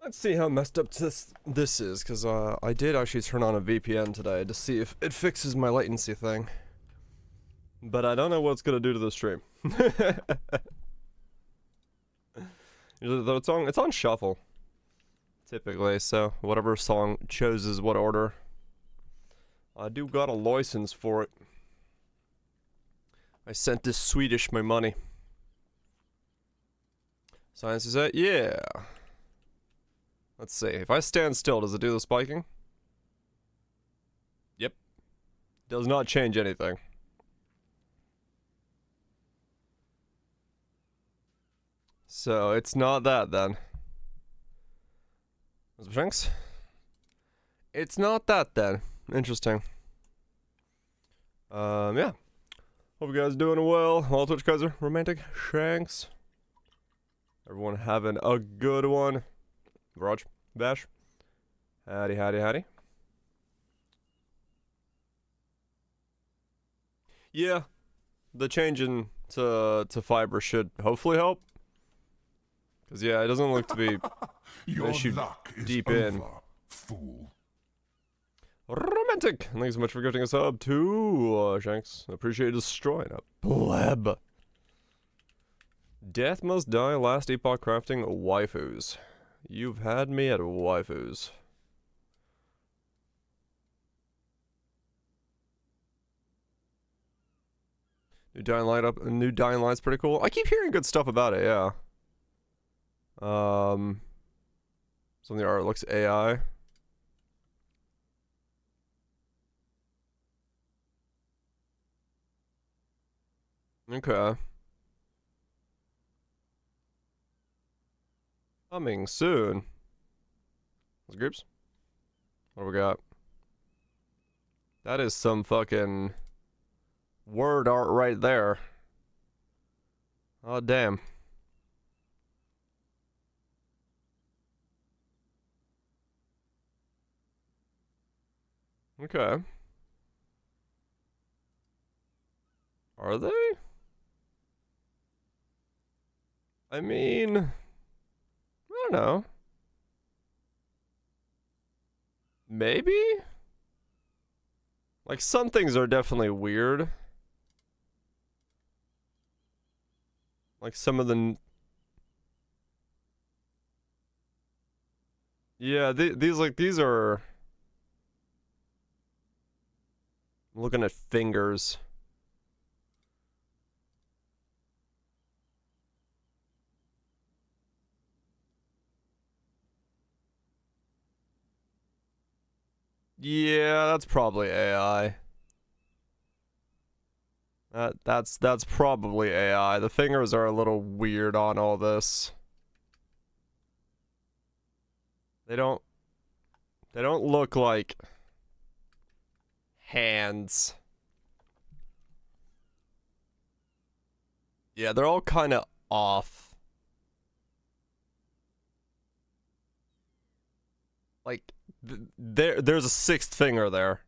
Let's see how messed up this is, because I did actually turn on a VPN today to see if it fixes my latency thing. But I don't know what it's going to do to the stream. It's on shuffle, typically, so whatever song chooses what order. I do got a license for it. I sent this Swedish my money. Science is that? Yeah. Let's see. If I stand still, does it do the spiking? Yep. Does not change anything. So it's not that then. Thanks. It's not that then. Interesting. Yeah. Hope you guys doing well. All Twitch guys are romantic shanks. Everyone having a good one. Raj, Bash. Howdy, howdy, howdy. Yeah. The change in to fiber should hopefully help. Because, yeah, it doesn't look to be an issue deep in. Fool. Romantic! Thanks so much for gifting a sub to Shanks. Appreciate destroying a pleb. Death must die, last epoch crafting waifus. You've had me at waifus. New Dying Light's pretty cool. I keep hearing good stuff about it, yeah. Some of the art looks AI. Okay. Coming soon. Those groups? What do we got? That is some fucking word art right there. Oh, damn. Okay. Are they? I mean, I don't know. Maybe? Like, some things are definitely weird. Like, some of the... Yeah, these are... I'm looking at fingers. Yeah, that's probably AI. That's probably AI. The fingers are a little weird on all this. They don't look like hands. Yeah, they're all kind of off. Like there's a sixth finger there.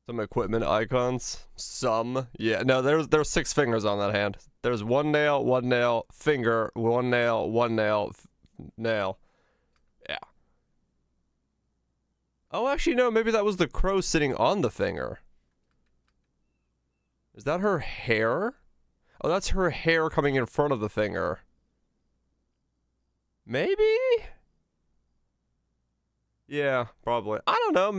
Some equipment icons. Some. Yeah, no, there's 6 fingers on that hand. There's one nail, finger, one nail, nail. Yeah. Oh, actually, no, maybe that was the crow sitting on the finger. Is that her hair? Oh, that's her hair coming in front of the finger. Maybe? Yeah, probably. I don't know.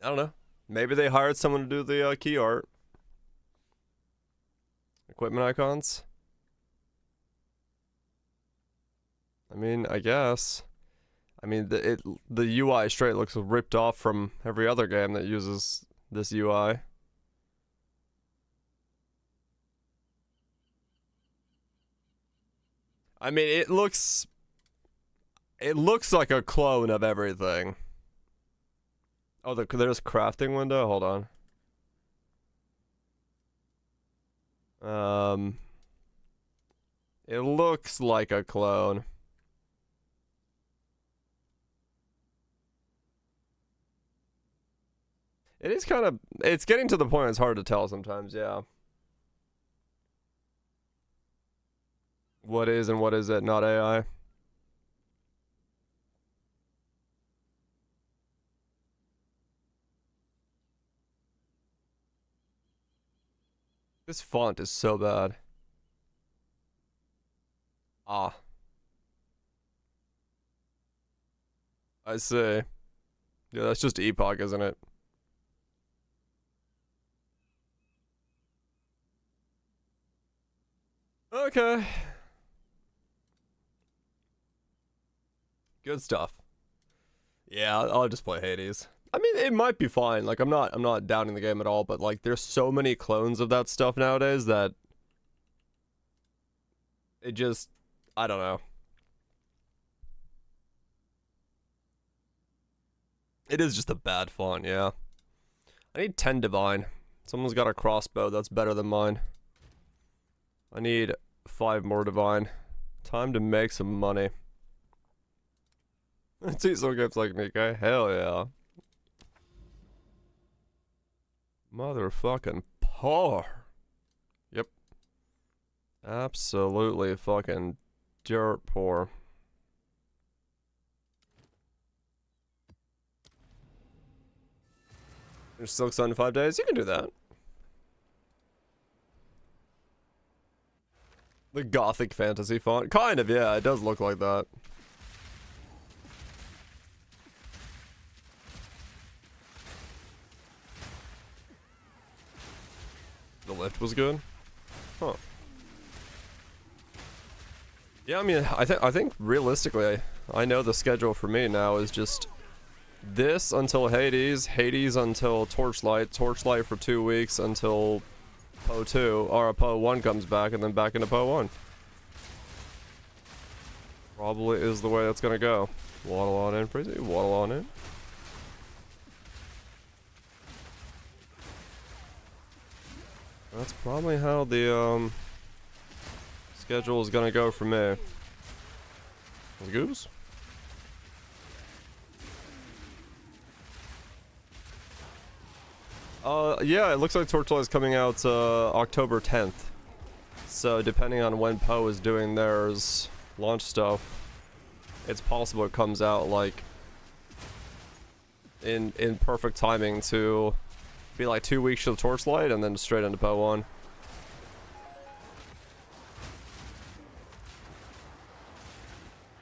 I don't know. Maybe they hired someone to do the key art. Equipment icons. I mean, I guess. I mean, the UI straight looks ripped off from every other game that uses this UI. I mean, it looks like a clone of everything. Oh, there's crafting window. Hold on. It looks like a clone. It is kind of, it's getting to the point it's hard to tell sometimes, yeah. What is and what is it, not AI? This font is so bad. Ah. I see. Yeah, that's just Epoch, isn't it? Okay. Good stuff. Yeah, I'll just play Hades. I mean, it might be fine. Like, I'm not doubting the game at all, but like, there's so many clones of that stuff nowadays that it just, I don't know. It is just a bad font, yeah. I need 10 divine. Someone's got a crossbow that's better than mine. I need 5 more divine. Time to make some money. See some games like Nikkei. Hell yeah. Motherfucking poor. Yep. Absolutely fucking dirt poor. Your Silk Sun in 5 days? You can do that. The gothic fantasy font? Kind of, yeah. It does look like that. The lift was good? Huh. Yeah, I mean, I think realistically, I know the schedule for me now is just this until Hades, Hades until Torchlight, Torchlight for 2 weeks until PoE2, or PoE1 comes back, and then back into PoE1. Probably is the way that's gonna go. Waddle on in, Freezy, waddle on in. That's probably how the, schedule is gonna go for me. The goose? Yeah, it looks like Torchlight is coming out, October 10th. So, depending on when PoE is doing theirs launch stuff, it's possible it comes out, like, in perfect timing to be like 2 weeks to Torchlight and then straight into PoE1.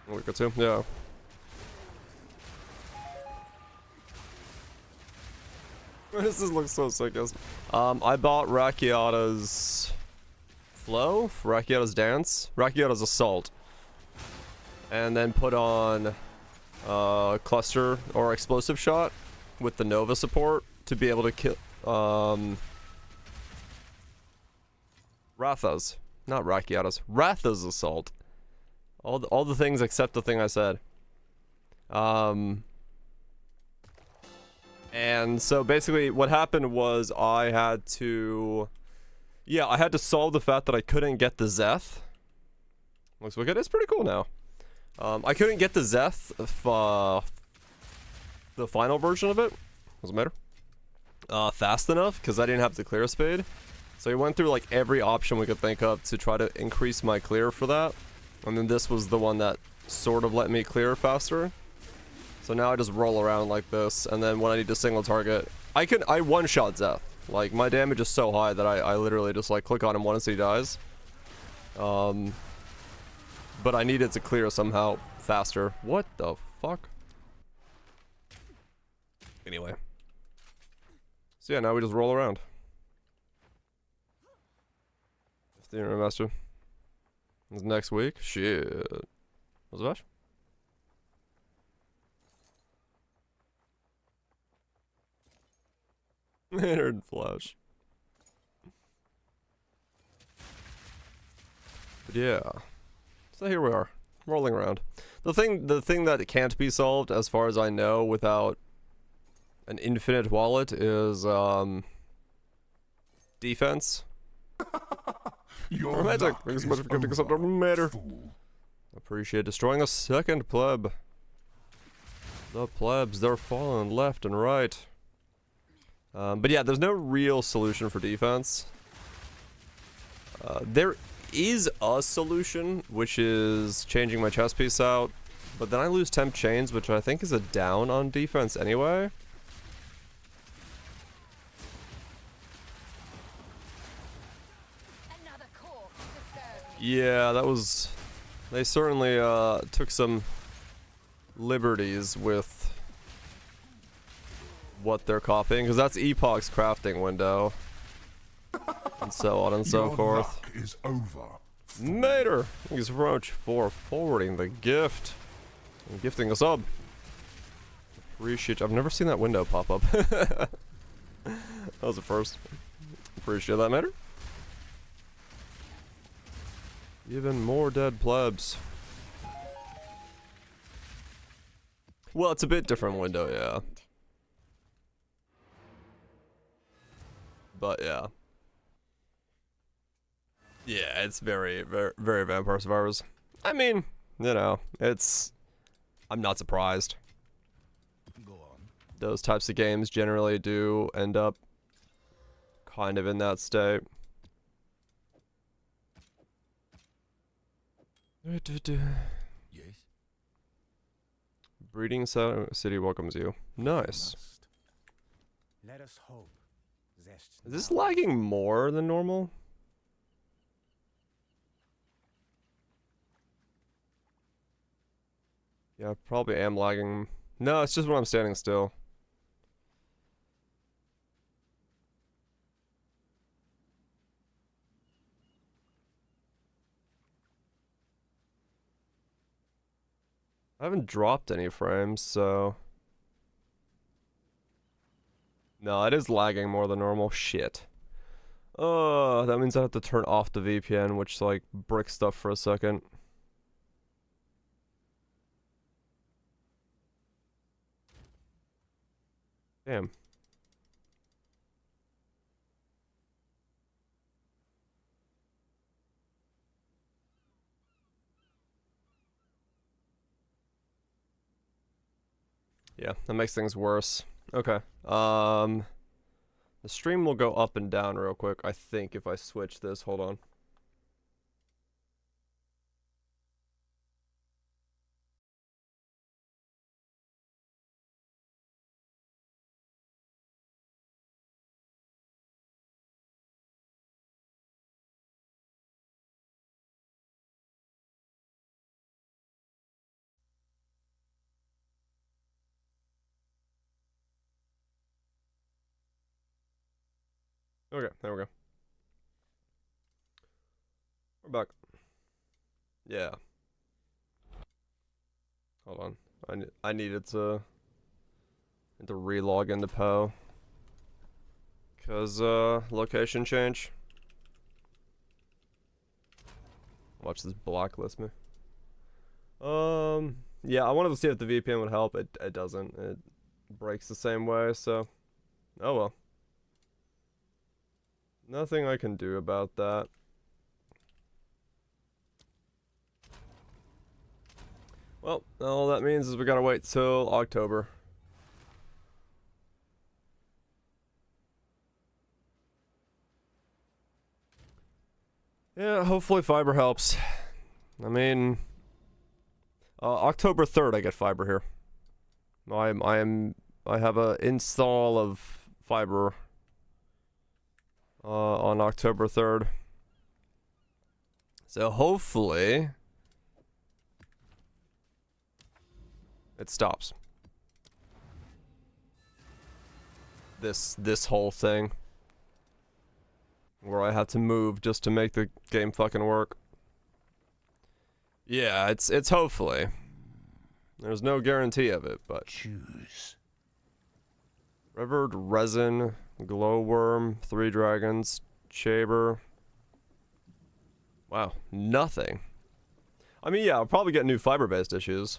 A week or two, yeah. This looks so sick. I bought Rakiata's Flow, Rakiata's Dance, Rakiata's Assault, and then put on Cluster or Explosive Shot with the Nova support to be able to kill Ratha's, not Rakiata's, Ratha's Assault. All the things except the thing I said. And so basically what happened was I had to solve the fact that I couldn't get the Zeth. Looks wicked. It's pretty cool now. I couldn't get the Zeth, the final version of it, doesn't matter, fast enough because I didn't have the clear speed. So we went through like every option we could think of to try to increase my clear for that. And then this was the one that sort of let me clear faster. So now I just roll around like this, and then when I need to single target, I one-shot Zeth. Like, my damage is so high that I literally just, like, click on him once he dies. But I needed to clear somehow faster. What the fuck? Anyway. So yeah, now we just roll around. 15 Remaster. It's next week? Shit. What's that? Entered Flash. But yeah. So here we are. Rolling around. The thing that can't be solved, as far as I know, without an infinite wallet is, defense. Romantic. Thanks so much for giving us up. Doesn't matter. Appreciate destroying a second pleb. The plebs, they're falling left and right. But yeah, there's no real solution for defense. There is a solution, which is changing my chest piece out, but then I lose temp chains, which I think is a down on defense anyway. Yeah, that was... They certainly took some liberties with what they're copying, because that's Epoch's crafting window. And so on and so forth. Is over. Mater! Thanks very much for forwarding the gift. And gifting a sub. Appreciate. I've never seen that window pop up. That was the first. Appreciate that, Mater. Even more dead plebs. Well, it's a bit different window, yeah. But yeah. Yeah, it's very, very, very Vampire Survivors. I mean, you know, it's... I'm not surprised. Go on. Those types of games generally do end up kind of in that state. Yes. Breeding City welcomes you. Nice. Let us hope. Is this lagging more than normal? Yeah, I probably am lagging. No, it's just when I'm standing still. I haven't dropped any frames, so... No, it is lagging more than normal. Shit. Oh, that means I have to turn off the VPN, which, like, bricks stuff for a second. Damn. Yeah, that makes things worse. Okay. The stream will go up and down real quick, I think, if I switch this. Hold on. Okay, there we go. We're back. Yeah. Hold on. I needed to relog into PoE. Cause location change. Watch this blacklist me. Yeah, I wanted to see if the VPN would help. It doesn't. It breaks the same way, so oh well. Nothing I can do about that. Well, all that means is we gotta wait till October. Yeah, hopefully fiber helps. I mean, October 3rd I get fiber here. I have a install of fiber on October 3rd. So hopefully it stops. This whole thing where I had to move just to make the game fucking work. Yeah, it's hopefully. There's no guarantee of it, but Choose. Revered Resin, Glowworm, 3 Dragons, Chaber. Wow, nothing. I mean, yeah, I'll probably get new fiber-based issues.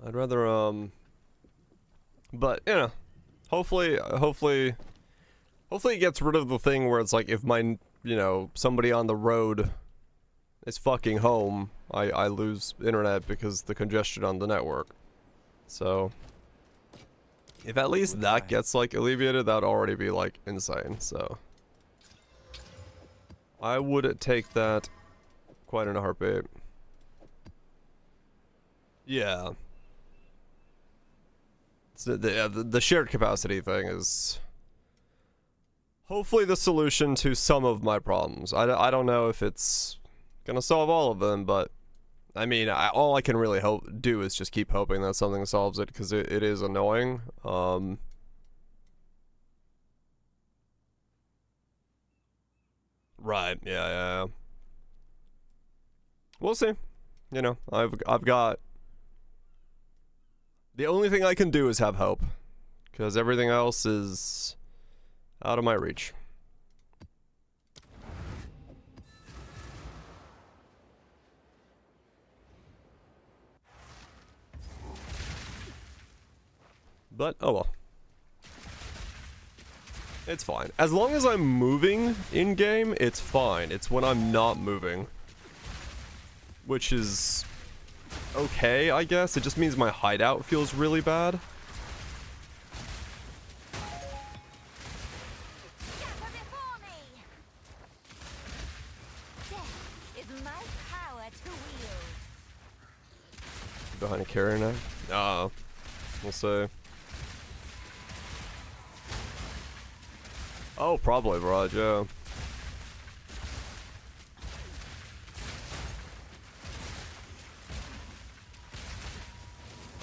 I'd rather, but, you know, hopefully it gets rid of the thing where it's like, if my, you know, somebody on the road is fucking home, I lose internet because the congestion on the network. So if at least that gets like alleviated, that would already be like insane. So I would take that quite in a heartbeat. Yeah. It's the shared capacity thing is hopefully the solution to some of my problems. I don't know if it's gonna solve all of them, but I mean, all I can really do is just keep hoping that something solves it, because it is annoying. Right, yeah. We'll see. You know, I've got... The only thing I can do is have hope, because everything else is out of my reach. But, oh well. It's fine. As long as I'm moving in-game, it's fine. It's when I'm not moving, which is okay, I guess. It just means my hideout feels really bad. Behind a carrier now? We'll see. Oh, probably, Raj, yeah.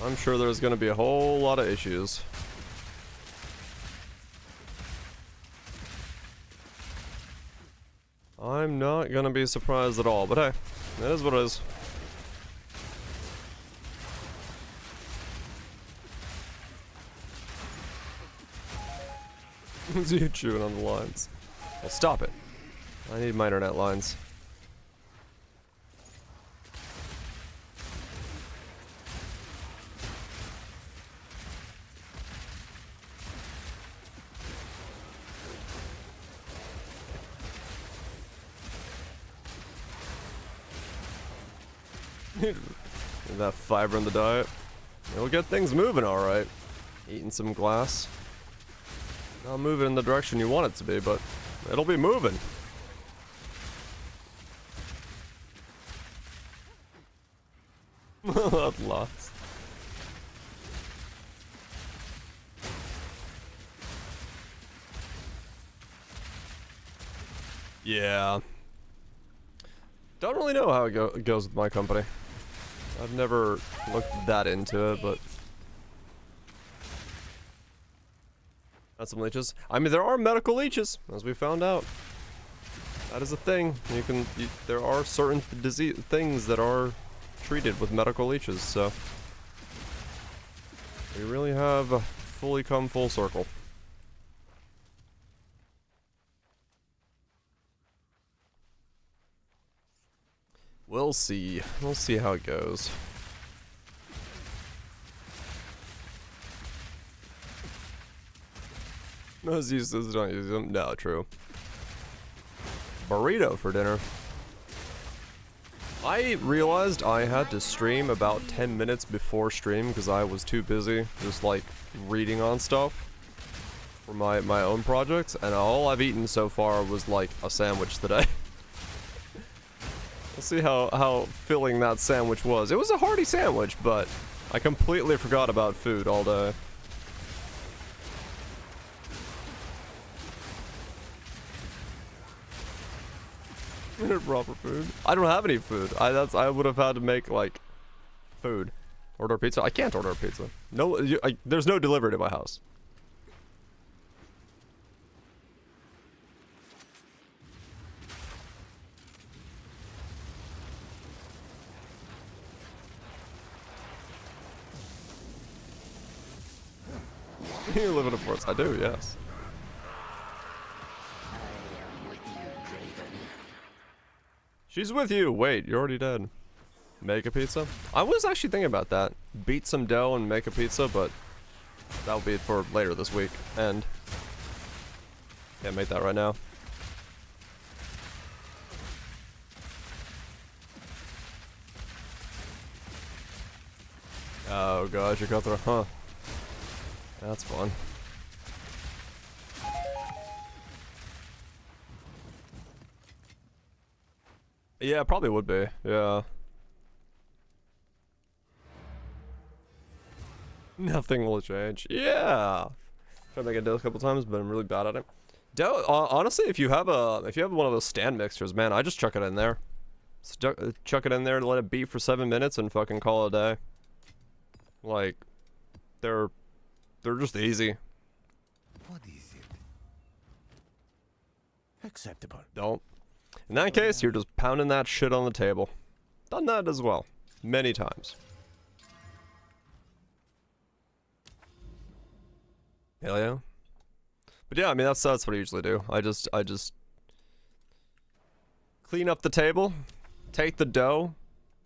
I'm sure there's gonna be a whole lot of issues. I'm not gonna be surprised at all, but hey, it is what it is. Is you chewing on the lines? Well, stop it. I need my internet lines. That fiber in the diet. It'll get things moving alright. Eating some glass. Not moving in the direction you want it to be, but it'll be moving. That lost. Yeah. Don't really know how it goes with my company. I've never looked that into it, but... Got some leeches. I mean, there are medical leeches, as we found out. That is a thing. There are certain things that are treated with medical leeches, so... We really have fully come full circle. We'll see. We'll see how it goes. Most uses don't use them. No, true. Burrito for dinner. I realized I had to stream about 10 minutes before stream because I was too busy just like reading on stuff for my own projects, and all I've eaten so far was like a sandwich today. We'll see how filling that sandwich was. It was a hearty sandwich, but I completely forgot about food all day. Proper food. I don't have any food. I would have had to make like food. Order pizza. I can't order pizza. No, there's no delivery to my house. You live in a forest. I do, yes. She's with you. Wait, you're already dead. Make a pizza? I was actually thinking about that. Beat some dough and make a pizza, but that'll be it for later this week. And can't make that right now. Oh god, you got there, huh? That's fun. Yeah, it probably would be. Yeah. Nothing will change. Yeah. Tried to make it do a couple times, but I'm really bad at it. Honestly, if you have one of those stand mixtures, man, I just chuck it in there. Chuck it in there, let it beat for 7 minutes, and fucking call it a day. Like, they're just easy. What is it? Acceptable. Don't. In that case, you're just pounding that shit on the table. Done that as well, many times. Hell yeah. But yeah, I mean that's what I usually do. I just clean up the table, take the dough,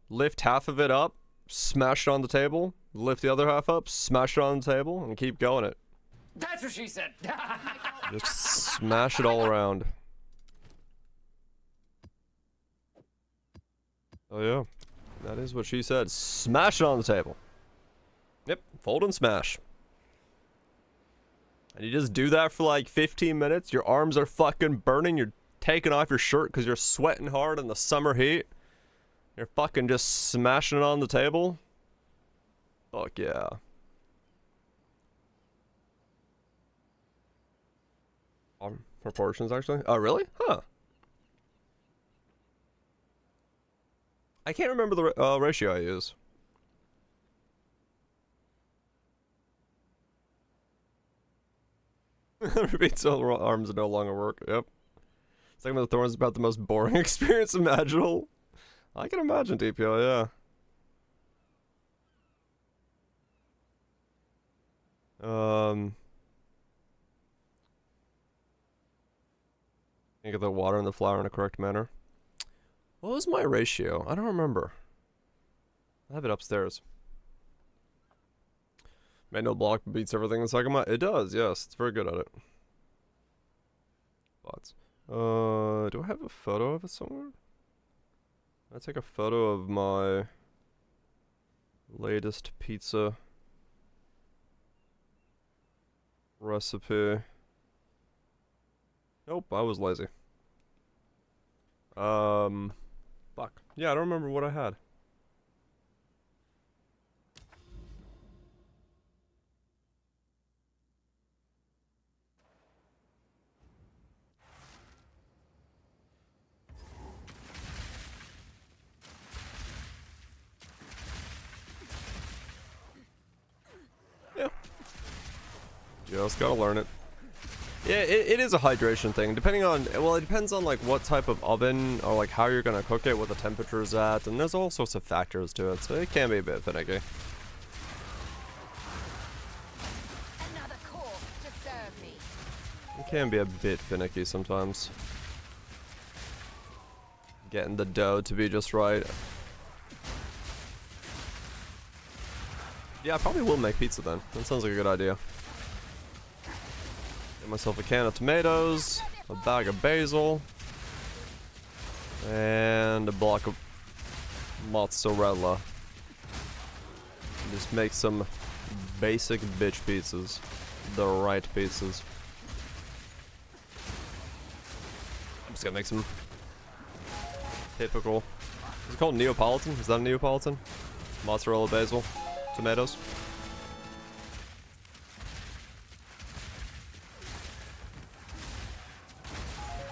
lift half of it up, smash it on the table, lift the other half up, smash it on the table, and keep going it. That's what she said. Just smash it all around. Oh yeah, that is what she said. Smash it on the table. Yep, fold and smash. And you just do that for like 15 minutes. Your arms are fucking burning. You're taking off your shirt because you're sweating hard in the summer heat. You're fucking just smashing it on the table. Fuck yeah. Proportions actually. Oh really? Huh. I can't remember the ratio I use. Repeat so arms no longer work. Yep. Segment of Thorns is about the most boring experience imaginable. I can imagine DPO, yeah. Can you get the water and the flour in a correct manner? What was my ratio? I don't remember. I have it upstairs. Manual block beats everything in the second mod. It does, yes. It's very good at it. Thoughts. Do I have a photo of it somewhere? I take a photo of my latest pizza recipe. Nope, I was lazy. Fuck. Yeah, I don't remember what I had. Yeah. Just gotta learn it. Yeah, it is a hydration thing. Depending on, well, it depends on like what type of oven or like how you're gonna cook it, what the temperature is at, and there's all sorts of factors to it, so it can be a bit finicky. Another corpse to serve me. It can be a bit finicky sometimes. Getting the dough to be just right. Yeah, I probably will make pizza then. That sounds like a good idea. Get myself a can of tomatoes, a bag of basil, and a block of mozzarella. Just make some basic bitch pizzas. The right pizzas. I'm just gonna make some typical. Is it called Neapolitan? Is that a Neapolitan? Mozzarella, basil, tomatoes.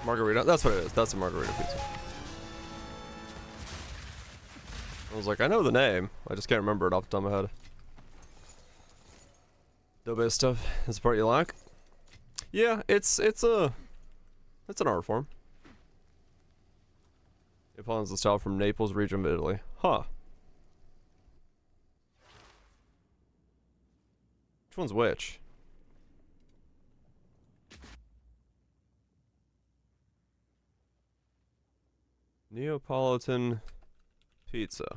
Margarita? That's what it is. That's a margarita pizza. I was like, I know the name. I just can't remember it off the top of my head. Dough-based stuff is the part you like? Yeah, it's an art form. Neapolitan's the style from Naples region of Italy. Huh. Which one's which? Neapolitan pizza.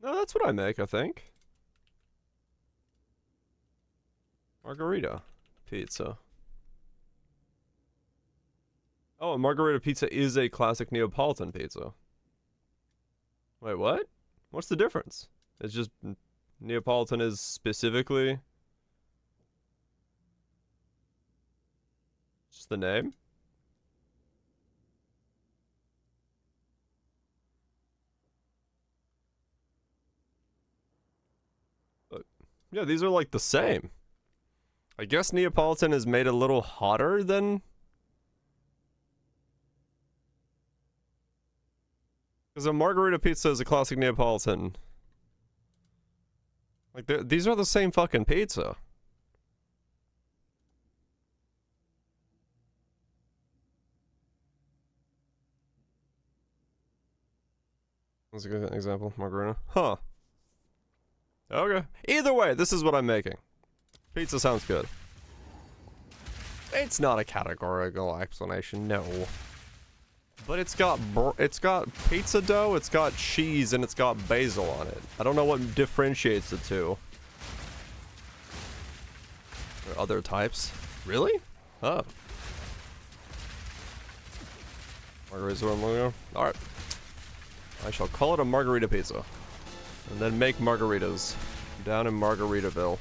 No, that's what I make, I think. Margarita pizza. Oh, a margarita pizza is a classic Neapolitan pizza. Wait, what? What's the difference? It's just Neapolitan is specifically just the name? Yeah, these are like the same. I guess Neapolitan is made a little hotter than... Because a margarita pizza is a classic Neapolitan. Like, these are the same fucking pizza. That's a good example. Margarita. Huh. Okay. Either way, this is what I'm making. Pizza sounds good. It's not a categorical explanation, no. But it's got pizza dough, it's got cheese, and it's got basil on it. I don't know what differentiates the two. There are other types. Really? Oh. Margarita's what I'm looking for? Alright. I shall call it a margarita pizza. And then make margaritas. Down in Margaritaville.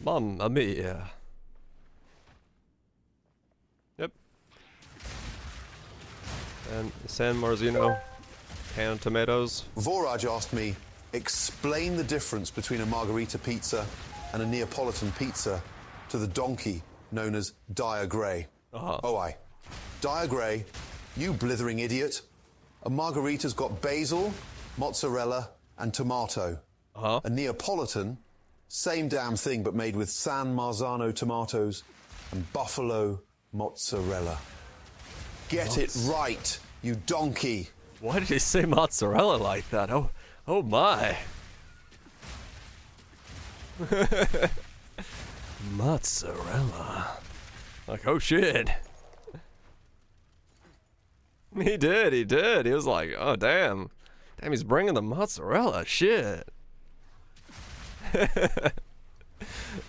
Mamma mia. Yep. And San Marzino canned tomatoes. Voraj asked me, explain the difference between a margarita pizza and a Neapolitan pizza to the donkey known as Dire Grey. Oh, aye. Dire Grey, you blithering idiot. A margarita's got basil, mozzarella, and tomato. A Neapolitan, same damn thing, but made with San Marzano tomatoes and buffalo mozzarella. Get it right, you donkey. Why did he say mozzarella like that? Oh my. Mozzarella. Like, oh shit. He did. He was like, oh damn. Damn, he's bringing the mozzarella. Shit.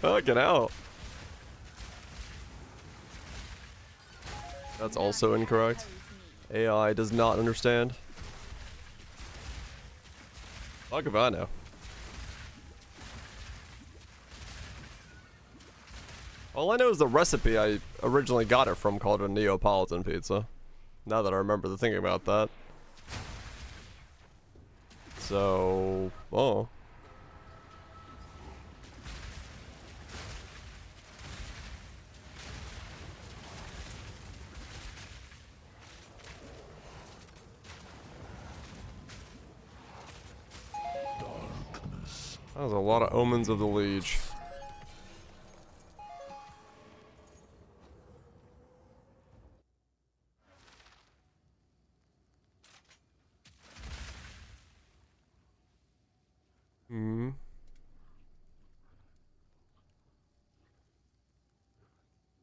Fucking hell. That's also incorrect. AI does not understand. Fuck if I know. All I know is the recipe I originally got it from called a Neapolitan pizza. Now that I remember thinking about that. So, oh. That was a lot of omens of the Liege.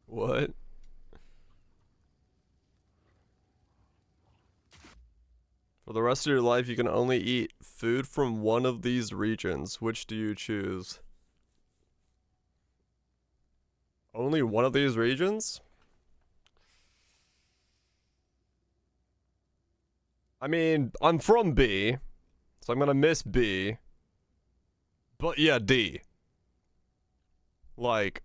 What? For the rest of your life, you can only eat food from one of these regions. Which do you choose? Only one of these regions? I mean, I'm from B, so I'm gonna miss B. But yeah, D. Like,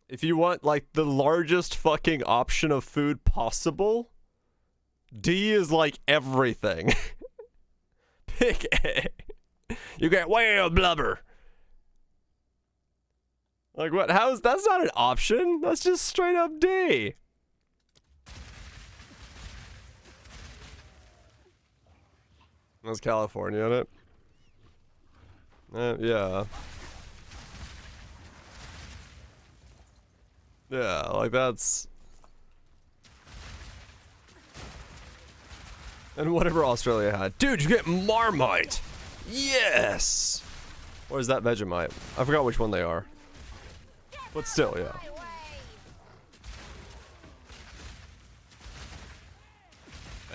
if you want, like, the largest fucking option of food possible, D is like everything. Pick A. You get whale blubber. Like what? How's that's not an option? That's just straight up D. That's California in it. Yeah. Yeah, like that's... And whatever Australia had. Dude, you get Marmite! Yes! Or is that Vegemite? I forgot which one they are. But still, yeah.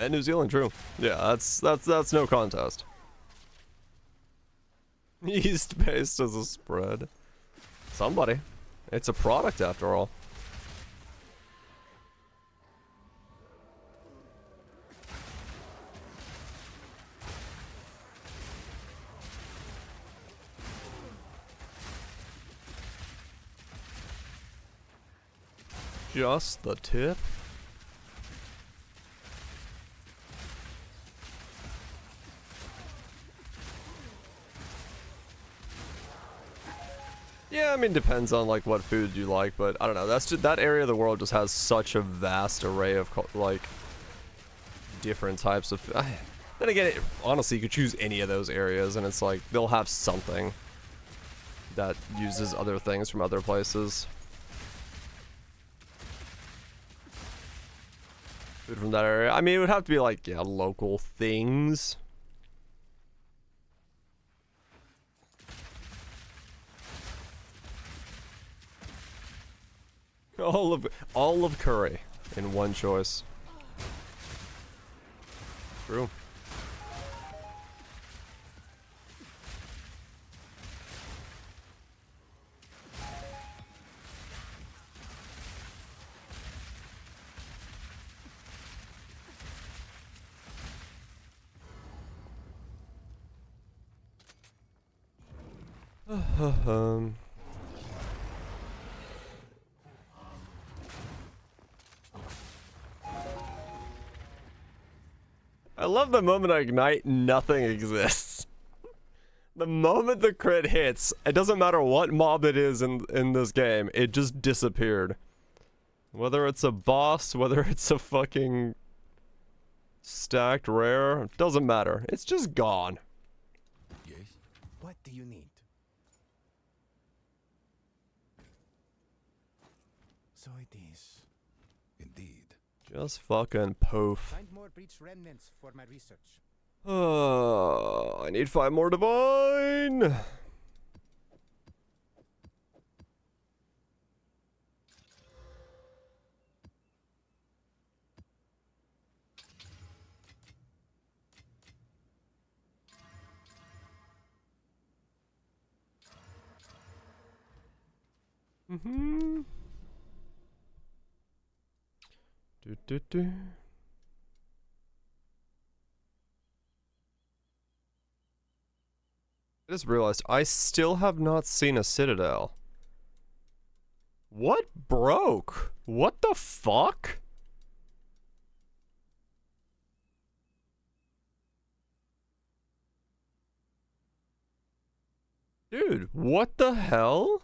And New Zealand, true. Yeah, that's no contest. Yeast-based as a spread. Somebody. It's a product after all. Just the tip. Yeah, I mean, depends on like what food you like, but I don't know. That's just, that area of the world just has such a vast array of like different types of. Then again, honestly, you could choose any of those areas, and it's like they'll have something that uses other things from other places. Food from that area. I mean, it would have to be like, yeah, local things. All of curry in one choice. True. I love the moment I ignite, nothing exists. The moment the crit hits, it doesn't matter what mob it is in this game, it just disappeared. Whether it's a boss, whether it's a fucking stacked rare, doesn't matter. It's just gone. Yes? What do you need? So it is. Indeed. Just fucking poof. Find more breach remnants for my research. I need 5 more divine. Do. I just realized I still have not seen a citadel. What broke? What the fuck? Dude, what the hell?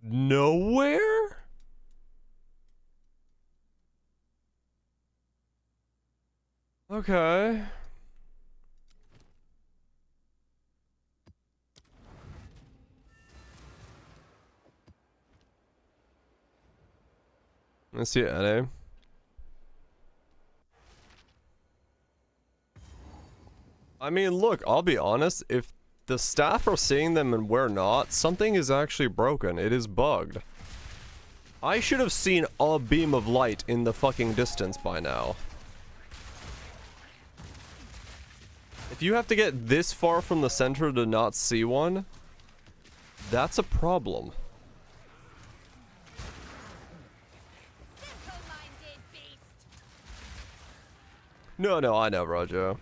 Nowhere? Okay. Let's see it, NA. I mean, look, I'll be honest, if the staff are seeing them and we're not, something is actually broken. It is bugged. I should have seen a beam of light in the fucking distance by now. If you have to get this far from the center to not see one, that's a problem. Simple-minded beast. No, I know, Roger.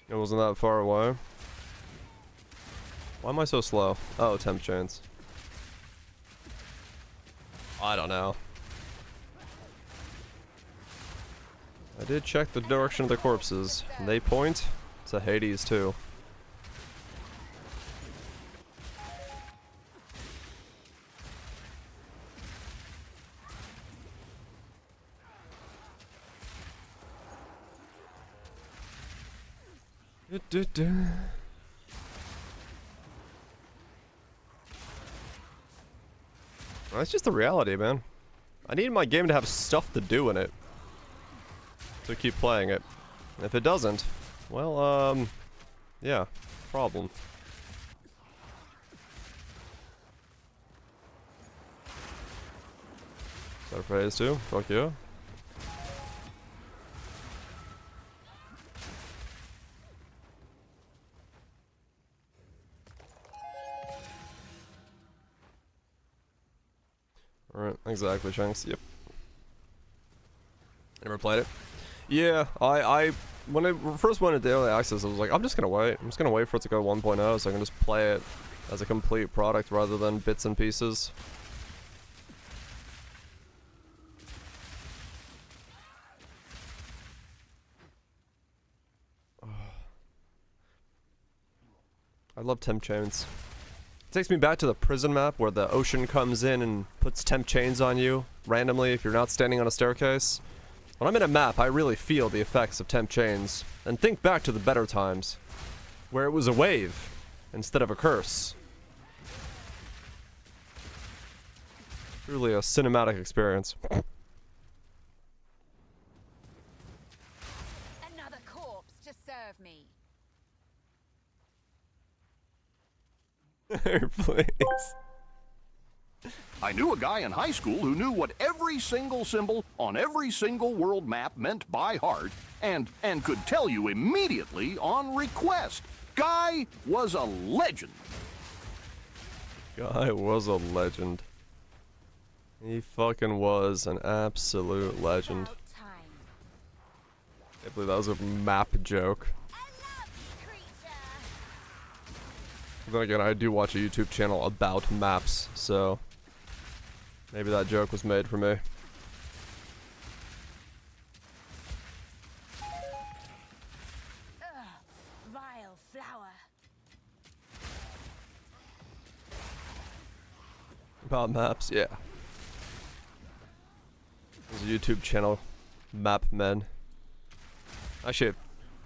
It wasn't that far away. Why am I so slow? Oh, temp chains. I don't know. I did check the direction of the corpses. They point to Hades too. That's just the reality, man. I need my game to have stuff to do in it to keep playing it. If it doesn't, well, yeah, problem. So Another phase 2. Fuck yeah. Alright, exactly, Chunks. Yep. Never played it. Yeah, when I first went into early access, I was like, I'm just gonna wait. I'm just gonna wait for it to go 1.0 so I can just play it as a complete product rather than bits and pieces. I love temp chains. It takes me back to the prison map where the ocean comes in and puts temp chains on you randomly if you're not standing on a staircase. When I'm in a map, I really feel the effects of temp chains, and think back to the better times, where it was a wave instead of a curse. Truly a cinematic experience. Another corpse to serve me. Please. I knew a guy in high school who knew what every single symbol on every single world map meant by heart and could tell you immediately on request. Guy was a legend. Guy was a legend. He fucking was an absolute legend. About time. I can't believe that was a map joke. A lovely creature. Then again, I do watch a YouTube channel about maps, so maybe that joke was made for me. Vile flower. About maps, yeah. There's a YouTube channel, Map Men. Actually, I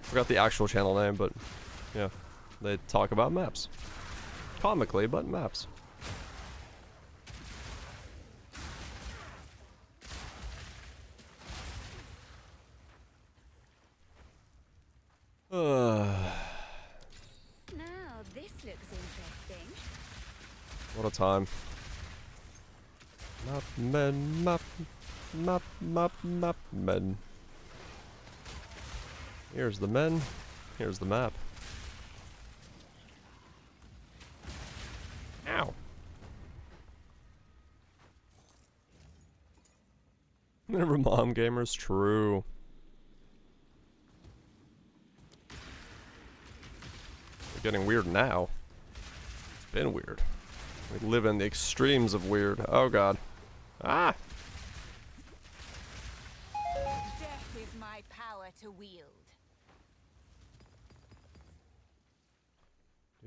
forgot the actual channel name, but yeah, they talk about maps. Comically, but maps. Now this looks interesting. What a time. Map men, map men. Here's the men, here's the map. Ow. Never mom gamers, true. It's getting weird now. It's been weird. We live in the extremes of weird. Oh god. Ah! Death is my power to wield.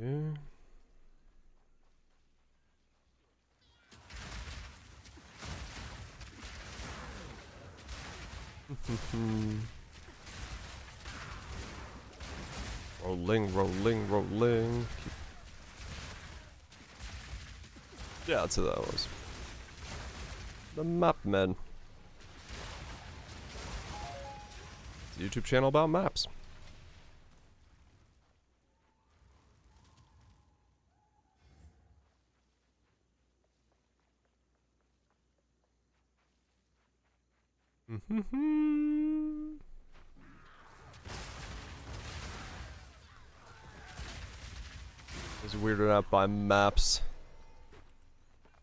Yeah. Rolling, rolling, rolling. Yeah, that's who that was. The Map Men. It's a YouTube channel about maps. He's weirded out by maps.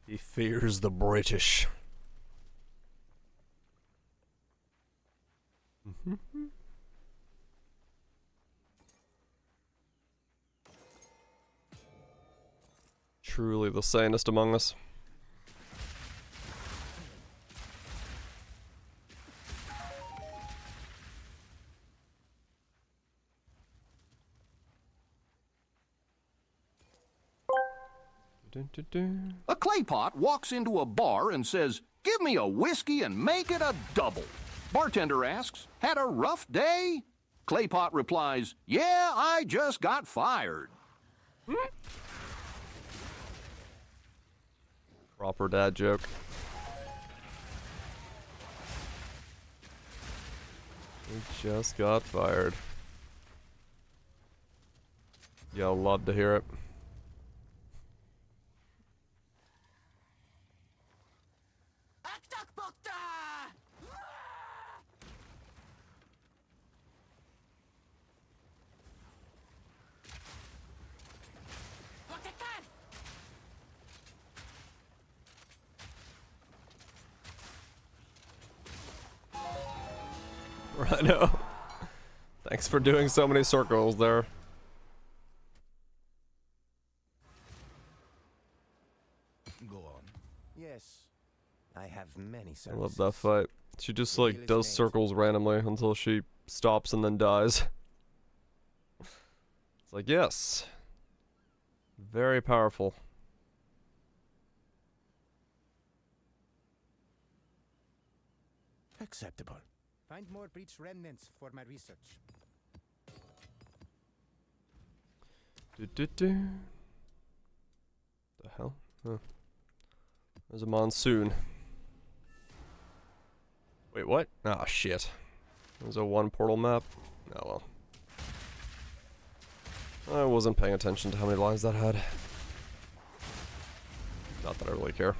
He fears the British. Truly the sanest among us. A clay pot walks into a bar and says, "Give me a whiskey and make it a double." Bartender asks, "Had a rough day?" Clay pot replies, "Yeah, I just got fired." Proper dad joke. We just got fired. Y'all love to hear it. I know. Thanks for doing so many circles there. Go on. Yes, I have many I services. love that fight. She just like does circles randomly until she stops and then dies. It's like, yes. Very powerful. Acceptable. Find more breach remnants for my research. The hell? Huh. There's a monsoon. Wait, what? Ah, shit. There's a one portal map. Oh well. I wasn't paying attention to how many lines that had. Not that I really care.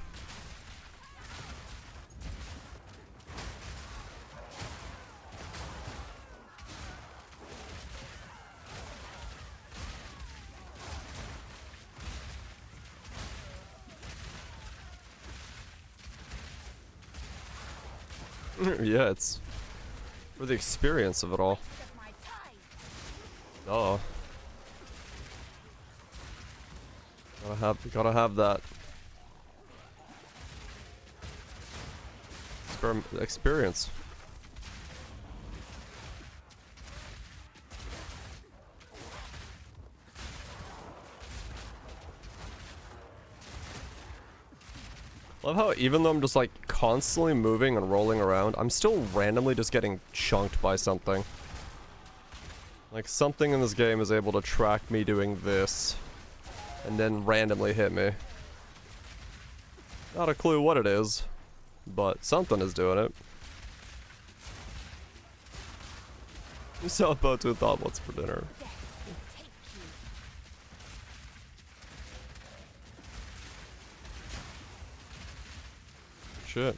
Yeah, it's for the experience of it all. Oh, gotta have that experience. Love how even though I'm just like constantly moving and rolling around, I'm still randomly just getting chunked by something. Like something in this game is able to track me doing this and then randomly hit me. Not a clue what it is, but something is doing it. You saw about to thought what's for dinner. Shit.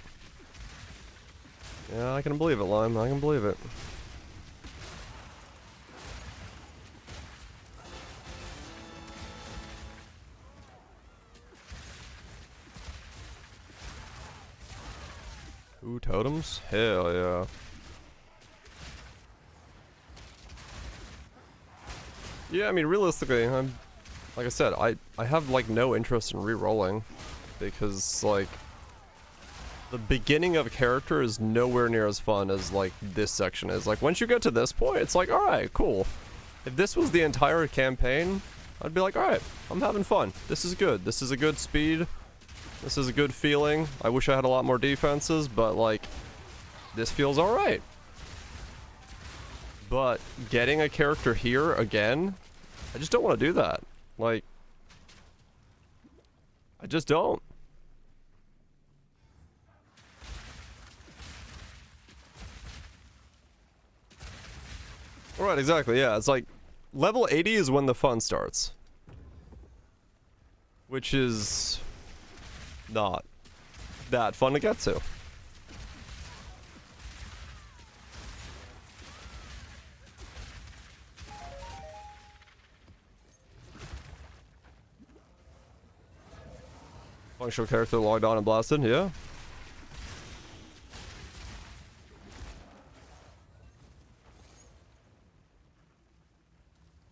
Yeah, I can believe it, Lime. I can believe it. Ooh, totems? Hell yeah. Yeah, I mean, realistically, like I said, I have, like, no interest in re-rolling. Because, like, the beginning of a character is nowhere near as fun as, like, this section is. Like, once you get to this point, it's like, alright, cool. If this was the entire campaign, I'd be like, alright, I'm having fun. This is good. This is a good speed. This is a good feeling. I wish I had a lot more defenses, but, like, this feels alright. But getting a character here again, I just don't want to do that. Like, I just don't. Right, exactly, yeah. It's like, level 80 is when the fun starts. Which is not that fun to get to. Functional character logged on and blasted, yeah.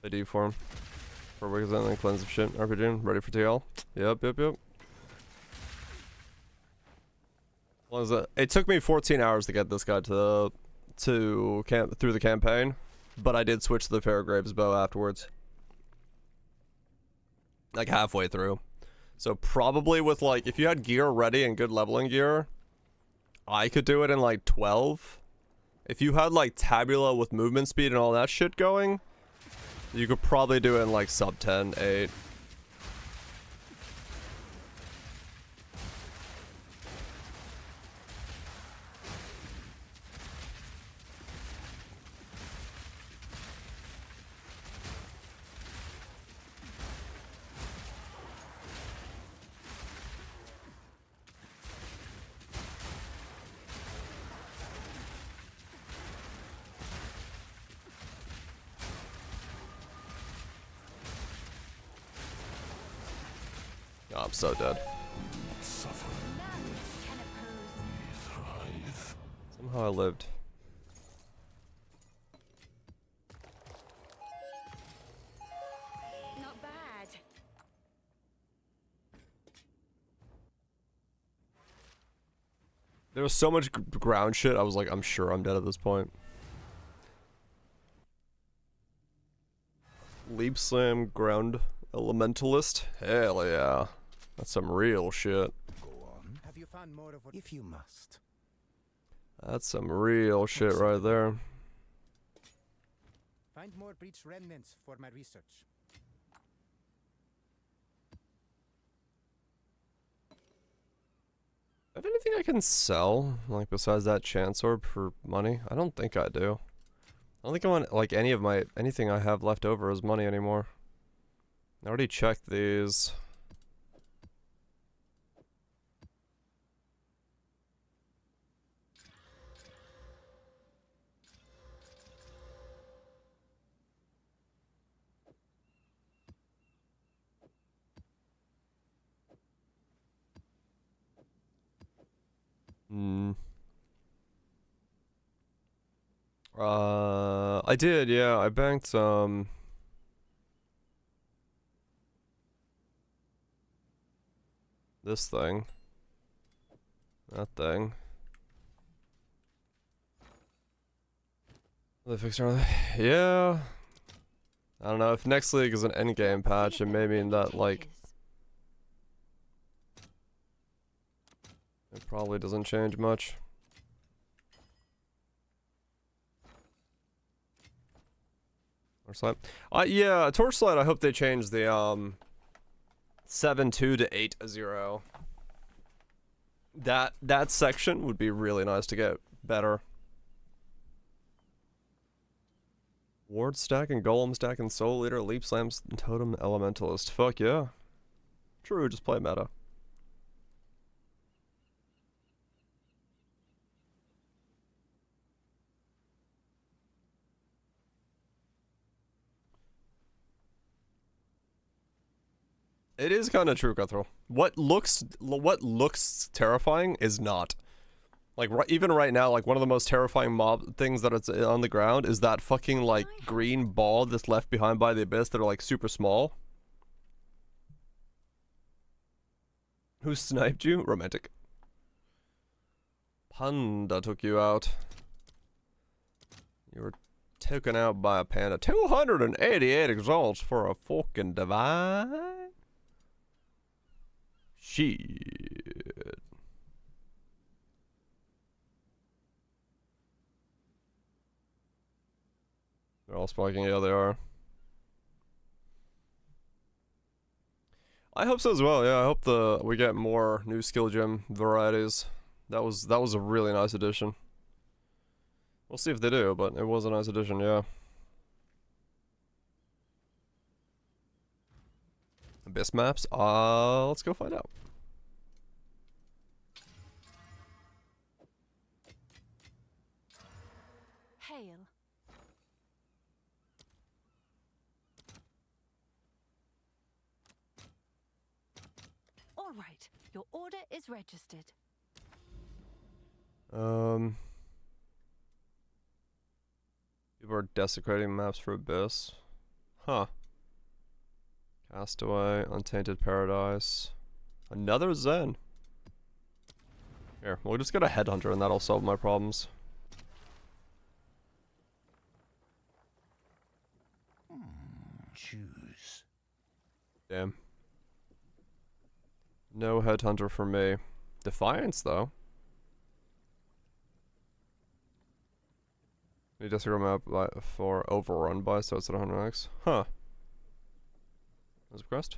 ID form. For wicked and cleanse of shit. RPG, ready for TL. Yep. What was that? It took me 14 hours to get this guy through the campaign, but I did switch to the Fairgrave's bow afterwards. Like halfway through. So probably with like, if you had gear ready and good leveling gear, I could do it in like 12. If you had like Tabula with movement speed and all that shit going, you could probably do it in like sub 10, 8. Oh, I'm so dead. Somehow I lived. There was so much ground shit, I was like, I'm sure I'm dead at this point. Leap Slam Ground Elementalist? Hell yeah. That's some real shit. Go on. Have you found more of what if you must? That's some real shit right there. Find more breach remnants for my research. Have anything I can sell, like besides that chance orb for money? I don't think I do. I don't think I want like anything I have left over as money anymore. I already checked these. I did, yeah. I banked this thing. That thing. They fixed everything. Yeah. I don't know, if next league is an endgame patch, it may mean that, like, it probably doesn't change much. Torchlight. Yeah, Torchlight, I hope they change the, 7-2 to 8-0. That section would be really nice to get better. Ward stack and Golem stack and Soul Leader, Leap Slams, Totem Elementalist. Fuck yeah. True, just play meta. It is kind of true, Cutthroat. What looks terrifying is not. Like, even right now, like, one of the most terrifying mob things that it's on the ground is that fucking, like, green ball that's left behind by the abyss that are, like, super small. Who sniped you? Romantic. Panda took you out. You were taken out by a panda. 288 exalts for a fucking divine? Shit. They're all spiking, yeah they are. I hope so as well, yeah, I hope we get more new skill gem varieties. That was a really nice addition. We'll see if they do, but it was a nice addition, yeah. Abyss maps? Let's go find out. Hail. All right, your order is registered. People are desecrating maps for Abyss. Huh. Castaway, Untainted Paradise. Another Zen. Here, we'll just get a Headhunter and that'll solve my problems. Choose. Damn. No Headhunter for me. Defiance, though. You disregard map for overrun by, so it's at 100x. Huh. Was it progressed?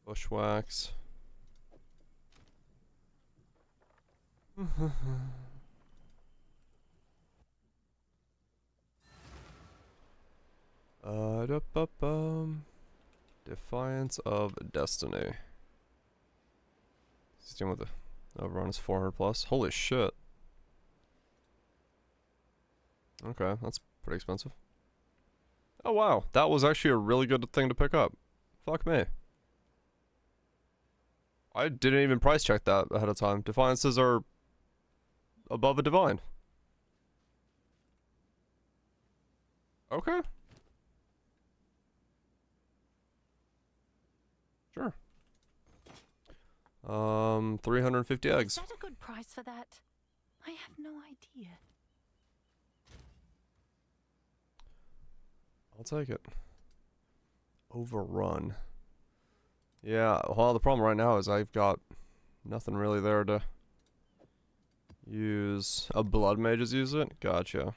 Bushwhacks. Defiance of Destiny. 16 with the overrun is 400 plus. Holy shit. Okay, that's pretty expensive. Oh wow, that was actually a really good thing to pick up. Fuck me. I didn't even price check that ahead of time. Defiances are above a divine. Okay. Sure. 350 eggs. Is that a good price for that? I have no idea. I'll take it. Overrun. Yeah, well, the problem right now is I've got nothing really there to use. A blood mages use it? Gotcha.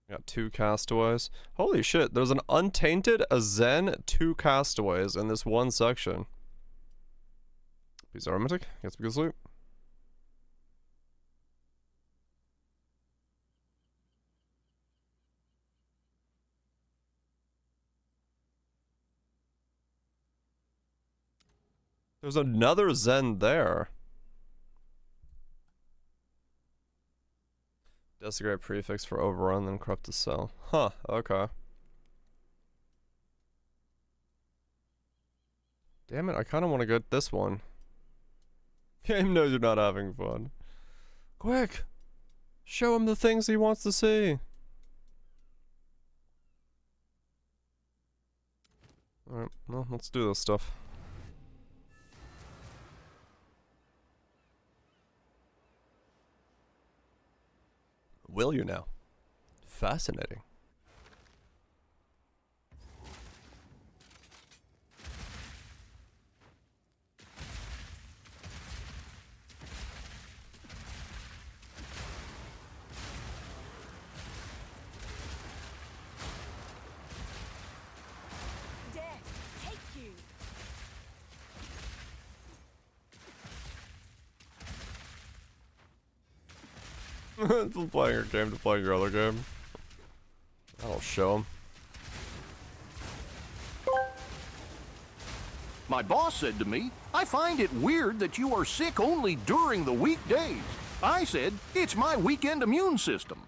Got 2 castaways. Holy shit, there's an untainted, a zen, 2 castaways in this one section. Peace aromatic. Gets me good sleep. There's another zen there. Desecrate prefix for overrun, then corrupt the cell. Huh, okay. Damn it, I kind of want to get this one. Game knows you're not having fun. Quick! Show him the things he wants to see! Alright, well, let's do this stuff. Will you now? Fascinating. Death, take you. From playing your game to playing your other game. That'll show him. My boss said to me, I find it weird that you are sick only during the weekdays. I said, it's my weekend immune system.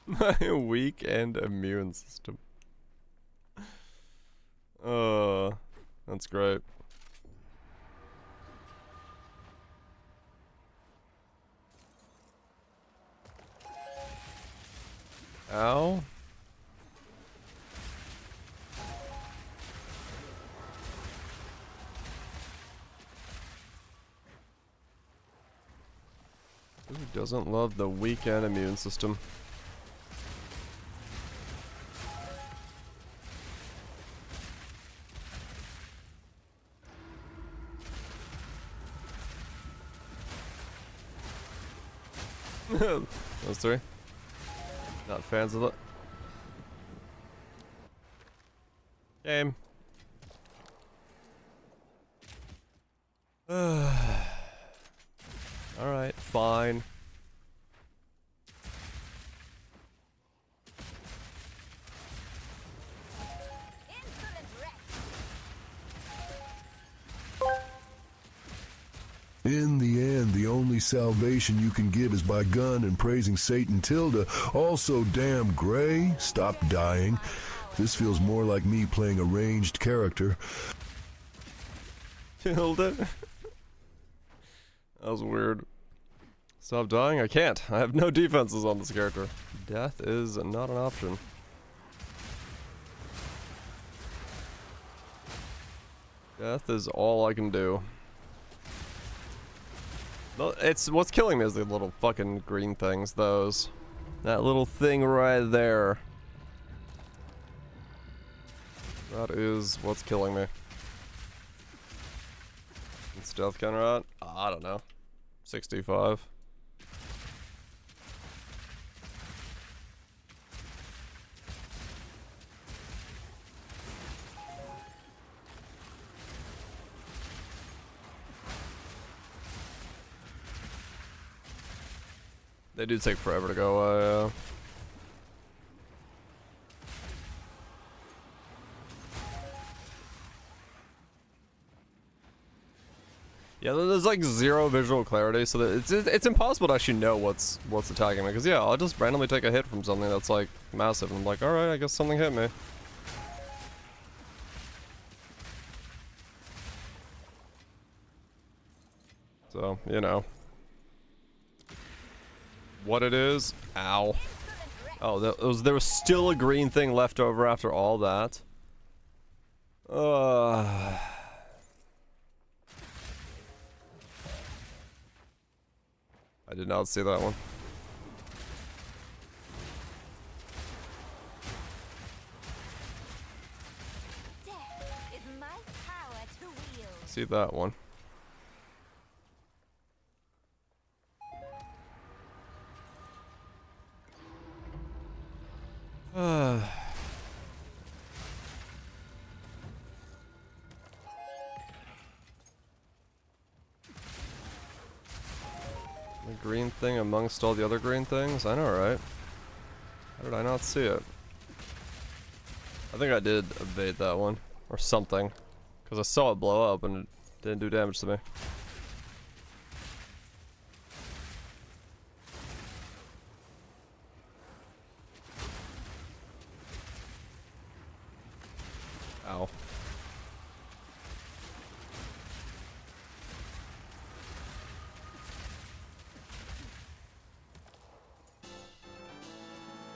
My weekend immune system. That's great. Ow. Who doesn't love the weekend immune system? Those 3. Not fans of it. Game. Alright, fine. Insolent wretch. In the end, the only salvation you can give is by gun and praising Satan Tilda. Also, damn Gray, stop dying. This feels more like me playing a ranged character. Killed it. That was weird. Stop dying? I can't. I have no defenses on this character. Death is not an option. Death is all I can do. It's what's killing me is the little fucking green things, those. That little thing right there. That is what's killing me. Stealth counter at? I don't know. 65. They do take forever to go away, yeah, there's like 0 visual clarity, so that it's impossible to actually know what's attacking me. Because yeah, I'll just randomly take a hit from something that's like massive, and I'm like, all right, I guess something hit me. So you know, what it is. Ow. Oh, there was still a green thing left over after all that. I did not see that one. Death is my power to wield. See that one. The green thing amongst all the other green things? I know, right? How did I not see it? I think I did evade that one. Or something. Because I saw it blow up and it didn't do damage to me. Ow.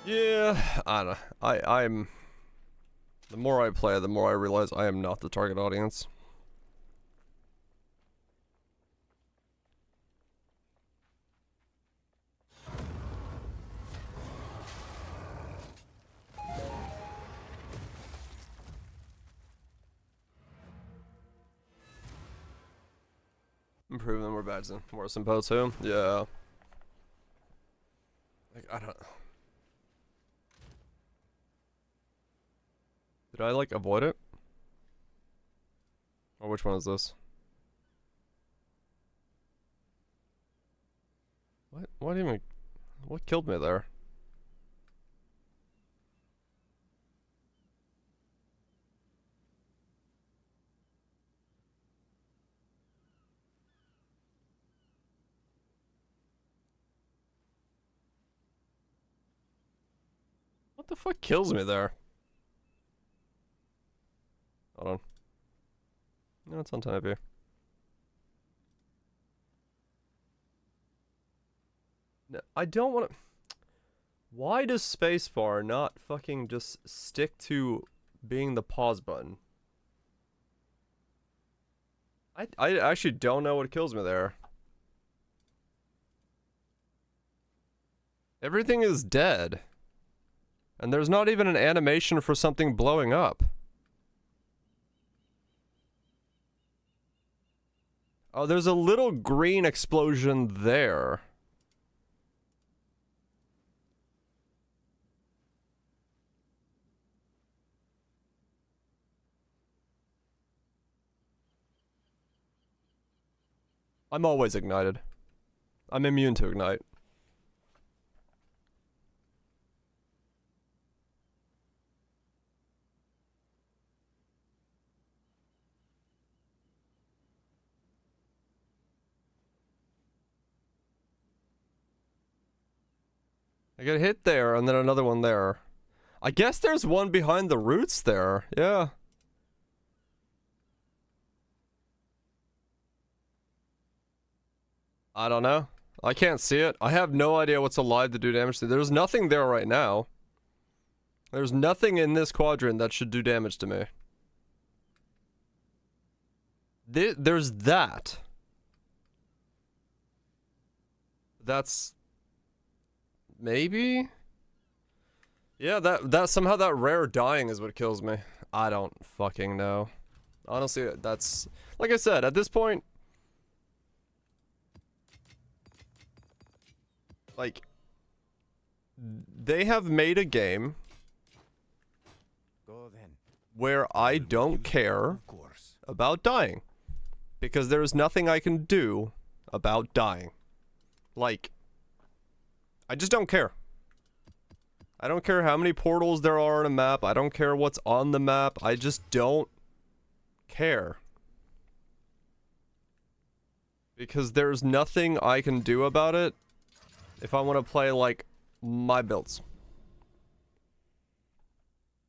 Yeah, I don't know. I'm the more I play, the more I realize I am not the target audience. Improving them more bad than worse than PoE2. Yeah. Like, I don't. Did I like avoid it? Or which one is this? What even? What killed me there? What the fuck kills me there? Hold on. No, it's on time here. No, I don't want to. Why does spacebar not fucking just stick to being the pause button? I actually don't know what kills me there. Everything is dead. And there's not even an animation for something blowing up. Oh, there's a little green explosion there. I'm always ignited. I'm immune to ignite. I get hit there, and then another one there. I guess there's one behind the roots there. Yeah. I don't know. I can't see it. I have no idea what's alive to do damage to. There's nothing there right now. There's nothing in this quadrant that should do damage to me. There's that. That's... maybe? Yeah, that somehow that rare dying is what kills me. I don't fucking know. Honestly, that's... like I said, at this point... like... they have made a game... Go then. where I don't care Of course. about dying. Because there's nothing I can do about dying. Like... I just don't care. I don't care how many portals there are on a map. I don't care what's on the map. I just don't care. Because there's nothing I can do about it if I want to play, like, my builds.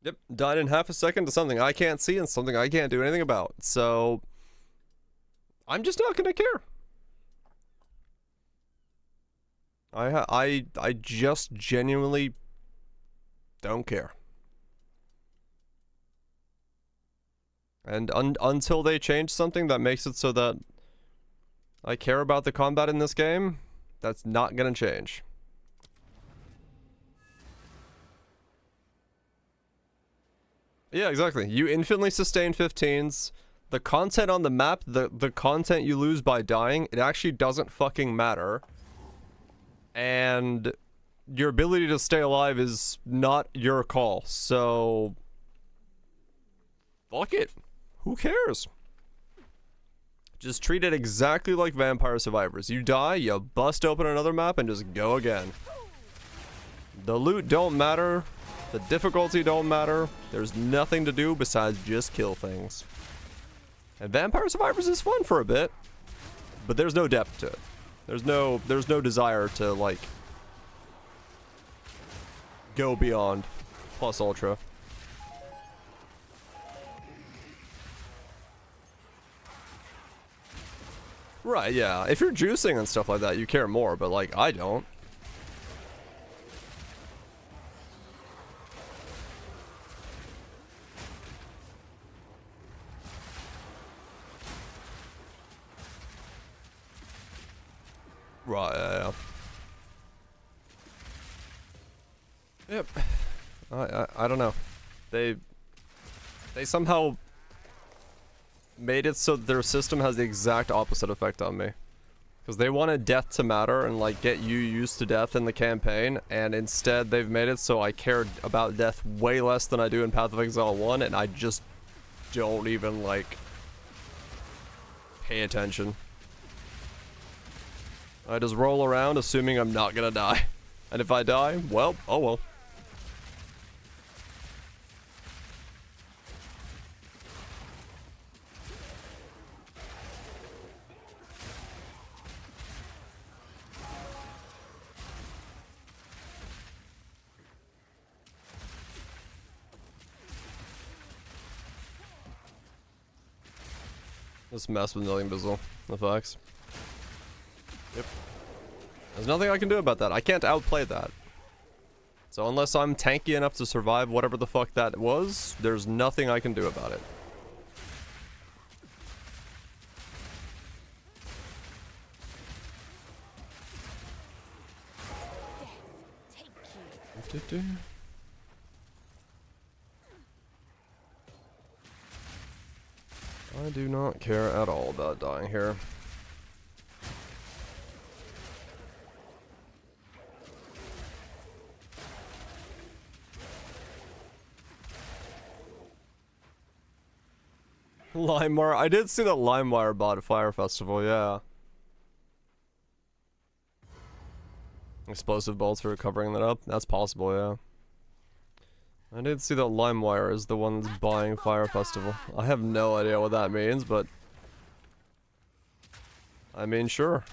Yep, died in half a second to something I can't see and something I can't do anything about. So, I'm just not gonna care. I just genuinely don't care. And until they change something that makes it so that I care about the combat in this game, that's not gonna change. Yeah, exactly. You infinitely sustain 15s. The content on the map, the content you lose by dying, it actually doesn't fucking matter. And your ability to stay alive is not your call, so fuck it. Who cares? Just treat it exactly like Vampire Survivors. You die, you bust open another map, and just go again. The loot don't matter. The difficulty don't matter. There's nothing to do besides just kill things. And Vampire Survivors is fun for a bit, but there's no depth to it. There's no desire to, like, go beyond plus ultra. Right, yeah. If you're juicing and stuff like that, you care more, but, like, I don't. Right, yeah. Yep. I don't know. They somehow made it so their system has the exact opposite effect on me. Because they wanted death to matter and, like, get you used to death in the campaign, and instead they've made it so I cared about death way less than I do in Path of Exile 1, and I just don't even, like, pay attention. I just roll around assuming I'm not gonna die. And if I die, well, oh well. Just mess with Million Bizzle effects. Yep. There's nothing I can do about that. I can't outplay that. So unless I'm tanky enough to survive whatever the fuck that was, there's nothing I can do about it. I do not care at all about dying here. LimeWire. I did see that LimeWire bought a Fire Festival, yeah. Explosive bolts for covering that up? That's possible, yeah. I did see that LimeWire is the one that's buying Fire Festival. I have no idea what that means, but... I mean, sure.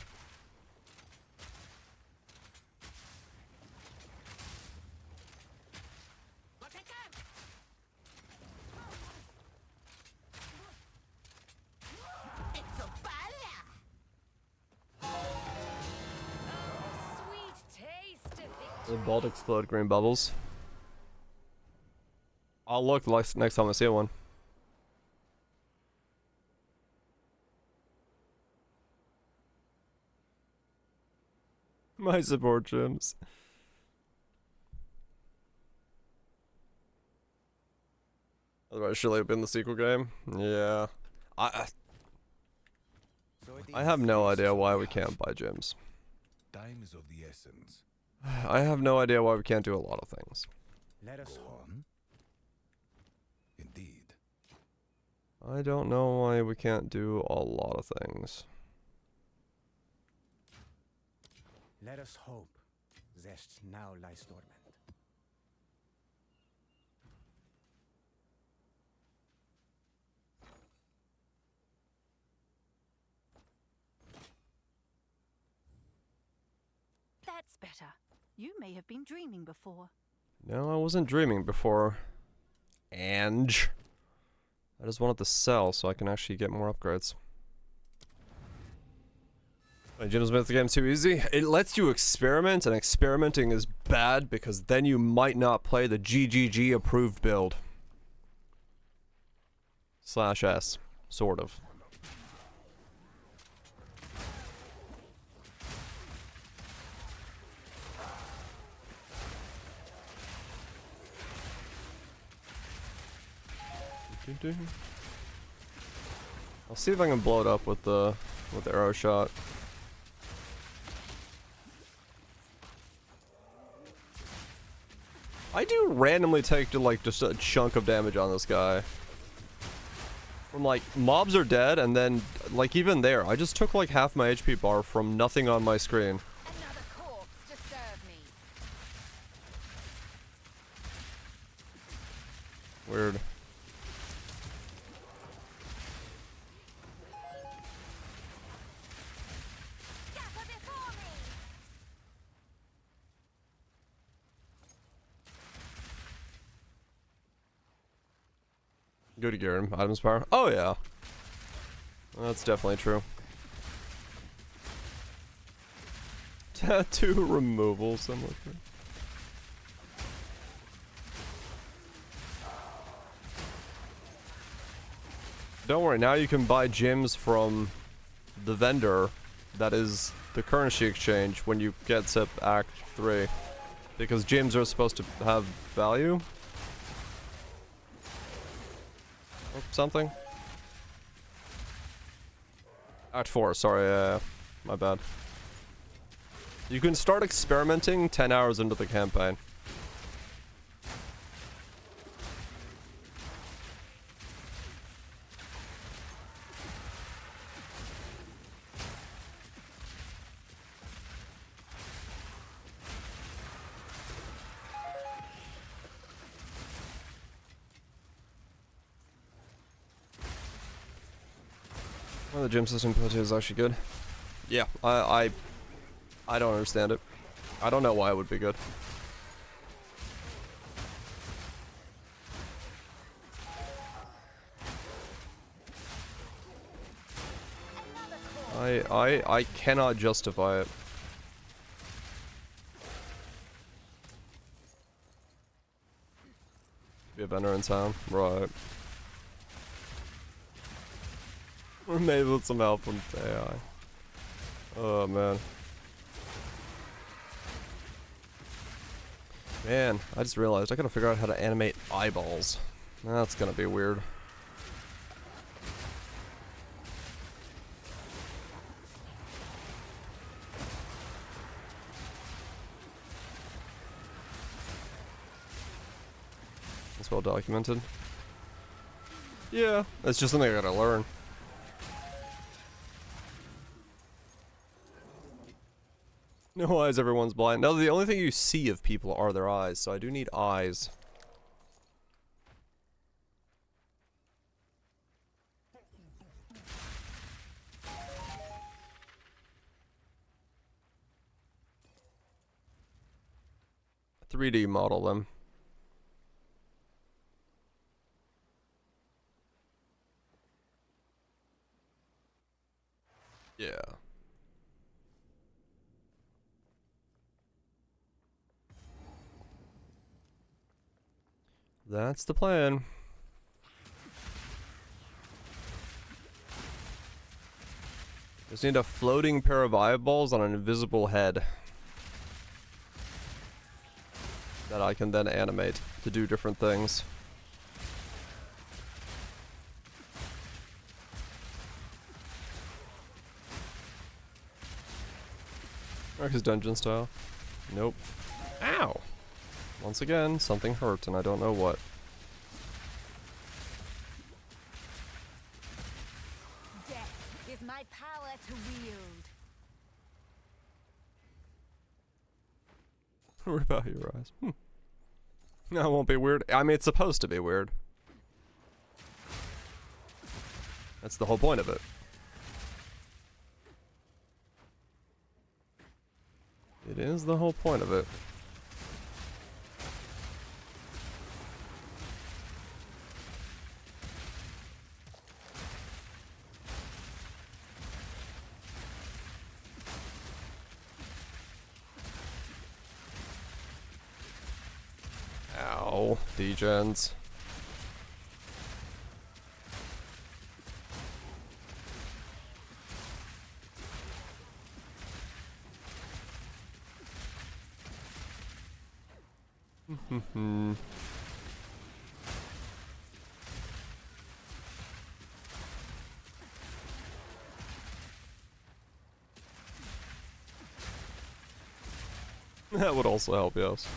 The bolt explode green bubbles. I'll look next time I see one. My support gems. Otherwise, should have been the sequel game. Yeah. I have no idea why we can't buy gems. Time is of the essence. I have no idea why we can't do a lot of things. Let us on. Indeed. I don't know why we can't do a lot of things. Let us hope Zest now lies dormant. That's better. You may have been dreaming before. No, I wasn't dreaming before. Ange. I just wanted to sell so I can actually get more upgrades. Jim's made the game too easy. It lets you experiment, and experimenting is bad because then you might not play the GGG approved build. /S, sort of. I'll see if I can blow it up with the arrow shot. I do randomly take like just a chunk of damage on this guy. From like mobs are dead, and then like even there, I just took like half my HP bar from nothing on my screen. Another corpse to serve me. Weird. Scatter before me. Go to Garen, items power. Oh yeah. That's definitely true. Tattoo removal, something like that. Don't worry, now you can buy gems from the vendor that is the currency exchange when you get to Act 3. Because gems are supposed to have value. Or something. Act 4, sorry, my bad. You can start experimenting 10 hours into the campaign. Well, the gym system PoE2 is actually good. Yeah, I don't understand it. I don't know why it would be good. I cannot justify it. Be a vendor in town, right? Or maybe with some help from AI. Oh man. Man, I just realized I gotta figure out how to animate eyeballs. That's gonna be weird. It's well documented. Yeah, it's just something I gotta learn. No eyes, everyone's blind. No, the only thing you see of people are their eyes, so I do need eyes. $3D model them. Yeah. That's the plan. Just need a floating pair of eyeballs on an invisible head that I can then animate to do different things. His dungeon style. Nope. Ow! Once again, something hurt and I don't know what. Death is my power to wield. Rip out your eyes. That won't be weird. I mean, it's supposed to be weird. That's the whole point of it. It is the whole point of it. Typical degens. That would also help, yes.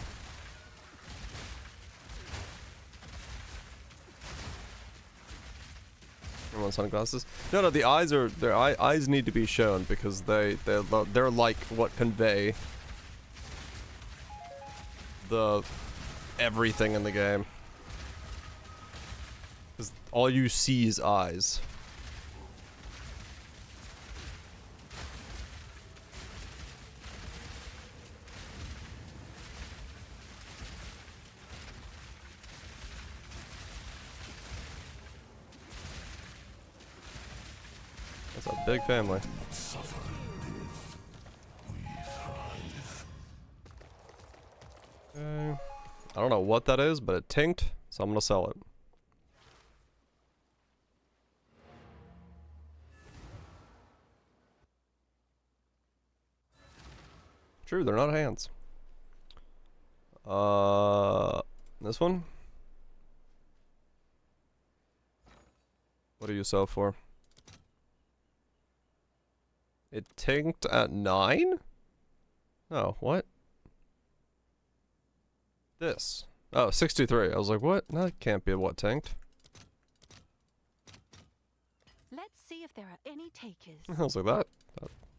Everyone sunglasses. No, the eyes are eyes need to be shown because they're like what convey the everything in the game. Because all you see is eyes. That's a big family. Okay. I don't know what that is, but it tinked, so I'm gonna sell it. True, they're not hands. This one? What do you sell for? It tinked at 9? Oh, what? This. Oh, 63. I was like, what? No, that can't be what tanked. Let's see if there are any takers. I was like, that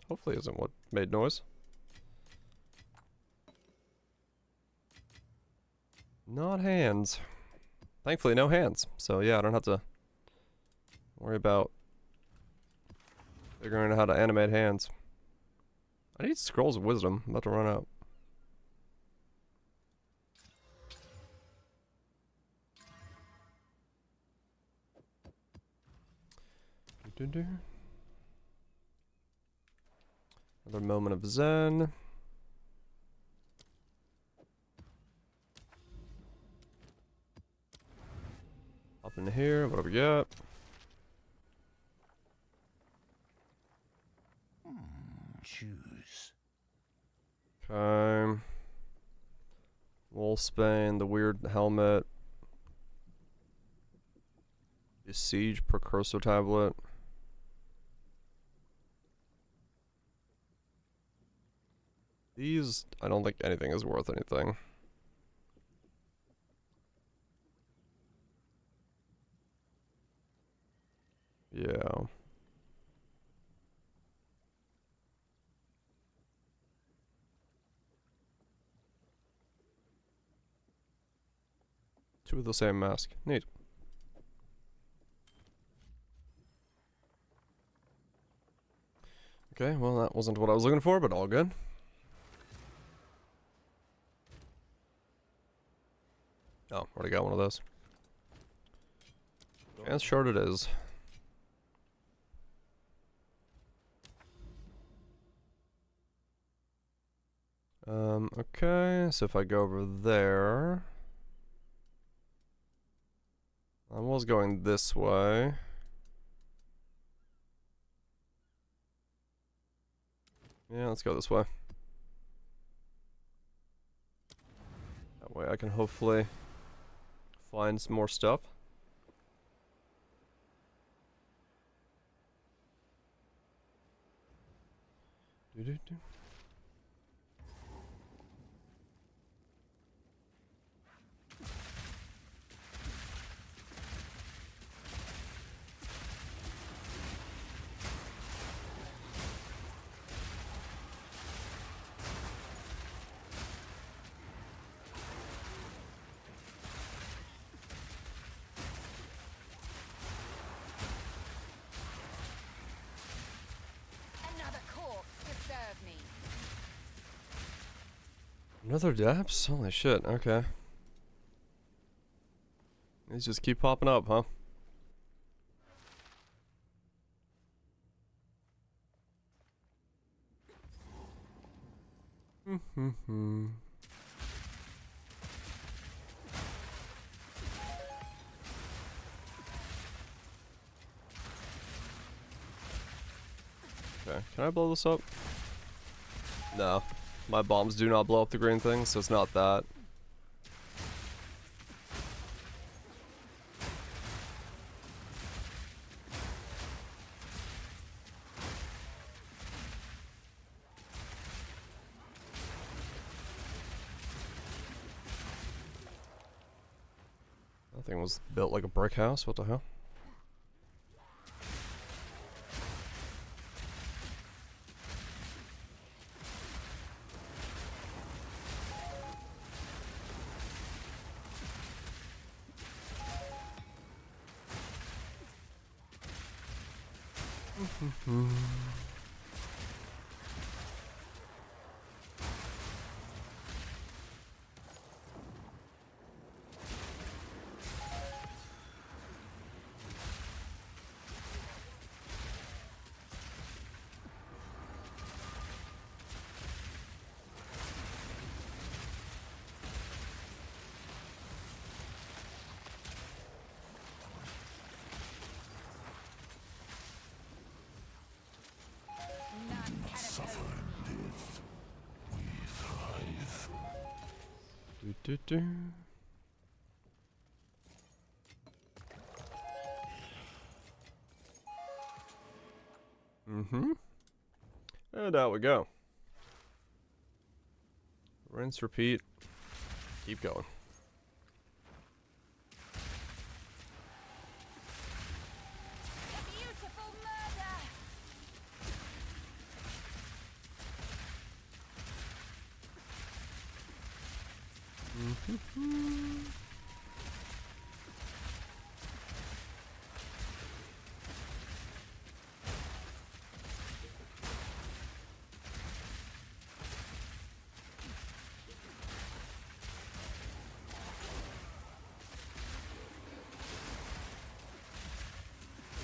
hopefully isn't what made noise. Not hands. Thankfully, no hands. So yeah, I don't have to worry about figuring out how to animate hands. I need scrolls of wisdom. I'm about to run out. Another moment of zen. Up in here, what do we got? Choose. Okay. Wolfsbane, the weird helmet. The Siege Precursor Tablet. These, I don't think anything is worth anything. Yeah. Two of the same mask. Neat. Okay, well that wasn't what I was looking for, but all good. Oh, already got one of those. Chance shard it is. Okay, so if I go over there... I was going this way. Yeah, let's go this way. That way I can hopefully find some more stuff. Do-do-do. Another corpse to serve me. Another depths? Holy shit, okay. These just keep popping up, huh? Can I blow this up? No. My bombs do not blow up the green thing, so it's not that. That thing was built like a brick house, what the hell? None can oppose. Do, do, do. And out we go. Rinse, repeat. Keep going. A beautiful murder.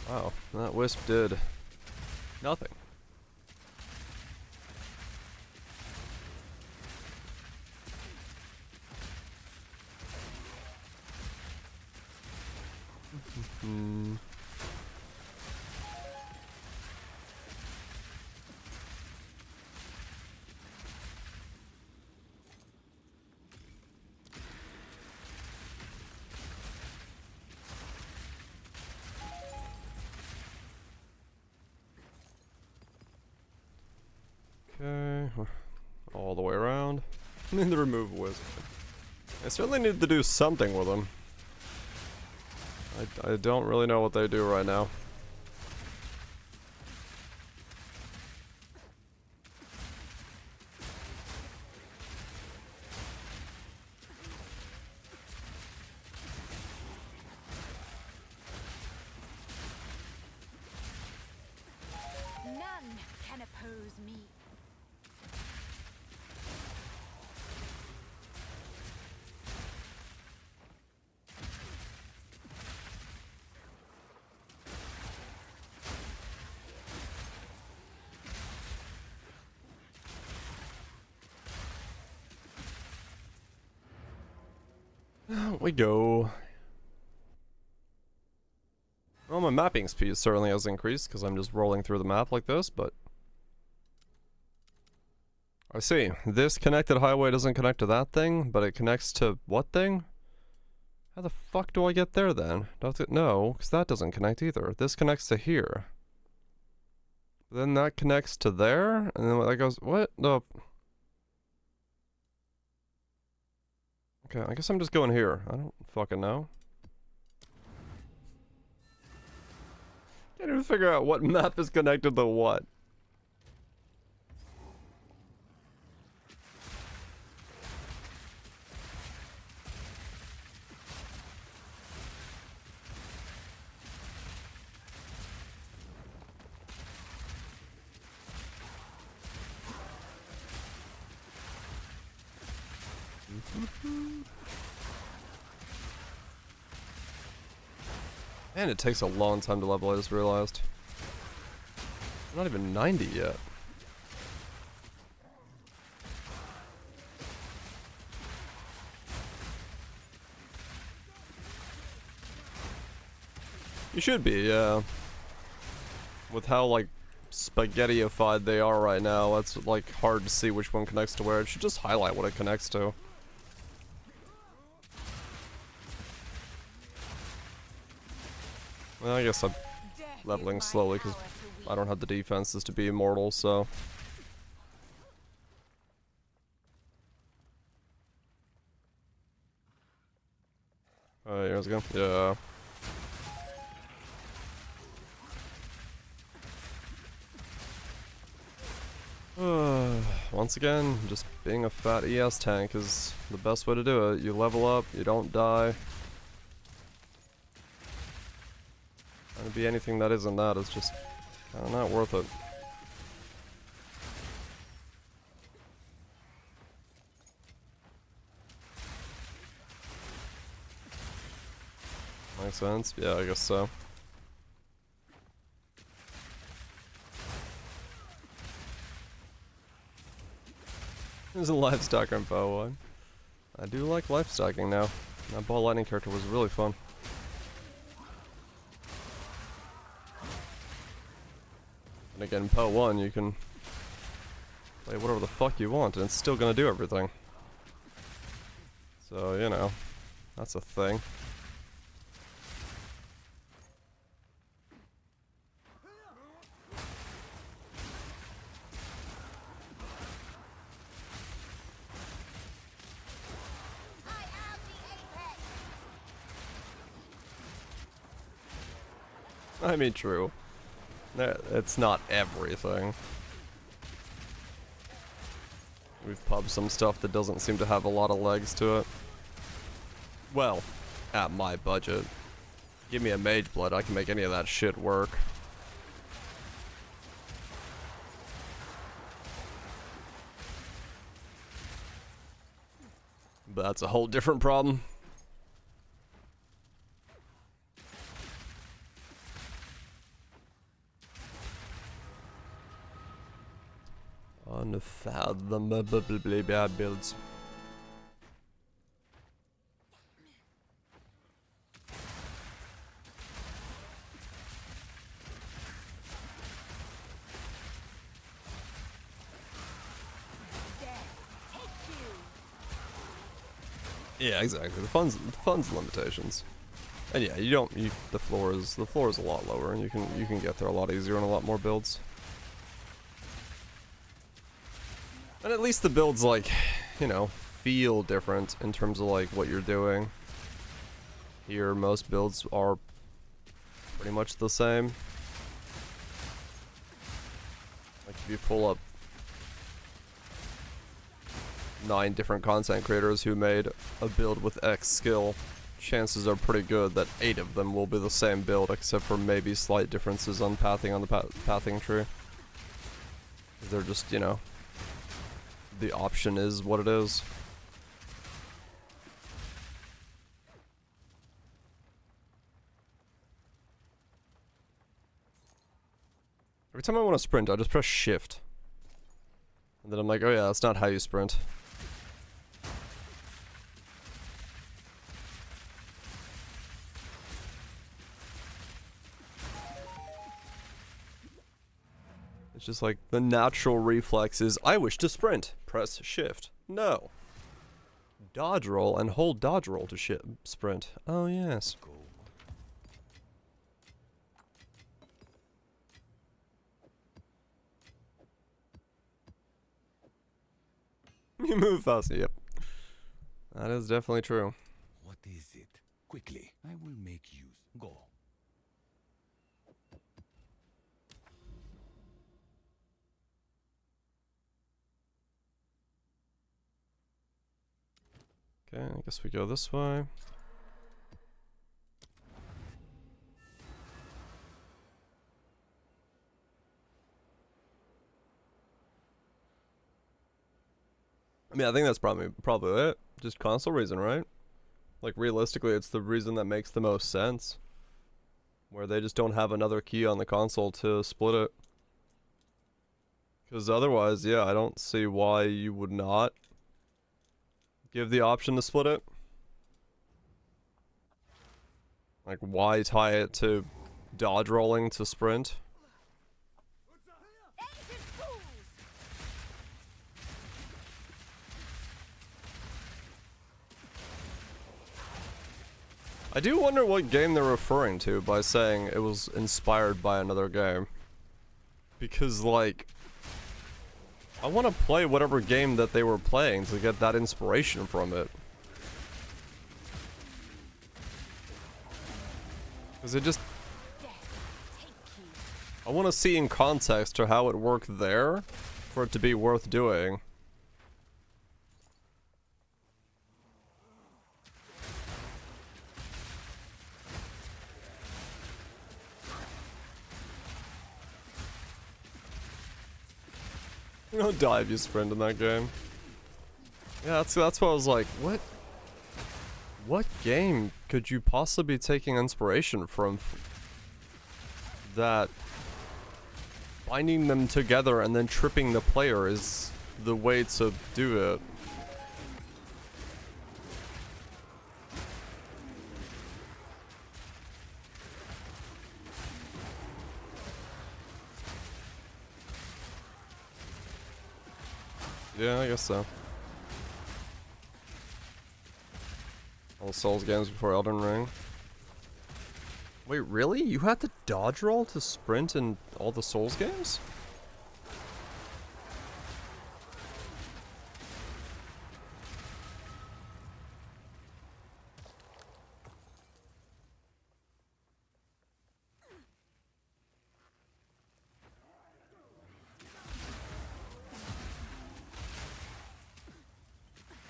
Wow, that wisp did nothing. Okay, all the way around. Need to remove wisp. I certainly need to do something with them. I don't really know what they do right now. None can oppose me. Out we go. Well, my mapping speed certainly has increased because I'm just rolling through the map like this, but... I see. This connected highway doesn't connect to that thing, but it connects to what thing? How the fuck do I get there then? No, because that doesn't connect either. This connects to here. Then that connects to there, and then that goes... What the... Okay, I guess I'm just going here. I don't fucking know. Can't even figure out what map is connected to what. Man, it takes a long time to level, I just realized. I'm not even 90 yet. You should be, yeah. With how, like, spaghetti-ified they are right now. It's like hard to see which one connects to where. It should just highlight what it connects to. Well, I guess I'm leveling slowly because I don't have the defenses to be immortal, so. Alright, here's go. Yeah. Once again, just being a fat ES tank is the best way to do it. You level up, you don't die. Trying to be anything that isn't that is just not worth it. Makes sense? Yeah, I guess so. There's a life stacker in PoE1. I do like life stacking now. That ball lightning character was really fun. And again, in PoE1 you can play whatever the fuck you want and it's still gonna do everything. So, you know, that's a thing. I mean, true. It's not everything. We've pubbed some stuff that doesn't seem to have a lot of legs to it. Well, at my budget. Give me a mage blood, I can make any of that shit work. But that's a whole different problem. Unfathomably bad builds. Yeah, exactly. The fun's limitations. And yeah, the floor is a lot lower and you can get there a lot easier on a lot more builds. And at least the builds, like, you know, feel different in terms of, like, what you're doing. Here, most builds are pretty much the same. Like, if you pull up 9 different content creators who made a build with X skill, chances are pretty good that 8 of them will be the same build, except for maybe slight differences on pathing on the pathing tree. They're just, you know, the option is what it is. Every time I want to sprint, I just press shift. And then I'm like, oh yeah, that's not how you sprint. It's just like the natural reflex is, I wish to sprint. Press shift. No. Dodge roll and hold dodge roll to sprint. Oh yes. You move fast. Yep. That is definitely true. What is it? Quickly, I will make use. Go. Okay, I guess we go this way. I mean, I think that's probably it. Just console reason, right? Like, realistically, it's the reason that makes the most sense. Where they just don't have another key on the console to split it. Because otherwise, yeah, I don't see why you would not give the option to split it. Like, why tie it to dodge rolling to sprint? I do wonder what game they're referring to by saying it was inspired by another game. Because, like, I want to play whatever game that they were playing to get that inspiration from it. Because it just... I want to see in context to how it worked there for it to be worth doing. You don't die if you sprint in that game. Yeah, that's what I was like, what game could you possibly be taking inspiration from that binding them together and then tripping the player is the way to do it? Yeah, I guess so. All the Souls games before Elden Ring. Wait, really? You had to dodge roll to sprint in all the Souls games?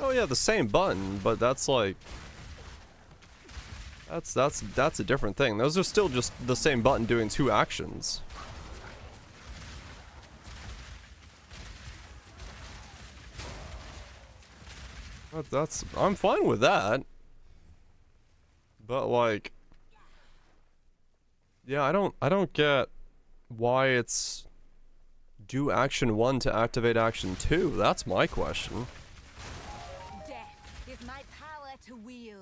Oh yeah, the same button, but that's like... That's a different thing. Those are still just the same button doing two actions. I'm fine with that. But like... Yeah, I don't get why it's do action 1 to activate action 2. That's my question. Death is my power to wield.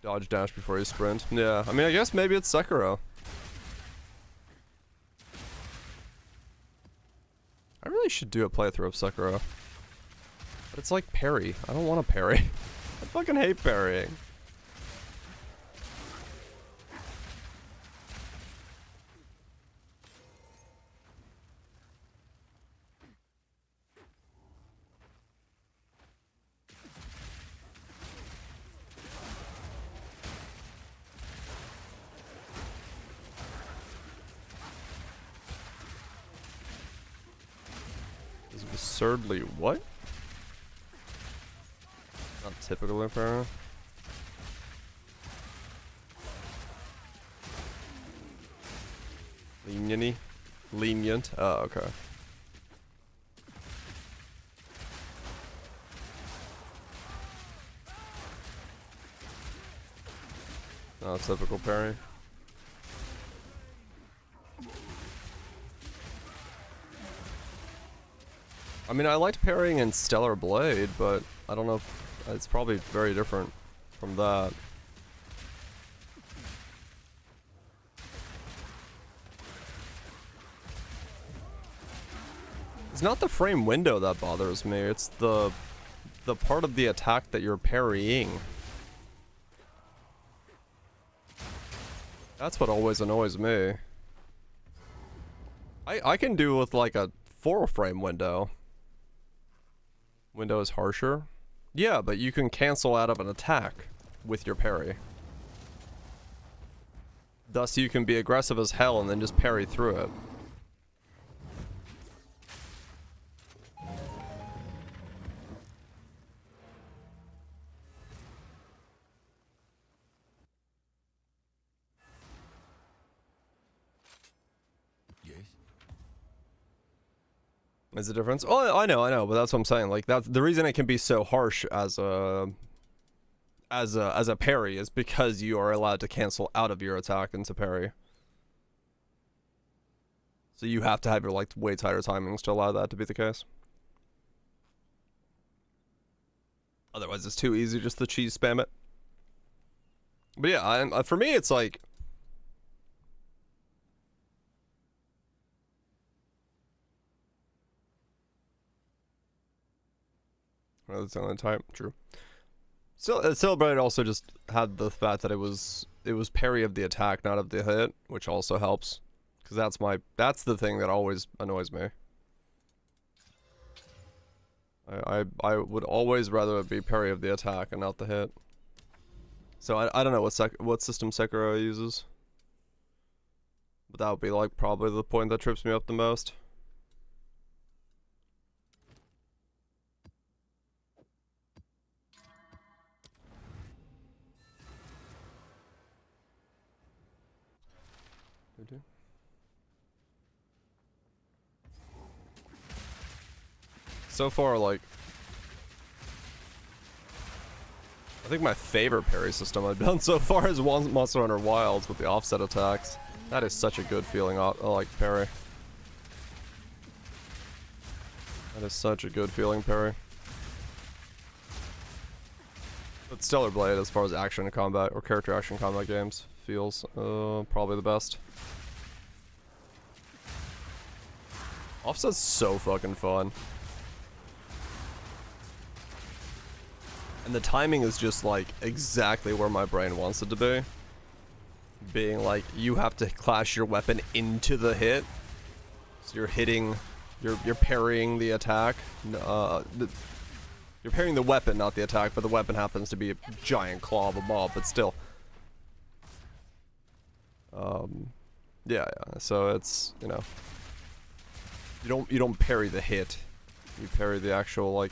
Dodge dash before you sprint. Yeah, I mean, I guess maybe it's Sekiro. I really should do a playthrough of Sekiro. But it's like parry. I don't want to parry. I fucking hate parrying. Absurdly what? Not typical Infernal. Lenient-y? Lenient? Oh, okay. Not typical parry. I mean, I liked parrying in Stellar Blade, but I don't know if it's probably very different from that. It's not the frame window that bothers me, it's the part of the attack that you're parrying. That's what always annoys me. I can do with like a 4-frame window. Window is harsher. Yeah, but you can cancel out of an attack with your parry. Thus you can be aggressive as hell and then just parry through it. Is the difference? Oh, I know, but that's what I'm saying. Like, that's the reason it can be so harsh as a parry is because you are allowed to cancel out of your attack into parry. So you have to have your like way tighter timings to allow that to be the case. Otherwise, it's too easy just to cheese spam it. But yeah, for me, it's like. Well, that's the only type. True. Celebrate also just had the fact that it was parry of the attack, not of the hit, which also helps. Because that's the thing that always annoys me. I would always rather it be parry of the attack and not the hit. So I don't know what system Sekiro uses. But that would be like probably the point that trips me up the most. So far, like, I think my favorite parry system I've done so far is Monster Hunter Wilds with the offset attacks. That is such a good feeling, like, parry. That is such a good feeling parry. But Stellar Blade, as far as action combat, or character action combat games, feels probably the best. Offset's so fucking fun. And the timing is just like exactly where my brain wants it to be. Being like, you have to clash your weapon into the hit. So you're hitting, you're parrying the attack. You're parrying the weapon, not the attack, but the weapon happens to be a giant claw of a mob, but still. Yeah, so it's, you know, you don't parry the hit. You parry the actual, like,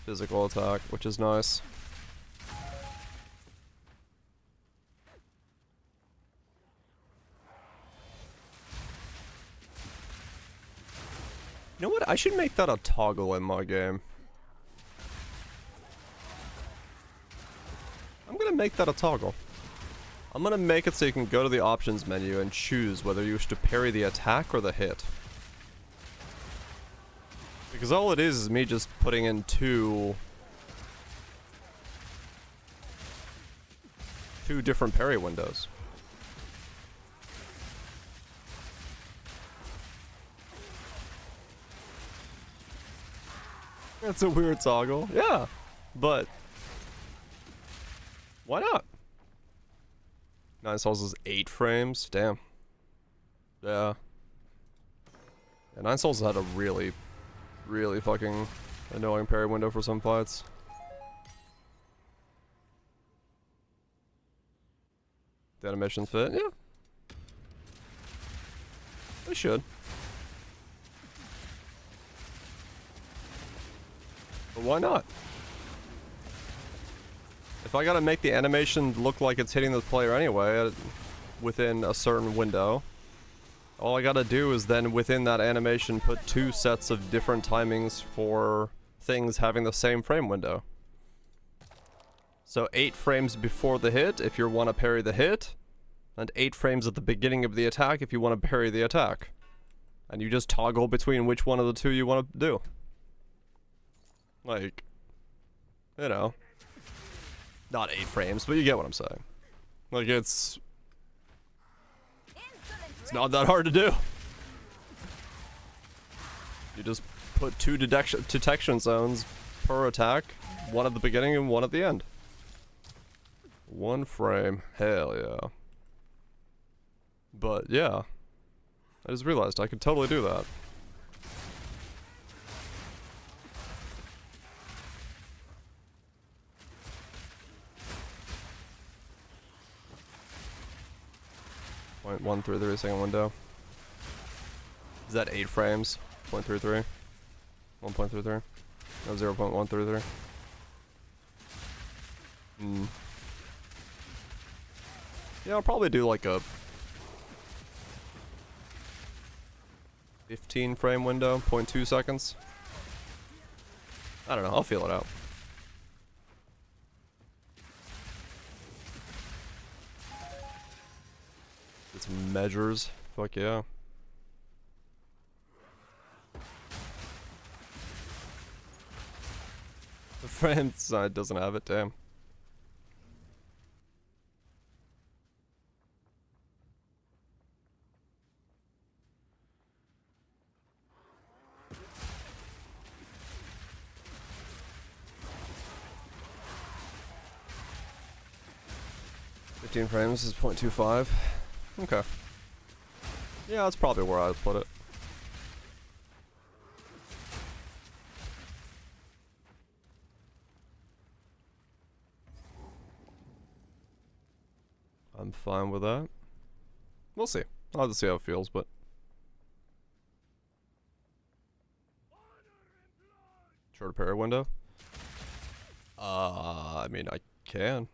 physical attack, which is nice. You know what? I should make that a toggle in my game. I'm gonna make that a toggle. I'm gonna make it so you can go to the options menu and choose whether you wish to parry the attack or the hit. Because all it is me just putting in two different parry windows. That's a weird toggle. Yeah, but why not? 9 Souls is 8 frames. Damn. Yeah. 9 Souls had a really fucking annoying parry window for some fights. The animations fit, yeah. They should. But why not? If I gotta make the animation look like it's hitting the player anyway, within a certain window, all I gotta do is then within that animation put 2 sets of different timings for things having the same frame window. So 8 frames before the hit if you want to parry the hit, and 8 frames at the beginning of the attack if you want to parry the attack. And you just toggle between which one of the two you want to do. Like, you know, not 8 frames, but you get what I'm saying. Like, it's not that hard to do. You just put 2 detection zones per attack, one at the beginning and one at the end. 1 frame, hell yeah. But yeah, I just realized I could totally do that. .133 second window. Is that 8 frames? 0.33? 1.33? No, 0.133. Yeah, I'll probably do like a 15 frame window, 0.2 seconds. I don't know, I'll feel it out. Get some measures. Fuck yeah. The frame side doesn't have it, damn. 15 frames is 0.25. Okay. Yeah, that's probably where I'd put it. I'm fine with that. We'll see. I'll have to see how it feels, but... Shorter parry window? I mean, I can.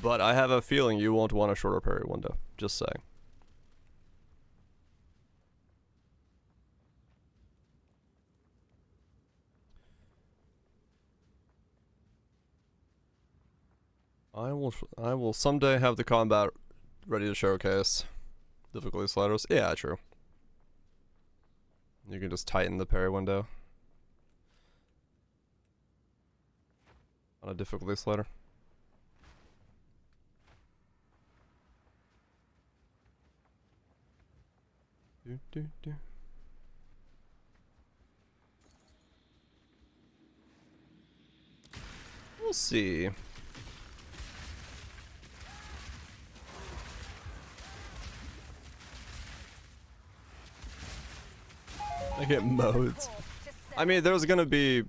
But I have a feeling you won't want a shorter parry window. Just saying. I will someday have the combat ready to showcase. Difficulty sliders. Yeah, true. You can just tighten the parry window on a difficulty slider. We'll see. I get modes. I mean, there's gonna be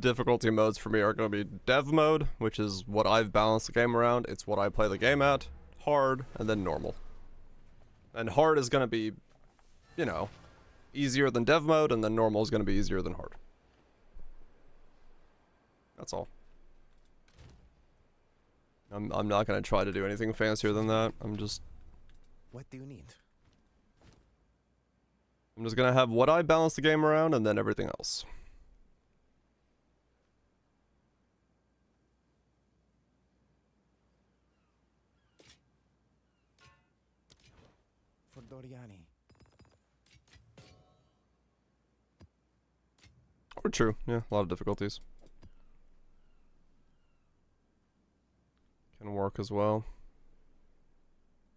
difficulty modes for me are gonna be dev mode, which is what I've balanced the game around. It's what I play the game at. Hard, and then normal. And hard is gonna be, you know, easier than dev mode, and then normal is gonna be easier than hard. That's all. I'm not gonna try to do anything fancier than that. I'm just What do you need? gonna have what I balance the game around, and then everything else. For Doriani. Or true, yeah, a lot of difficulties. Can work as well.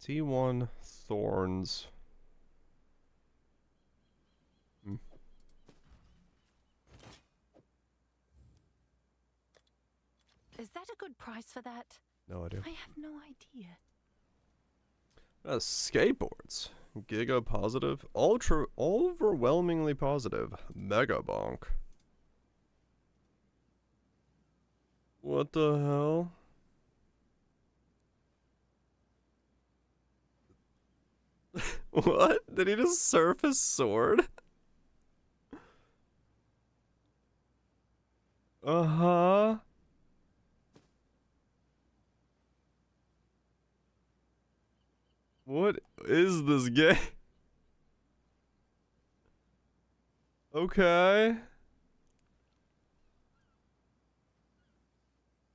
T1 Thorns. Is that a good price for that? No idea. I have no idea. Skateboards. Giga positive. Ultra overwhelmingly positive. Mega bonk. What the hell? What? Did he just surf his sword? Uh-huh. What is this game? Okay.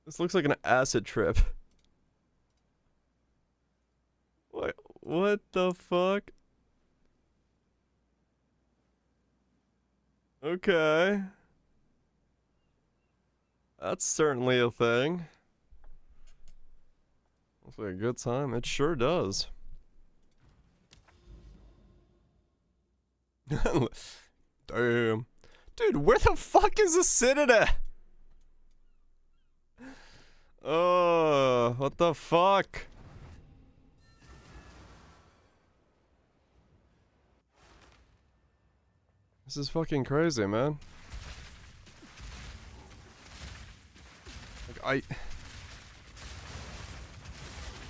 This looks like an acid trip. What the fuck? Okay. That's certainly a thing. Looks like a good time. It sure does. Damn. Dude, where the fuck is the Citadel? Oh, what the fuck? This is fucking crazy, man. Like, I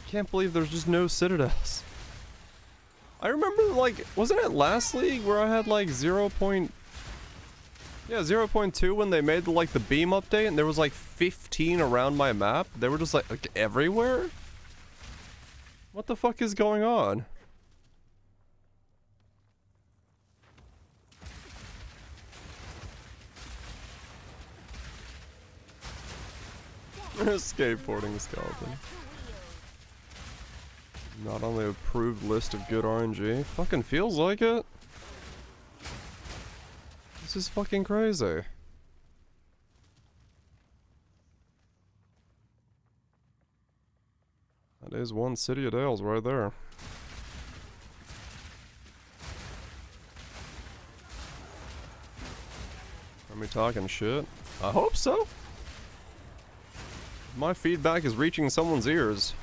can't believe there's just no Citadels. I remember, like, wasn't it last league where I had, like, 0.2 when they made, like, the beam update, and there was, like, 15 around my map? They were just, like everywhere? What the fuck is going on? Skateboarding skeleton. Not on the approved list of good RNG. Fucking feels like it. This is fucking crazy. That is one City of Dales right there. Are we talking shit? I hope so. My feedback is reaching someone's ears.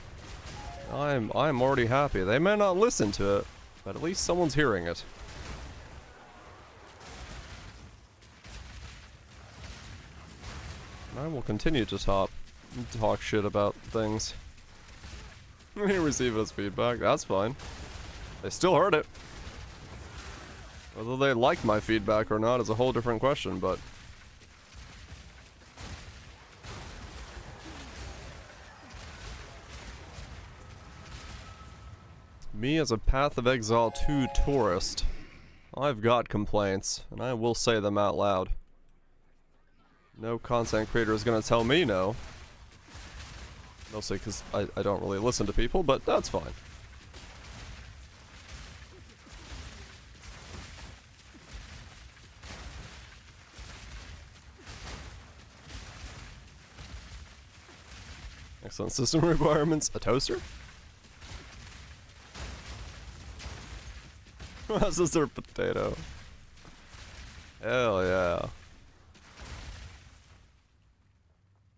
I'm already happy. They may not listen to it, but at least someone's hearing it. And I will continue to talk shit about things. We receive it as feedback. That's fine. They still heard it. Whether they like my feedback or not is a whole different question, but me as a Path of Exile 2 tourist, I've got complaints, and I will say them out loud. No content creator is gonna tell me no. Mostly because I don't really listen to people, but that's fine. Excellent system requirements. A toaster? How's this their potato? Hell yeah.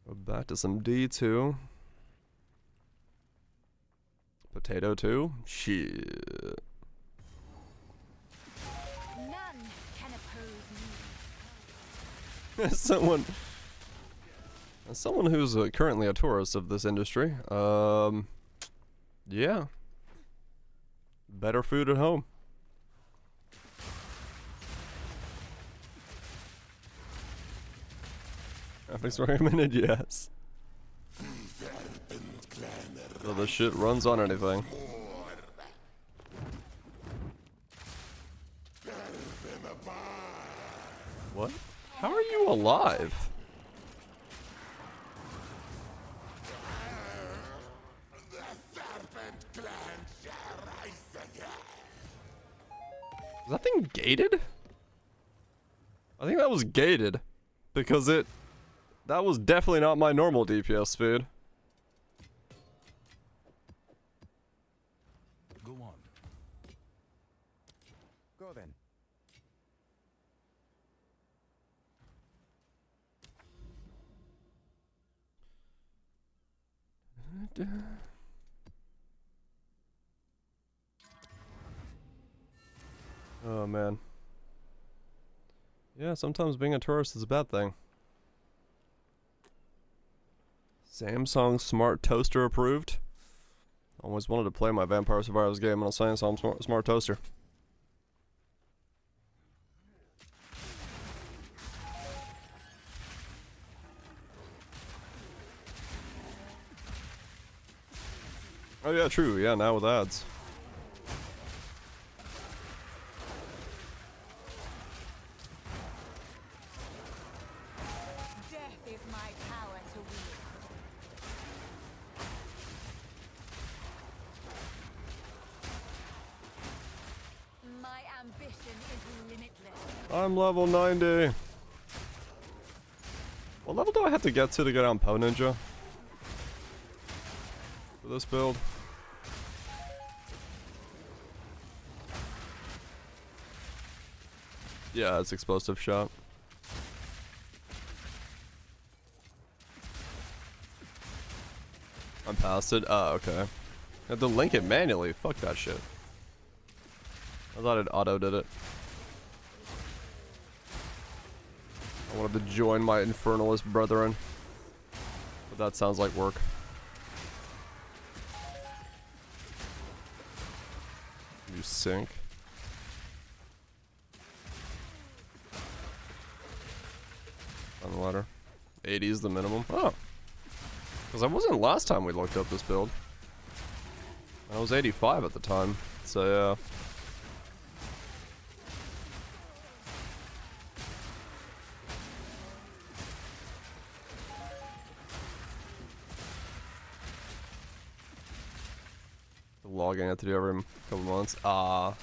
Go back to some D2. Potato 2? Shit. None can oppose me. Someone who's currently a tourist of this industry, yeah. Better food at home. Graphics recommended, yes. So this shit runs on anything. What? How are you alive? Is that thing gated? I think that was gated. Because that was definitely not my normal DPS speed. Go on. Go then. Oh man. Yeah, sometimes being a tourist is a bad thing. Samsung Smart Toaster approved. Always wanted to play my Vampire Survivors game on a Samsung Smart Toaster. Oh yeah, true. Yeah, now with ads. Death is my power to wield. My ambition is limitless. I'm level 90. What level do I have to get to get on PoE Ninja? For this build? Yeah, it's explosive shot. I'm past it? Oh, okay. I have to link it manually. Fuck that shit. I thought it auto did it. I wanted to join my Infernalist brethren. But that sounds like work. You sink. On the ladder. 80 is the minimum. Oh. Because I wasn't last time we looked up this build. I was 85 at the time. So yeah. Logging I have to do every couple months. Ah.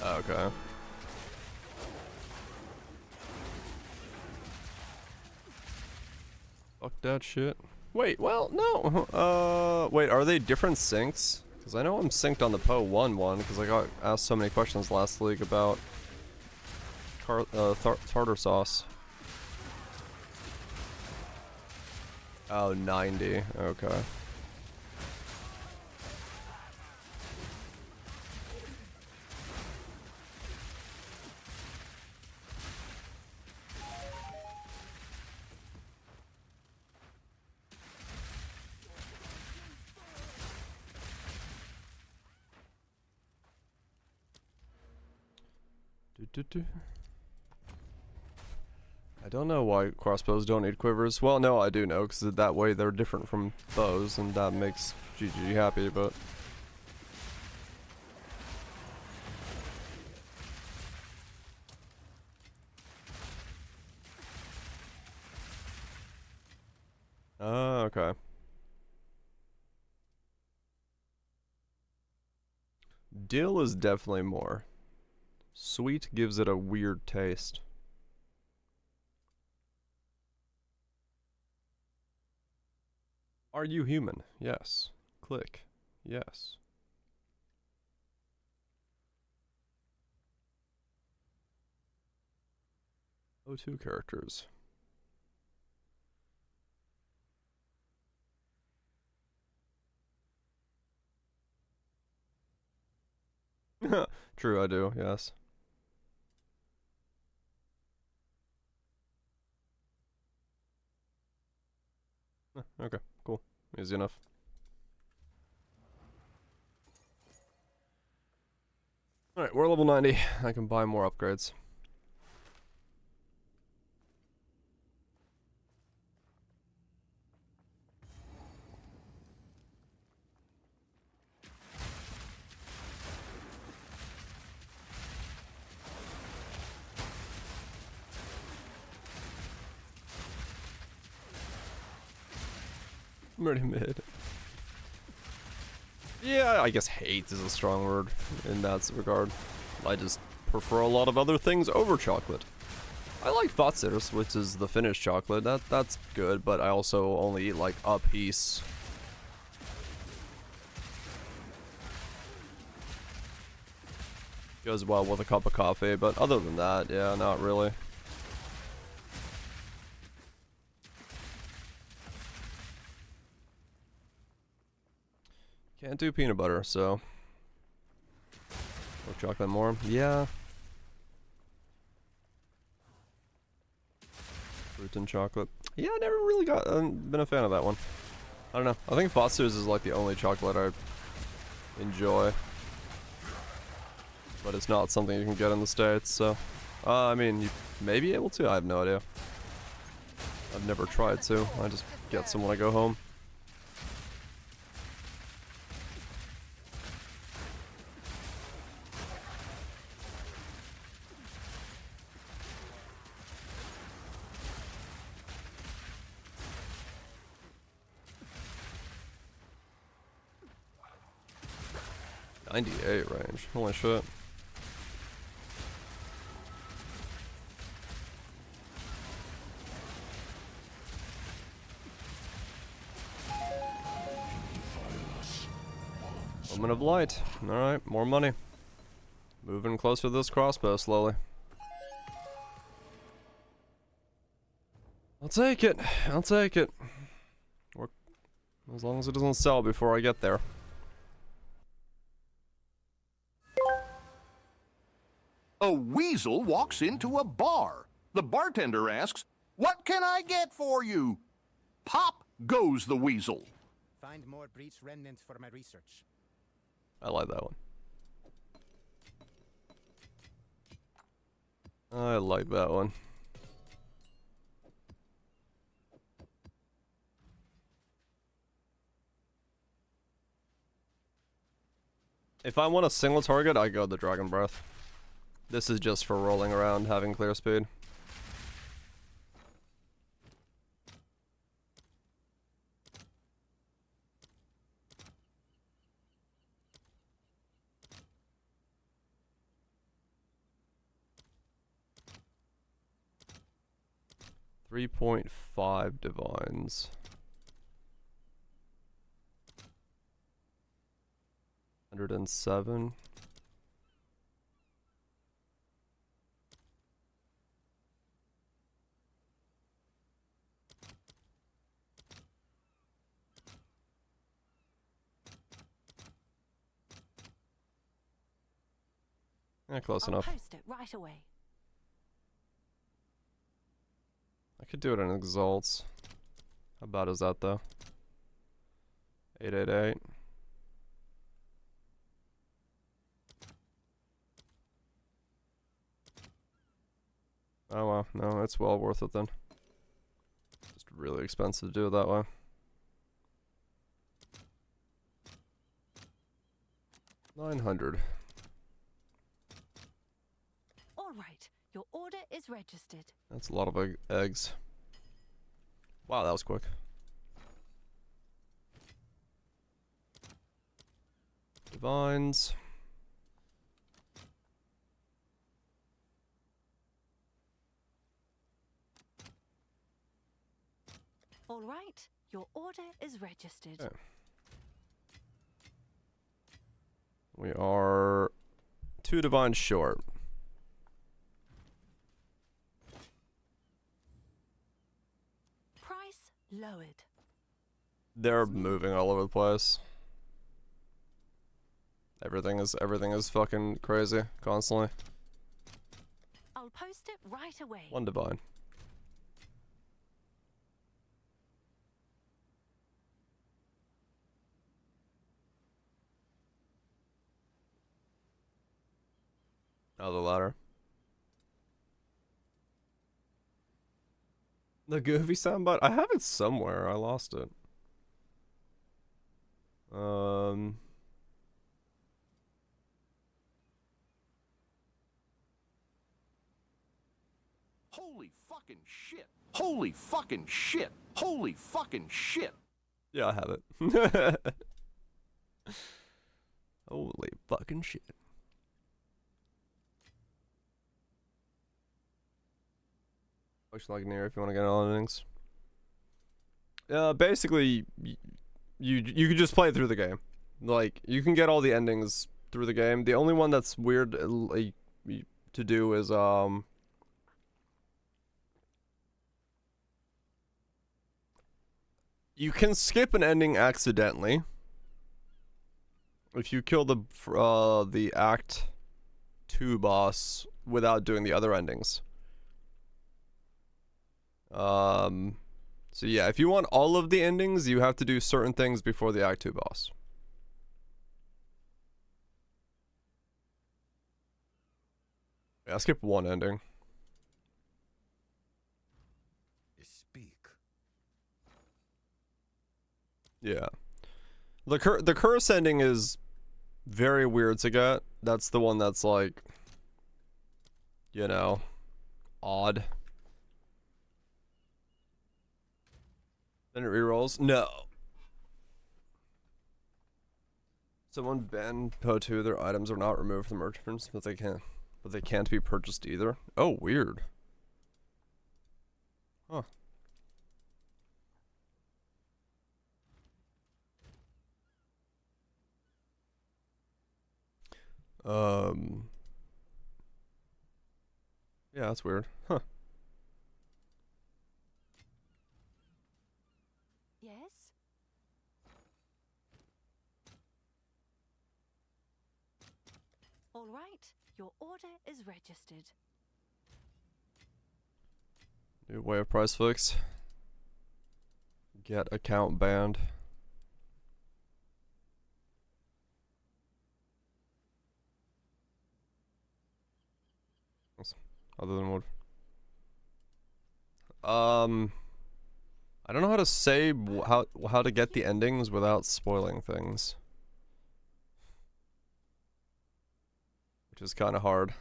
Okay. that shit. Wait, well, no. Wait, are they different syncs? Because I know I'm synced on the PoE1 one, because I got asked so many questions last league about tartar sauce. Oh, 90. Okay. I don't know why crossbows don't need quivers. Well, no, I do know, because that way they're different from bows, and that makes GG happy, but... okay. Dill is definitely more. Sweet gives it a weird taste. Are you human? Yes. Click. Yes. PoE2 characters. True, I do, yes. Okay, cool. Easy enough. Alright, we're level 90. I can buy more upgrades. I'm already mid. Yeah, I guess hate is a strong word in that regard. I just prefer a lot of other things over chocolate. I like Fotsitters, which is the Finnish chocolate. That's good, but I also only eat like a piece. Goes well with a cup of coffee, but other than that, yeah, not really. Can't do peanut butter, so... Milk chocolate more? Yeah. Fruit and chocolate. Yeah, I never really been a fan of that one. I don't know. I think Foster's is like the only chocolate I enjoy. But it's not something you can get in the States, so... I mean, you may be able to. I have no idea. I've never tried to. I just get some when I go home. .98 range. Holy shit. Moment of light. Alright, more money. Moving closer to this crossbow slowly. I'll take it. I'll take it. Or, as long as it doesn't sell before I get there. A weasel walks into a bar. The bartender asks, "What can I get for you?" Pop goes the weasel. Find more breach remnants for my research. I like that one. I like that one. If I want a single target, I go the Dragon Breath. This is just for rolling around, having clear speed. 3.5 divines. 107. Yeah, close enough. Post it right away. I could do it in exalts. How bad is that though? 888. Oh wow, no, it's well worth it then. Just really expensive to do it that way. $900. All right, your order is registered. That's a lot of eggs. Wow, that was quick. Divines. All right, your order is registered. Okay. We are 2 divines short. Price lowered. They're moving all over the place. Everything is fucking crazy constantly. I'll post it right away. 1 divine. Oh, the ladder. The goofy soundbite? I have it somewhere. I lost it. Holy fucking shit. Holy fucking shit. Holy fucking shit. Yeah, I have it. Holy fucking shit. Looks like near if you want to get all endings. Basically, you could just play through the game. Like, you can get all the endings through the game. The only one that's weird to do is you can skip an ending accidentally if you kill the Act 2 boss without doing the other endings. So yeah, if you want all of the endings, you have to do certain things before the Act 2 boss. Yeah, I skipped one ending. Speak. Yeah. The curse ending is very weird to get. That's the one that's like, you know, odd. Then it rerolls? No. Someone banned PoE2. Their items are not removed from merchants, but they can't be purchased either. Oh, weird. Huh. Yeah, that's weird. Huh. Yes? All right, your order is registered. New way of price fix. Get account banned. Other than what? I don't know how to say how to get the endings without spoiling things, which is kind of hard.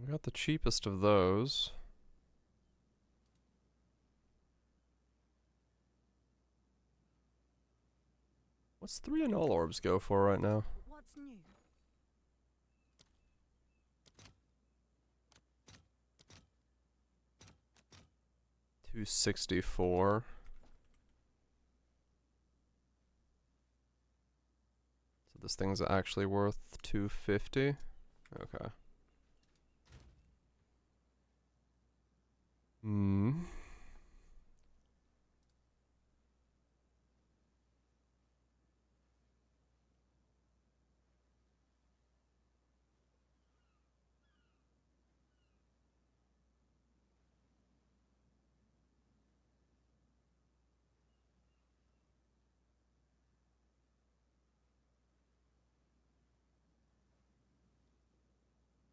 We got the cheapest of those. What's 3 and all orbs go for right now? What's new? $264. So this thing's actually worth $250. Okay. Hmm.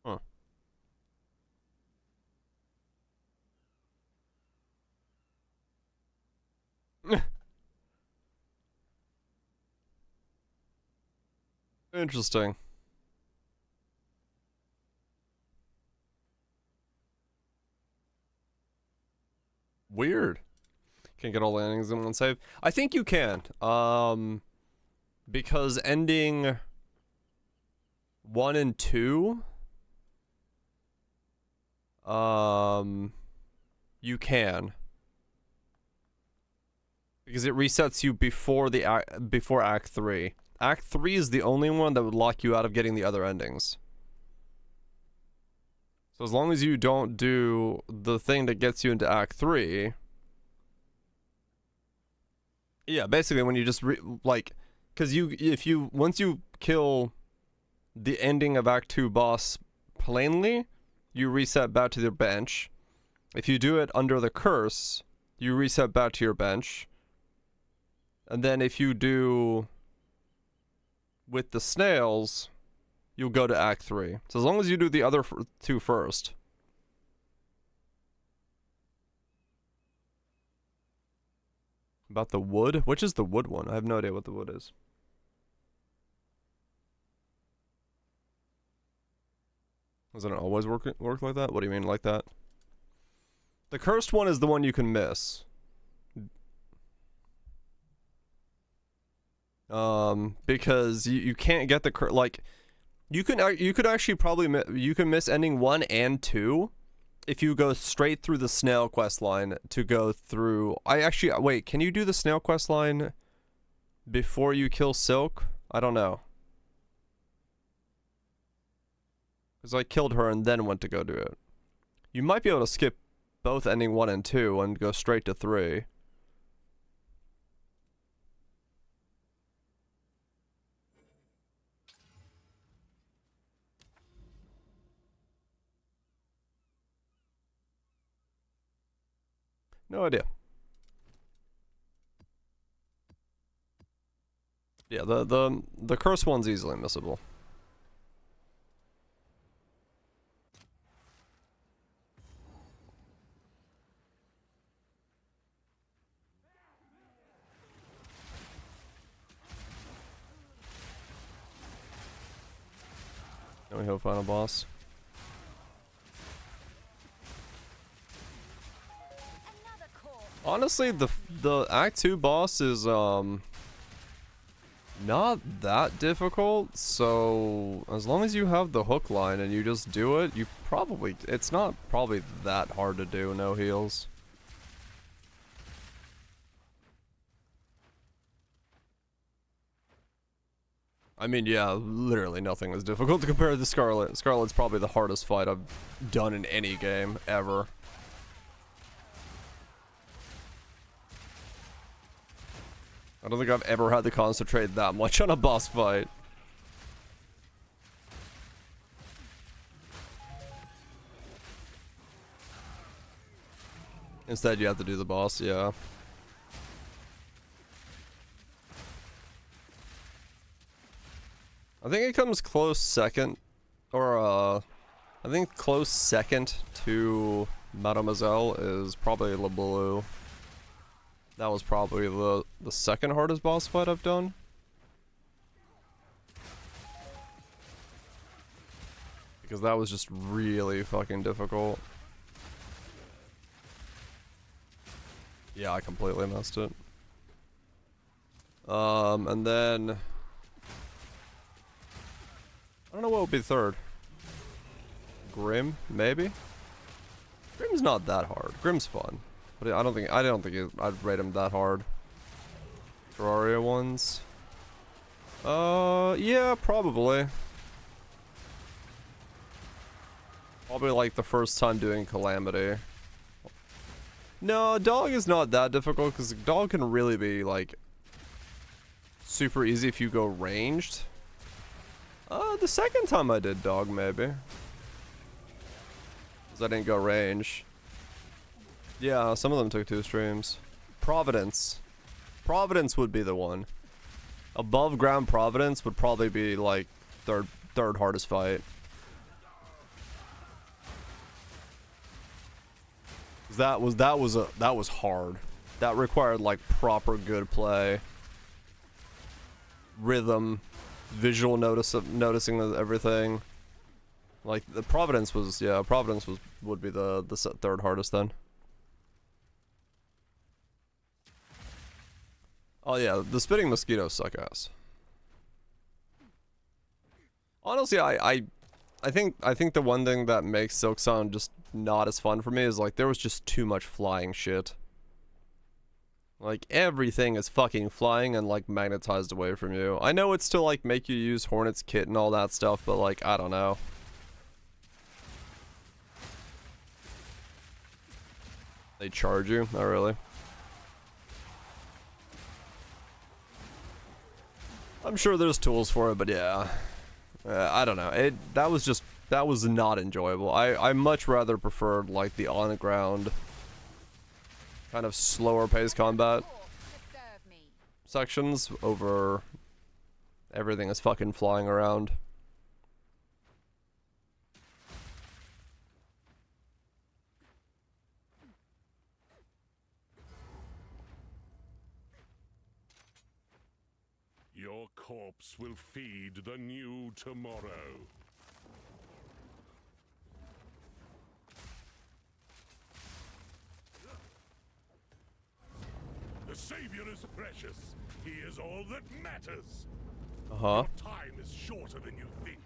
Huh. Interesting. Weird. Can't get all landings in one save. I think you can. Because ending 1 and 2, you can. Because it resets you before the before Act 3. Act 3 is the only one that would lock you out of getting the other endings. So as long as you don't do the thing that gets you into Act 3... Yeah, basically when you just, like... Because once you kill the ending of Act 2 boss plainly, you reset back to your bench. If you do it under the curse, you reset back to your bench. And then if you do with the snails, you'll go to Act 3. So as long as you do the other two first. About the wood? Which is the wood one? I have no idea what the wood is. Doesn't it always work like that? What do you mean, like that? The cursed one is the one you can miss. Because you can't get the like, you could actually probably you can miss ending 1 and 2 if you go straight through the snail quest line to go through. Wait, can you do the snail quest line before you kill Silk? I don't know. Because I killed her and then went to go do it. You might be able to skip both ending 1 and 2 and go straight to 3. No idea. Yeah, the curse one's easily missable. Now we have a final boss. Honestly, the Act 2 boss is not that difficult, so as long as you have the hook line and you just do it, it's not probably that hard to do, no heals. I mean, yeah, literally nothing was difficult to compare to Scarlet. Scarlet's probably the hardest fight I've done in any game, ever. I don't think I've ever had to concentrate that much on a boss fight. Instead, you have to do the boss, yeah. I think it comes close second, or I think close second to Mademoiselle is probably Le Bleu. That was probably the second hardest boss fight I've done. Because that was just really fucking difficult. Yeah, I completely missed it. And then... I don't know what would be third. Grim, maybe? Grim's not that hard. Grim's fun. But I don't think I'd rate him that hard. Terraria ones. Yeah, probably. Probably like the first time doing Calamity. No, Dog is not that difficult because Dog can really be like super easy if you go ranged. The second time I did Dog, maybe. Because I didn't go range. Yeah, some of them took 2 streams. Providence. Providence would be the one. Above ground Providence would probably be like third hardest fight. That was hard. That required like proper good play, rhythm, visual noticing of everything. Like the Providence was, yeah, Providence would be the third hardest then. Oh yeah, the spitting mosquitoes suck ass. Honestly, I think the one thing that makes Silksong just not as fun for me is like there was just too much flying shit. Like everything is fucking flying and like magnetized away from you. I know it's to like make you use Hornet's kit and all that stuff, but like I don't know. They charge you? Not really. I'm sure there's tools for it, but yeah. I don't know. That was not enjoyable. I much rather preferred like the on the ground kind of slower paced combat sections over everything is fucking flying around. Your corpse will feed the new tomorrow. The Savior is precious. He is all that matters. Uh-huh. Time is shorter than you think.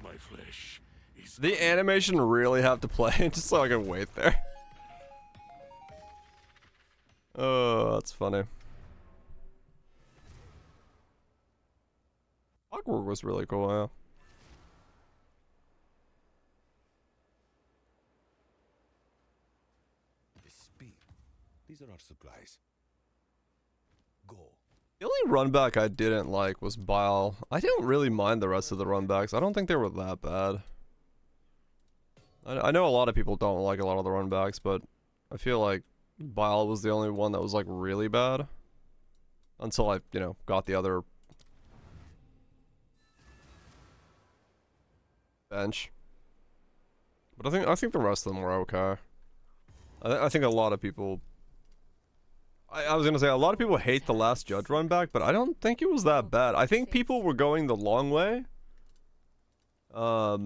My flesh is... The animation really have to play just so I can wait there. Oh, that's funny. Awkward was really cool, yeah. Speed. These are our supplies. Go. The only run back I didn't like was Bile. I didn't really mind the rest of the run backs. I don't think they were that bad. I know a lot of people don't like a lot of the run backs, but I feel like Bile was the only one that was like really bad. Until I, you know, got the other bench. But I think the rest of them were okay. I think a lot of people... I was gonna say, a lot of people hate the Last Judge run back, but I don't think it was that bad. I think people were going the long way. I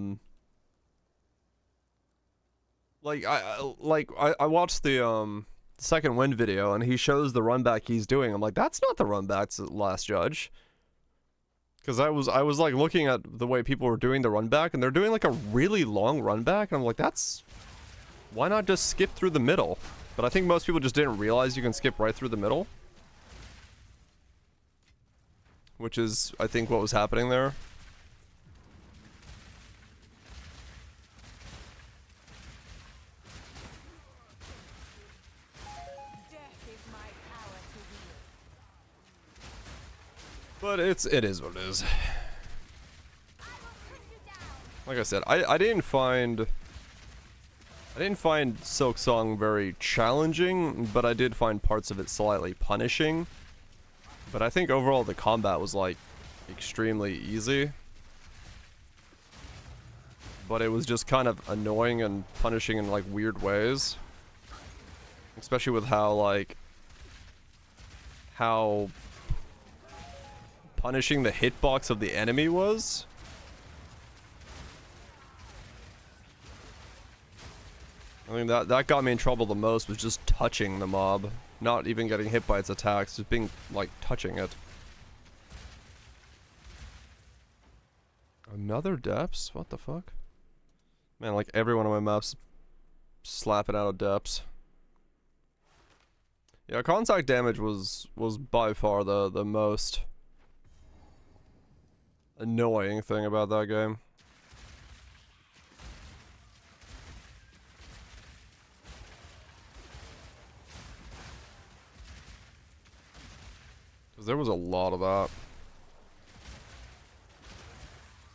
watched the Second Wind video, and he shows the run back he's doing. I'm like, that's not the run back's Last Judge. Because I was like looking at the way people were doing the run back, and they're doing like a really long run back, and I'm like, that's... Why not just skip through the middle? But I think most people just didn't realize you can skip right through the middle. Which is, I think, what was happening there. But it is what it is. Like I said, I didn't find Silksong very challenging, but I did find parts of it slightly punishing. But I think overall the combat was like extremely easy. But it was just kind of annoying and punishing in like weird ways. Especially with how how punishing the hitbox of the enemy was. I mean, that got me in trouble the most, was just touching the mob. Not even getting hit by its attacks, just being, like, touching it. Another depths? What the fuck? Man, like, every one of my maps slapping out of depths. Yeah, contact damage was by far the most annoying thing about that game. Because there was a lot of that.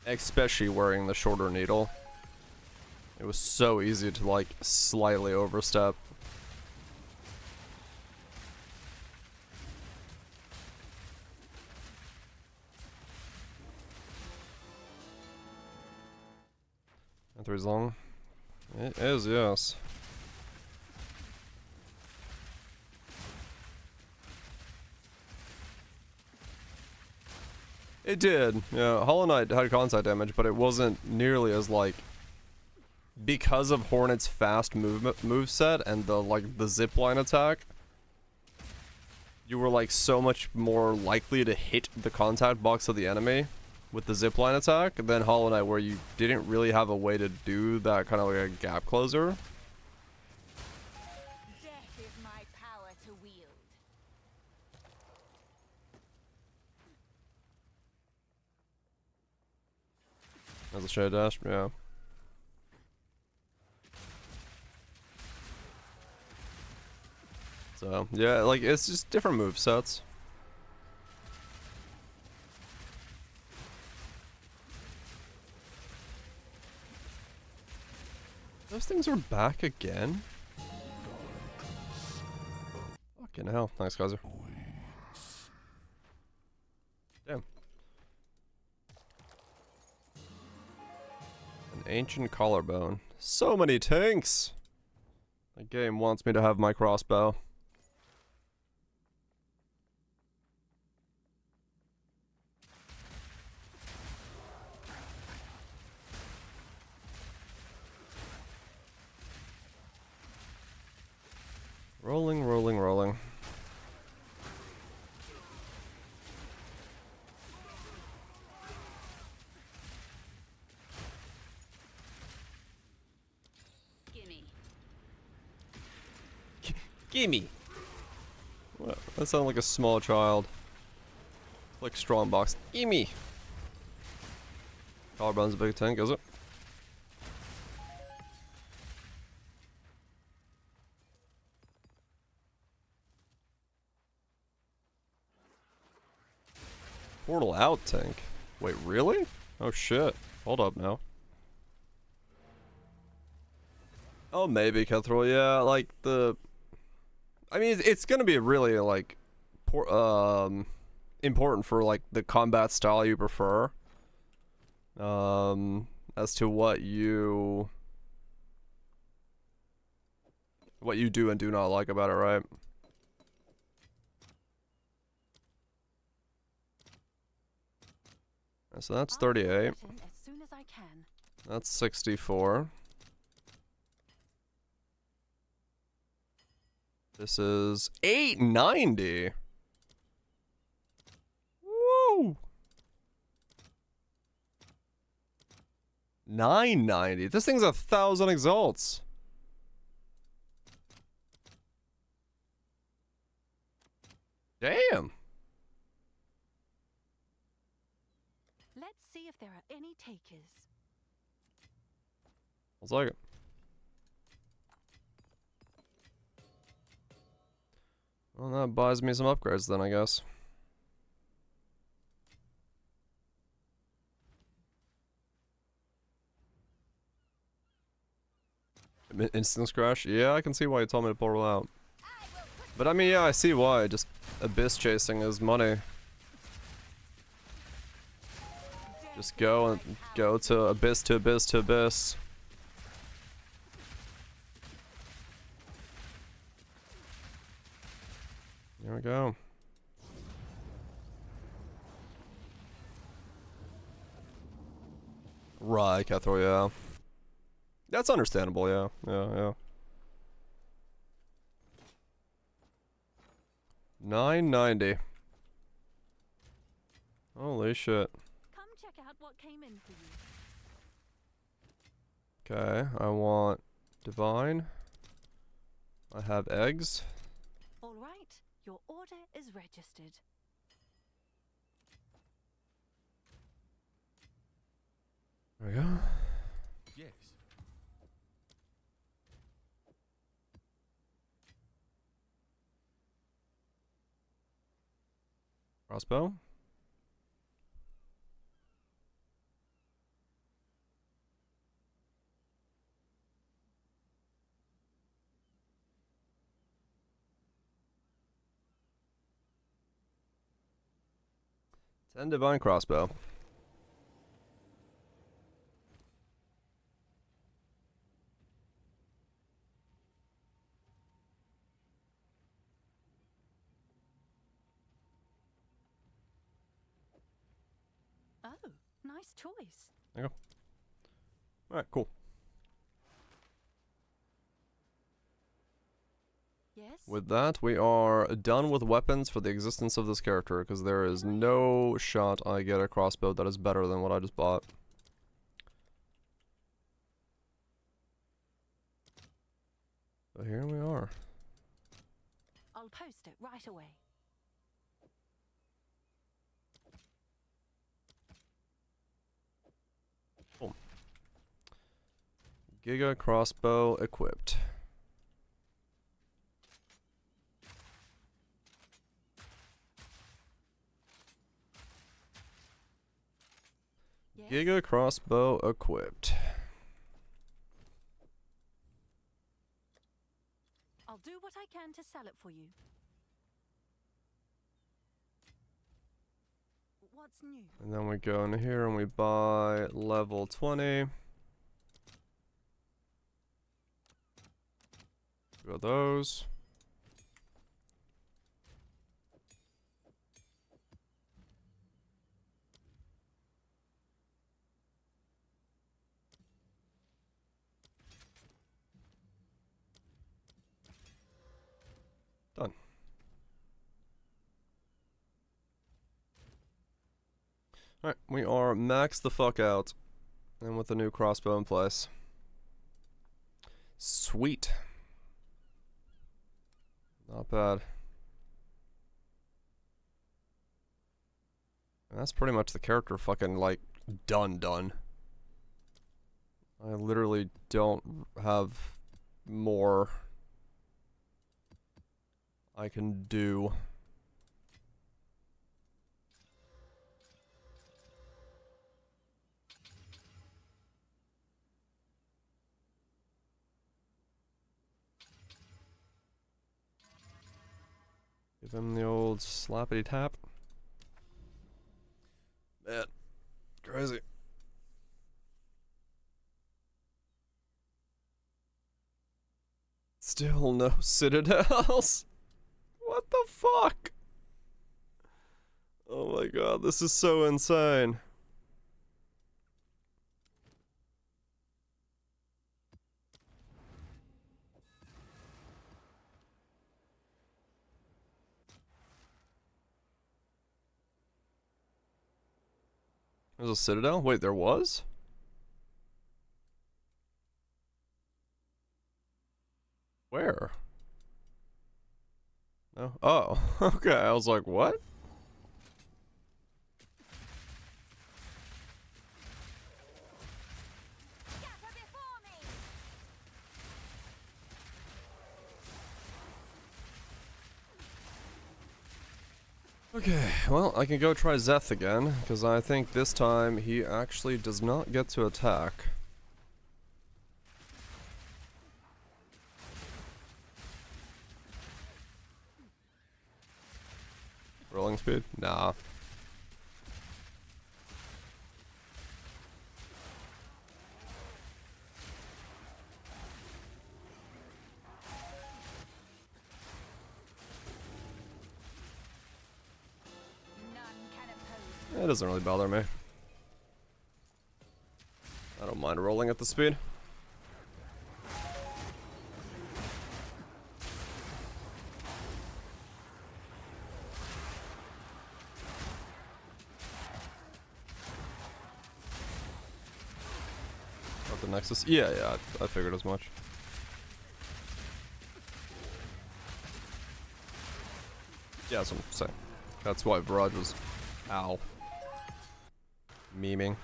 Especially wearing the shorter needle. It was so easy to, like, slightly overstep. And 3's long. It is, yes. It did. Yeah, Hollow Knight had contact damage, but it wasn't nearly as, like, because of Hornet's fast moveset and the, like, the zipline attack, you were, like, so much more likely to hit the contact box of the enemy with the zipline attack than Hollow Knight, where you didn't really have a way to do that kind of like a gap closer. Death is my power to wield. As a shade dash, yeah. So, yeah, like, it's just different movesets. Those things are back again? Fucking hell. Thanks, Kaiser. Damn. An ancient collarbone. So many tanks! The game wants me to have my crossbow. Rolling, rolling, rolling. Gimme. Gimme! What? That sounded like a small child. Like Strongbox. Gimme! Collarbone's a big tank, is it? Portal out tank. Wait, really? Oh shit. Hold up now. Oh, maybe Cutthroat. Yeah, like the. I mean, it's gonna be really like, important for like the combat style you prefer. As to what you do and do not like about it, right? So that's 38. As soon as I can. That's 64. This is 890. Woo! 990. This thing's 1,000 exalts. Damn. Let's see if there are any takers. Looks like it. Well, that buys me some upgrades then, I guess. Instance crash? Yeah, I can see why you told me to pull out. But I mean, yeah, I see why. Just abyss chasing is money. Just go to abyss to abyss to abyss. There we go. Right, Kethro, yeah. That's understandable, yeah. Yeah. 990. Holy shit. Come check out what came in for you. Okay, I want divine. I have eggs. All right, your order is registered. There we go. Yes. Crossbow. Ten divine crossbow. Oh, nice choice. There you go. Alright, cool. Yes? With that, we are done with weapons for the existence of this character, because there is no shot I get a crossbow that is better than what I just bought. But here we are. I'll post it right away. Cool. Giga crossbow equipped. Yes? Giga crossbow equipped. I'll do what I can to sell it for you. What's new? And then we go in here and we buy level 20. Go those. Done. Alright, we are maxed the fuck out. And with the new crossbow in place. Sweet. Not bad. And that's pretty much the character fucking, like, done. I literally don't have more I can do. Give him the old slappity tap. Man, crazy. Still no citadels. What the fuck? Oh my god, this is so insane. There's a citadel? Wait, there was? Where? No. Oh, okay. I was like, what? Scatter before me! Okay, well, I can go try Zeth again, because I think this time he actually does not get to attack. Rolling speed? Nah. None can oppose. It doesn't really bother me. Don't mind rolling at the speed. Not the Nexus. Yeah, I figured as much. Yeah, that's what I'm saying. That's why Viraj was... Ow. Memeing.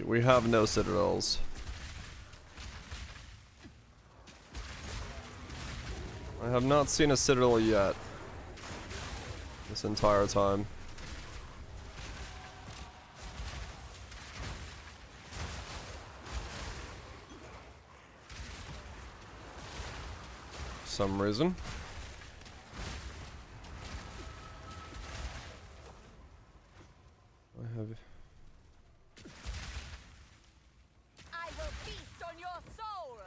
We have no citadels. I have not seen a citadel yet. This entire time. Some reason. I have... I will feast on your soul.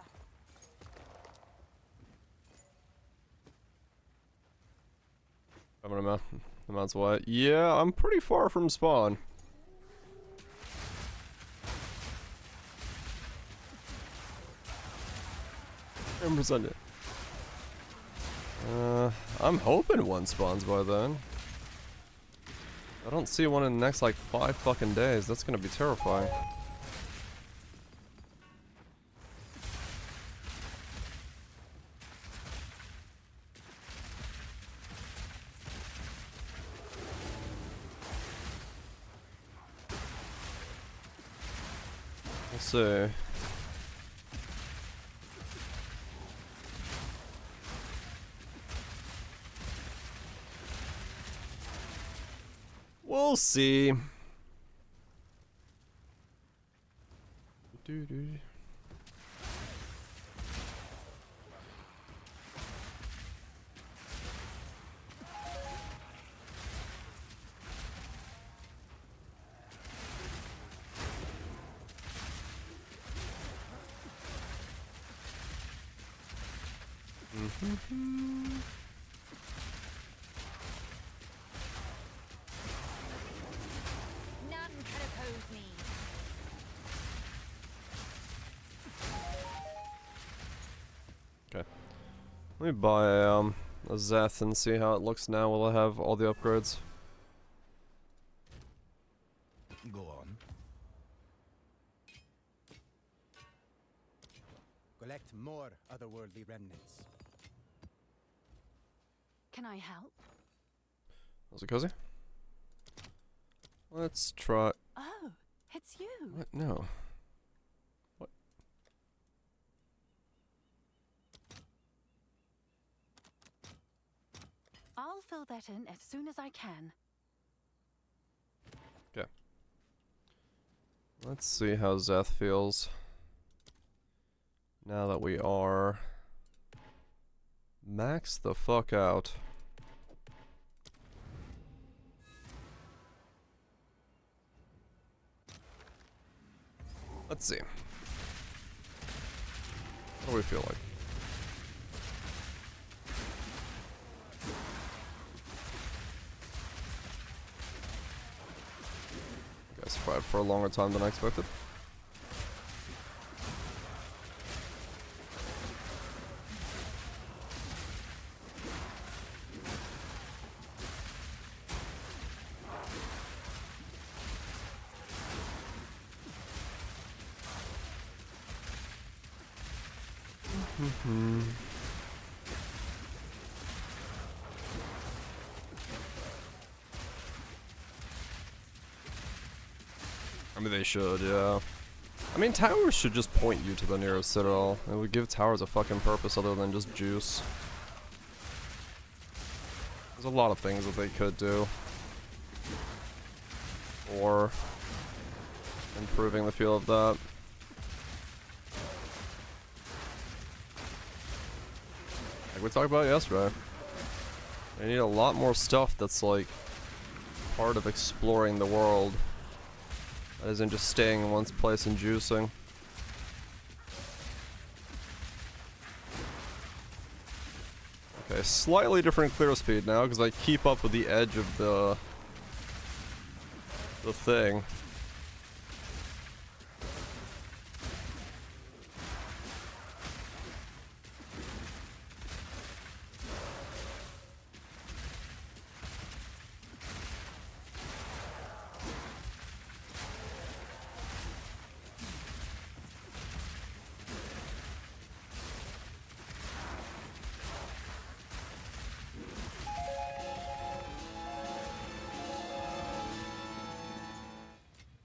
I'm gonna amounts what? Yeah, I'm pretty far from spawn. It. I'm hoping one spawns by then. I don't see one in the next like 5 fucking days. That's gonna be terrifying. We'll see. We'll see. None can oppose me. Okay. Let me buy a Zeth and see how it looks now. Will I have all the upgrades? Go on. Collect more otherworldly remnants. Can I help? Was it cozy? Let's try. Oh, it's you. What? No. What? I'll fill that in as soon as I can. Okay. Let's see how Zeth feels. Now that we are max the fuck out. Let's see. What do we feel like? I survived for a longer time than I expected. I mean, they should, yeah. I mean, towers should just point you to the nearest citadel. It would give towers a fucking purpose other than just juice. There's a lot of things that they could do. Or improving the feel of that. Like we talked about yesterday. They need a lot more stuff that's like part of exploring the world. That isn't just staying in one place and juicing. Okay, slightly different clear speed now because I keep up with the edge of the thing.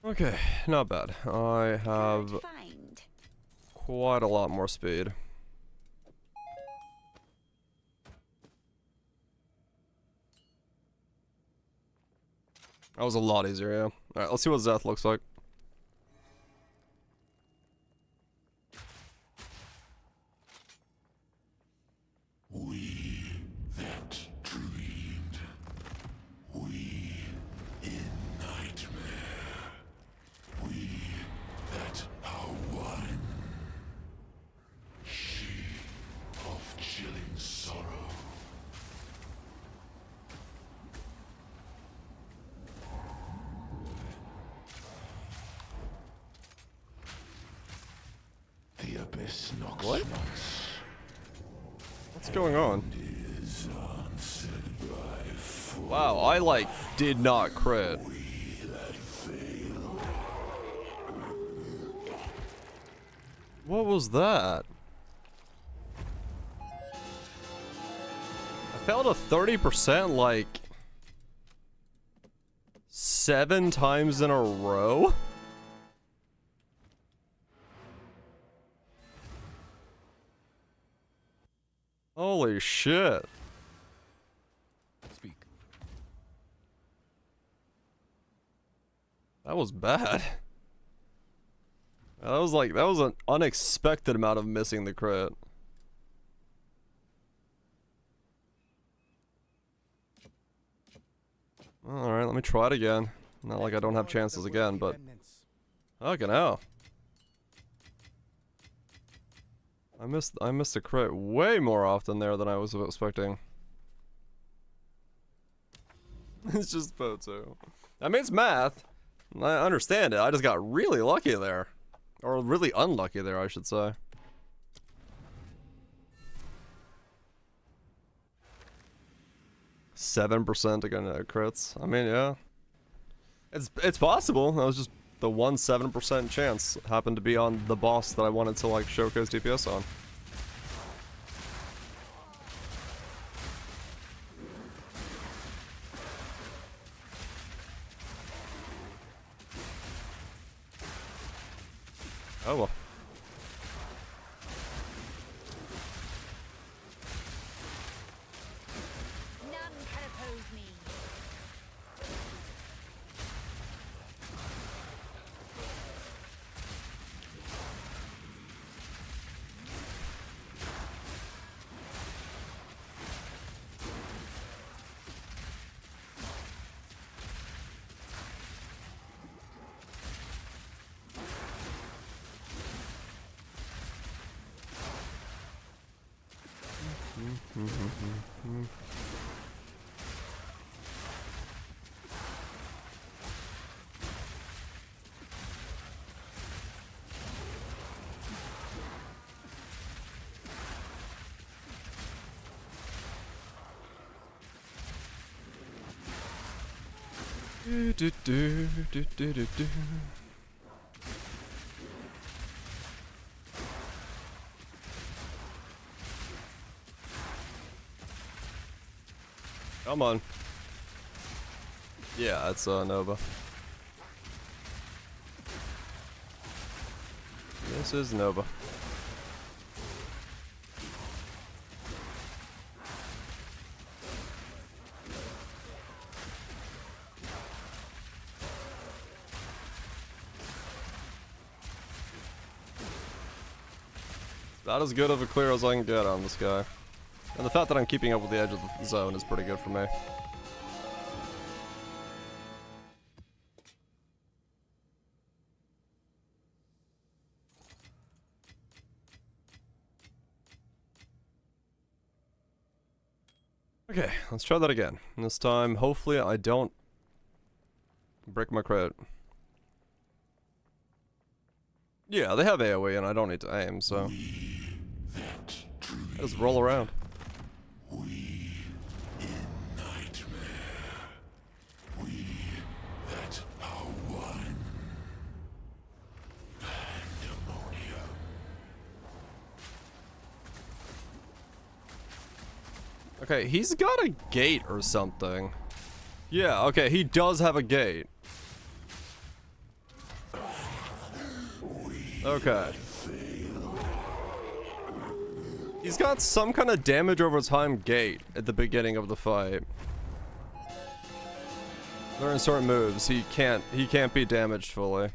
Okay, not bad. I have Good find. quite a lot more speed. That was a lot easier, yeah. Alright, let's see what Zeth looks like. We that dreamed. We in nightmare. We that are one. She of chilling sorrow. The abyss knocks What? once. What's going on? Is answered by four. Wow, I like did not crit. We that failed. What was that? I failed a 30% like 7 times in a row? Holy shit. Speak. That was bad. That was an unexpected amount of missing the crit. Alright, let me try it again. Not like I don't have chances again, but... Fucking hell. I missed a crit way more often there than I was expecting. It's just PoE2. I mean, it's math. I understand it. I just got really lucky there. Or really unlucky there, I should say. %7 against crits. I mean, yeah. It's possible. That was just the 7% chance happened to be on the boss that I wanted to like showcase DPS on. Oh well. None can oppose me. Do. Come on. Yeah, it's Nova. This is Nova. About as good of a clear as I can get on this guy. And the fact that I'm keeping up with the edge of the zone is pretty good for me. Okay, let's try that again. This time, hopefully I don't break my crit. Yeah, they have AoE and I don't need to aim, so I just roll around. Okay, he's got a gate or something. Yeah, okay, he does have a gate. Okay. He's got some kind of damage over time gate at the beginning of the fight. Learn certain moves. He can't be damaged fully.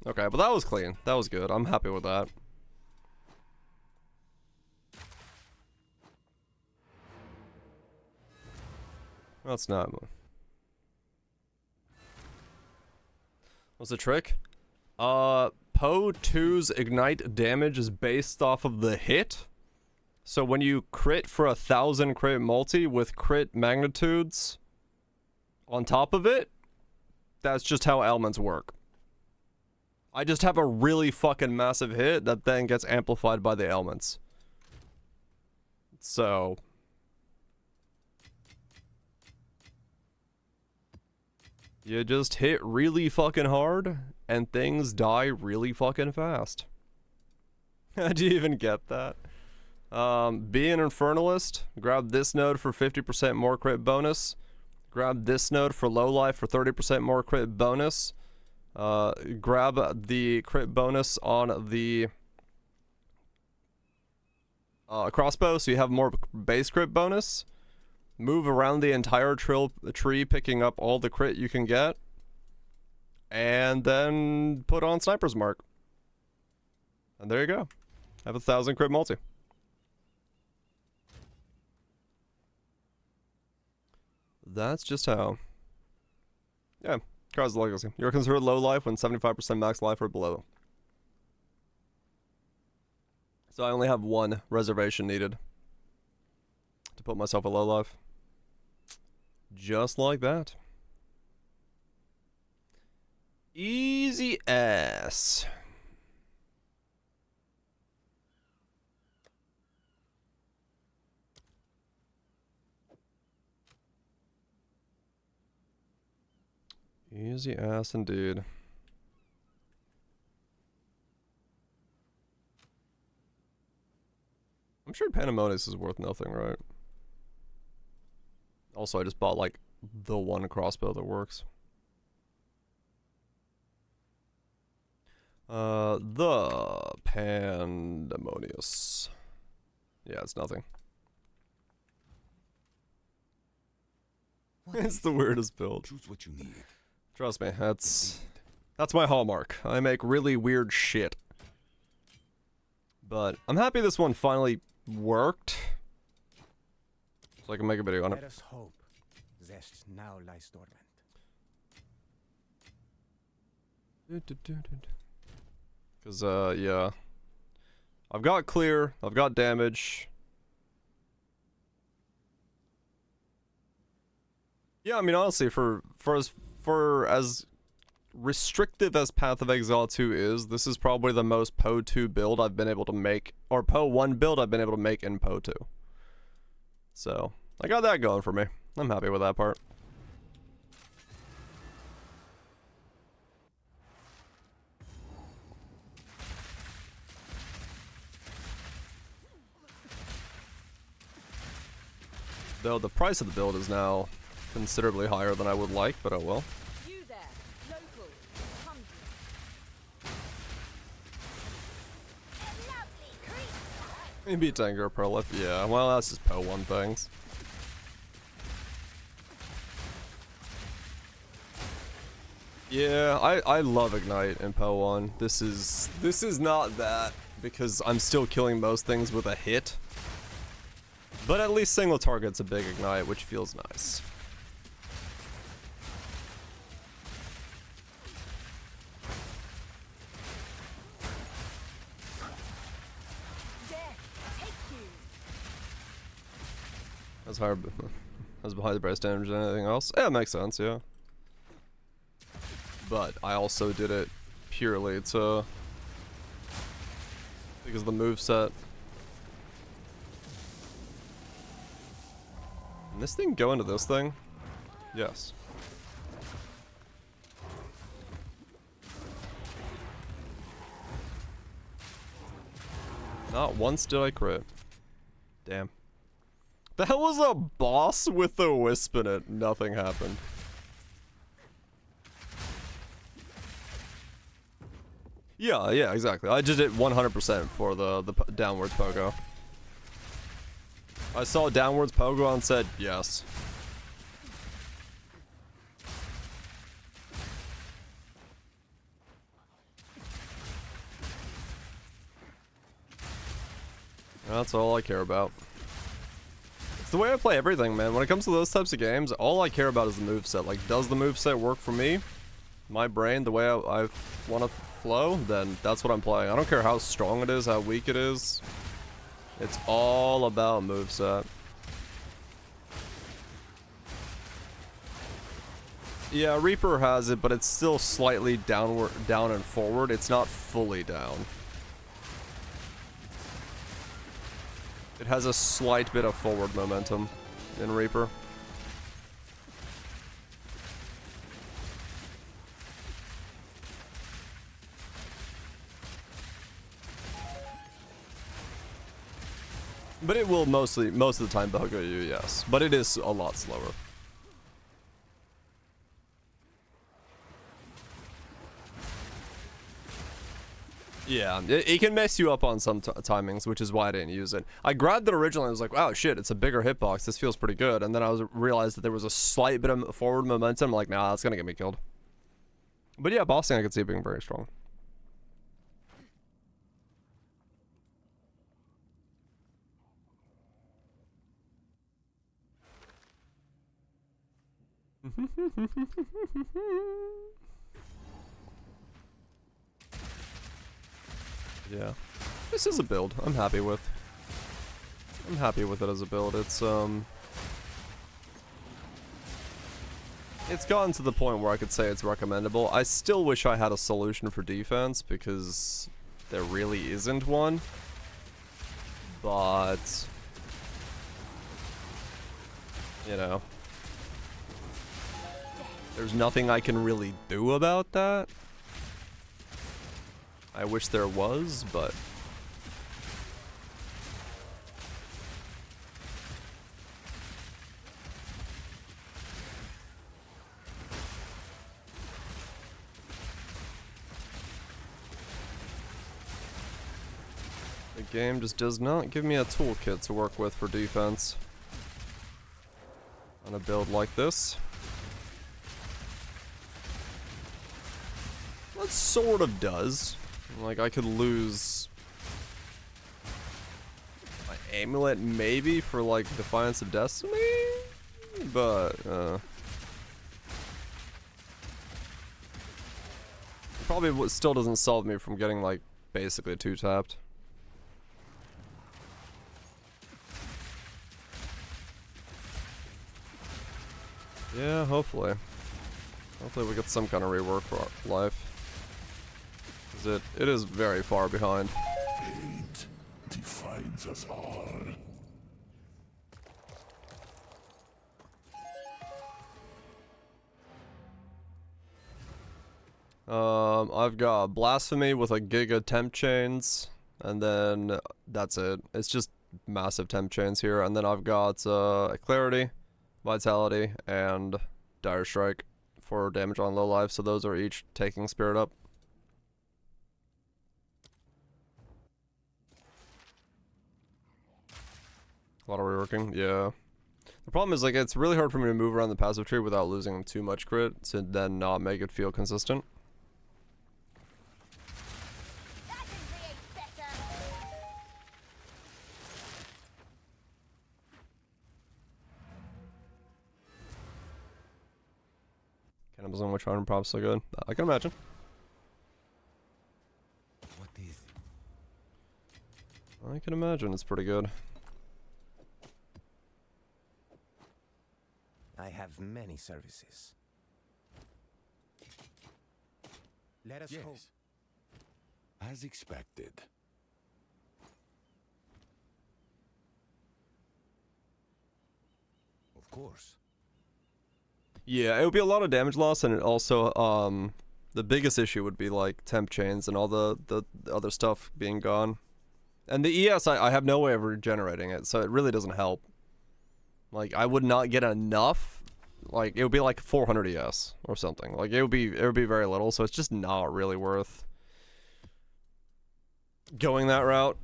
Okay, but that was clean. That was good. I'm happy with that. That's not. What's the trick? PoE2's ignite damage is based off of the hit. So when you crit for 1,000 crit multi with crit magnitudes on top of it, that's just how elements work. I just have a really fucking massive hit that then gets amplified by the elements. So you just hit really fucking hard, and things die really fucking fast. How'd you even get that? Be an Infernalist. Grab this node for 50% more crit bonus. Grab this node for low life for 30% more crit bonus. Grab the crit bonus on the crossbow so you have more base crit bonus. Move around the entire tree, picking up all the crit you can get. And then put on Sniper's Mark. And there you go. Have 1,000 crit multi. That's just how. Yeah, Cards Legacy. You're considered low life when 75% max life or below. So I only have one reservation needed to put myself at low life. Just like that. Easy ass. Easy ass indeed. I'm sure Pandemonius is worth nothing, right? Also, I just bought, like, the one crossbow that works. The Pandemonius. Yeah, it's nothing. It's the weirdest build. Choose what you need. Trust me, that's my hallmark. I make really weird shit. But I'm happy this one finally worked. So I can make a video on it. Let us hope Zest now lies dormant. Cause yeah. I've got clear, I've got damage. Yeah, I mean honestly, for as restrictive as Path of Exile 2 is, this is probably the most PoE2 build I've been able to make, or PoE1 build I've been able to make in PoE2. So, I got that going for me. I'm happy with that part. Though the price of the build is now considerably higher than I would like, but oh well. You there, local, hungry. A lovely creature. Maybe Tango Prolif, yeah, well that's just PoE1 things. Yeah, I love Ignite in PoE1. This is not that, because I'm still killing most things with a hit. But at least single target's a big Ignite, which feels nice. That's hard. Has higher base damage than anything else. Yeah, it makes sense, yeah. But I also did it purely to... because of the moveset. Can this thing go into this thing? Yes. Not once did I crit. Damn. That was a boss with a wisp in it. Nothing happened. Yeah, yeah, exactly. I just did 100% for the downwards pogo. I saw downwards pogo and said yes. That's all I care about. It's the way I play everything, man. When it comes to those types of games, all I care about is the moveset. Like, does the moveset work for me? My brain, the way I want to flow? Then that's what I'm playing. I don't care how strong it is, how weak it is. It's all about moveset. Yeah, Reaper has it, but it's still slightly down and forward. It's not fully down. It has a slight bit of forward momentum in Reaper. But it will most of the time bug you, yes. But it is a lot slower. Yeah, it can mess you up on some timings, which is why I didn't use it. I grabbed it originally and was like, wow, shit, it's a bigger hitbox. This feels pretty good. And then I realized that there was a slight bit of forward momentum. I'm like, nah, that's going to get me killed. But yeah, bossing I could see being very strong. Yeah, this is a build I'm happy with. I'm happy with it as a build. It's gotten to the point where I could say it's recommendable. I still wish I had a solution for defense because there really isn't one. But you know, there's nothing I can really do about that. I wish there was, but the game just does not give me a toolkit to work with for defense on a build like this. That sort of does. Like, I could lose my amulet maybe for, like, Defiance of Destiny? But, probably still doesn't solve me from getting, like, basically 2-tapped. Yeah, hopefully. Hopefully we get some kind of rework for our life. It is very far behind. Hate defines us all. I've got Blasphemy with a giga temp chains, and then that's it. It's just massive temp chains here, and then I've got Clarity, Vitality, and Dire Strike for damage on low life, so those are each taking Spirit up. A lot of reworking, yeah. The problem is, like, it's really hard for me to move around the passive tree without losing too much crit to then not make it feel consistent. Cannibalism, Witch Hunter, props so good. I can imagine. What is? I can imagine it's pretty good. I have many services. Let us hope. As expected. Of course. Yeah, it would be a lot of damage loss, and it also, the biggest issue would be like temp chains and all the other stuff being gone. And the ES, I have no way of regenerating it, so it really doesn't help. Like, I would not get enough. Like, it would be like 400 ES or something. Like, it would be very little, so it's just not really worth going that route.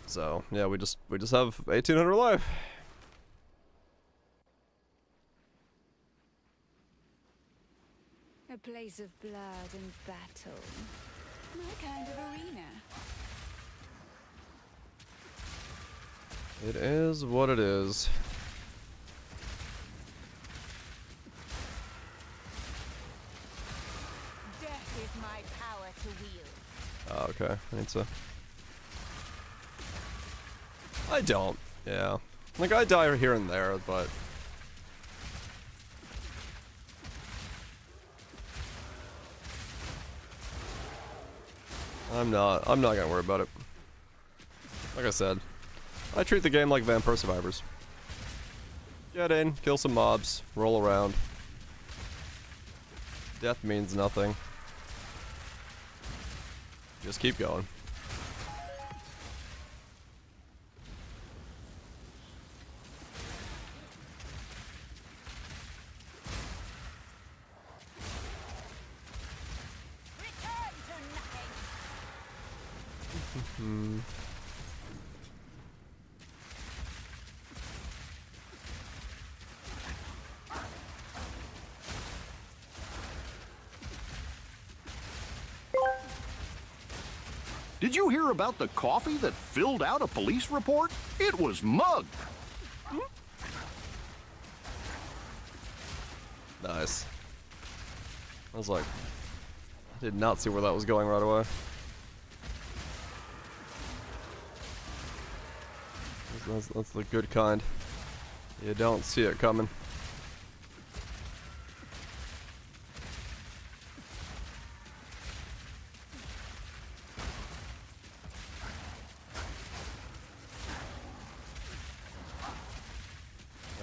So yeah, we just have 1800 life. A place of blood and battle. My kind of arena. It is what it is. Death is my power to wield. Oh, okay, I need to. I don't. Yeah, like I die here and there, but. I'm not gonna worry about it. Like I said, I treat the game like Vampire Survivors. Get in, kill some mobs, roll around. Death means nothing. Just keep going. Return to nothing. Did you hear about the coffee that filled out a police report? It was mugged. Nice. I was like, I did not see where that was going right away. That's the good kind. You don't see it coming.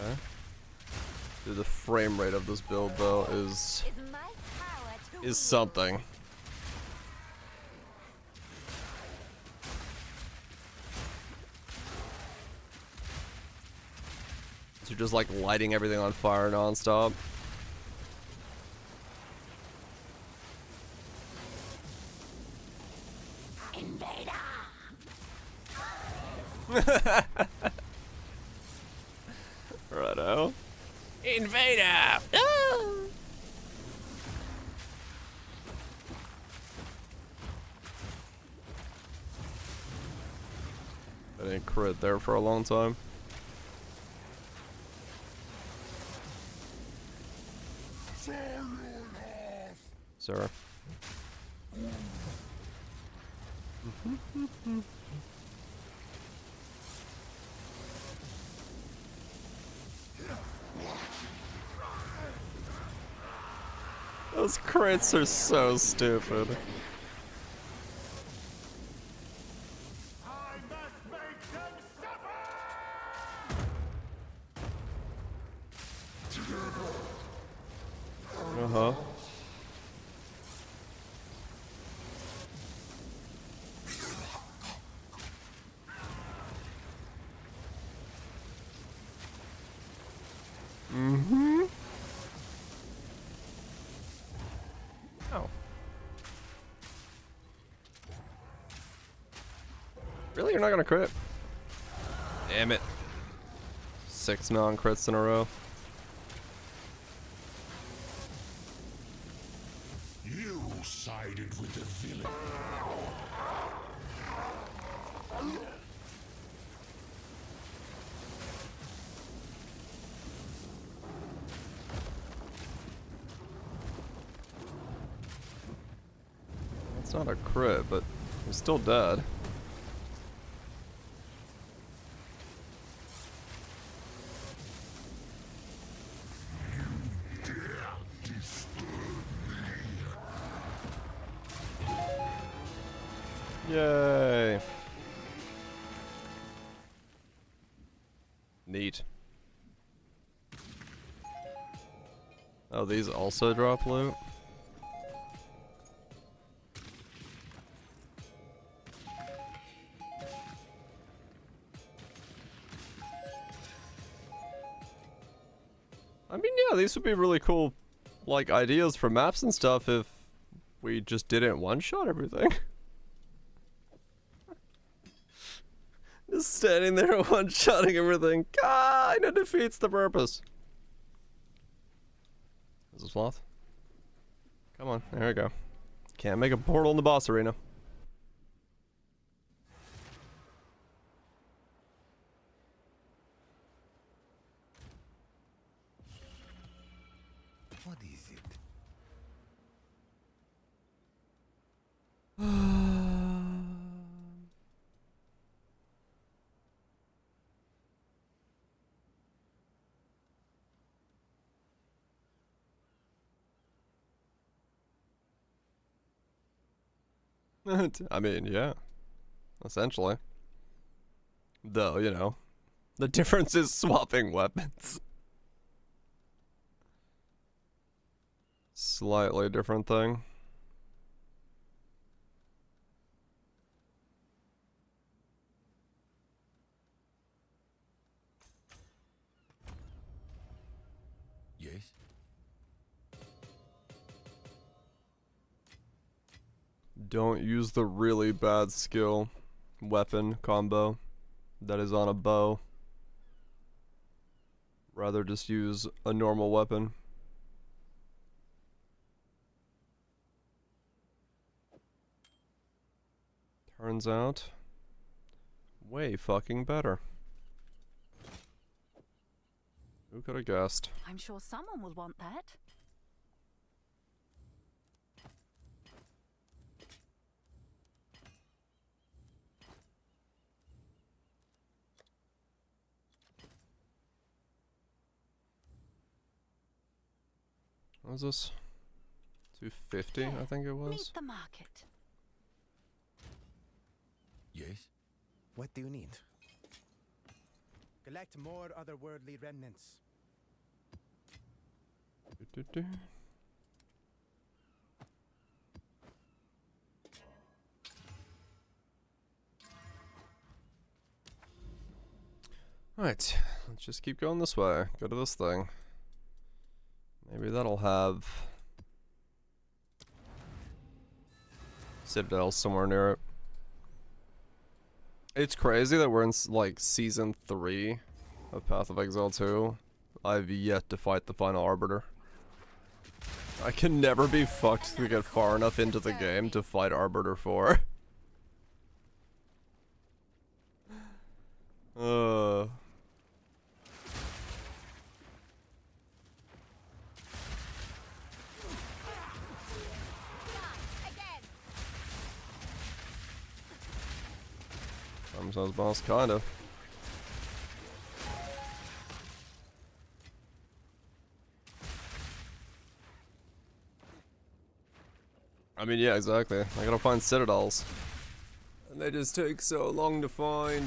Okay. Dude, the frame rate of this build though is My power to is something. You're just like lighting everything on fire non-stop. Righto. Invader! I didn't crit there for a long time. Sir. Those crits are so stupid. Uh-huh. Mm-hmm. Oh. Really? You're not gonna crit? Damn it. 6 non-crits in a row. You sided with the villain. It's not a crit, but he's still dead. Yay. Neat. Oh, these also drop loot? I mean, yeah, these would be really cool, like, ideas for maps and stuff if we just didn't one-shot everything. Just standing there one-shotting everything kinda defeats the purpose. Is this sloth? Come on, there we go. Can't make a portal in the boss arena. What is it? I mean, yeah. Essentially. Though, you know, the difference is swapping weapons. Slightly different thing. Yes. Don't use the really bad skill weapon combo that is on a bow. Rather just use a normal weapon. Turns out, way fucking better. Who could have guessed? I'm sure someone will want that. What was this? 250, I think it was. Meet the market. Yes. What do you need? Collect more otherworldly remnants. Do-do-do. Alright, let's just keep going this way. Go to this thing. Maybe that'll have Citadel somewhere near it. It's crazy that we're in like season 3 of Path of Exile 2. I've yet to fight the final Arbiter. I can never be fucked to get far enough into the game to fight Arbiter 4. Sometimes boss, kind of. I mean, yeah, exactly. I gotta find citadels. And they just take so long to find.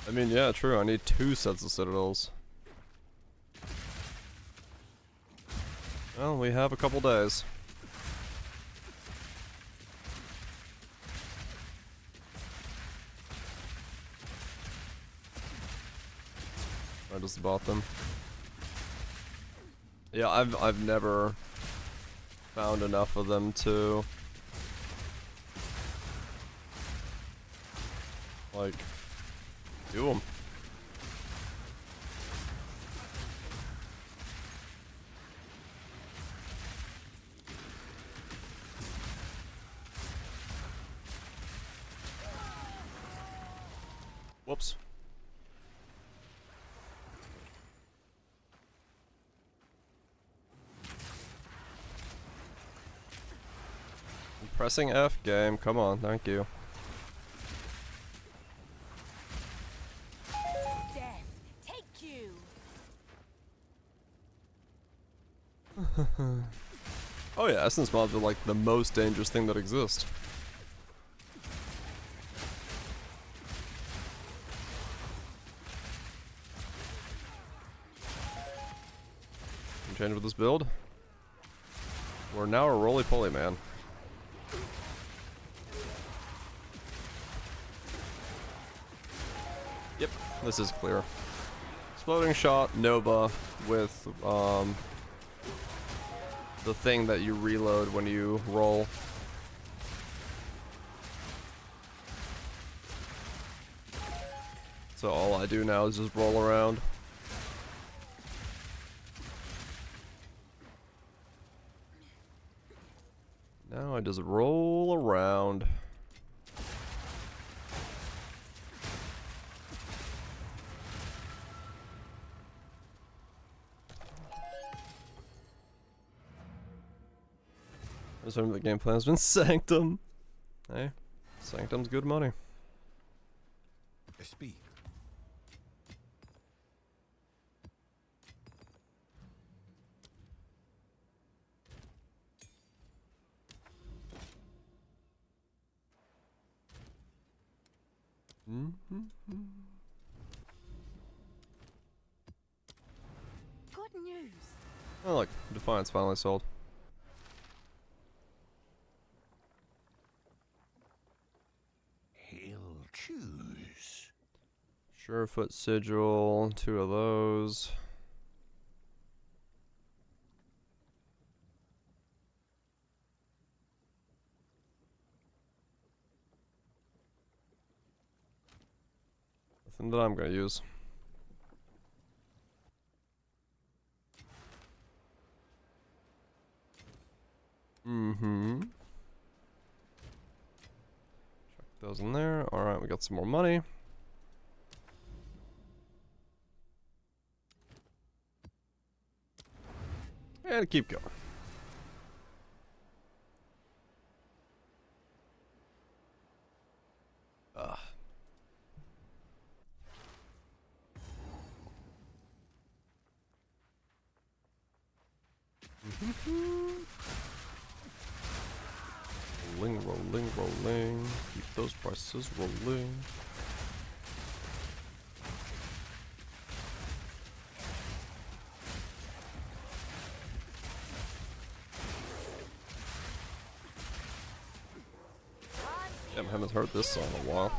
I mean, yeah, true. I need 2 sets of citadels. Well, we have a couple days. I just bought them. Yeah, I've never found enough of them to like do them. Whoops. I'm pressing F, game. Come on, thank you. Oh yeah, essence mobs are like the most dangerous thing that exists. Change with this build. We're now a roly-poly man. Yep, this is clear. Exploding shot, Nova, with the thing that you reload when you roll. So all I do now is just roll around. Now I just roll around. I just remember the game plan has been Sanctum. Hey, Sanctum's good money. Speak. Good news. Oh look, Defiance finally sold. He'll choose. Surefoot Sigil, 2 of those. Nothing that I'm gonna use. Check those in there. Alright, we got some more money. And keep going. Rolling, rolling, rolling. Keep those prices rolling. Damn, haven't heard this song in a while.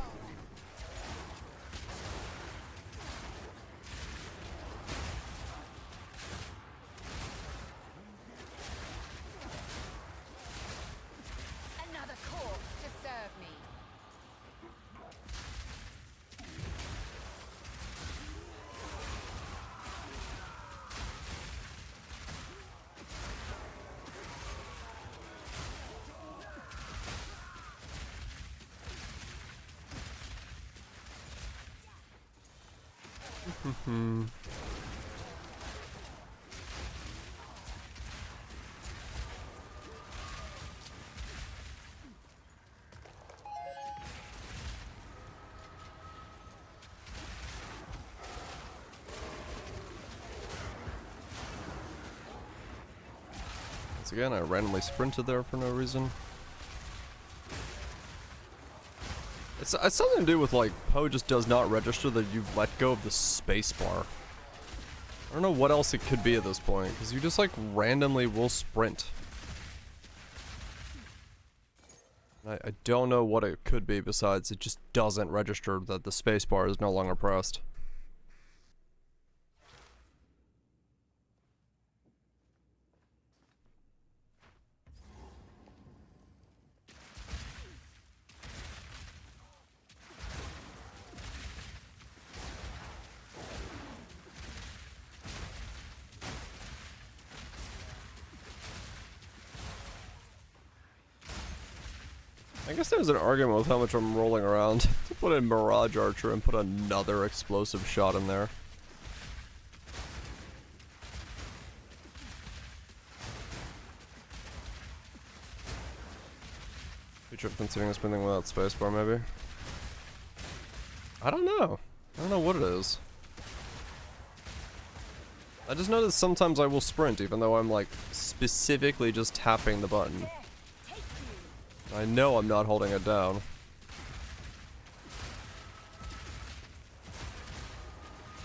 Another corpse to serve me. Once again, I randomly sprinted there for no reason. It's something to do with like PoE just does not register that you've let go of the spacebar. I don't know what else it could be at this point, because you just like randomly will sprint. I don't know what it could be besides it just doesn't register that the spacebar is no longer pressed. I guess there's an argument with how much I'm rolling around. To put in Mirage Archer and put another explosive shot in there. Future considering spinning without spacebar, maybe? I don't know. I don't know what it is. I just noticed sometimes I will sprint even though I'm like specifically just tapping the button. I know I'm not holding it down.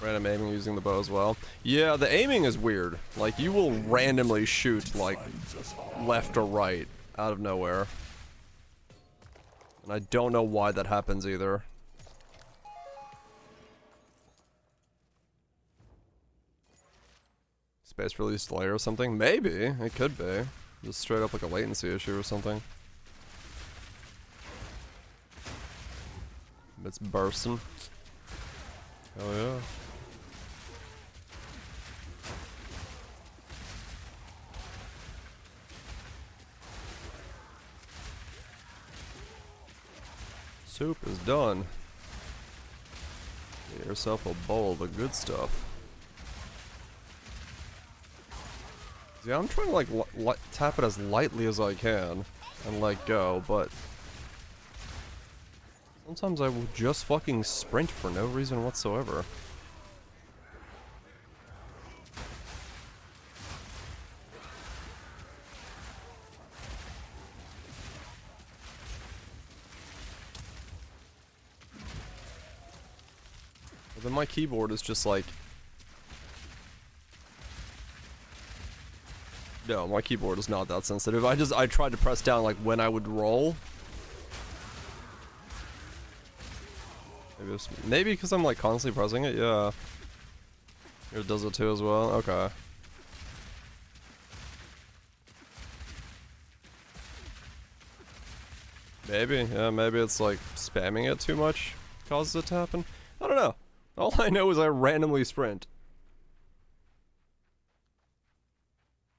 Random aiming using the bow as well. Yeah, the aiming is weird. Like, you will randomly shoot, like, left or right out of nowhere. And I don't know why that happens either. Space release delay or something? Maybe. It could be. Just straight up like a latency issue or something. It's bursting. Oh yeah. Soup is done. Get yourself a bowl of the good stuff. Yeah, I'm trying to like tap it as lightly as I can and let go, but sometimes I will just fucking sprint for no reason whatsoever. But then my keyboard is just like... No, my keyboard is not that sensitive. I tried to press down like when I would roll. Maybe because I'm like constantly pressing it, yeah. It does it too as well, okay. Maybe, yeah, maybe it's like spamming it too much causes it to happen. I don't know. All I know is I randomly sprint.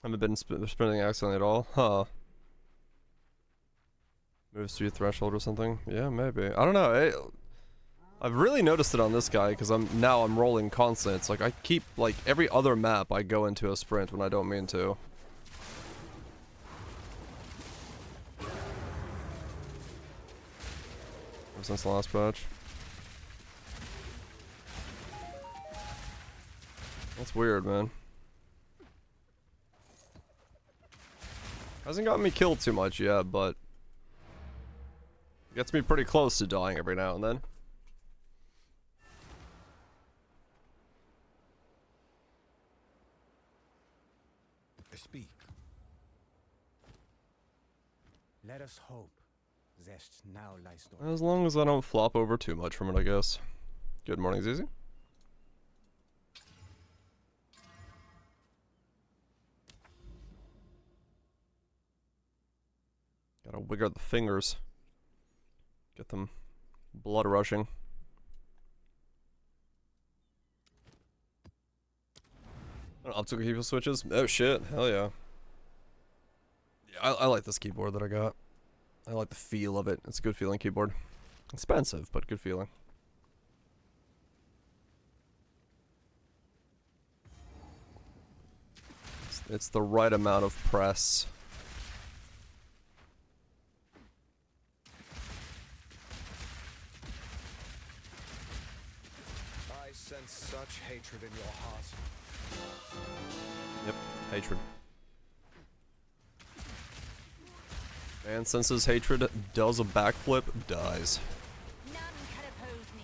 Haven't been sprinting accidentally at all, huh? Moves through your threshold or something? Yeah, maybe. I don't know. I've really noticed it on this guy because I'm rolling constant. It's like I keep like every other map I go into a sprint when I don't mean to. Ever since the last patch. That's weird, man. Hasn't gotten me killed too much yet, but gets me pretty close to dying every now and then. Speak. Let us hope. Zest now lies dormant. As long as I don't flop over too much from it, I guess. Good morning, Zizi. Gotta wiggle the fingers. Get them blood rushing. Optical keyboard switches? Oh shit, hell yeah. Yeah, I like this keyboard that I got. I like the feel of it. It's a good feeling keyboard. Expensive, but good feeling. It's the right amount of press. I sense such hatred in your heart. Yep, hatred. Man senses hatred, does a backflip, dies. None can oppose me.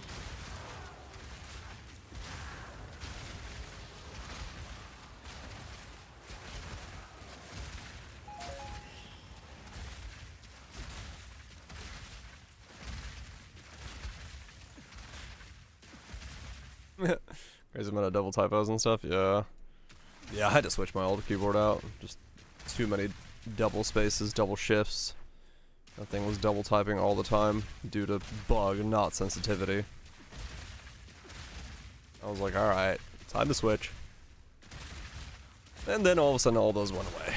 Crazy amount of double typos and stuff, yeah. Yeah, I had to switch my old keyboard out. Just too many double spaces, double shifts. That thing was double typing all the time due to bug, not sensitivity. I was like, alright, time to switch. And then all of a sudden all those went away.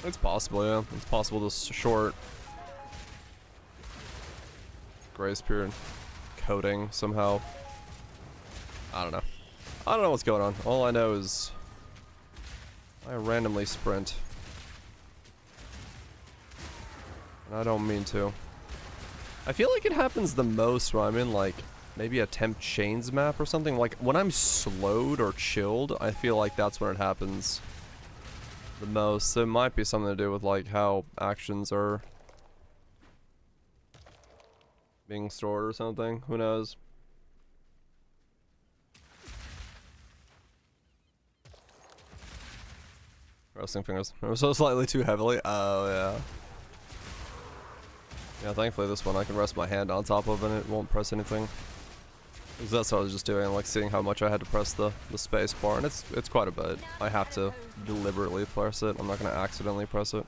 It's possible, yeah. It's possible this short grace period coding somehow. I don't know. I don't know what's going on. All I know is I randomly sprint. And I don't mean to. I feel like it happens the most when I'm in like maybe a temp chains map or something. Like when I'm slowed or chilled, I feel like that's when it happens the most. So it might be something to do with like how actions are being stored or something. Who knows? Resting fingers. I'm so slightly too heavily. Oh yeah. Yeah, thankfully this one I can rest my hand on top of and it won't press anything. Because that's what I was just doing, like seeing how much I had to press the space bar, and it's quite a bit. I have to deliberately press it. I'm not gonna accidentally press it.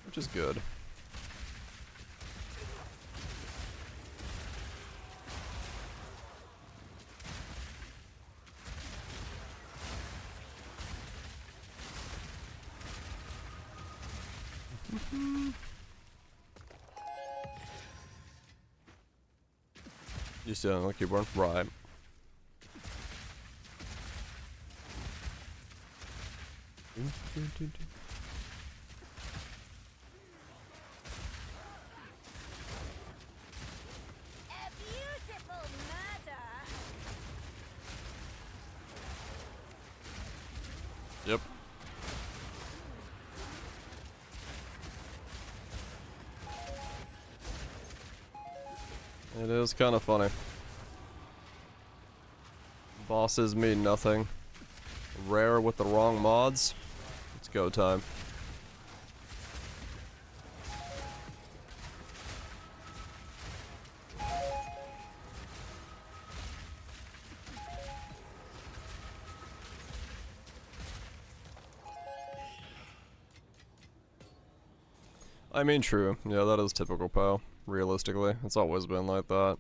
Which is good. You still on the keyboard? Right. A beautiful murder. Yep. It is kind of funny. Bosses mean nothing. Rare with the wrong mods. It's go time. I mean, true. Yeah, that is typical PoE. Realistically, it's always been like that.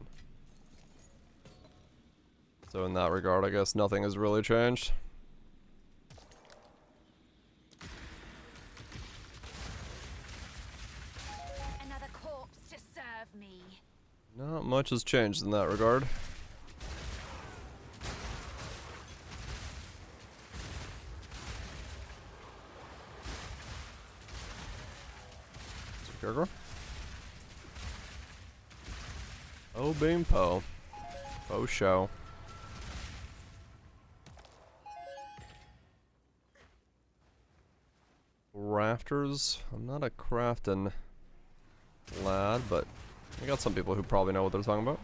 So in that regard, I guess nothing has really changed. Another corpse to serve me. Not much has changed in that regard. Secure. Oh, beam PoE. PoE show. Rafters. I'm not a crafting lad, but I got some people who probably know what they're talking about.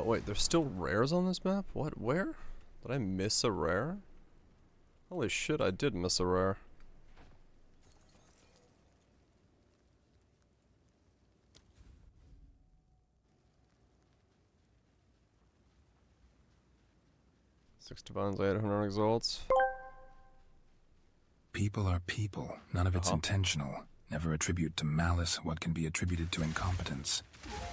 Wait, there's still rares on this map? What? Where? Did I miss a rare? Holy shit, I did miss a rare. Six divines, 800 exalts. People are people. None of it's intentional. Never attribute to malice what can be attributed to incompetence.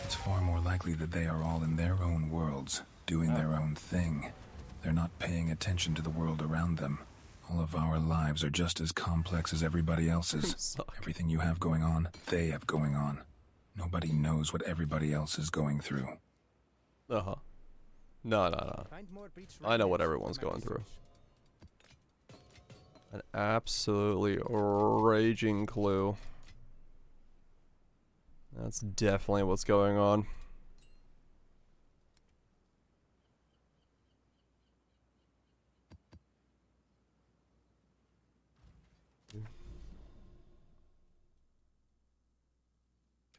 It's far more likely that they are all in their own worlds, doing their own thing. They're not paying attention to the world around them. All of our lives are just as complex as everybody else's. Everything you have going on, they have going on. Nobody knows what everybody else is going through. Uh-huh. No. Find more breach I know what remnants everyone's for my going through. research. An absolutely raging clue. That's definitely what's going on.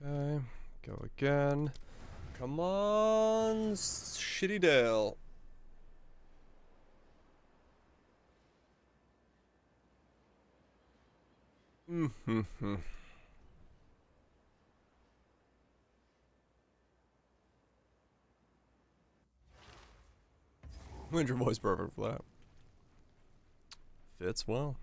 Okay, go again. Come on, Shitty Dale. Mm-hmm. When's your voice perfect for that? Fits well.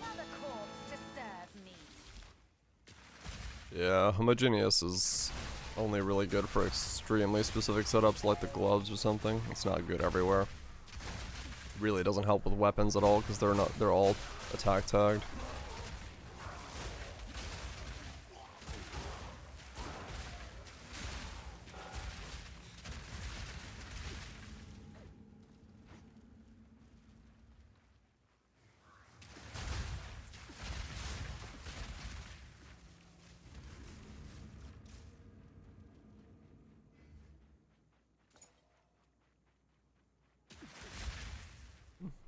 Another corpse to serve me. Yeah, homogeneous is only really good for extremely specific setups like the gloves or something. It's not good everywhere. It really doesn't help with weapons at all because they're all attack tagged.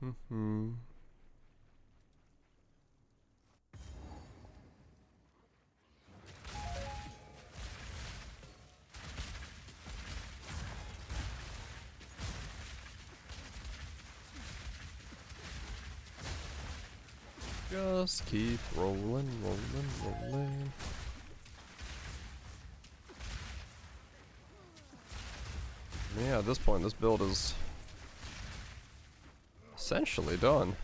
Mm-hmm. Just keep rolling. Yeah, at this point, this build is essentially done.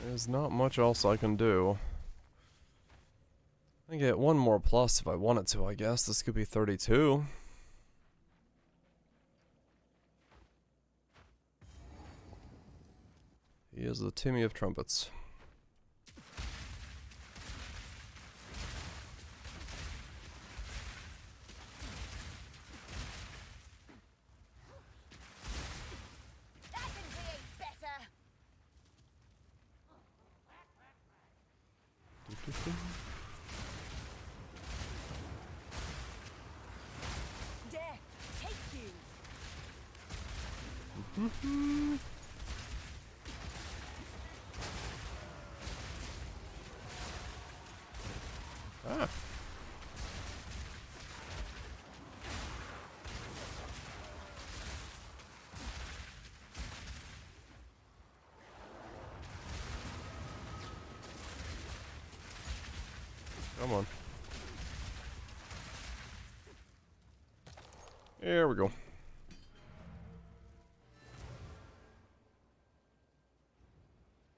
There's not much else I can do. I get one more plus if I wanted to, I guess. This could be 32. He is the Timmy of trumpets. That can create better. Death, take you. Ah. Come on. Here we go.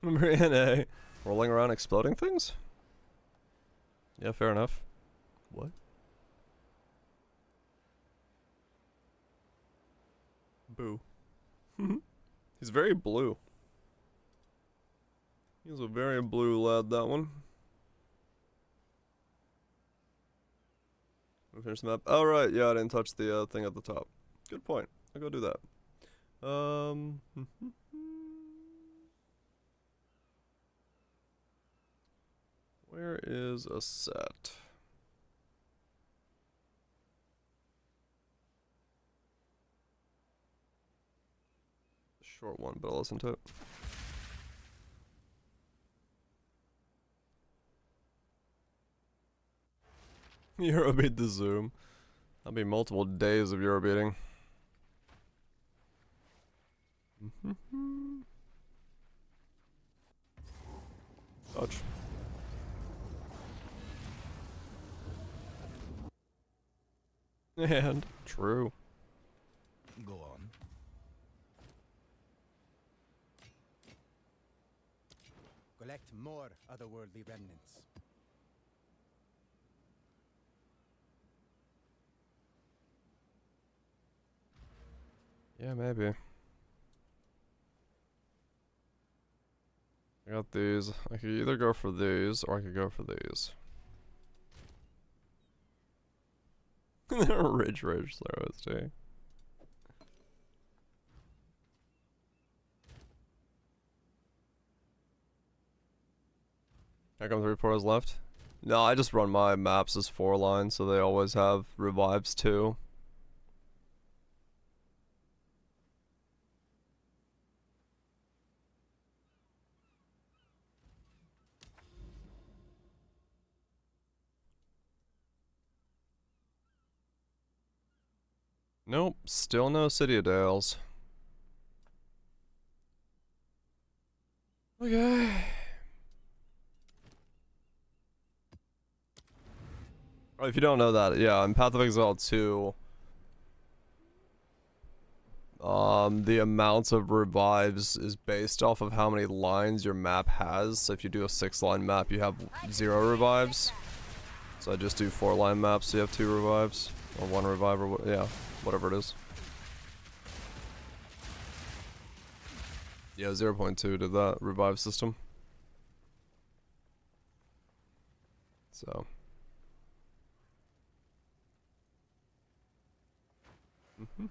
Marianne, rolling around exploding things? Yeah, fair enough. What? Boo. He's very blue. He's a very blue lad, that one. We finished the map. Oh, right. Yeah, I didn't touch the thing at the top. Good point. I'll go do that. Where is a set? Short one, but I'll listen to it. Eurobeat the Zoom. That'll be multiple days of Eurobeating. Dodge. And true. Go on. Collect more otherworldly remnants. Yeah, maybe. I got these. I could either go for these or I could go for these. Ridge slow OST. How come 3 portals left? No, I just run my maps as 4 lines, so they always have revives too. Nope, still no City of Dales. Okay. Oh, if you don't know that, yeah, in Path of Exile 2, the amount of revives is based off of how many lines your map has. So if you do a 6-line map, you have 0 revives. So I just do 4-line maps, so you have 2 revives. Or 1 revive, or yeah, whatever it is. Yeah, 0.2 did that revive system. So. I'm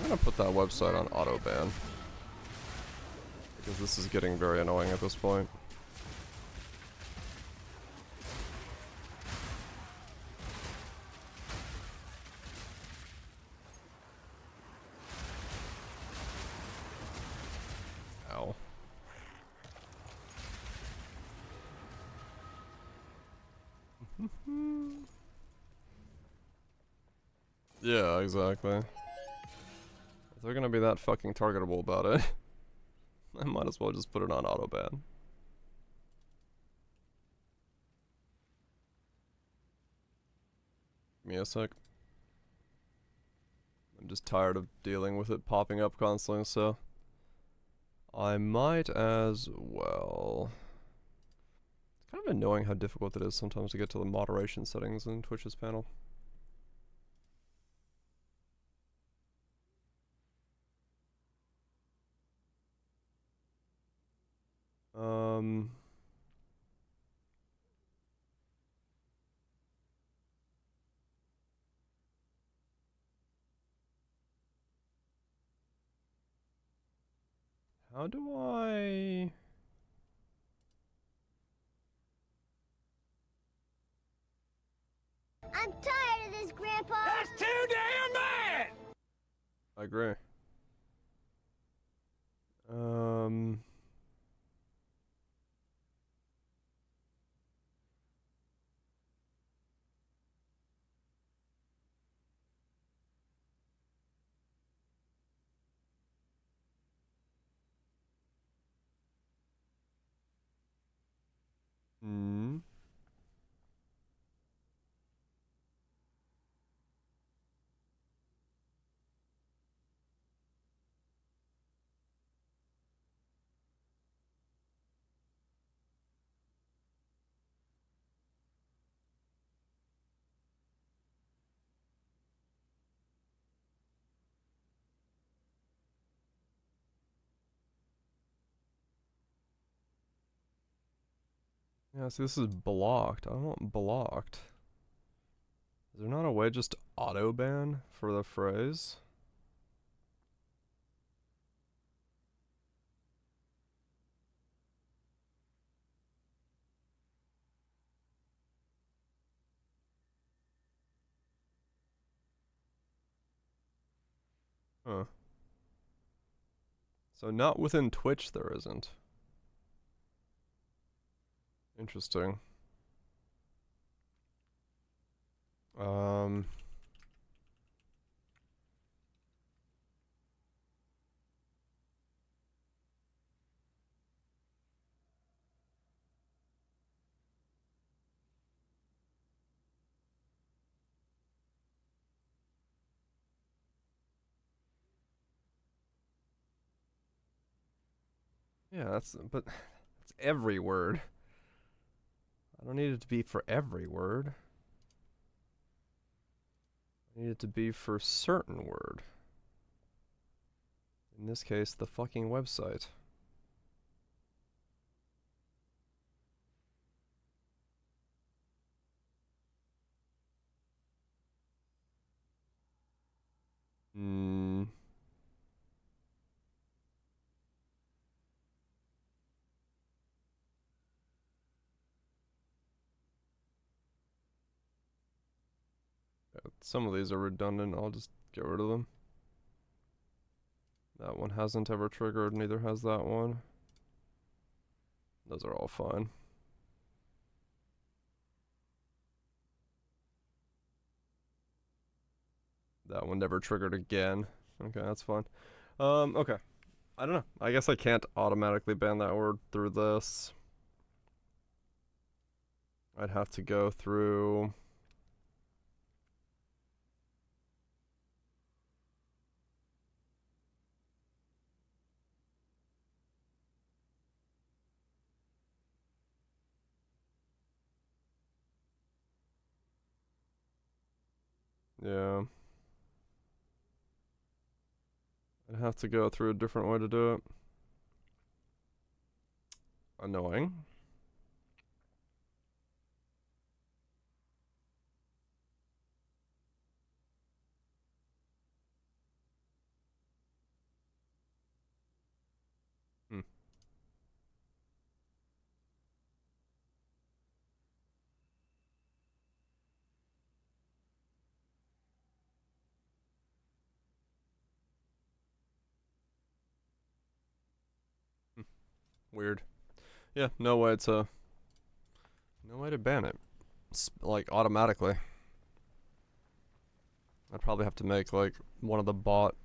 gonna put that website on auto ban. Because this is getting very annoying at this point. Ow. Yeah, exactly. If they're gonna be that fucking targetable about it, I might as well just put it on auto ban. Give me a sec. I'm just tired of dealing with it popping up constantly, so I might as well. It's kind of annoying how difficult it is sometimes to get to the moderation settings in Twitch's panel. How do I... I'm tired of this, Grandpa! That's too damn bad! I agree. Hmm. Yeah, see, this is blocked. I don't want blocked. Is there not a way just to auto ban for the phrase? Huh. So not within Twitch there isn't. Interesting. Yeah, but it's every word. I don't need it to be for every word. I need it to be for certain word. In this case, the fucking website. Hmm. Some of these are redundant. I'll just get rid of them. That one hasn't ever triggered, neither has that one. Those are all fine. That one never triggered again. Okay, that's fine. Okay. I don't know. I guess I can't automatically ban that word through this. I'd have to go through... Yeah. I'd have to go through a different way to do it. Annoying. Hmm. Weird. Yeah, no way to ban it. Like, automatically. I'd probably have to make, like, one of the bot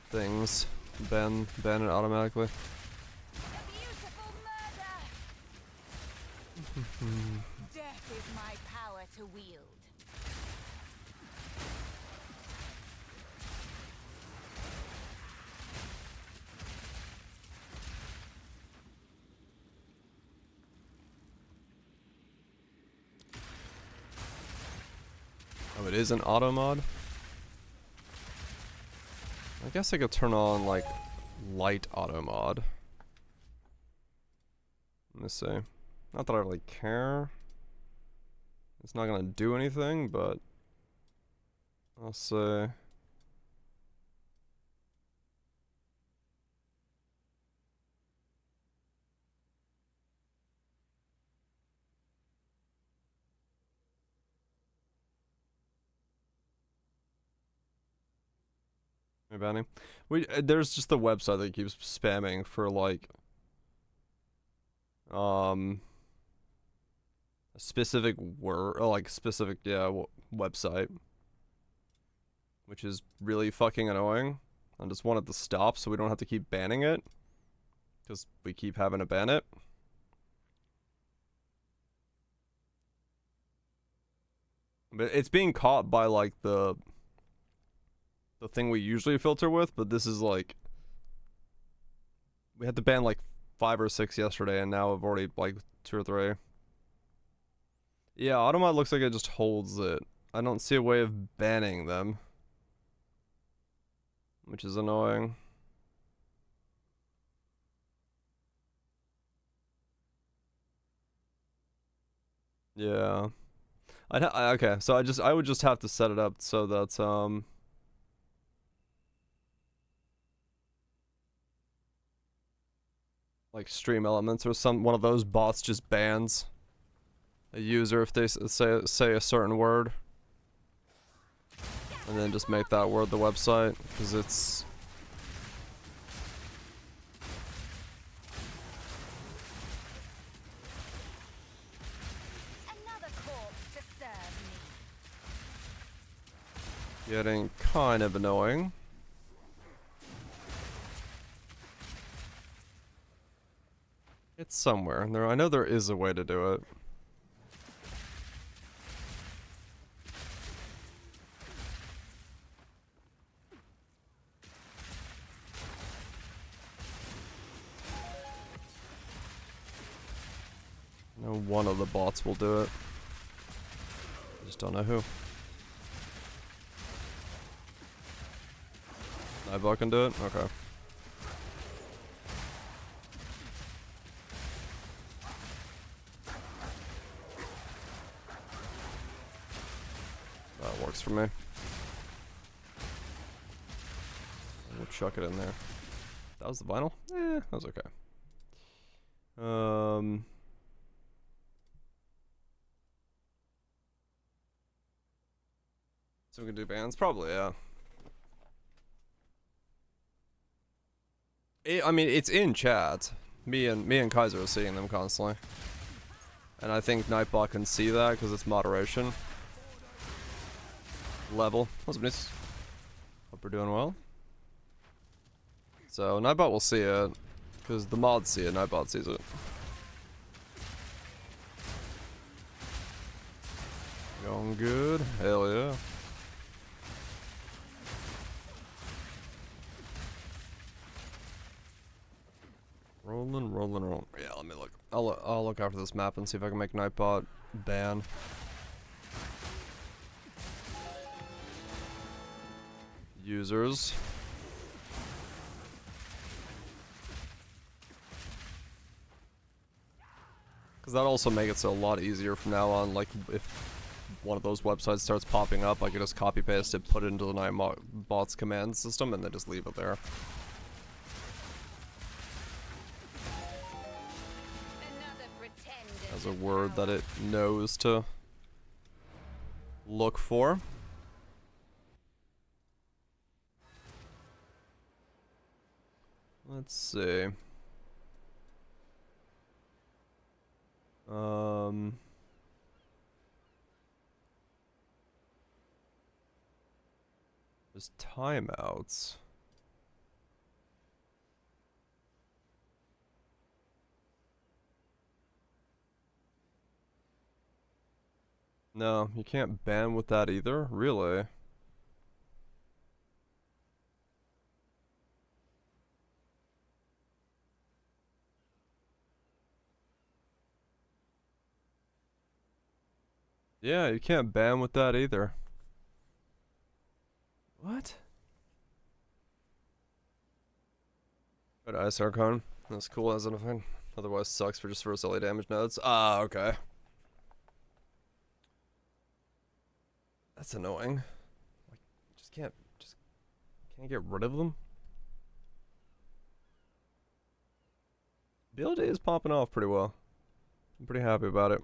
things ban it automatically. Beautiful murder! Death is my power to wield. Oh, it is an auto mod? I guess I could turn on, like, light auto mod. Let me see. Not that I really care. It's not gonna do anything, but I'll say... Hey, Benny. There's just the website that keeps spamming for, like... a specific word, or like specific, yeah, website. Which is really fucking annoying. I just want it to stop so we don't have to keep banning it. Because we keep having to ban it. But it's being caught by, like, the thing we usually filter with, but this is, like... We had to ban, like, 5 or 6 yesterday, and now I've already, like, 2 or 3. Yeah, Automod looks like it just holds it. I don't see a way of banning them. Which is annoying. Yeah. Okay, so I would just have to set it up so that, like stream elements or one of those bots just bans a user if they say a certain word, and then just make that word the website, because it's... Another corpse to serve me. Getting kind of annoying. It's somewhere in there. I know there is a way to do it. No one of the bots will do it. I just don't know who. Nightbot can do it? Okay. That works for me. We'll chuck it in there. That was the vinyl? Eh, that was okay. So we can do bans? Probably, yeah. I mean, it's in chat. Me and Kaiser are seeing them constantly. And I think Nightbot can see that because it's moderation. Level. What's up, Nice? Hope we're doing well. So, Nightbot will see it. Because the mods see it, Nightbot sees it. Going good? Hell yeah. Rolling, rolling, rolling. Yeah, let me look. I'll look after this map and see if I can make Nightbot ban. Users. Because that also makes it so a lot easier from now on. Like, if one of those websites starts popping up, I can just copy paste it, put it into the Nightbot's command system, and then just leave it there. As a word that it knows to look for. Let's see. There's timeouts. No, you can't ban with that either? Really? Yeah, you can't ban with that either. What? Good Ice Archon. That's cool as anything. Otherwise sucks for just first LA damage nodes. Ah, okay. That's annoying. Like, just can't get rid of them. VOD is popping off pretty well. I'm pretty happy about it.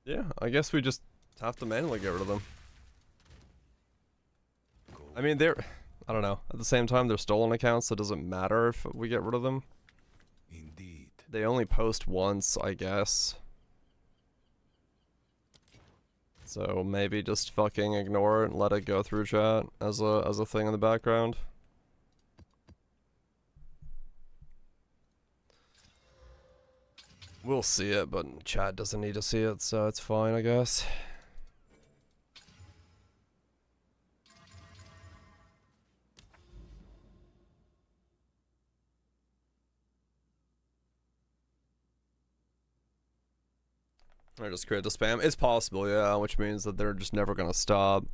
Yeah, I guess we just have to manually get rid of them. I mean, I don't know. At the same time, they're stolen accounts, so it doesn't matter if we get rid of them. Indeed. They only post once, I guess. So maybe just fucking ignore it and let it go through chat as a thing in the background. We'll see it, but chat doesn't need to see it, so it's fine, I guess. Or just create the spam. It's possible, yeah, which means that they're just never gonna stop.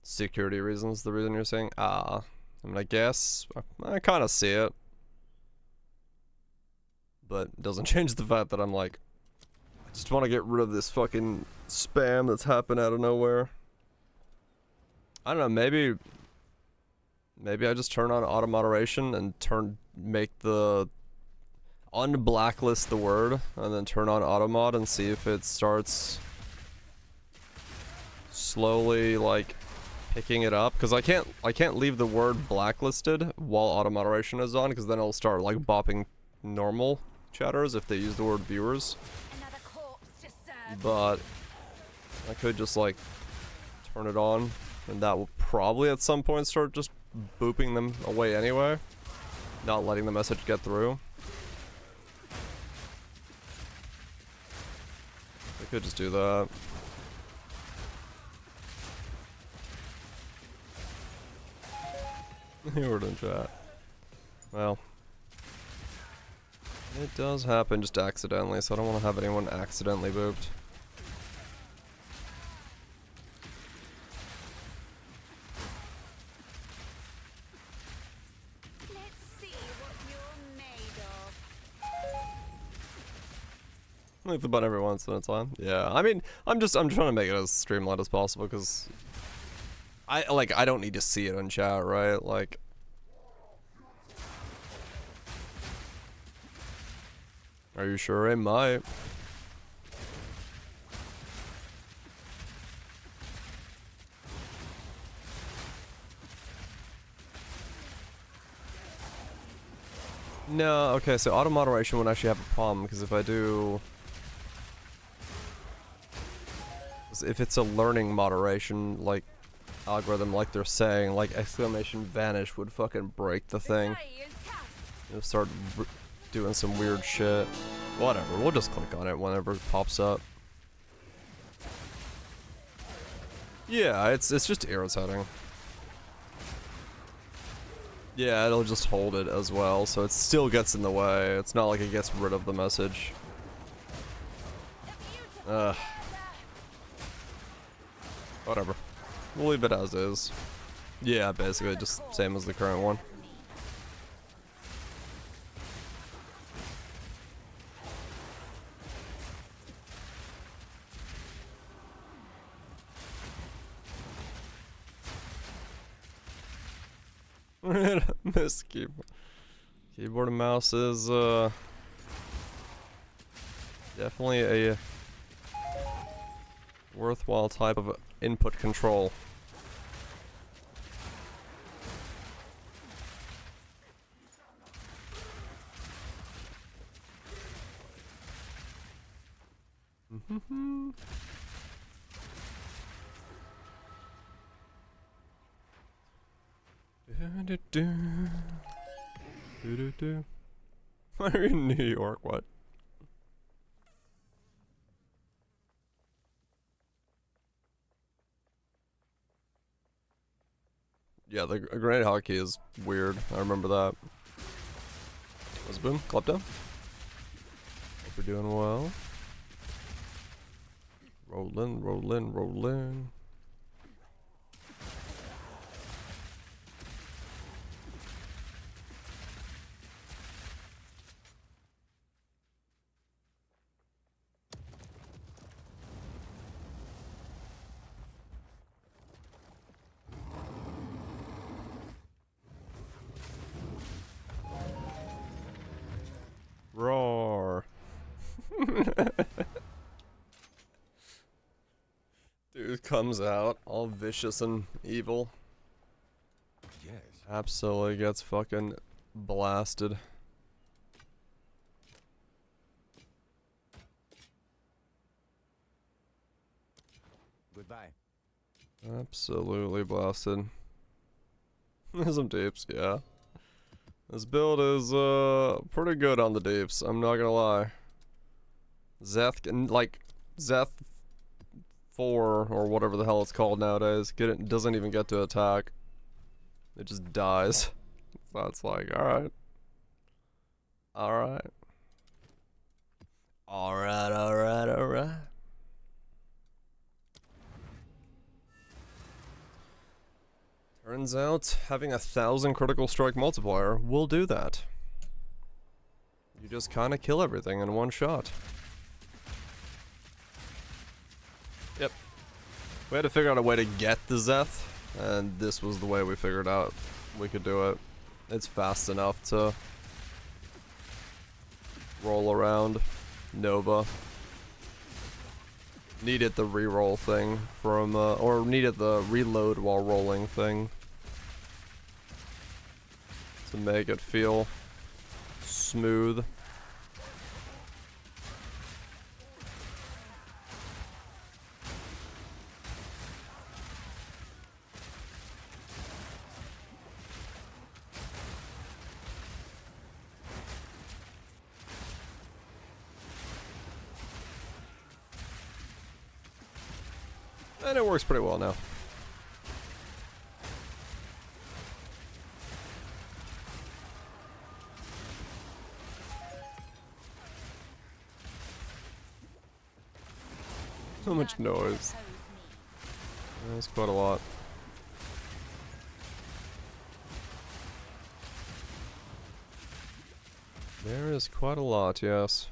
Security reasons, the reason you're saying? I mean, I guess I kind of see it. But it doesn't change the fact that I'm like, I just want to get rid of this fucking spam that's happened out of nowhere. I don't know, maybe I just turn on auto moderation and make the unblacklist the word and then turn on auto mod and see if it starts slowly like picking it up, because I can't leave the word blacklisted while auto moderation is on, because then it'll start like bopping normal chatters if they use the word viewers. But I could just like turn it on, and that will probably at some point start just booping them away anyway, not letting the message get through. I could just do that. You were in chat. Well, It does happen just accidentally, so I don't want to have anyone accidentally booped. Let's see what you're made of. Click the button every once in a time. Yeah, I mean, I'm trying to make it as streamlined as possible because I don't need to see it in chat, right? Like, are you sure? It might. No, okay, so auto moderation would actually have a problem because if I do, if it's a learning moderation like algorithm, like they're saying, like exclamation vanish would fucking break the thing. It'll start doing some weird shit. Whatever, we'll just click on it whenever it pops up. Yeah, it's just irritating. Yeah, it'll just hold it as well, so it still gets in the way. It's not like it gets rid of the message. Whatever. We'll leave it as is. Yeah, basically just same as the current one. Miss keyboard. Keyboard and mouse is definitely a worthwhile type of input control. Why are you in New York? What? Yeah, the grenade hotkey is weird. I remember that. Let's boom. Klepto. Hope you're doing well. Rollin', rollin', rollin'. Roar. Dude comes out all vicious and evil. Yes. Absolutely gets fucking blasted. Goodbye. Absolutely blasted. Some deeps, yeah. This build is pretty good on the deeps, I'm not gonna lie. Zeth can, like, Zeth 4 or whatever the hell it's called nowadays, doesn't even get to attack. It just dies. So it's like, alright. Alright. Alright, alright, alright. Turns out having 1,000 critical strike multiplier will do that. You just kind of kill everything in one shot. Yep. We had to figure out a way to get the Zeth, and this was the way we figured out we could do it. It's fast enough to roll around Nova. Needed the reroll thing from, or needed the reload while rolling thing to make it feel smooth. And it works pretty well now. So much noise. That's quite a lot. There is quite a lot, yes.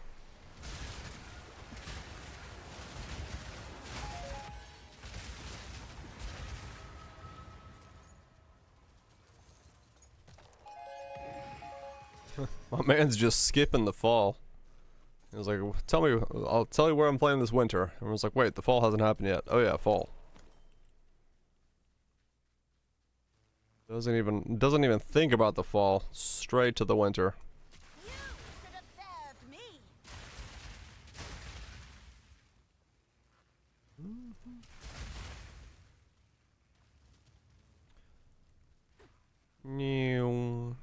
My man's just skipping the fall. He was like, "Tell me, I'll tell you where I'm playing this winter." And I was like, "Wait, the fall hasn't happened yet." "Oh yeah, fall." Doesn't even think about the fall. Straight to the winter. You should have served me. New.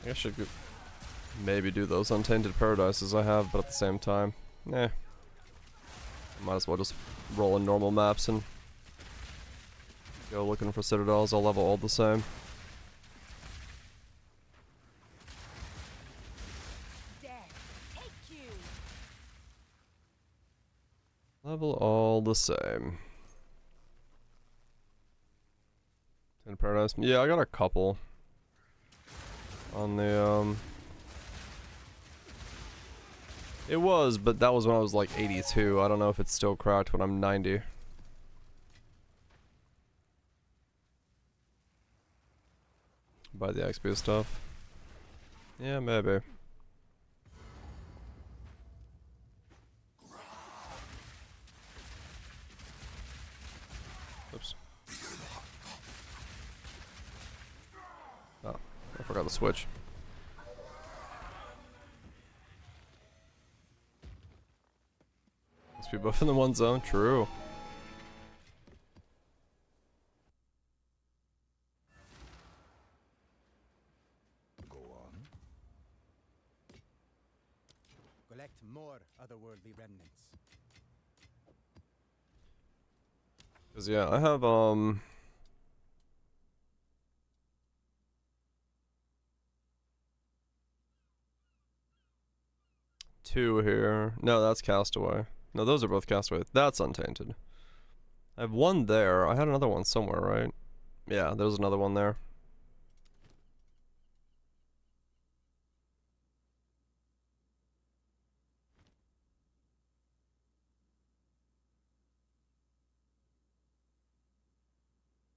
I should maybe do those Untainted Paradises I have, but at the same time, might as well just roll in normal maps and go looking for citadels. I'll level all the same. Death, take you. Level all the same. Untainted Paradise. Yeah, I got a couple. On the, It was, but that was when I was like 82. I don't know if it's still cracked when I'm 90. Buy the XP stuff. Yeah, maybe. Oops. Oh, I forgot the switch. Must be both in the one zone. True. Go on. Collect more otherworldly remnants. Cause yeah, I have two here. No, that's Castaway. No, those are both Castaway. That's Untainted. I have one there. I had another one somewhere, right? Yeah, there's another one there.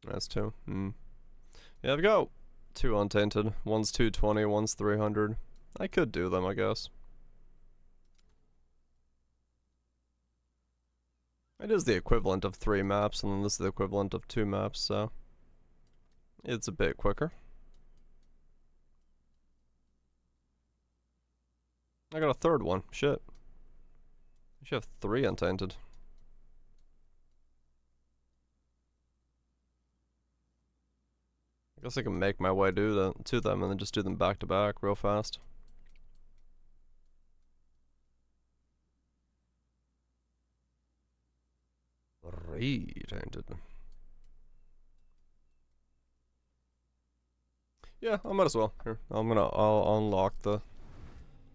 That's two. Yeah, I've got two Untainted. One's 220, one's 300. I could do them, I guess. It is the equivalent of 3 maps, and then this is the equivalent of 2 maps, so it's a bit quicker. I got a third one. Shit. I should have 3 Untainted. I guess I can make my way to them and then just do them back to back real fast. Re-tainted. Yeah, I might as well. Here, I'll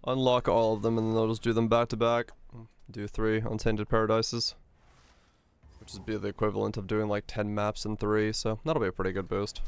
unlock all of them and then I'll just do them back to back. Do 3 Untainted Paradises. Which would be the equivalent of doing like 10 maps in 3, so that'll be a pretty good boost.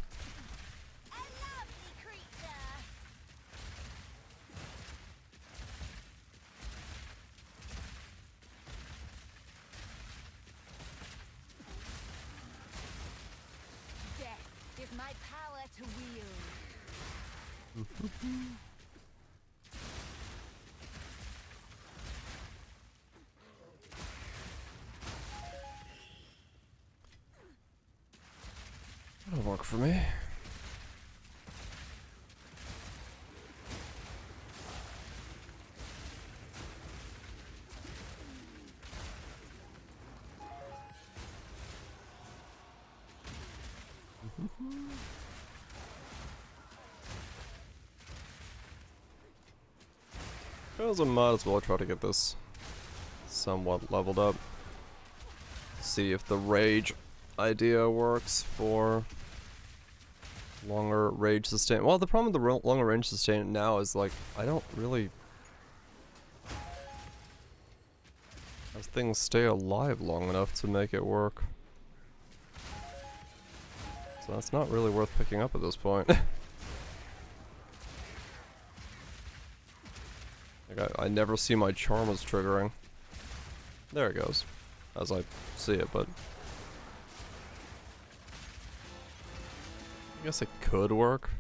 That'll work for me. Because I might as well try to get this somewhat leveled up. See if the rage idea works for longer range sustain. Well, the problem with the longer range sustain now is like I don't really have things stay alive long enough to make it work. So that's not really worth picking up at this point. Like I never see my charms triggering. There it goes, as I see it, but I guess it could work.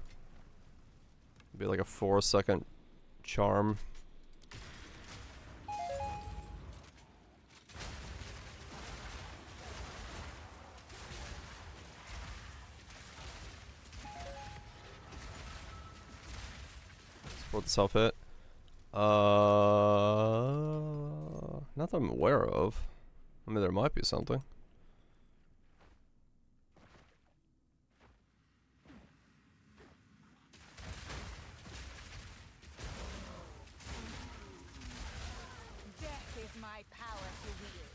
It'd be like a 4-second charm. Support the self hit. Not that I'm aware of. I mean, there might be something. Death is my power to wield.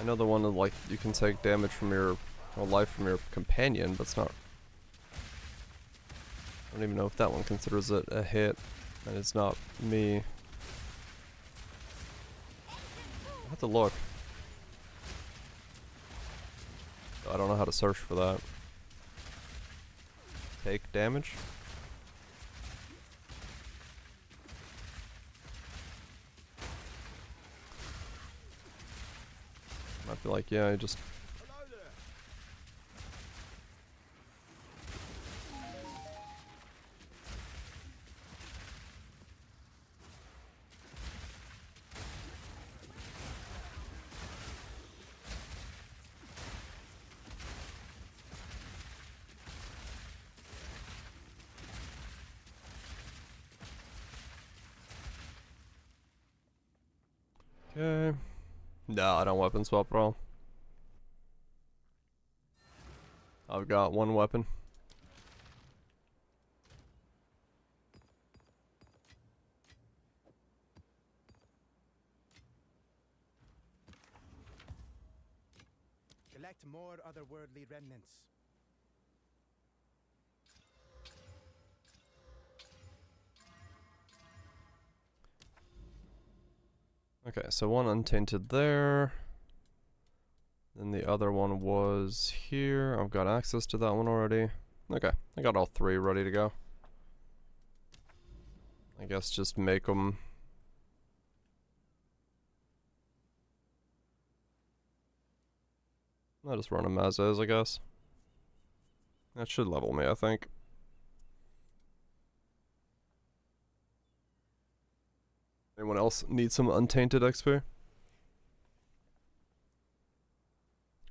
I know the one that like you can take damage from your or life from your companion, but it's not. I don't even know if that one considers it a hit, and it's not me. I have to look. I don't know how to search for that. Take damage? Might be like, yeah, I just... Okay. No, I don't weapon swap at all. I've got one weapon. Collect more otherworldly remnants. Okay, so one untainted there. Then the other one was here. I've got access to that one already. Okay, I got all three ready to go. I guess just make them... I'll just run them as is, I guess. That should level me, I think. Anyone else need some untainted XP?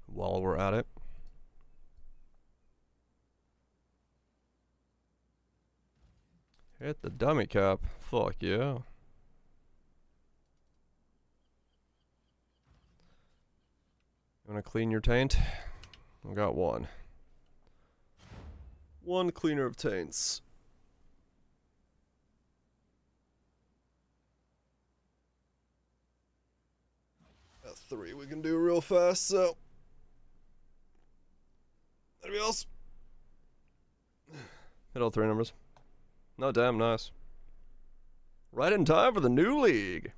While we're at it. Hit the dummy cap. Fuck yeah. You wanna clean your taint? I got one. One cleaner of taints. Got three we can do real fast, so. Anybody else? Hit all three numbers. No, damn, nice. Right in time for the new league.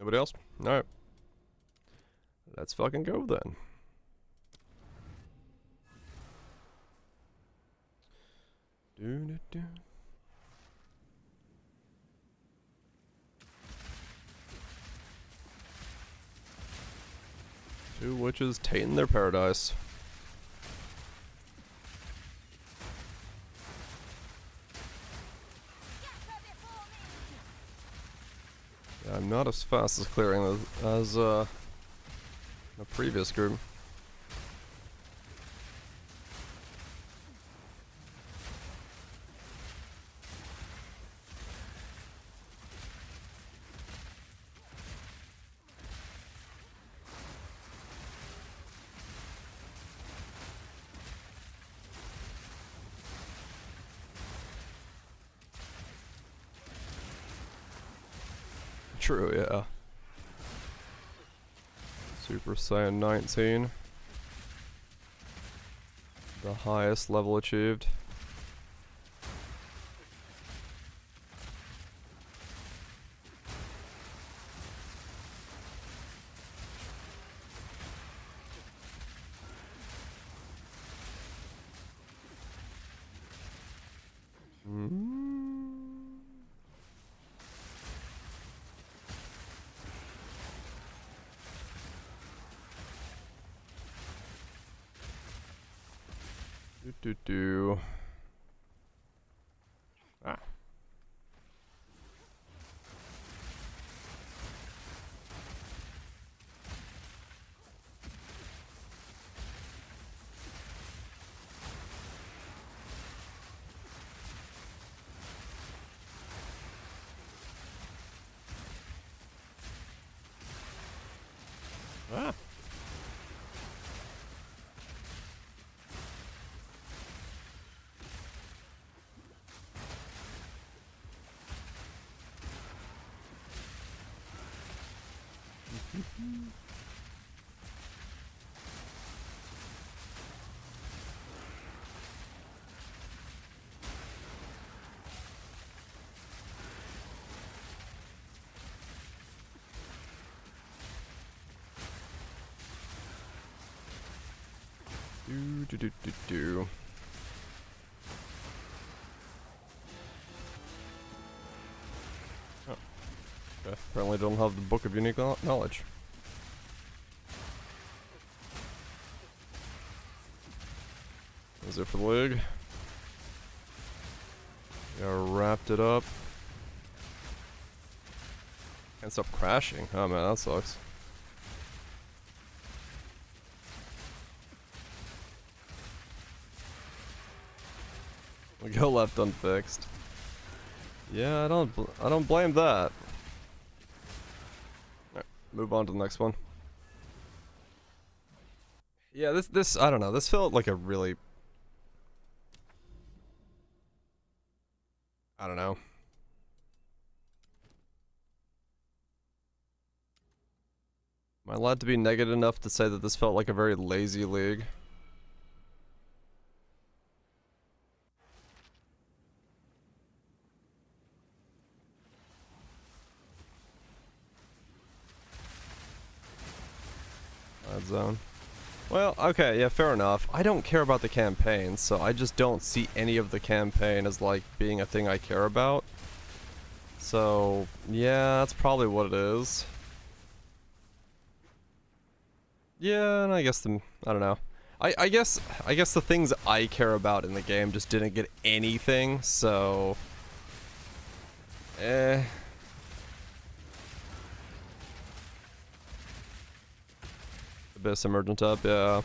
Nobody else? Alright. Let's fucking go then. Do. Two witches tainting their paradise. Yeah, I'm not as fast as clearing as the previous group. True, yeah. Super Saiyan 19. The highest level achieved. Do. Ah. Ah. Do. Oh. Okay. Apparently don't have the Book of Unique Knowledge. Is it for the league? Yeah, wrapped it up. Can't stop crashing. Oh man, that sucks. We go left unfixed. Yeah, I don't blame that. Alright, move on to the next one. Yeah, this I don't know. This felt like a really, I don't know. Am I allowed to be negative enough to say that this felt like a very lazy league? Red zone. Well, okay, yeah, fair enough. I don't care about the campaign, so I just don't see any of the campaign as, like, being a thing I care about. So, yeah, that's probably what it is. Yeah, and I guess I don't know. I guess the things I care about in the game just didn't get anything, so... Abyss Emergent up, yeah.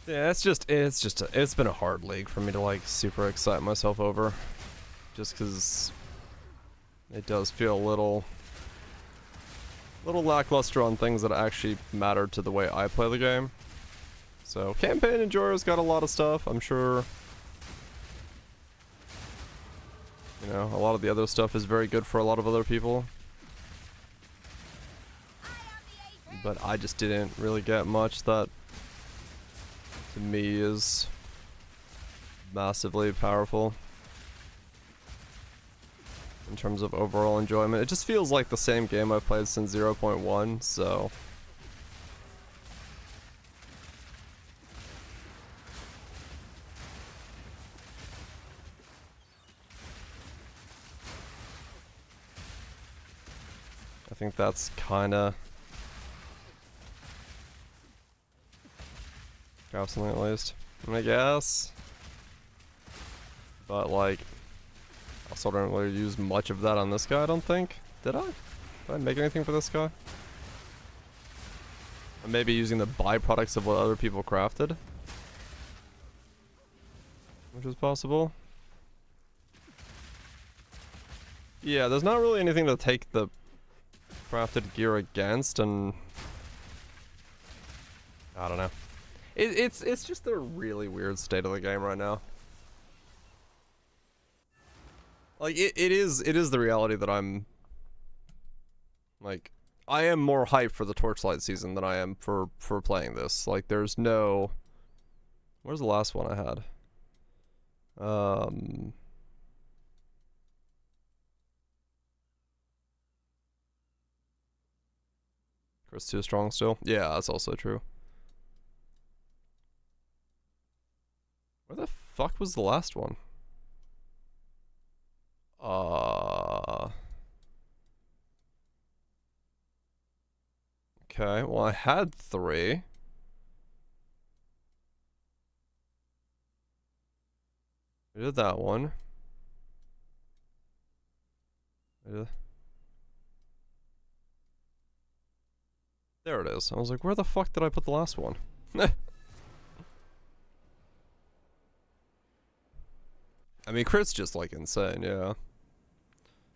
Yeah, it's been a hard league for me to like super excite myself over, just because it does feel a little lackluster on things that actually matter to the way I play the game. So campaign enjoyers got a lot of stuff. I'm sure, you know, a lot of the other stuff is very good for a lot of other people. But I just didn't really get much that to me is massively powerful in terms of overall enjoyment. It just feels like the same game I've played since 0.1, so I think that's kinda something at least, I guess. But like, Also don't really use much of that on this guy, I don't think. Did I? Did I make anything for this guy? Or maybe using the byproducts of what other people crafted? Which is possible. Yeah, there's not really anything to take the crafted gear against, and I don't know. It's just a really weird state of the game right now. Like it is the reality that I'm like I am more hyped for the Torchlight season than I am for playing this. Like there's no where's the last one I had? Chris too strong still? Yeah, that's also true. Where the fuck was the last one? Okay, well I had 3. I did that one. There it is. I was like, where the fuck did I put the last one? I mean, crit's just like insane, yeah.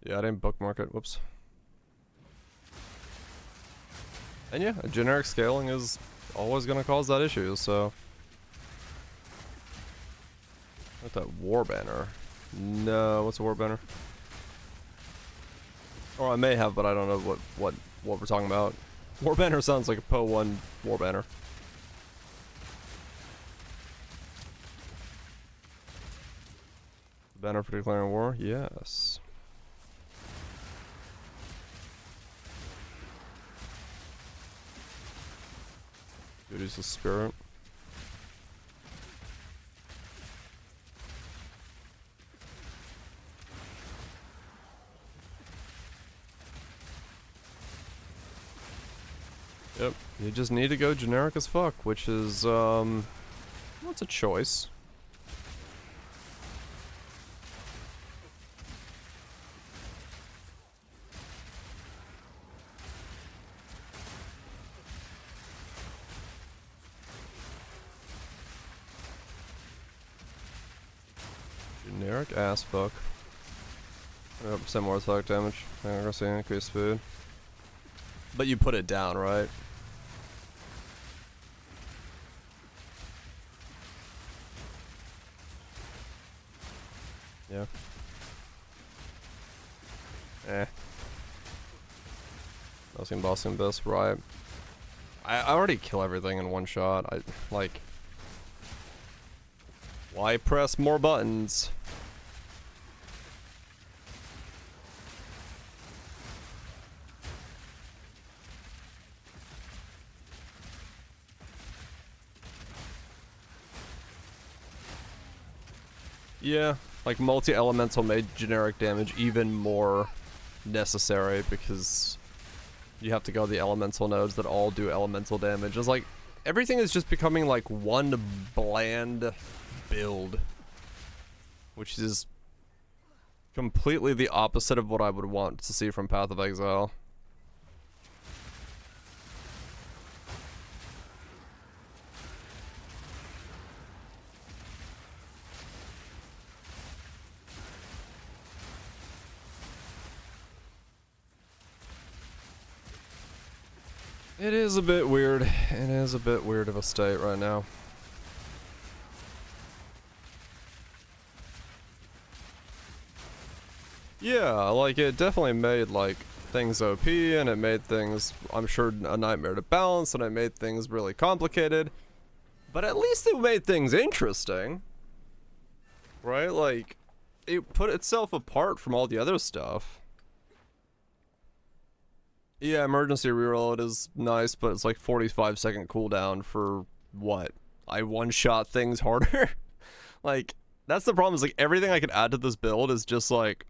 Yeah, I didn't bookmark it, whoops. And yeah, generic scaling is always gonna cause that issue, so. What that war banner? No, what's a war banner? Or I may have, but I don't know what we're talking about. War banner sounds like a PoE1 war banner. Banner for declaring war? Yes. Duties of spirit. Yep, you just need to go generic as fuck, which is, what's a choice? Generic ass fuck. 100% more attack damage. I'm gonna see increased speed. But you put it down, right? Yeah. Nothing bossing best, right? I already kill everything in one shot. I like. Why press more buttons? Yeah, like multi-elemental made generic damage even more necessary because you have to go the elemental nodes that all do elemental damage. It's like everything is just becoming like one bland build, which is completely the opposite of what I would want to see from Path of Exile. It is a bit weird. It is a bit weird of a state right now. Yeah, like it definitely made like things OP and it made things, I'm sure, a nightmare to balance, and it made things really complicated. But at least it made things interesting. Right? Like it put itself apart from all the other stuff. Yeah, emergency reroll is nice, but it's like 45-second cooldown for what? I one-shot things harder? Like, that's the problem, is like everything I could add to this build is just like,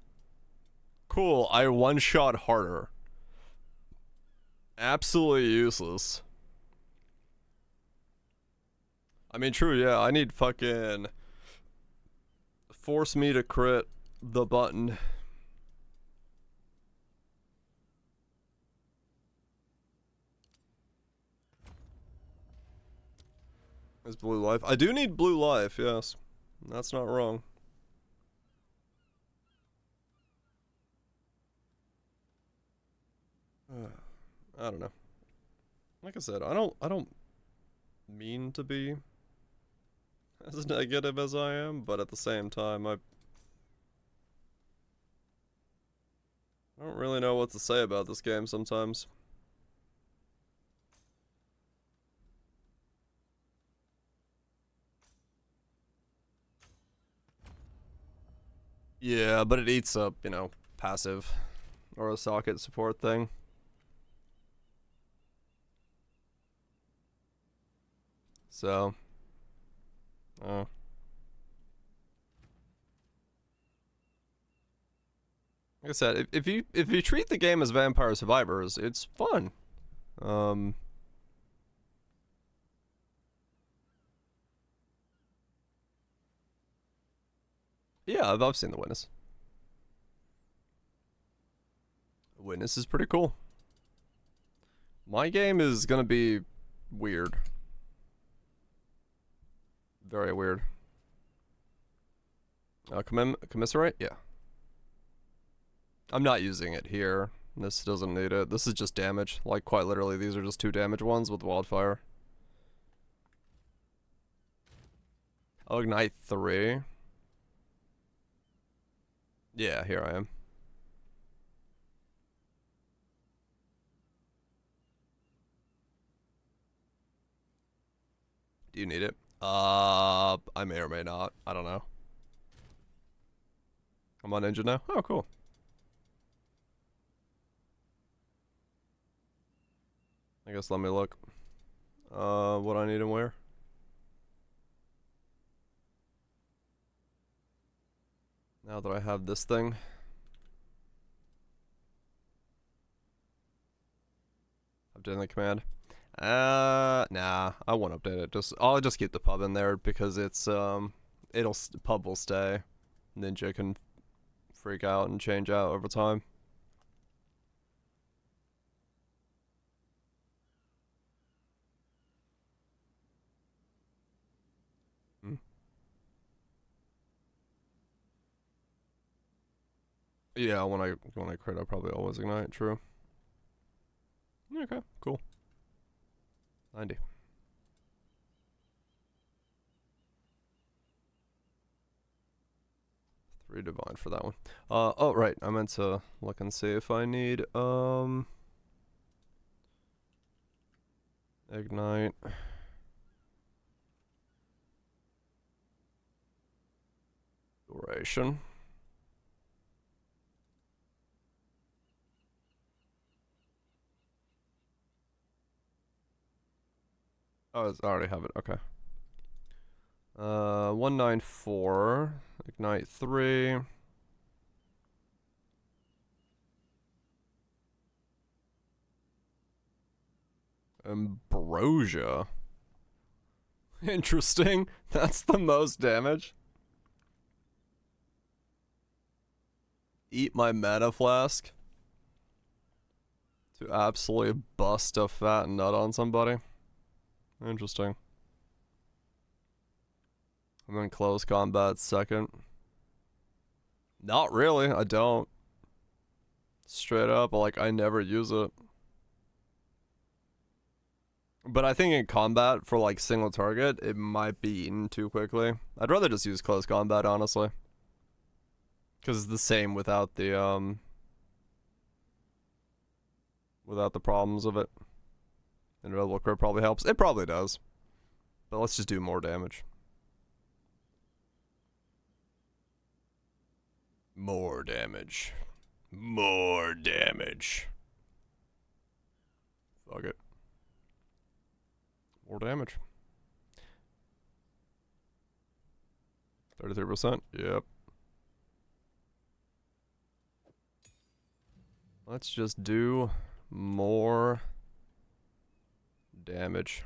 cool, I one-shot harder. Absolutely useless. I mean, true, yeah, I need fucking force me to crit the button. Is blue life? I do need blue life, yes. That's not wrong. I don't know. Like I said, I don't mean to be as negative as I am, but at the same time, I don't really know what to say about this game sometimes. Yeah, but it eats up, you know, passive or a socket support thing. So, like I said, if you treat the game as Vampire Survivors, it's fun. Yeah, I've seen The Witness. The Witness is pretty cool. My game is gonna be weird. Very weird. Commissarate? Yeah. I'm not using it here. This doesn't need it. This is just damage. Like, quite literally, these are just 2 damage ones with Wildfire. I'll ignite 3. Yeah, here I am. Do you need it? I may or may not. I don't know. I'm on engine now? Oh, cool. I guess let me look. What I need and where. Now that I have this thing. Updating the command. Nah, I won't update it. I'll just keep the pub in there because it's pub will stay. Ninja can freak out and change out over time. Yeah, when I crit, I probably always ignite. True. Okay, cool. 90. 3 divine for that one. Oh right, I meant to look and see if I need ignite. Duration. Oh, I already have it. Okay. 194. Ignite 3. Ambrosia. Interesting. That's the most damage. Eat my mana flask. To absolutely bust a fat nut on somebody. Interesting. I'm in close combat second. Not really, I don't. Straight up, like, I never use it. But I think in combat, for, like, single target, it might be eaten too quickly. I'd rather just use close combat, honestly. Because it's the same without the, without the problems of it. And double crit probably helps. It probably does. But let's just do more damage. More damage. More damage. Fuck it. More damage. 33%. Yep. Let's just do more damage.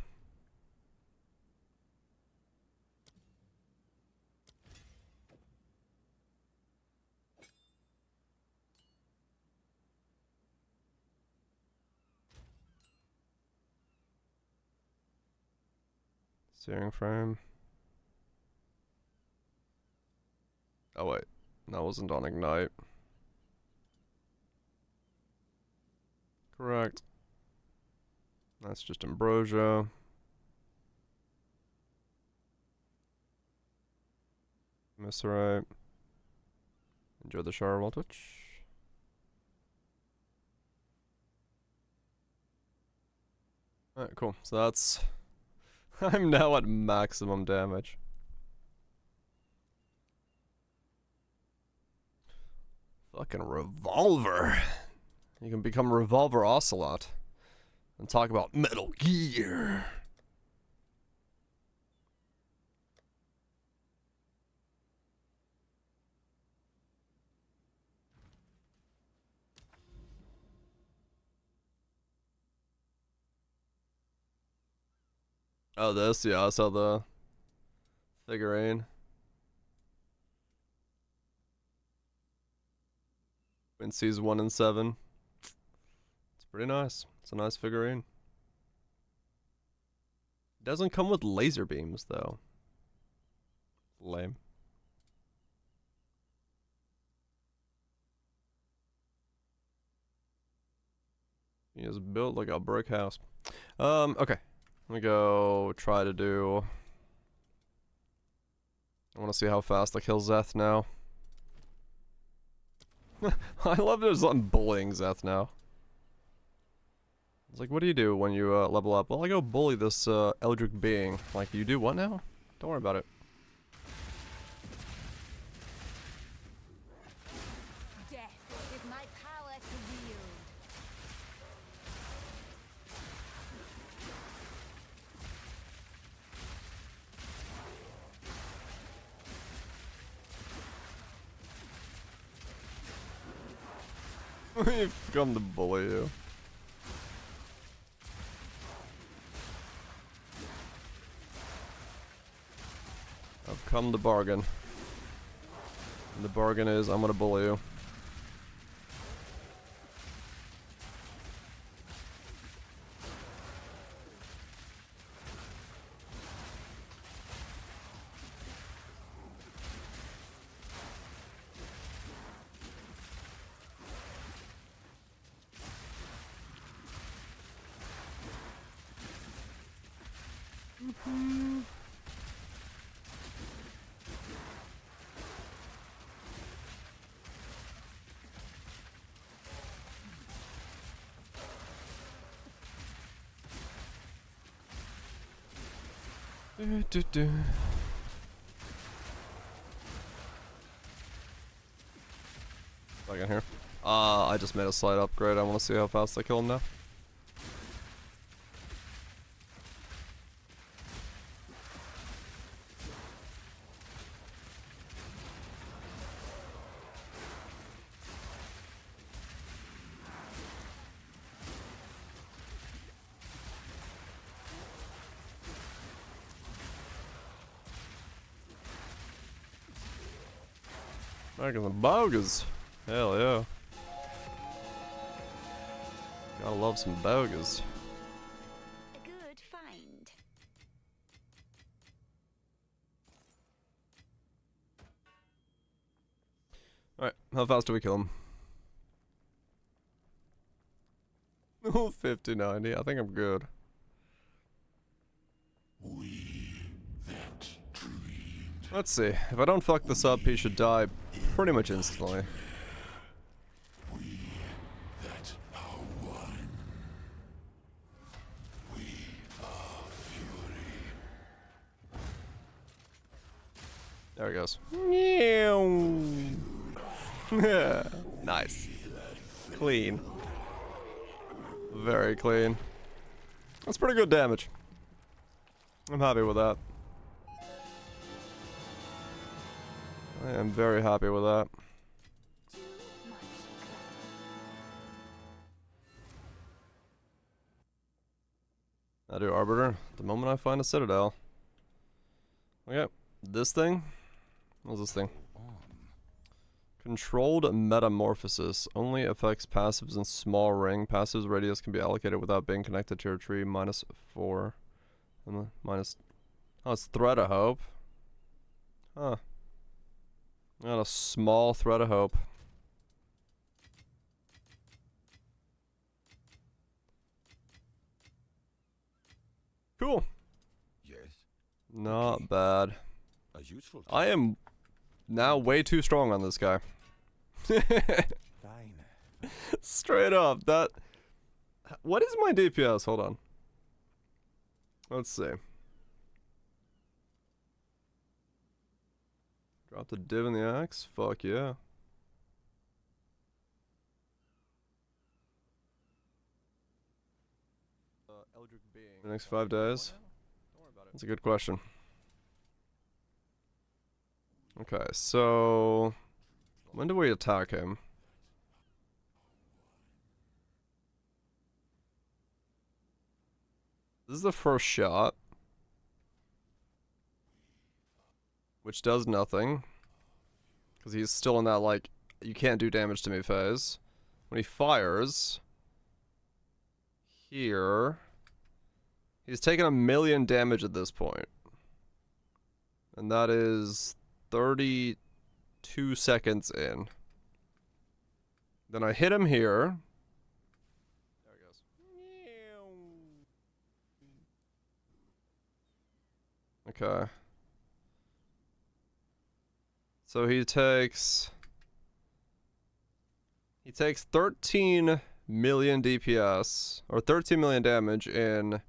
Searing frame. Oh wait, that wasn't on ignite. Correct. That's just ambrosia. Misserite. Enjoy the shower while Twitch. Alright, cool. So that's... I'm now at maximum damage. Fucking revolver. You can become Revolver Ocelot. And talk about Metal Gear. Oh, this? Yeah, I saw the figurine. Quincy's 1 in 7. It's pretty nice. It's a nice figurine. It doesn't come with laser beams, though. Lame. He is built like a brick house. Okay. Let me go try to do... I want to see how fast I kill Zeth now. I love there's I'm bullying Zeth now. It's like, what do you do when you level up? Well, I go bully this Eldritch being. Like, you do what now? Don't worry about it. Death is my power to wield. We've come to bully you. I've come to bargain. And the bargain is I'm gonna bully you. Back in here. I just made a slight upgrade. I want to see how fast I kill him now. Back in the bogus. Hell yeah. Gotta love some bogus. A good find. Alright, how fast do we kill him? Oh, 59. Yeah, I think I'm good. Let's see. If I don't fuck this up, he should die pretty much instantly. There he goes. Nice. Clean. Very clean. That's pretty good damage. I'm happy with that. I am very happy with that. I do Arbiter the moment I find a Citadel. Okay, this thing. What's this thing? Controlled Metamorphosis. Only affects passives in small ring. Passives radius can be allocated without being connected to your tree. -4. And -... Oh, it's Thread of Hope. Huh. Not a small thread of hope. Cool. Yes. Not bad. A useful I am now way too strong on this guy. Fine. Straight up, that... What is my DPS? Hold on. Let's see. Drop the div in the axe? Fuck yeah. The next 5 days? That's a good question. Okay, so... When do we attack him? This is the first shot. Which does nothing. Because he's still in that, like, you can't do damage to me phase. When he fires... Here... He's taken 1,000,000 damage at this point. And that is 32 seconds in. Then I hit him here. There he goes. Okay. So he takes 13 million DPS, or 13 million damage in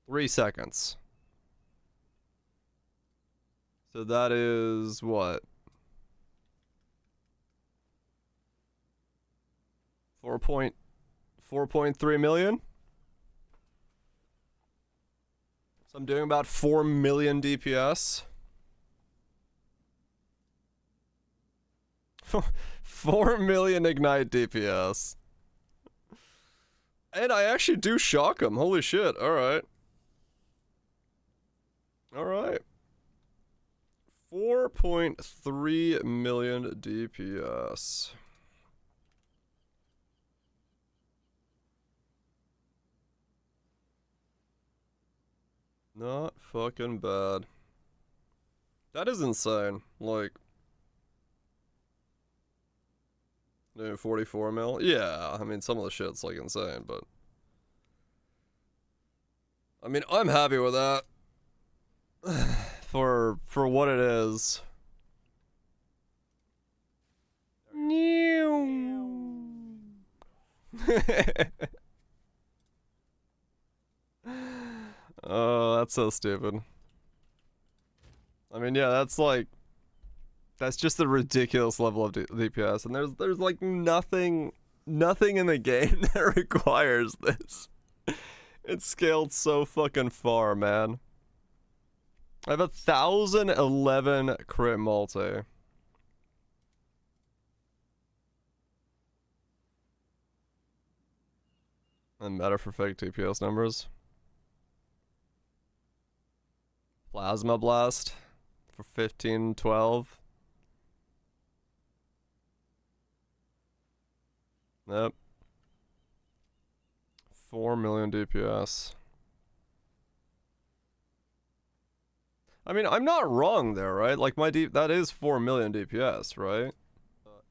3 seconds. So that is what? 4.3 million? So I'm doing about 4 million DPS. 4 million ignite DPS. And I actually do shock him. Holy shit. Alright. Alright. 4.3 million DPS. Not fucking bad. That is insane. Like, doing 44 mil? Yeah, I mean, some of the shit's like insane, but I mean, I'm happy with that. for what it is. Oh, that's so stupid. I mean, yeah, that's like, that's just a ridiculous level of DPS, and there's like nothing in the game that requires this. It's scaled so fucking far, man. I have 1,011 crit multi. And meta for fake DPS numbers. Plasma Blast for 1512. Yep. 4 million DPS. I mean, I'm not wrong there, right? Like, that is 4 million DPS, right?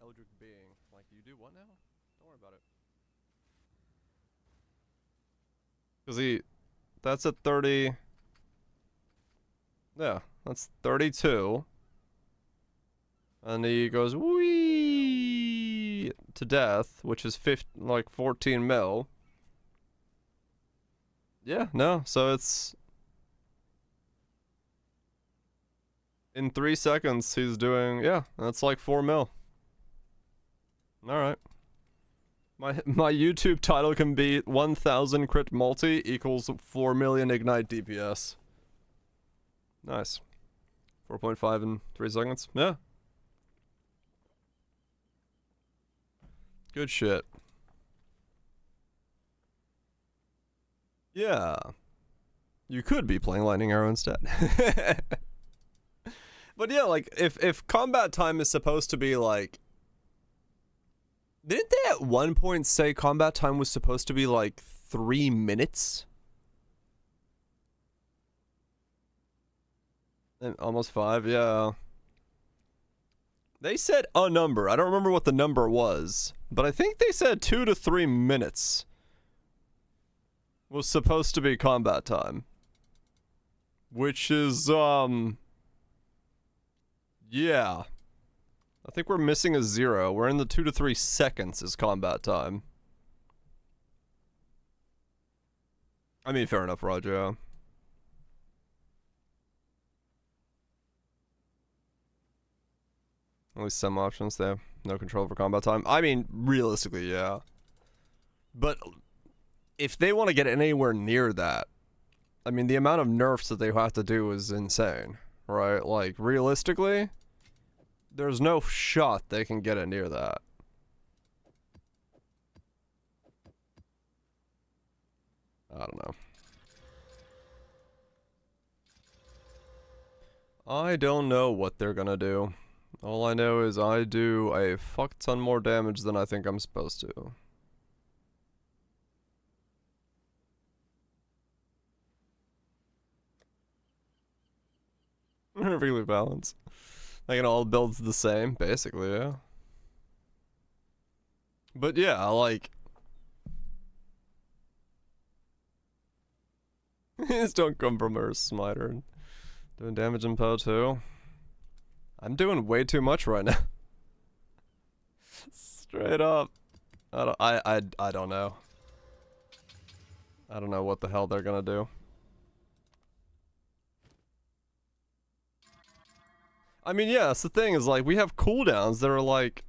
Eldritch Being. Like, you do what now? Don't worry about it. Because that's at 30... Yeah, that's 32. And he goes, whee to death, which is 14 mil. Yeah, no, so it's... In 3 seconds, he's doing, yeah, that's like 4 mil. Alright. My YouTube title can be 1,000 crit multi equals 4 million ignite DPS. Nice. 4.5 in 3 seconds. Yeah. Good shit. Yeah. You could be playing Lightning Arrow instead. But yeah, like, if combat time is supposed to be like... Didn't they at one point say combat time was supposed to be like 3 minutes? Almost 5, yeah. They said a number. I don't remember what the number was, but I think they said 2 to 3 minutes was supposed to be combat time. Which is, yeah. I think we're missing a 0. We're in the 2 to 3 seconds is combat time. I mean, fair enough, Roger. Yeah. At least some options there. No control over combat time. I mean, realistically, yeah. But if they want to get anywhere near that, I mean, the amount of nerfs that they have to do is insane, right? Like, realistically, there's no shot they can get it near that. I don't know. I don't know what they're gonna do. All I know is I do a fuck ton more damage than I think I'm supposed to. Perfectly balanced. Like, it all builds the same, basically, yeah. But yeah, like... These don't come from Earth Smiter. Doing damage in PoE2. I'm doing way too much right now. Straight up. I don't know. I don't know what the hell they're gonna do. I mean, yeah, that's the thing, is like, we have cooldowns that are like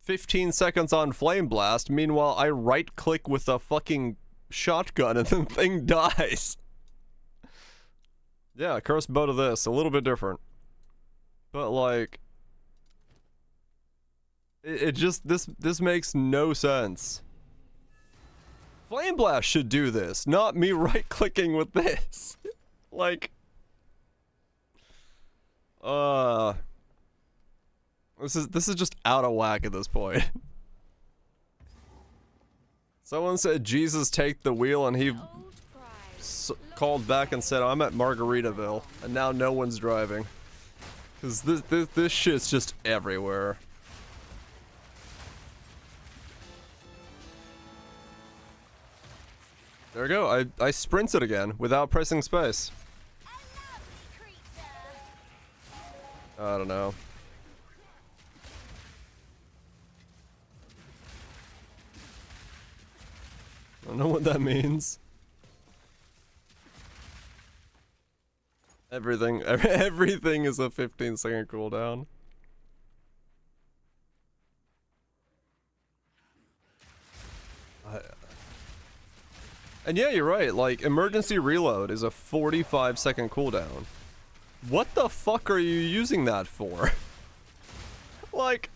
15 seconds on Flame Blast, meanwhile I right click with a fucking shotgun and the thing dies. Yeah, Crossbow to this, a little bit different. But like, it just, this makes no sense. Flame Blast should do this, not me right clicking with this. Like, this is just out of whack at this point. Someone said, Jesus, take the wheel, and he called back and said, I'm at Margaritaville, and now no one's driving. Because this shit's just everywhere. There we go, I sprinted again, without pressing space. I don't know. I don't know what that means. Everything is a 15-second cooldown. And yeah, you're right, like, emergency reload is a 45-second cooldown. What the fuck are you using that for? Like...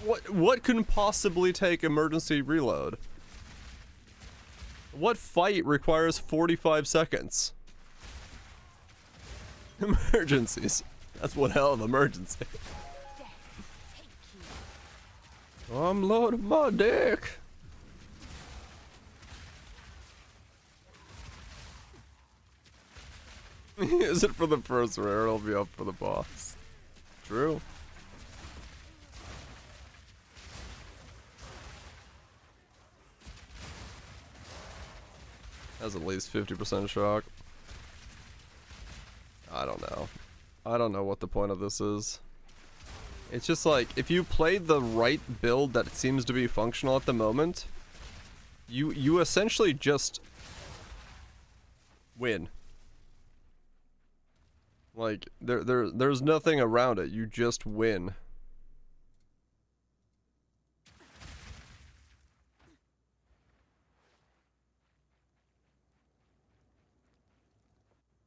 What can possibly take emergency reload? What fight requires 45 seconds? Emergencies. That's one hell of an emergency. I'm loading my dick. Use it for the first rare, it'll be up for the boss. True. Has at least 50% shock. I don't know. I don't know what the point of this is. It's just like, if you played the right build that seems to be functional at the moment, you essentially just win. Like, there's nothing around it, you just win.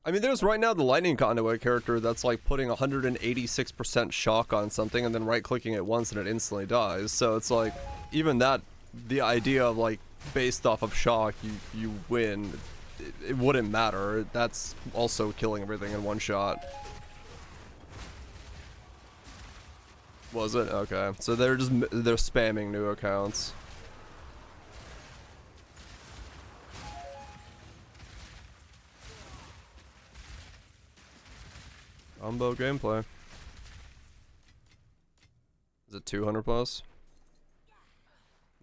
I mean, there's right now the Lightning Conduit character that's like putting 186% shock on something and then right-clicking it once and it instantly dies. So it's like, even that, the idea of like, based off of shock, you win, it wouldn't matter. That's also killing everything in one shot. Was it? Okay. So they're spamming new accounts. Combo gameplay. Is it 200 plus?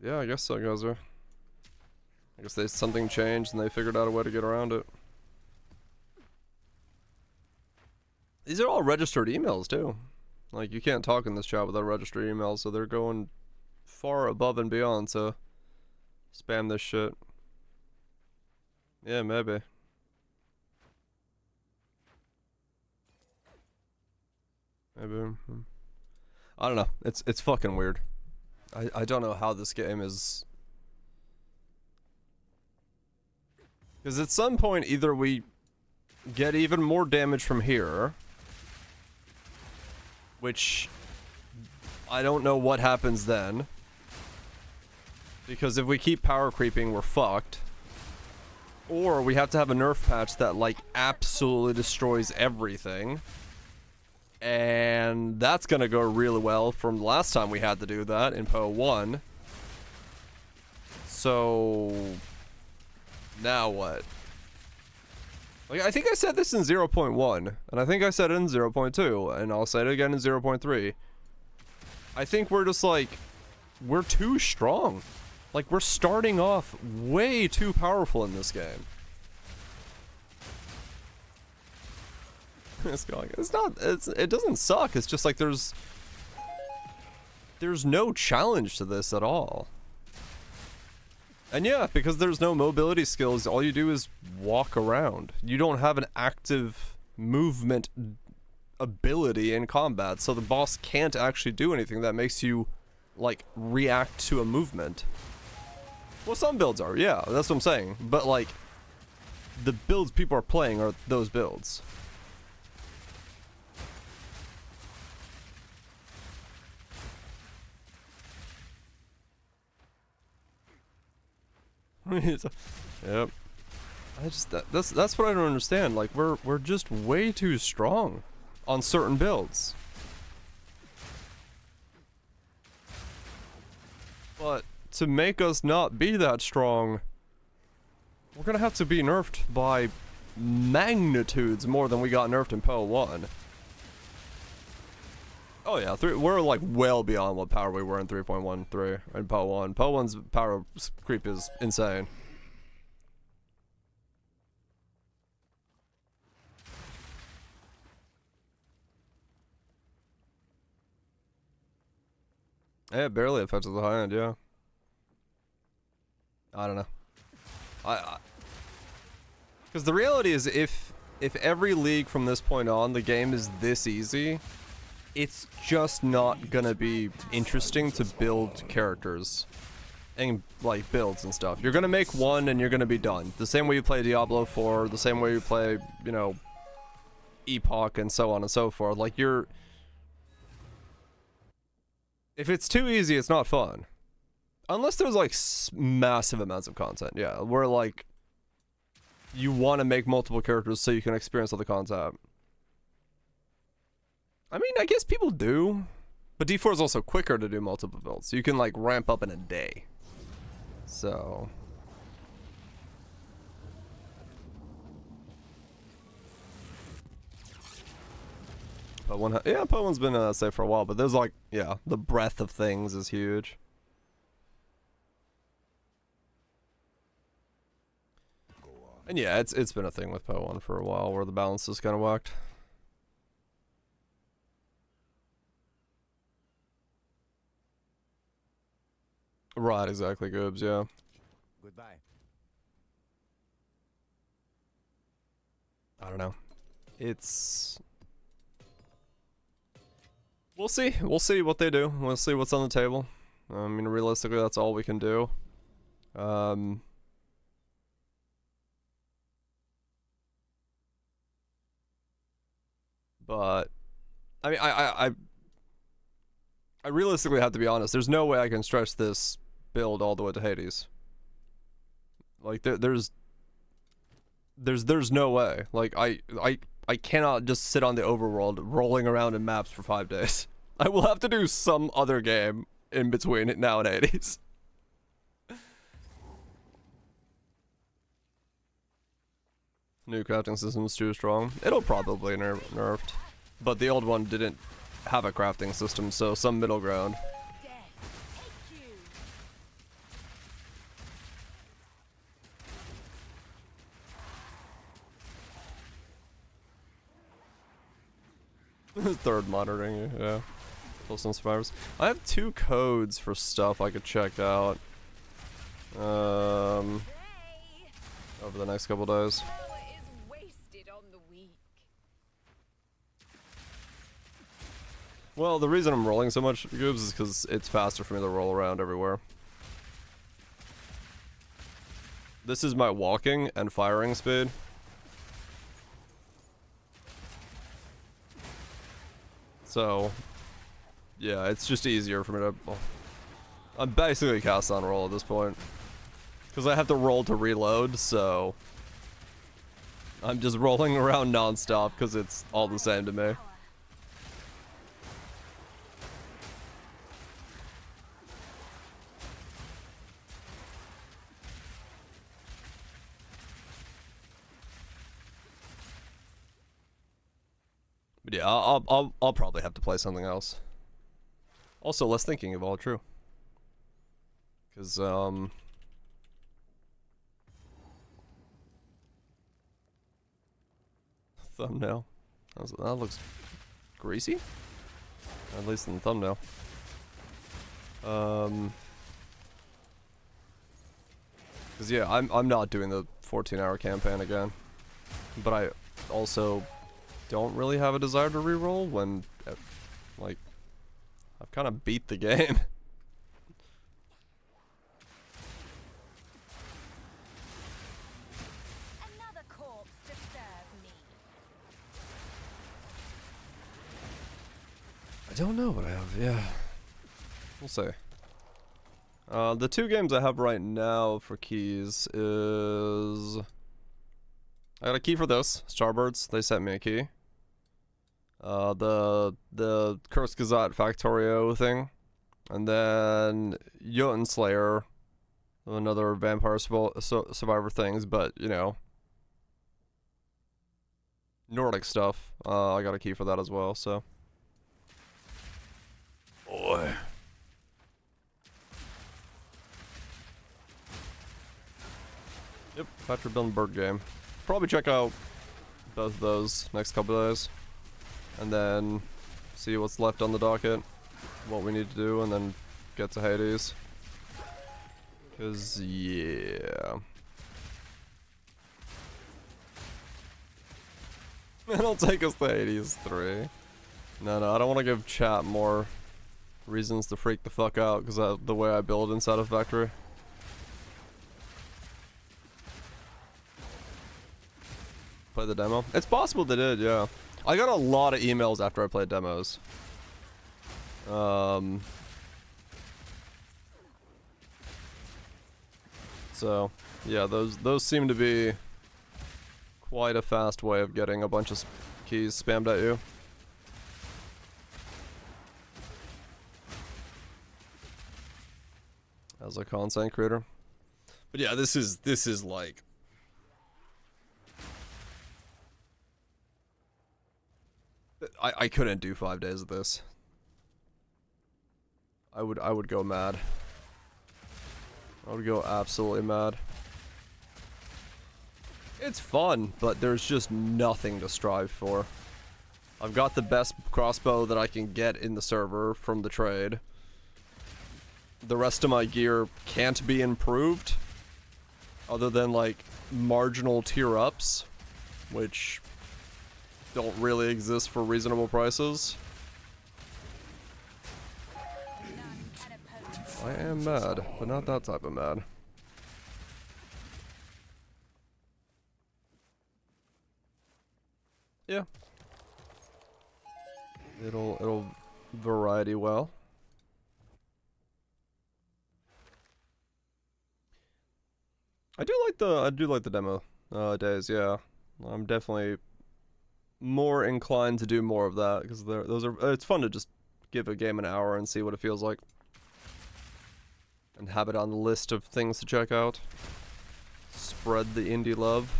Yeah, I guess so, guys. I guess something changed and they figured out a way to get around it. These are all registered emails too. Like, you can't talk in this chat without registered emails, so they're going far above and beyond to spam this shit. Yeah, maybe. Maybe. I don't know. It's fucking weird. I don't know how this game is. Because at some point, either we get even more damage from here, which I don't know what happens then. Because if we keep power creeping, we're fucked. Or we have to have a nerf patch that, like, absolutely destroys everything. And that's gonna go really well from the last time we had to do that in PoE1. So now what? Like, I think I said this in 0.1, and I think I said it in 0.2, and I'll say it again in 0.3. I think we're just like, we're too strong. Like, we're starting off way too powerful in this game. It's going. It's not. It doesn't suck. It's just like there's no challenge to this at all. And yeah, because there's no mobility skills, all you do is walk around. You don't have an active movement ability in combat, so the boss can't actually do anything that makes you, like, react to a movement. Well, some builds are, yeah, that's what I'm saying. But, like, the builds people are playing are those builds. Yep. That's what I don't understand. Like, we're just way too strong on certain builds. But to make us not be that strong, we're gonna have to be nerfed by magnitudes more than we got nerfed in PoE1. Oh yeah, we're like well beyond what power we were in 3.13 in PoE1. PoE1's power creep is insane. Yeah, it barely affects the high end, yeah. I don't know. Because the reality is, if every league from this point on, the game is this easy, it's just not gonna be interesting to build characters and, like, builds and stuff. You're gonna make one and you're gonna be done. The same way you play Diablo 4, the same way you play, you know, Epoch and so on and so forth. Like, if it's too easy, it's not fun. Unless there's, like, massive amounts of content, yeah. Where, like, you want to make multiple characters so you can experience all the content. I mean, I guess people do. But D4 is also quicker to do multiple builds. So you can, like, ramp up in a day. So... yeah, PoE1's been safe for a while, but there's, like, yeah, the breadth of things is huge. And yeah, it's been a thing with PoE1 for a while where the balance is kind of whacked. Right, exactly, Goobs, yeah. Goodbye. I don't know. It's... We'll see. We'll see what they do. We'll see what's on the table. I mean, realistically, that's all we can do. But I mean, I realistically have to be honest. There's no way I can stretch this build all the way to Hades. Like, there's no way. Like, I cannot just sit on the overworld rolling around in maps for 5 days. I will have to do some other game in between it now and Hades. New crafting system is too strong. It'll probably nerfed. but the old one didn't have a crafting system, so some middle ground. Third monitoring, yeah. Still some survivors. I have 2 codes for stuff I could check out. Over the next couple days. Well, the reason I'm rolling so much goobs is because it's faster for me to roll around everywhere. This is my walking and firing speed. So, yeah, it's just easier for me to... Well, I'm basically cast on roll at this point. Because I have to roll to reload, so... I'm just rolling around non-stop because it's all the same to me. But yeah, I'll probably have to play something else. Also, less thinking of all true. Because, thumbnail. That looks greasy? At least in the thumbnail. Because yeah, I'm not doing the 14-hour campaign again. But I also don't really have a desire to reroll when, like, I've kind of beat the game. Another corpse to serve me. I don't know what I have, yeah. We'll see. The 2 games I have right now for keys is... I got a key for this, Starbirds, they sent me a key. The Cursed Gazette Factorio thing. And then Jotun Slayer, another vampire survivor things, but, you know, Nordic stuff. I got a key for that as well, so. Boy. Yep, Patrick Billenberg game. Probably check out both of those next couple of days. And then see what's left on the docket, what we need to do, and then get to Hades. Cause yeah. It'll take us to Hades 3. No, I don't want to give chat more reasons to freak the fuck out because of the way I build inside of Factory. Play the demo? It's possible they did, yeah. I got a lot of emails after I played demos. So, yeah, those seem to be quite a fast way of getting a bunch of keys spammed at you. As a content creator. But yeah, this is like... I couldn't do 5 days of this. I would go mad. I would go absolutely mad. It's fun, but there's just nothing to strive for. I've got the best crossbow that I can get in the server from the trade. The rest of my gear can't be improved, other than like marginal tier ups, which don't really exist for reasonable prices. I am mad, but not that type of mad. Yeah. It'll variety well. I do like the demo days, yeah. I'm definitely more inclined to do more of that because it's fun to just give a game an hour and see what it feels like. And have it on the list of things to check out. Spread the indie love.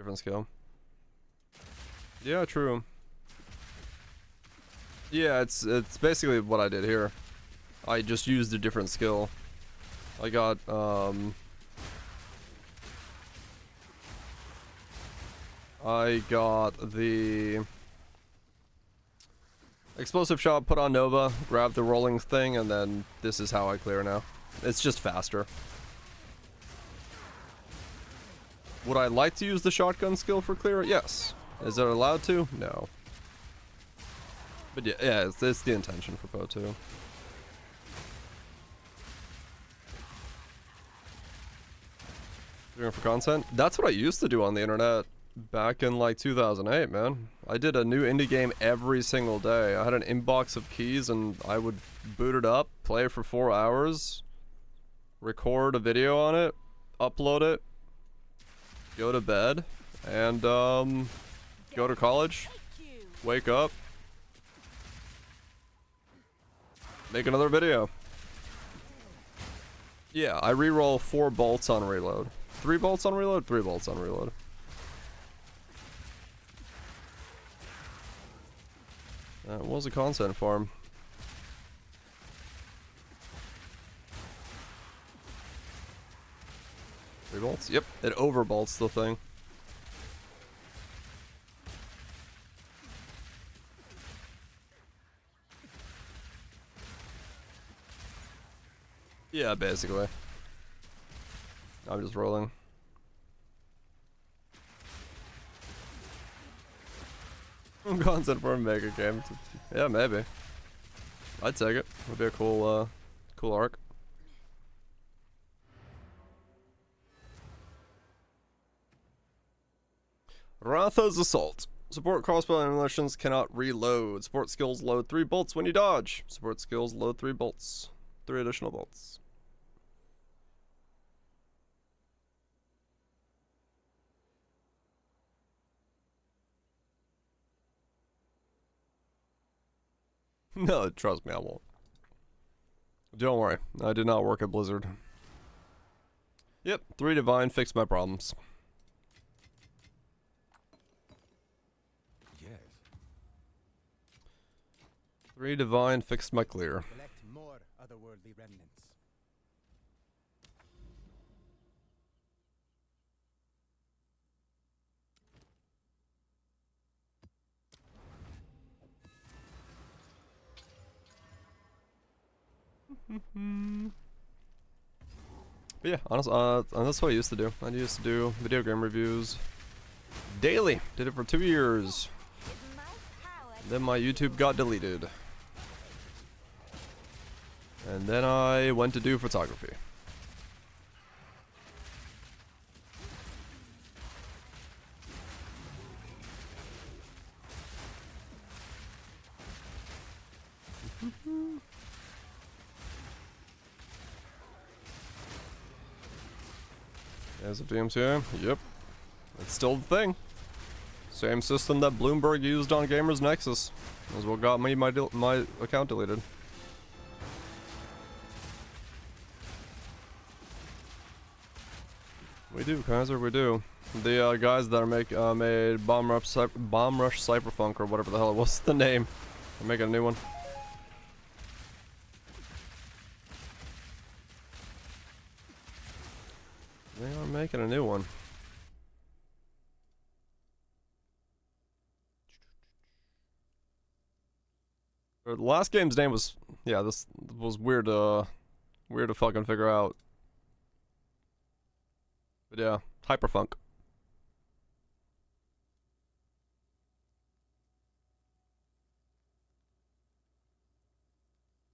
Different skill. Yeah, true. Yeah, it's basically what I did here. I just used a different skill. I got the explosive shot, put on Nova, grab the rolling thing, and then this is how I clear now. It's just faster. Would I like to use the shotgun skill for clear? Yes. Is it allowed to? No. But yeah, it's the intention for PoE2. Doing it for content? That's what I used to do on the internet back in like 2008, man. I did a new indie game every single day. I had an inbox of keys and I would boot it up, play it for 4 hours, record a video on it, upload it, go to bed, and go to college, wake up, make another video. Yeah, I reroll 4 bolts on reload. 3 bolts on reload? 3 bolts on reload. That was a content farm. Three bolts? Yep, it overbolts the thing. Yeah, basically. I'm just rolling. Concept for a mega game. Yeah, maybe. I'd take it. Would be a cool, cool arc. Ratha's Assault. Support crossbow ammunitions cannot reload. Support skills load 3 bolts when you dodge. Support skills load 3 bolts. 3 additional bolts. No, trust me, I won't. Don't worry, I did not work at Blizzard. Yep, 3 divine fixed my problems. Yes. 3 divine fixed my clear. Collect more otherworldly remnants. But yeah, honestly, that's what I used to do. I used to do video game reviews daily. Did it for 2 years. Then my YouTube got deleted. And then I went to do photography. As a DMCA, yep. It's still the thing. Same system that Bloomberg used on Gamers Nexus. Is what got me my account deleted. We do, Kaiser, we do. The guys that are made Bomb Rush Cyberpunk, or whatever the hell it was the name. They're making a new one. They are making a new one. The last game's name was, yeah, this was weird, weird to fucking figure out. But yeah, Hyperfunk.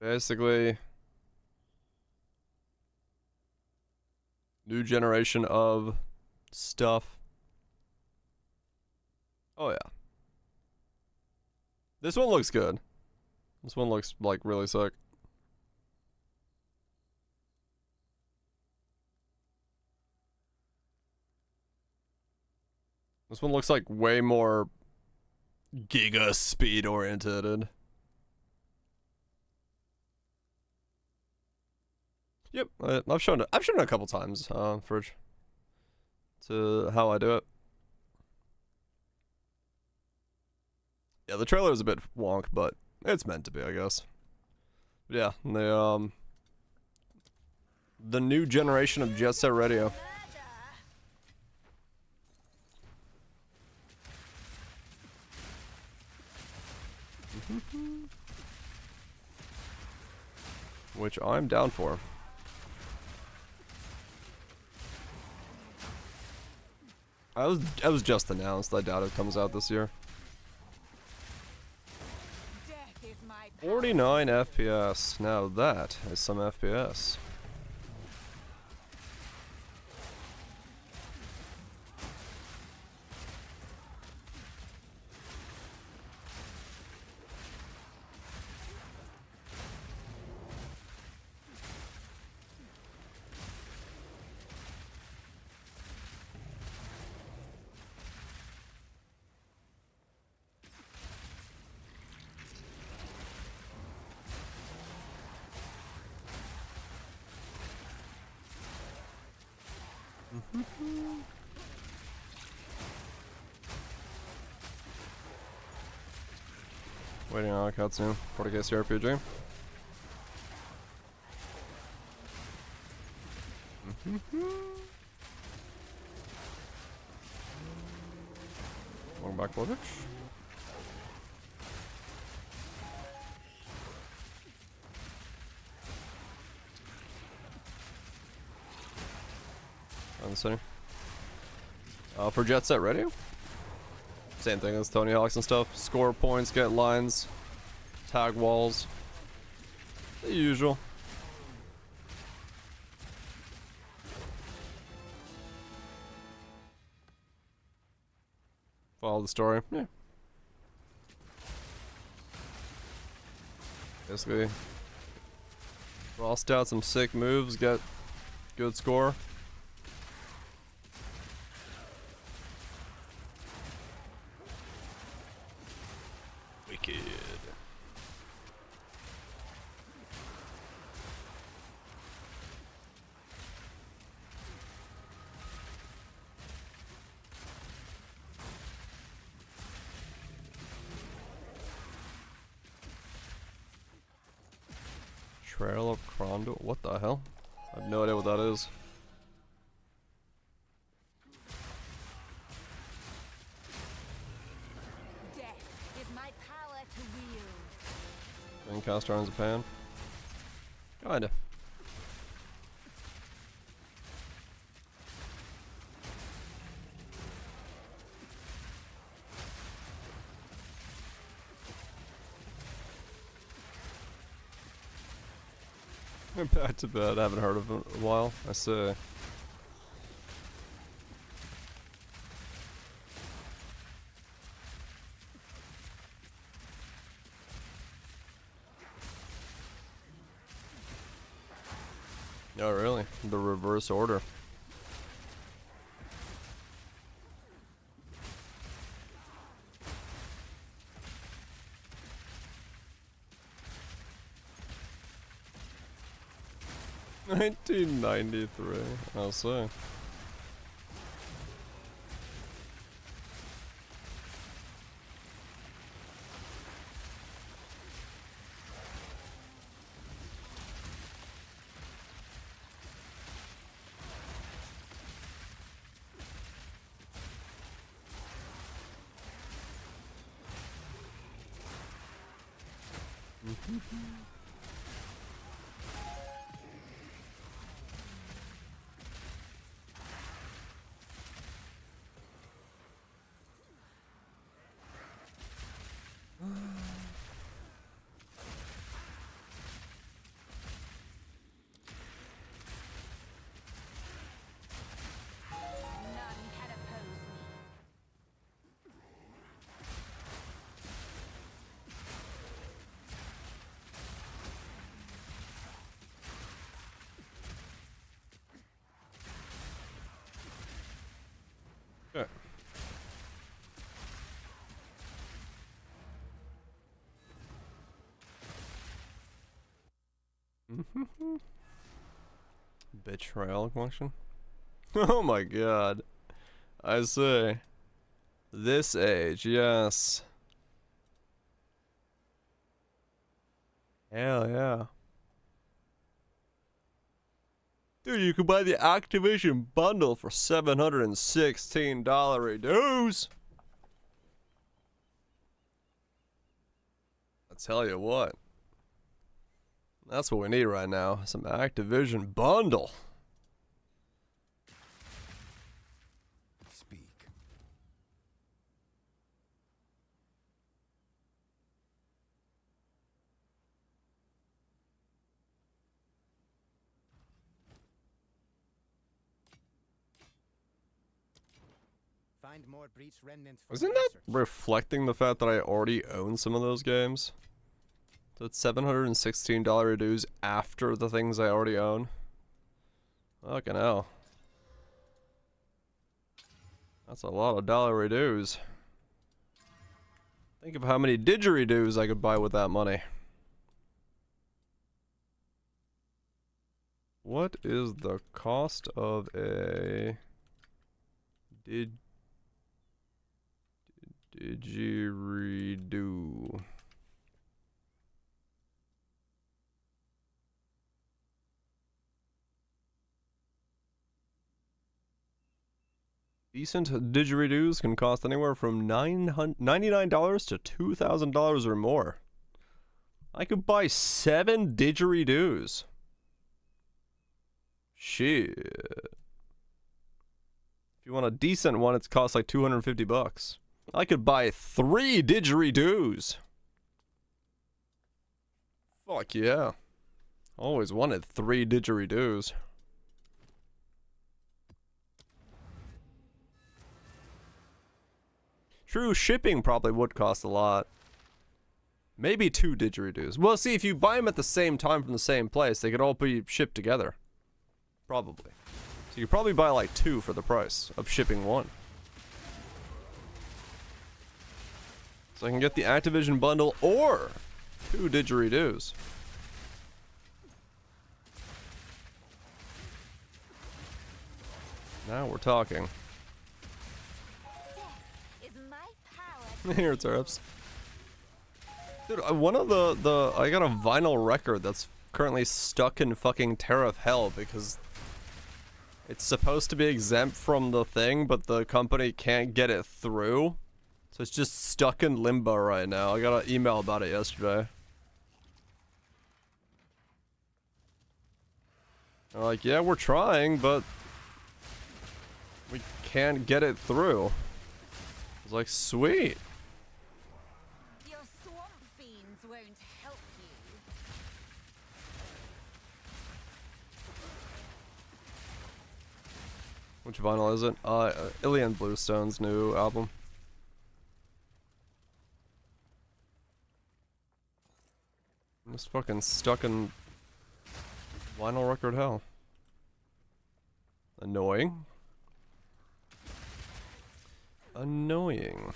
Basically, new generation of stuff. Oh yeah. This one looks good. This one looks like really sick. This one looks like way more giga speed oriented. Yep, I've shown it a couple times, Fridge, to how I do it. Yeah, the trailer is a bit wonk, but it's meant to be, I guess. But yeah, the new generation of Jet Set Radio. Which I'm down for. I was just announced. I doubt it comes out this year. 49 FPS. Now that is some FPS. Waiting on a cutscene. 40k CRPG. Welcome back, footage. On the city. For Jet Set Radio? Same thing as Tony Hawk's and stuff. Score points, get lines, tag walls. The usual. Follow the story. Yeah. Basically, bust out some sick moves, get good score. Wicked. Trail of Crondo. What the hell? I have no idea what that is. Death is my power to wield. And cast irons of pan. Kinda. Back to bed. I haven't heard of it in a while. I say. Oh, really? The reverse order. $1993. I'll say. None can oppose me. Okay. Betrayal collection. Oh my god. I say. This age, yes. Hell yeah. Dude, you can buy the Activision bundle for $716 dues. I tell you what. That's what we need right now. Some Activision bundle. Speak. Find more breach remnants for Isn't my that research. reflecting the fact that I already own some of those games? So it's $716 dues after the things I already own. Fucking hell. That's a lot of dollar dues. Think of how many didgeridoos I could buy with that money. What is the cost of a didgeridoo? Decent didgeridoos can cost anywhere from $99 to $2,000 or more. I could buy 7 didgeridoos. Shit. If you want a decent one, it costs like $250. I could buy 3 didgeridoos. Fuck yeah. Always wanted 3 didgeridoos. True, shipping probably would cost a lot. Maybe 2 didgeridoos. Well, see, if you buy them at the same time from the same place, they could all be shipped together. Probably. So you could probably buy like 2 for the price of shipping 1. So I can get the Activision bundle or 2 didgeridoos. Now we're talking. Here, Terps. Dude, one of I got a vinyl record that's currently stuck in fucking tariff hell because it's supposed to be exempt from the thing, but the company can't get it through. So it's just stuck in limbo right now. I got an email about it yesterday. They're like, yeah, we're trying, but we can't get it through. I was like, sweet. Your swamp fiends won't help you. Which vinyl is it? Ilian Bluestone's new album. I'm just fucking stuck in vinyl record hell. Annoying. Annoying.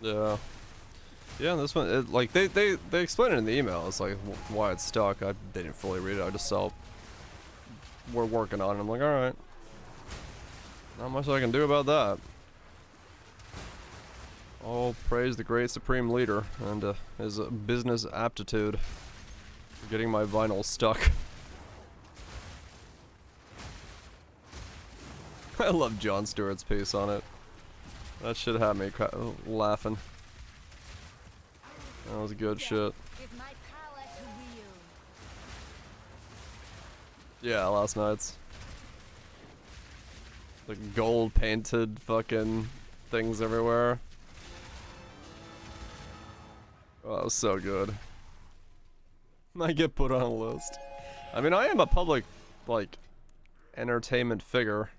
Yeah. Yeah, this one, like, they explain it in the email. It's like, why it's stuck. They didn't fully read it. I just saw we're working on it. I'm like, alright. Not much I can do about that. All praise the great supreme leader and his business aptitude for getting my vinyl stuck. I love Jon Stewart's piece on it. That shit had me laughing. That was good shit. Yeah, last night's. Like gold painted fucking things everywhere. Oh, that was so good. I get put on a list. I mean, I am a public, like, entertainment figure.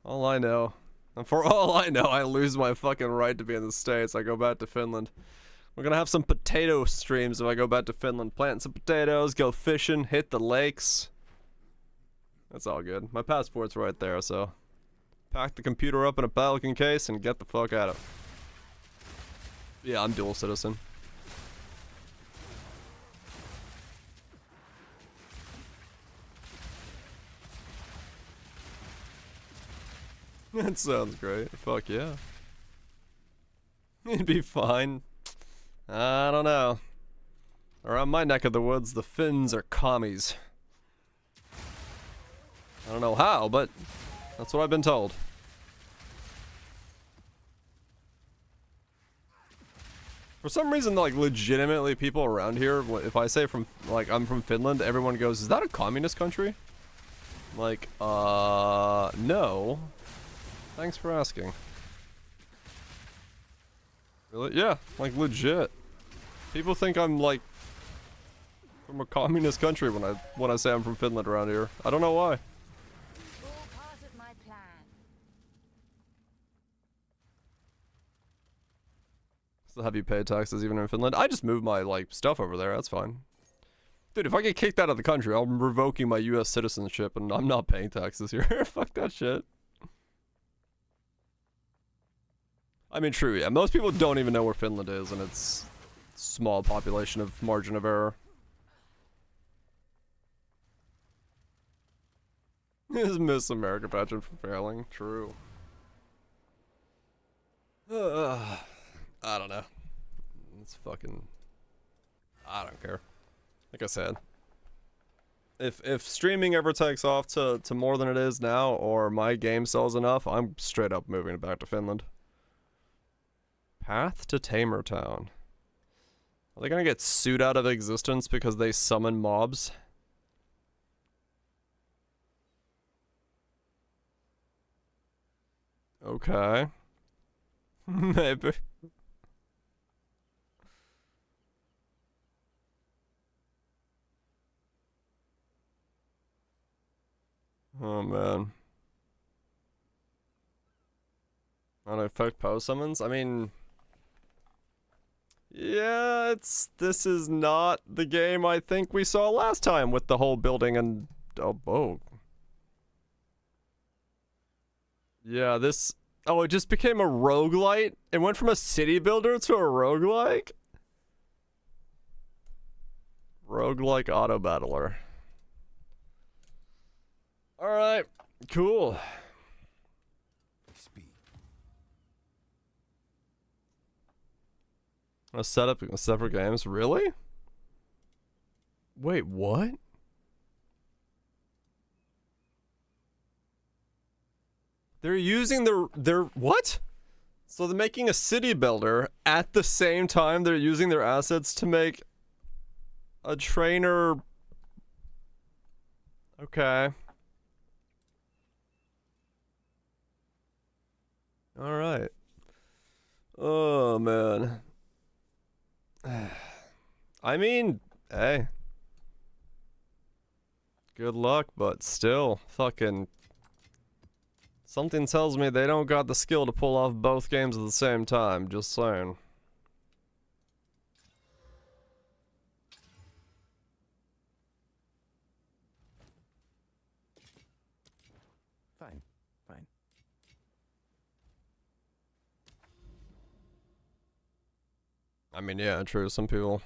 All I know. And for all I know, I lose my fucking right to be in the States. I go back to Finland. We're gonna have some potato streams if I go back to Finland. Plant some potatoes, go fishing, hit the lakes. That's all good. My passport's right there, so... pack the computer up in a Pelican case and get the fuck out of it. Yeah, I'm dual citizen. That sounds great. Fuck yeah. It'd be fine. I don't know. Around my neck of the woods, the Finns are commies. I don't know how, but that's what I've been told. For some reason, like, legitimately people around here, if I say from, like, I'm from Finland, everyone goes, is that a communist country? Like, no. Thanks for asking. Really? Yeah, like, legit. People think I'm, like, from a communist country when I say I'm from Finland around here. I don't know why. All part of my plan. So have you paid taxes even in Finland? I just moved my, like, stuff over there. That's fine. Dude, if I get kicked out of the country, I'm revoking my US citizenship and I'm not paying taxes here. Fuck that shit. I mean, true, yeah. Most people don't even know where Finland is, and it's small population of margin of error. Is Miss America pageant for failing? True. I don't know. It's fucking... I don't care. Like I said. If streaming ever takes off to more than it is now, or my game sells enough, I'm straight up moving back to Finland. Path to Tamer Town. Are they gonna get sued out of existence because they summon mobs? Okay. Maybe. Oh man. Not affect PoE summons? I mean... Yeah, this is not the game I think we saw last time with the whole building and... Oh. Yeah, this... Oh, it just became a roguelite? It went from a city builder to a roguelike? Roguelike auto battler. Alright, cool. A setup separate games? Really? Wait, what? They're using their what? So they're making a city builder at the same time they're using their assets to make a trainer. Okay. All right. Oh man. I mean, hey. Good luck, but still, fucking... Something tells me they don't got the skill to pull off both games at the same time, just saying. Fine. I mean, yeah, true, some people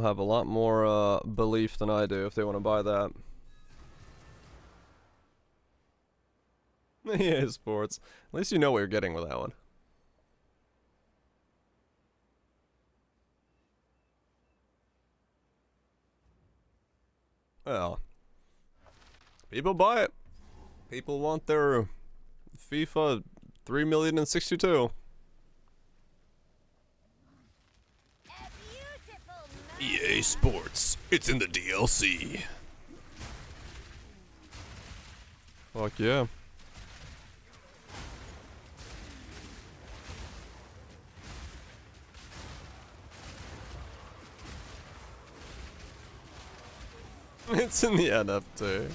have a lot more, belief than I do if they want to buy that. Yeah, sports. At least you know what you're getting with that one. Well, people buy it. People want their FIFA 3,062,000. EA Sports. It's in the DLC. Fuck yeah. It's in the NFT. Death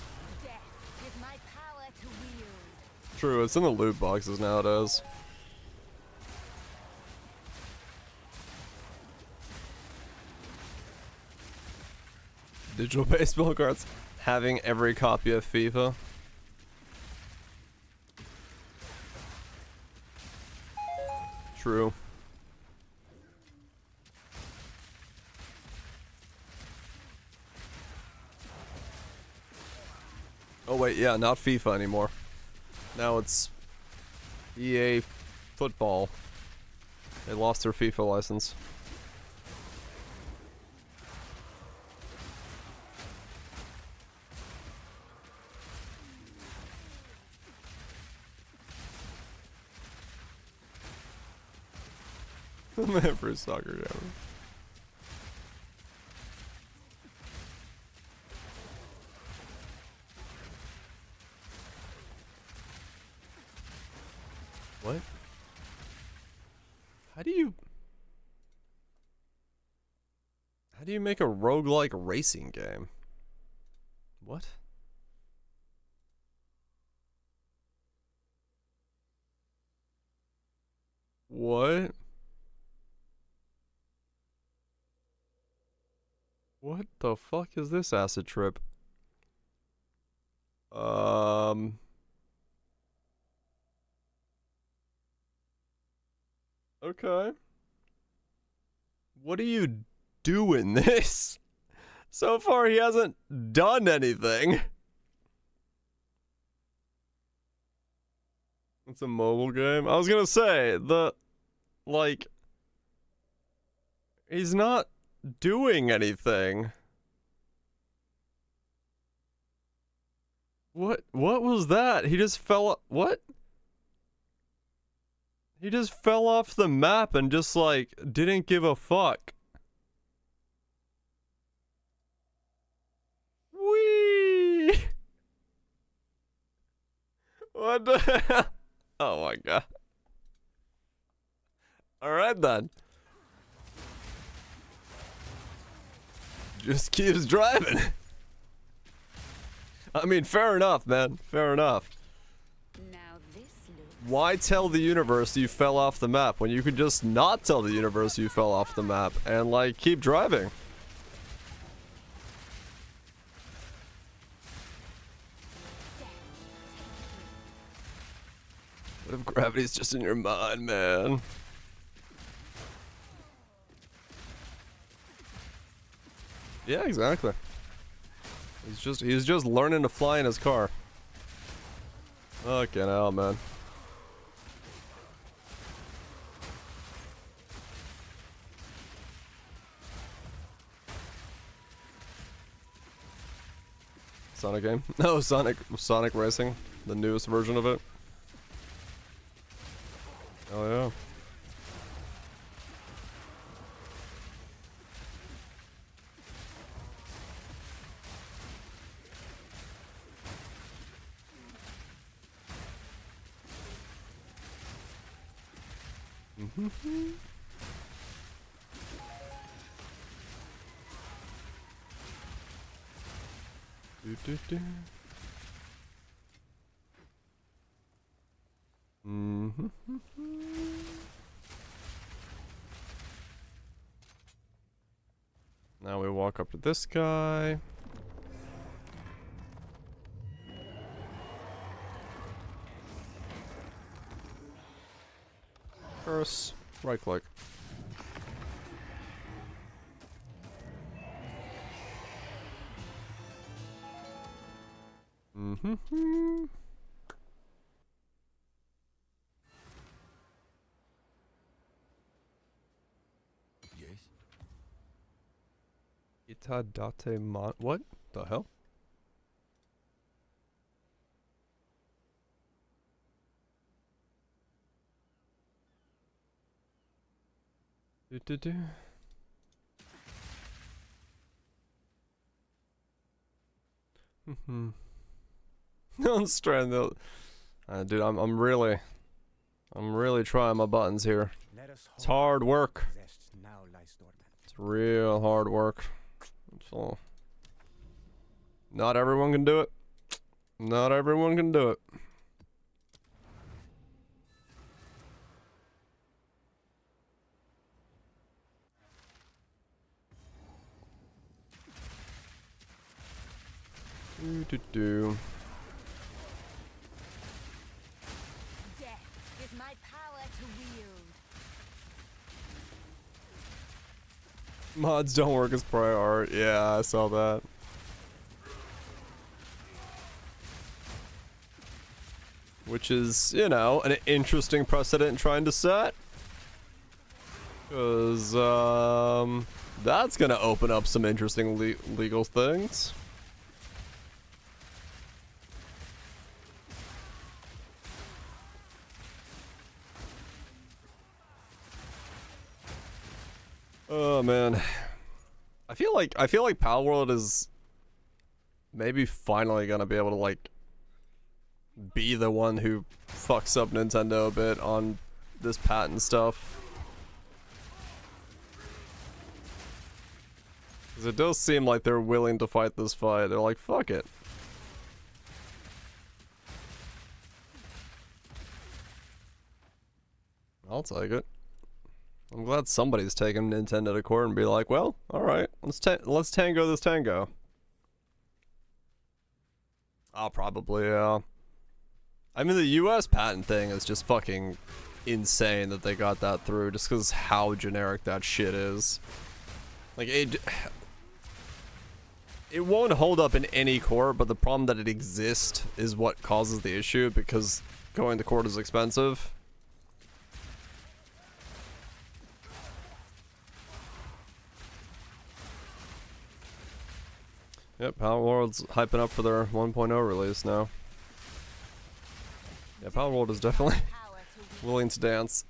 is my power to wield. True, it's in the loot boxes nowadays. Digital baseball cards. Having every copy of FIFA. True. Oh wait, yeah, not FIFA anymore. Now it's EA Football. They lost their FIFA license. The man for a soccer game. What? How do you make a roguelike racing game? What? What? What the fuck is this acid trip? Okay. What are you doing this? So far he hasn't done anything. It's a mobile game. I was gonna say, he's not doing anything. What was that? He just fell, what? He just fell off the map and just, like, didn't give a fuck. Whee! What the hell? Oh my god. Alright then. Just keeps driving. I mean, fair enough, man. Fair enough. Why tell the universe you fell off the map when you could just not tell the universe you fell off the map and, like, keep driving? What if gravity's just in your mind, man? Yeah, exactly. He's just learning to fly in his car. Fucking hell, man. Sonic game? No, Sonic Racing, the newest version of it. Oh yeah. Now we walk up to this guy. Curse, right click. Yes. Itadate mon. What the hell? Do. I'm trying to. Dude, I'm really trying my buttons here. It's hard work. It's real hard work. So, not everyone can do it. Not everyone can do it. Do. Death is my power to wield. Mods don't work as prior art. Yeah, I saw that. which is, you know, an interesting precedent trying to set. Because, that's gonna open up some interesting legal things. Oh man, I feel like Palworld is maybe finally gonna be able to like be the one who fucks up Nintendo a bit on this patent stuff. Because it does seem like they're willing to fight this fight. They're like, fuck it. I'll take it. I'm glad somebody's taking Nintendo to court and be like, well, alright, let's tango this tango. I'll probably, I mean, the US patent thing is just fucking insane that they got that through, just because how generic that shit is. Like, it won't hold up in any court, but the problem that it exists is what causes the issue, because going to court is expensive. Yep, Palworld's hyping up for their 1.0 release now. Yeah, Palworld is definitely willing to dance.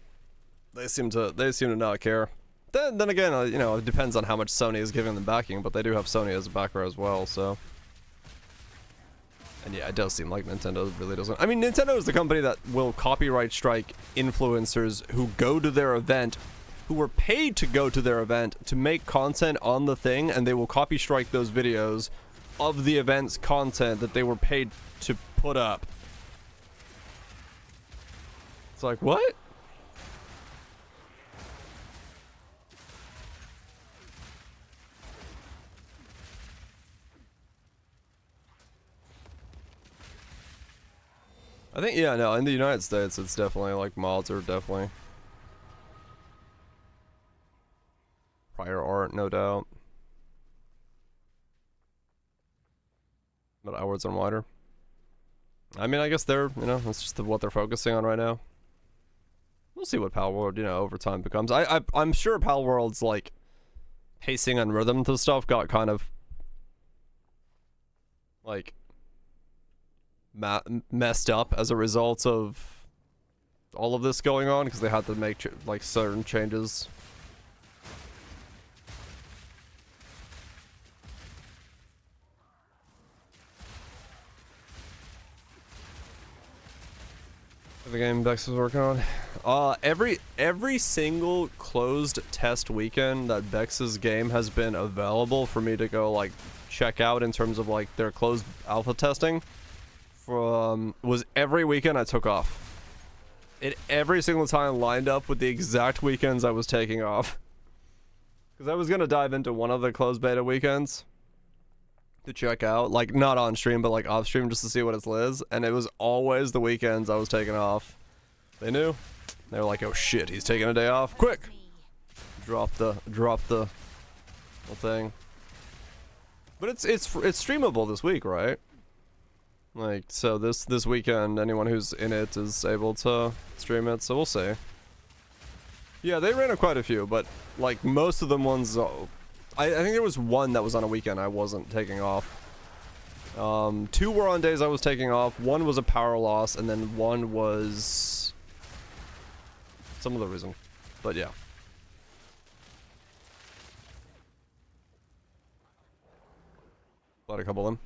They seem to not care. Then again, you know, it depends on how much Sony is giving them backing, but they do have Sony as a backer as well, so. And yeah, it does seem like Nintendo really doesn't. I mean, Nintendo is the company that will copyright strike influencers who go to their event, who were paid to go to their event to make content on the thing, and they will copy strike those videos of the event's content that they were paid to put up. It's like, what? I think, yeah, no, in the United States, it's definitely, like, mods are definitely prior art, no doubt. But outwards and wider. I mean, I guess they're, you know, that's just what they're focusing on right now. We'll see what Palworld, you know, over time becomes. I'm sure Palworld's, like, pacing and rhythm to stuff got kind of, like, messed up as a result of all of this going on, because they had to make, like, certain changes. The game Bex is working on. Every single closed test weekend that Bex's game has been available for me to go like check out in terms of like their closed alpha testing, was every weekend I took off. It every single time lined up with the exact weekends I was taking off. Because I was gonna dive into one of the closed beta weekends to check out, like not on stream but like off stream, just to see what it is, and it was always the weekends I was taking off. They knew. They were like, oh shit, he's taking a day off, quick, drop the whole thing. But it's streamable this week, right? Like, so this weekend anyone who's in it is able to stream it, so we'll see. Yeah, they ran quite a few, but like most of them ones, I think there was one that was on a weekend I wasn't taking off. 2 were on days I was taking off. 1 was a power loss, and then 1 was some other reason. But yeah. Bought a couple of them.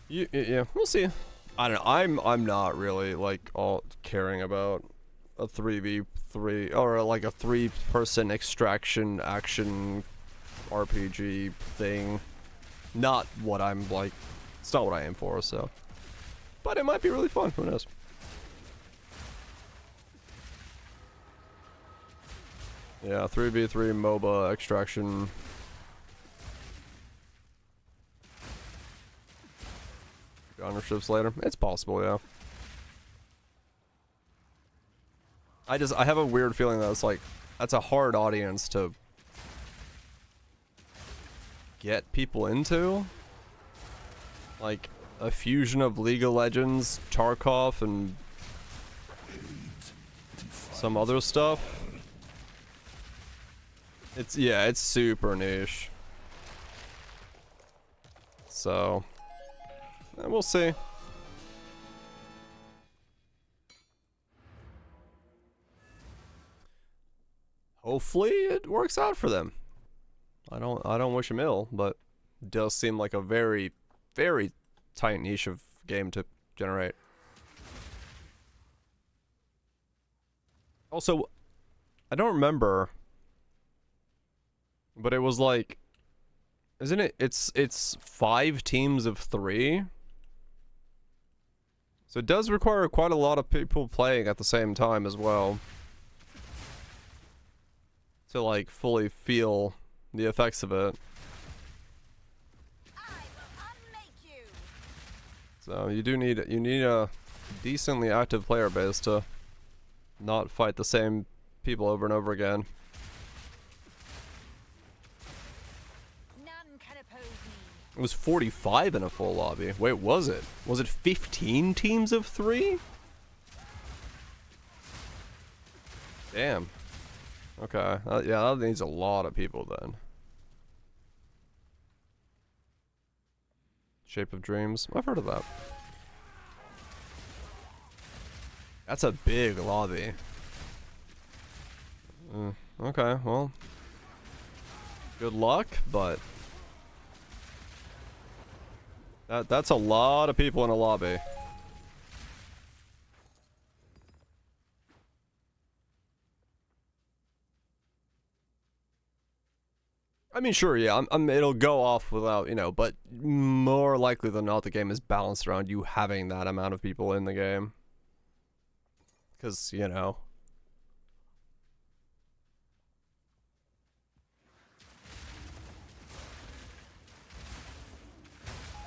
Yeah, we'll see. I don't know. I'm not really like all caring about a 3v3 or like a 3-person extraction action RPG thing. Not what I'm like. It's not what I aim for, so. But it might be really fun. Who knows? Yeah, 3v3 MOBA extraction. Ownerships later. It's possible, yeah. I have a weird feeling that it's like, that's a hard audience to get people into. Like a fusion of League of Legends, Tarkov, and some other stuff. It's, yeah, it's super niche. So, we'll see. Hopefully it works out for them. I don't wish them ill, but it does seem like a very, very tight niche of game to generate. Also, I don't remember, but it was like, isn't it? It's 5 teams of 3. So it does require quite a lot of people playing at the same time as well, to like fully feel the effects of it. So you need a decently active player base to not fight the same people over and over again. None can oppose me. It was 45 in a full lobby. Wait, was it? Was it 15 teams of 3? Damn. Okay. Yeah, that needs a lot of people then. Shape of Dreams. I've heard of that. That's a big lobby. Okay, well. Good luck, but that's a lot of people in a lobby. I mean, sure, yeah, it'll go off without, you know, but more likely than not, the game is balanced around you having that amount of people in the game. Because, you know.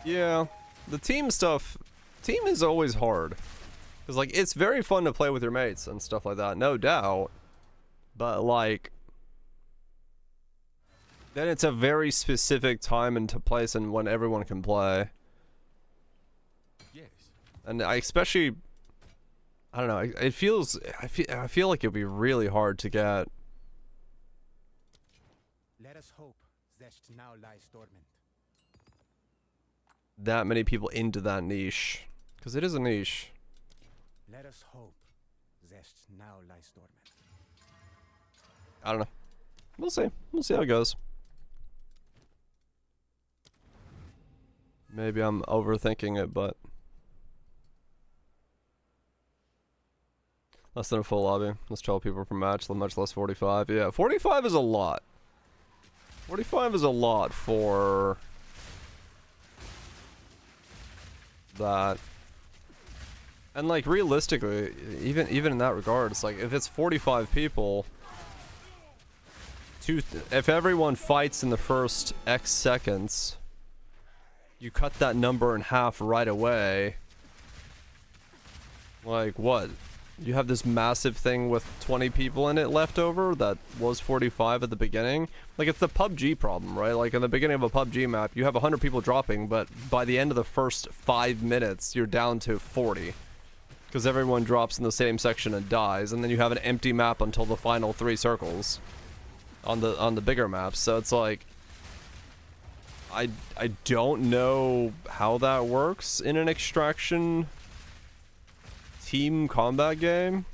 Yeah, the team stuff, team is always hard. Because, like, it's very fun to play with your mates and stuff like that, no doubt. But, like, then it's a very specific time and place and when everyone can play. Yes. And I especially, I don't know, it feels, I feel like it'd be really hard to get. Let us hope Zest now lies dormant. That many people into that niche. Because it is a niche. Let us hope Zest now lies dormant. I don't know. We'll see. We'll see how it goes. Maybe I'm overthinking it, but less than a full lobby. Let's 12 people per match, much less 45. Yeah, 45 is a lot. 45 is a lot for that. And like realistically, even in that regard, it's like if it's 45 people, if everyone fights in the first X seconds, you cut that number in half right away. Like what? You have this massive thing with 20 people in it left over that was 45 at the beginning. Like it's the PUBG problem, right? Like in the beginning of a PUBG map, you have 100 people dropping, but by the end of the first 5 minutes, you're down to 40. Because everyone drops in the same section and dies, and then you have an empty map until the final 3 circles on the bigger maps. So it's like, I don't know how that works in an extraction team combat game.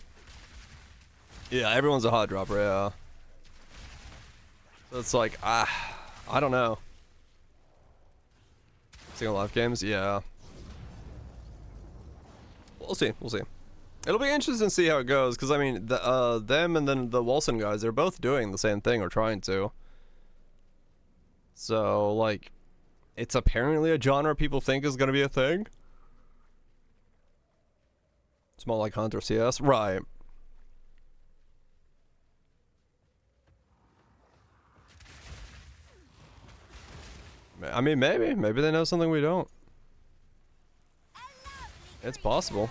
Yeah, everyone's a hot dropper, yeah. So it's like, I don't know. Single life games, yeah. We'll see, we'll see. It'll be interesting to see how it goes, because I mean, them and then the Wilson guys, they're both doing the same thing, or trying to. So, like, it's apparently a genre people think is going to be a thing. Small like Hunter CS, right. I mean, maybe they know something we don't. It's possible.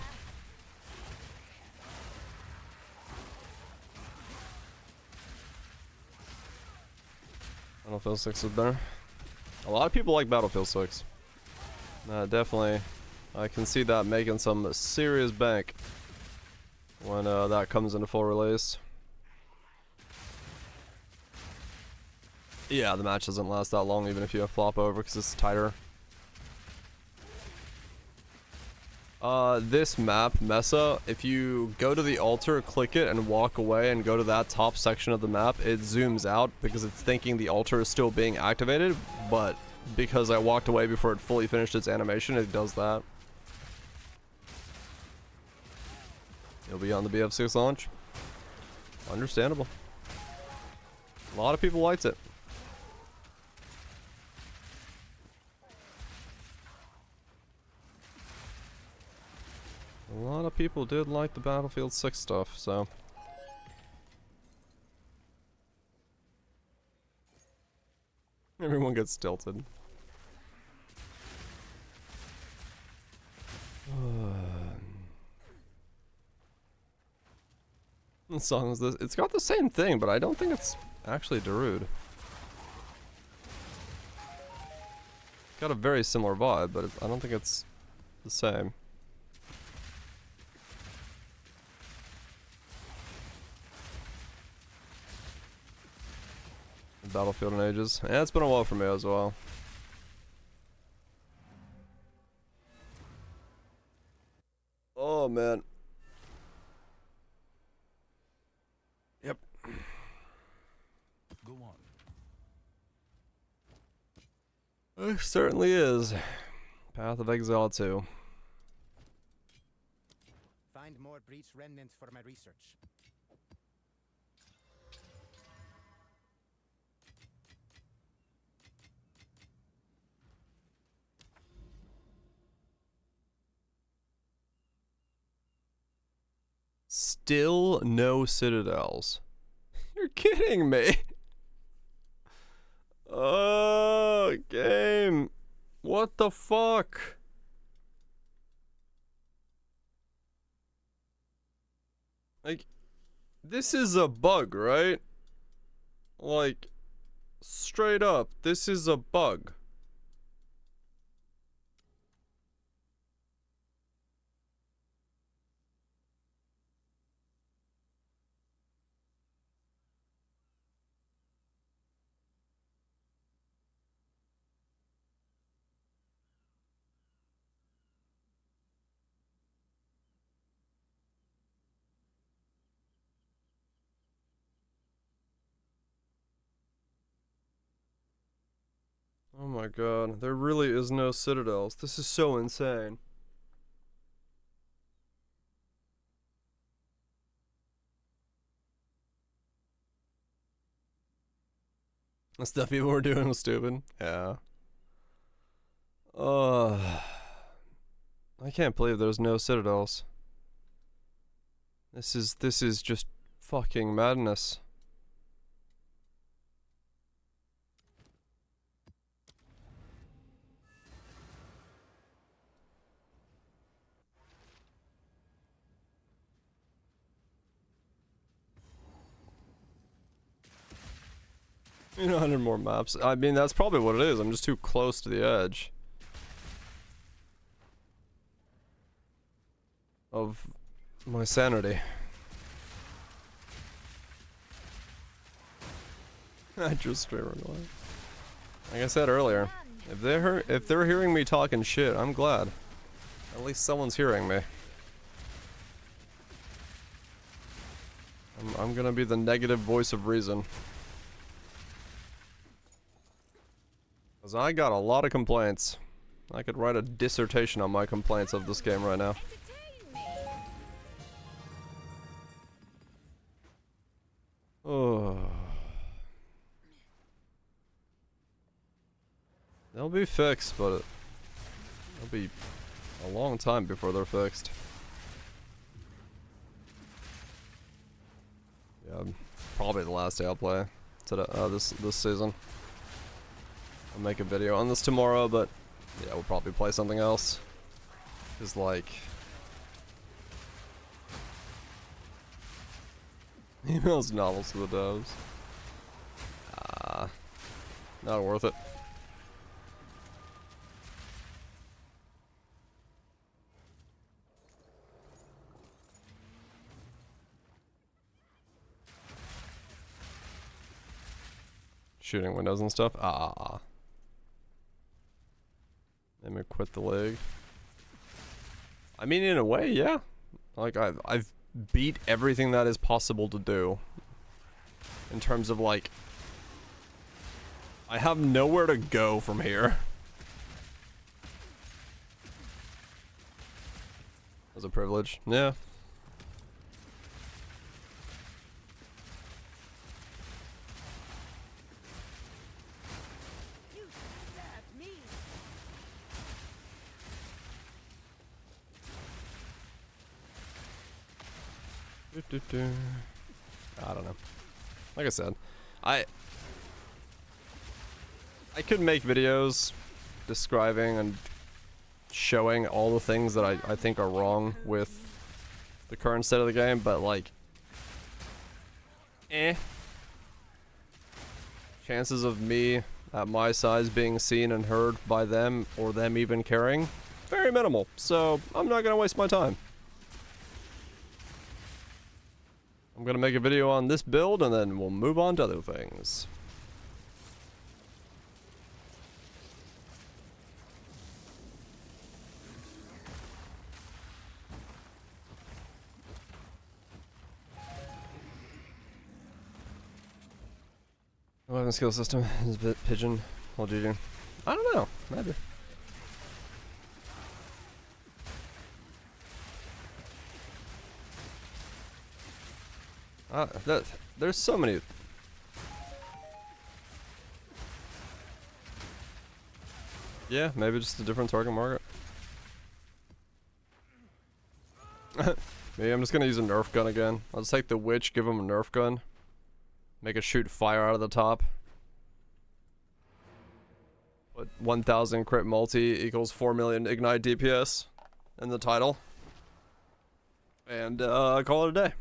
I don't feel 6 is better. A lot of people like Battlefield 6. Definitely, I can see that making some serious bank when that comes into full release. Yeah, the match doesn't last that long even if you have flop over because it's tighter. This map, Mesa, if you go to the altar, click it, and walk away and go to that top section of the map, it zooms out because it's thinking the altar is still being activated, but because I walked away before it fully finished its animation, it does that. You'll be on the BF6 launch. Understandable. A lot of people liked it. A lot of people did like the Battlefield 6 stuff, so. Everyone gets tilted. What song is this? It's got the same thing, but I don't think it's actually Darude. Got a very similar vibe, but I don't think it's the same. Battlefield in ages. Yeah, it's been a while for me as well. Oh man. Yep. Go on. It certainly is. Path of Exile 2. Find more breach remnants for my research. Still no citadels. You're kidding me. Oh, game. What the fuck? Like, this is a bug, right? Like, straight up, this is a bug. Oh my god, there really is no citadels. This is so insane. The stuff people were doing was stupid. Yeah. I can't believe there's no citadels. This is just fucking madness. You know, 100 more maps. I mean, that's probably what it is. I'm just too close to the edge of my sanity. I just straight run away. Like I said earlier, if they're hearing me talking shit, I'm glad. At least someone's hearing me. I'm gonna be the negative voice of reason. Cause I got a lot of complaints. I could write a dissertation on my complaints of this game right now. Oh. They'll be fixed, but it'll be a long time before they're fixed. Yeah, probably the last day I'll play today, this season. I'll make a video on this tomorrow, but yeah, we'll probably play something else. Cause like, emails novels to the devs. Not worth it. shooting windows and stuff. Ah. Let me quit the league. I mean, in a way, yeah. Like, I've beat everything that is possible to do. In terms of, like... I have nowhere to go from here. As a privilege. Yeah. I don't know. Like I said, I could make videos describing and showing all the things that I think are wrong with the current state of the game, but like, chances of me at my size being seen and heard by them, or them even caring, very minimal, so I'm not gonna waste my time. I'm gonna make a video on this build and then we'll move on to other things. Weapon skill system is a bit pigeon. Hold GG. I don't know. Maybe. There's so many. Yeah, maybe just a different target market. Maybe I'm just gonna use a Nerf gun again. I'll just take the witch, give him a Nerf gun. Make it shoot fire out of the top. Put 1000 crit multi equals 4 million ignite DPS in the title. And call it a day.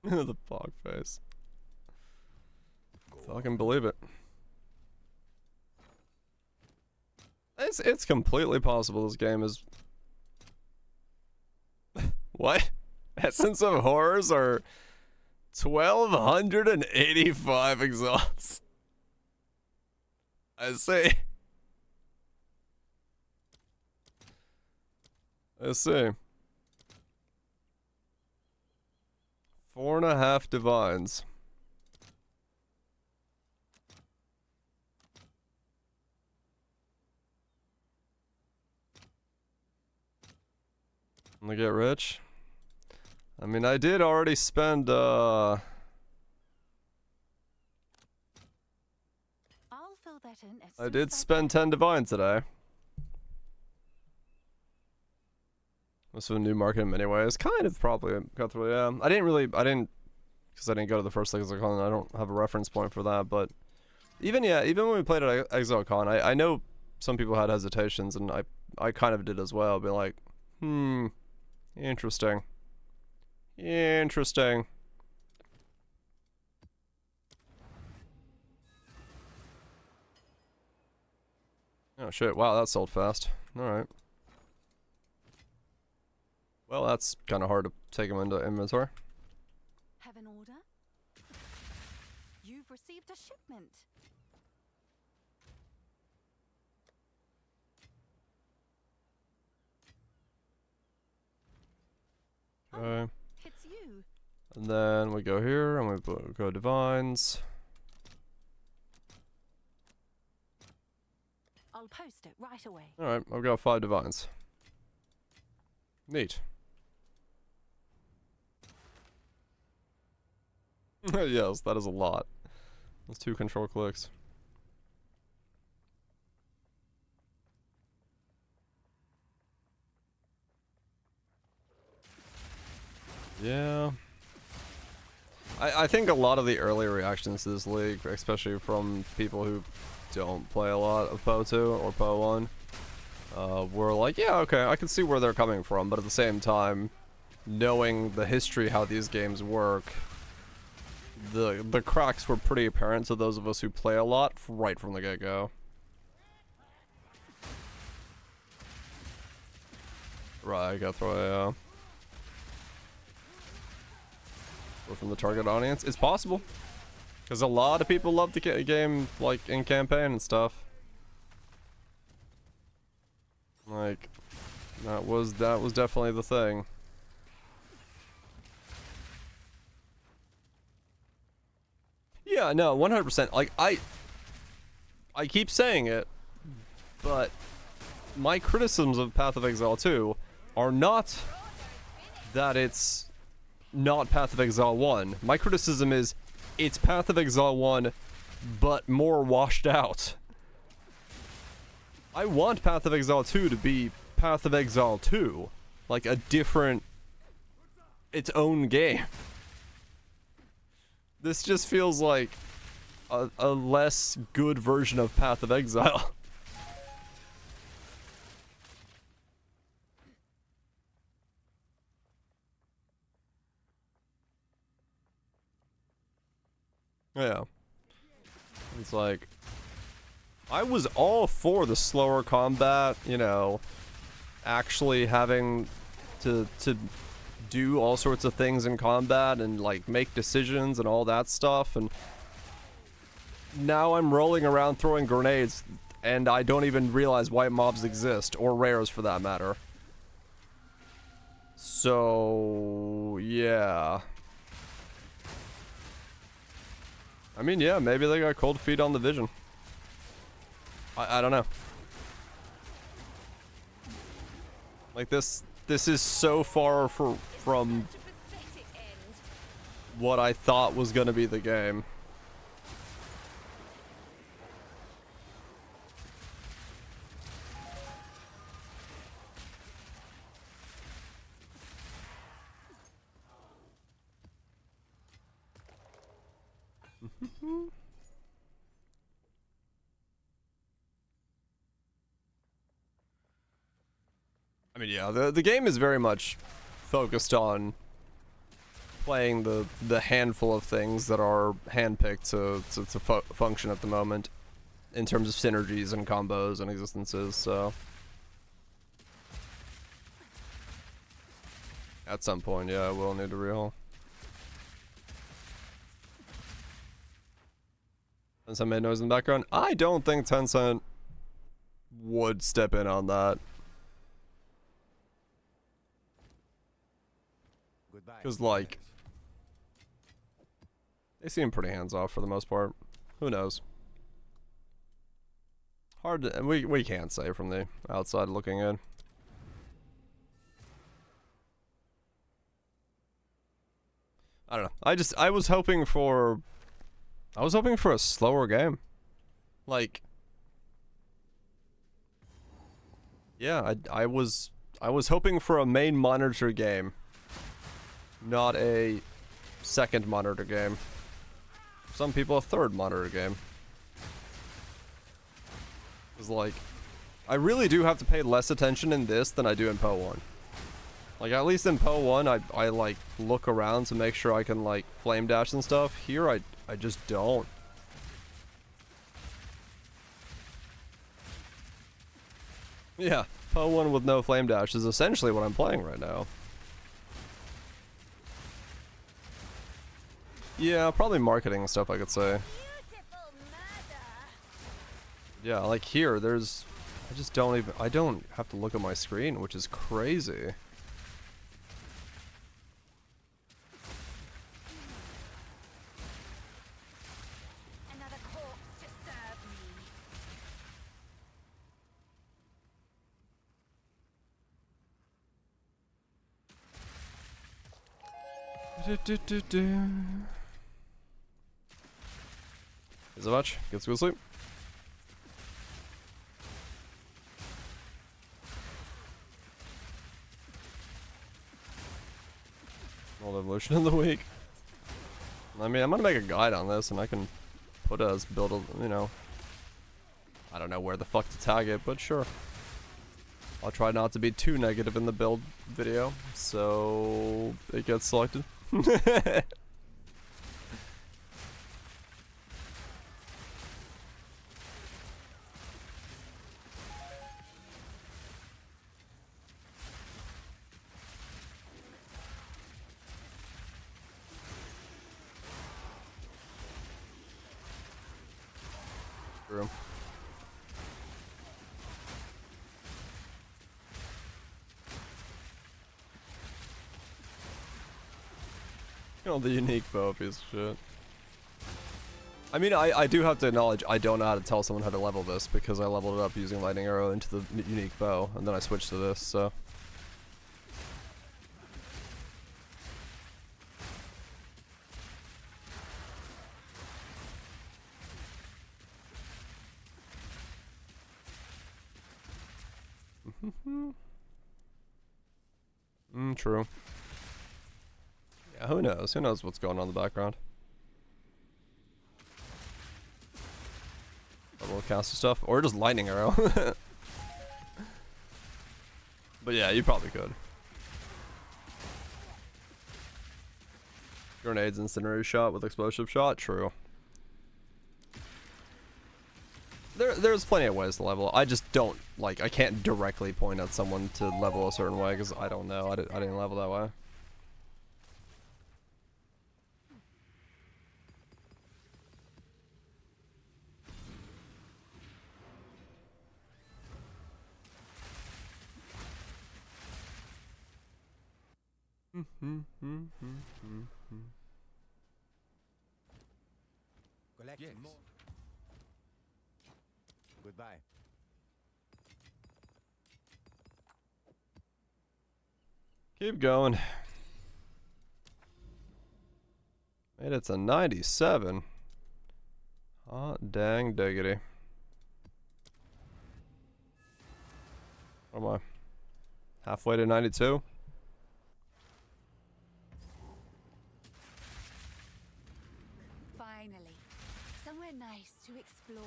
The fog face. Fucking believe it. It's completely possible this game is... What? Essence of Horrors are 1285 exalts. I see. I see. 4.5 divines. I'm gonna get rich. I mean, I did already spend, I'll fill that in as I did spend 10 divines today. Most of a new market in many ways. Kind of probably got through, yeah. I didn't, because I didn't go to the first ExileCon, I don't have a reference point for that, but even when we played at ExileCon, I know some people had hesitations, and I kind of did as well, be like, interesting. Interesting. Oh shit, wow, that sold fast. Alright. Well, that's kind of hard to take them into inventory. Have an order? You've received a shipment. Okay. It's you. And then we go here and we go divines. I'll post it right away. Alright, I've got 5 divines. Neat. Yes, that is a lot. That's 2 control clicks. Yeah. I think a lot of the early reactions to this league, especially from people who don't play a lot of PoE2 or PoE1, were like, yeah, okay, I can see where they're coming from, but at the same time, knowing the history, how these games work, the cracks were pretty apparent to those of us who play a lot right from the get-go. Right, I gotta throw a from the target audience. It's possible, because a lot of people love the game, like in campaign and stuff. Like, that was definitely the thing. Yeah, no, 100%. Like, I keep saying it, but my criticisms of Path of Exile 2 are not that it's not Path of Exile 1. My criticism is it's Path of Exile 1, but more washed out. I want Path of Exile 2 to be Path of Exile 2. Like a different, its own game. This just feels like a less good version of Path of Exile. Yeah. It's like, I was all for the slower combat, you know, actually having to do all sorts of things in combat and like make decisions and all that stuff, and now I'm rolling around throwing grenades and I don't even realize white mobs exist, or rares for that matter. So, yeah. I mean, yeah, maybe they got cold feet on the vision. I don't know. Like, this is so far from what I thought was gonna be the game. I mean, yeah, the game is very much focused on playing the handful of things that are handpicked to function at the moment in terms of synergies and combos and existences, so at some point, yeah, I will need to rehaul. Tencent made noise in the background. I don't think Tencent would step in on that. Because, like, they seem pretty hands-off for the most part. Who knows? Hard to, we can't say from the outside looking in. I don't know. I was hoping for a slower game. Like, yeah, I was hoping for a main monitor game, not a second monitor game. Some people a third monitor game. It's like, I really do have to pay less attention in this than I do in PoE1. Like, at least in PoE1, I like look around to make sure I can like flame dash and stuff. Here I just don't. Yeah, PoE1 with no flame dash is essentially what I'm playing right now. Yeah, probably marketing and stuff, I could say. Yeah, like here, there's, I don't have to look at my screen, which is crazy. Another corpse to serve me. Is it much? Get to go sleep. Old evolution of the week. I mean, I'm gonna make a guide on this, and I can put as build a, you know, I don't know where the fuck to tag it, but sure. I'll try not to be too negative in the build video, so it gets selected. True. You know, the unique bow piece of shit. I mean, I do have to acknowledge I don't know how to tell someone how to level this because I leveled it up using lightning arrow into the unique bow, and then I switched to this, so. True. Yeah, who knows? Who knows what's going on in the background? Level caster stuff, or just lightning arrow. But yeah, you probably could. Grenades, incendiary shot with explosive shot. True. There's plenty of ways to level. I just don't, like, I can't directly point at someone to level a certain way because I don't know. I didn't level that way. Collect more. Goodbye. Keep going. Made it to 97. Hot dang diggity. What am I? Halfway to 92? Finally, somewhere nice to explore.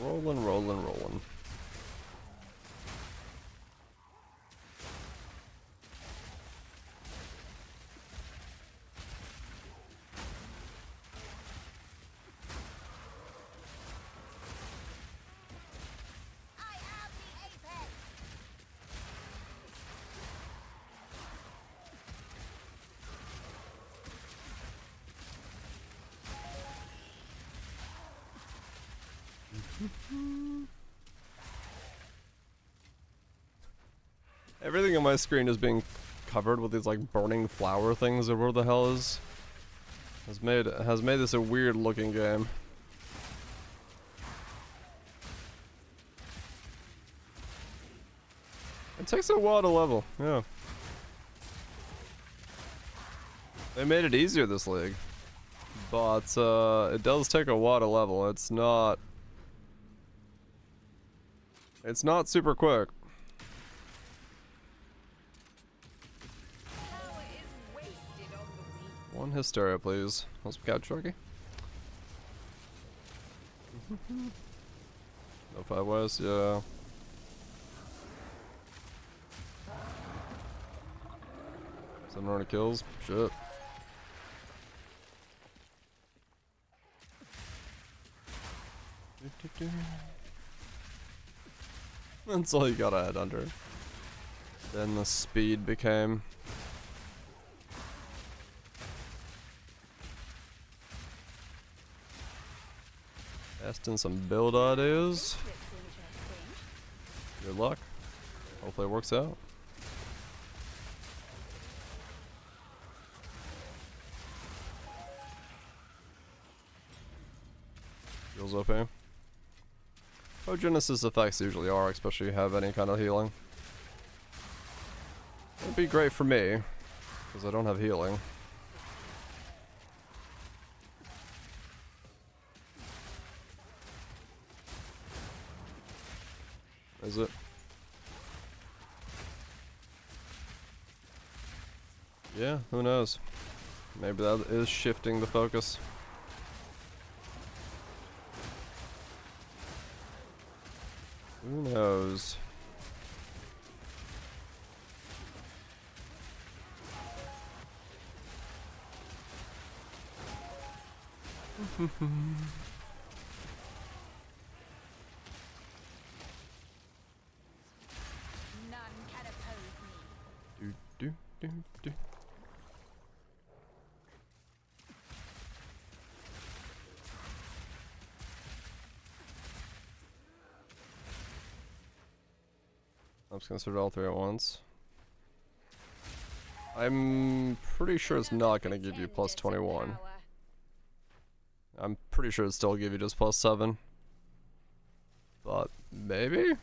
Rolling, rolling, rolling. I am the apex. Everything on my screen is being covered with these like burning flower things or where the hell is has made this a weird looking game. It takes a while to level, yeah. They made it easier this league. But it does take a while to level. It's not super quick. Power is wasted on the weak. One hysteria, please. Let's couch turkey. No 5 ways, yeah. Some run of kills. Shit. That's all you gotta head under. Then the speed became. Testing some build ideas. Good luck. Hopefully it works out. Feels okay. How Genesis effects usually are, especially if you have any kind of healing. It'd be great for me, because I don't have healing. Is it? Yeah, who knows? Maybe that is shifting the focus. Who knows? I'm just gonna search all three at once. I'm pretty sure it's not gonna give you plus 21. I'm pretty sure it still give you just plus 7. But maybe?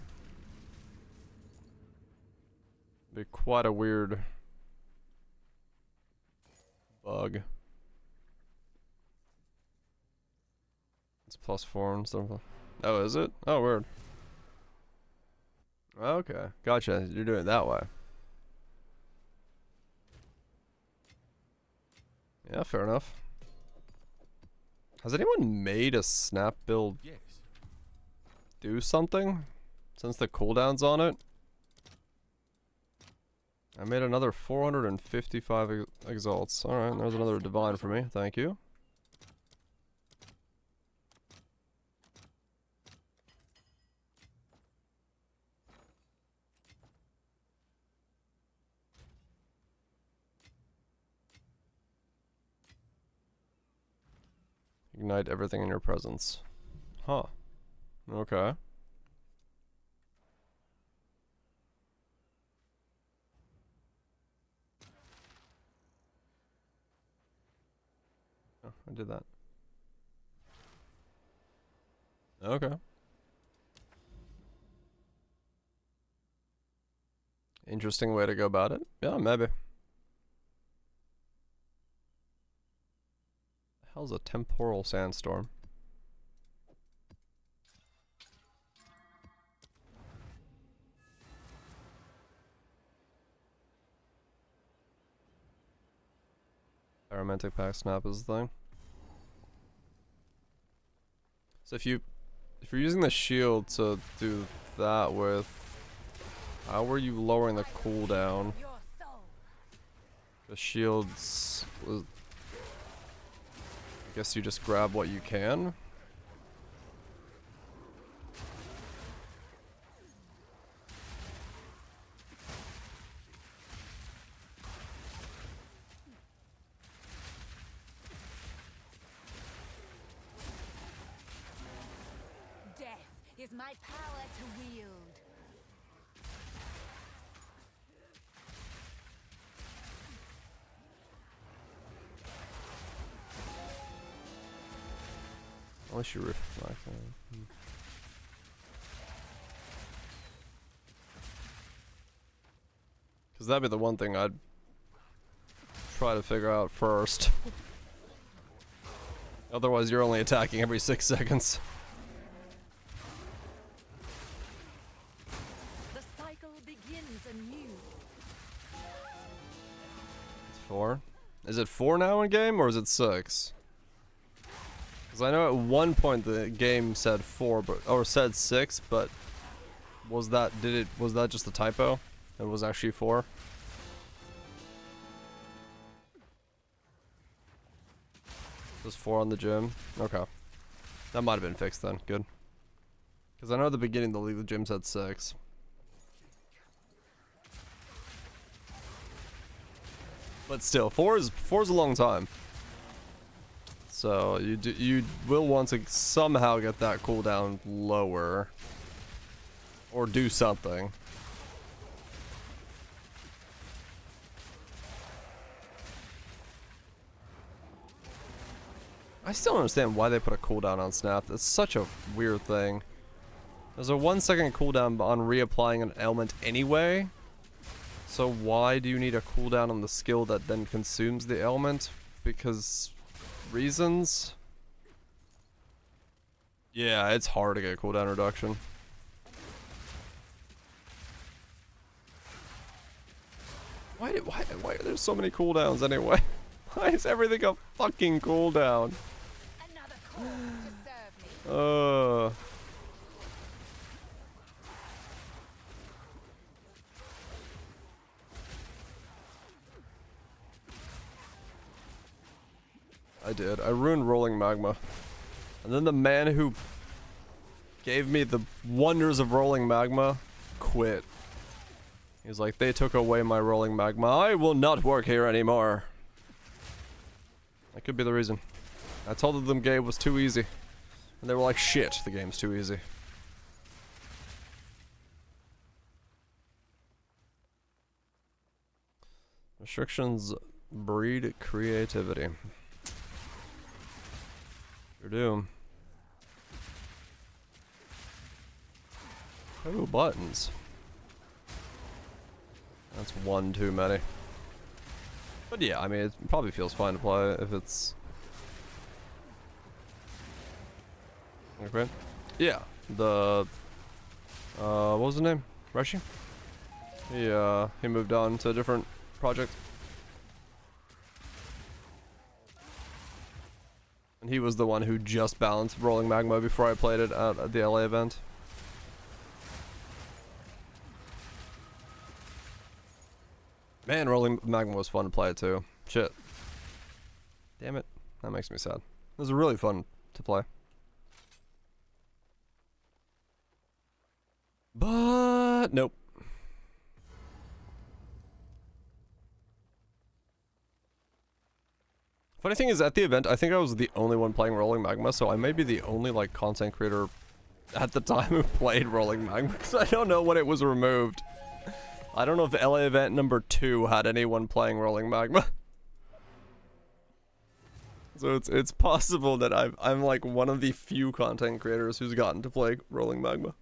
Be quite a weird bug. It's plus 4 and stuff. Oh, is it? Oh, weird. Okay, gotcha. You're doing it that way. Yeah, fair enough. Has anyone made a snap build do something since the cooldown's on it? I made another 455 exalts. Alright, there's another divine for me. Thank you. Ignite everything in your presence. Huh. Okay. Oh, I did that. Okay. Interesting way to go about it. Yeah, maybe. Hell's a temporal sandstorm? Pyromantic pack snap is the thing. So if you're using the shield to do that with, how were you lowering the cooldown? The shields was, I guess you just grab what you can. Death is my power to wield. Unless you reflect. Because that'd be the one thing I'd try to figure out first. Otherwise, you're only attacking every 6 seconds. The cycle begins anew. It's 4. Is it 4 now in game, or is it 6? Because I know at one point the game said 4, but or said 6, but was that just a typo? It was actually 4. Just 4 on the gym. Okay, that might have been fixed then. Good. Because I know at the beginning the gym said 6. But still, 4 is a long time. So you will want to somehow get that cooldown lower, or do something. I still don't understand why they put a cooldown on snap. That's such a weird thing. There's a 1 second cooldown on reapplying an element anyway. So why do you need a cooldown on the skill that then consumes the element? Because reasons? Yeah, it's hard to get cooldown reduction. Why are there so many cooldowns anyway? Why is everything a fucking cooldown? Another call to serve me. I did. I ruined rolling magma. And then the man who gave me the wonders of rolling magma quit. He's like, they took away my rolling magma. I will not work here anymore. That could be the reason. I told them the game was too easy. And they were like, shit, the game's too easy. Restrictions breed creativity. Sure do. Oh, buttons. That's one too many. But yeah, I mean, it probably feels fine to play if it's... Okay. Yeah, the... what was his name? Reshi? He moved on to a different project. And he was the one who just balanced Rolling Magma before I played it at the LA event. Man, Rolling Magma was fun to play too. Shit. Damn it. That makes me sad. It was really fun to play. But nope. Funny thing is, at the event, I think I was the only one playing Rolling Magma, so I may be the only, like, content creator at the time who played Rolling Magma, because I don't know when it was removed. I don't know if the LA event number 2 had anyone playing Rolling Magma. So it's possible that I'm like one of the few content creators who's gotten to play Rolling Magma.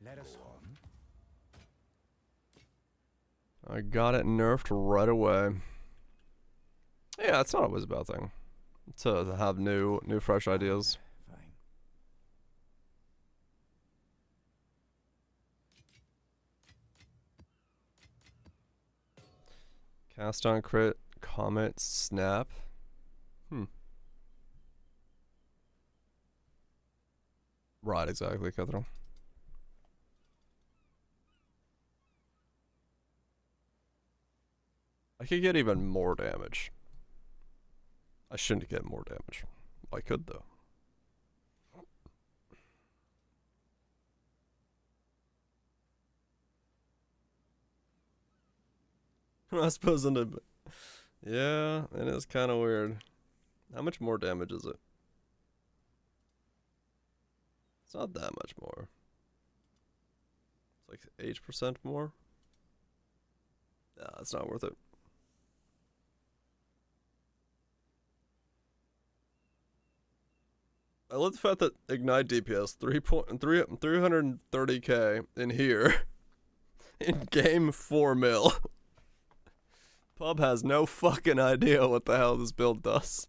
Let us hope. I got it nerfed right away. Yeah, it's not always a bad thing to have new fresh ideas. Fine. Cast on crit, comet, snap. Right, exactly, Catherine. I could get even more damage. I shouldn't get more damage. I could, though. I suppose yeah, it is kind of weird. How much more damage is it? It's not that much more. It's like 8% more. Nah, it's not worth it. I love the fact that Ignite DPS 330k in here. In game 4 mil. Pub has no fucking idea what the hell this build does.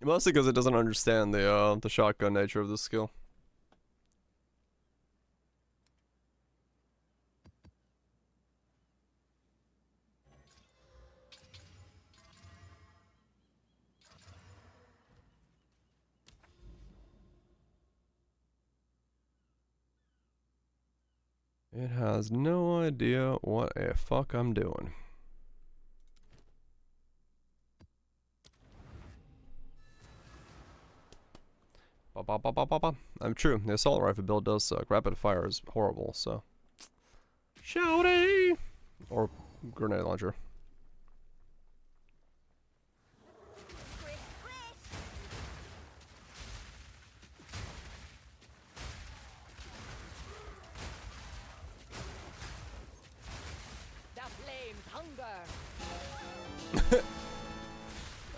Mostly because it doesn't understand the shotgun nature of this skill. It has no idea what a fuck I'm doing. I'm true. The assault rifle build does suck. Rapid fire is horrible, so. Shouty! Or grenade launcher.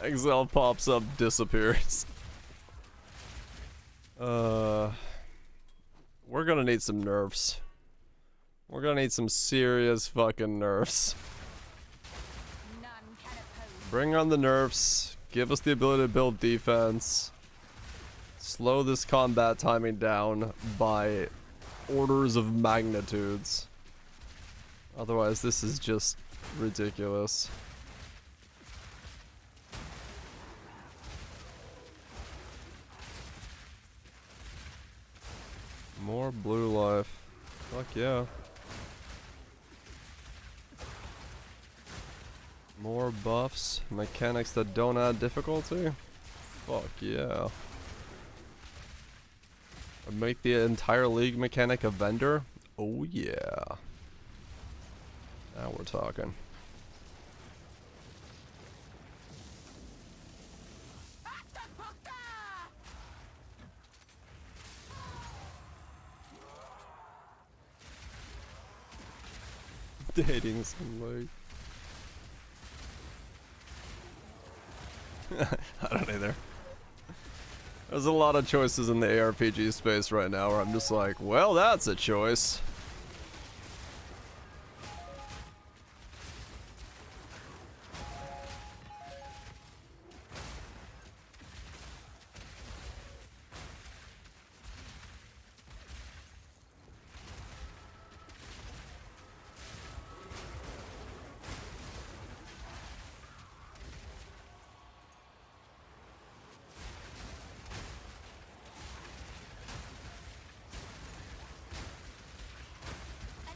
Exile pops up, disappears. We're gonna need some nerfs. We're gonna need some serious fucking nerfs. Bring on the nerfs. Give us the ability to build defense. Slow this combat timing down by orders of magnitudes. Otherwise, this is just ridiculous. More blue life. Fuck yeah. More buffs. Mechanics that don't add difficulty. Fuck yeah. Make the entire league mechanic a vendor. Oh yeah. Now we're talking. Dating sim like. I don't either. There's a lot of choices in the ARPG space right now where I'm just like, well, that's a choice.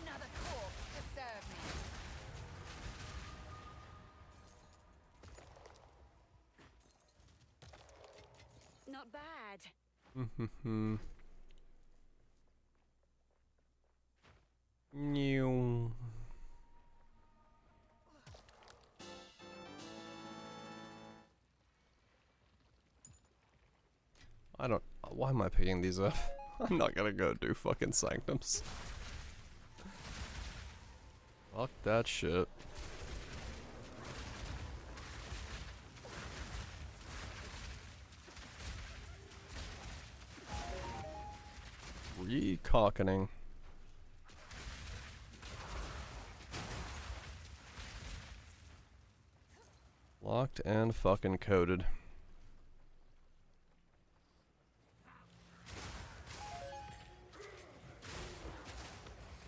Another corpse to serve me. Not bad. New. I don't. Why am I picking these up? I'm not gonna go do fucking sanctums. Fuck that shit. Recockening. Locked and fucking coded.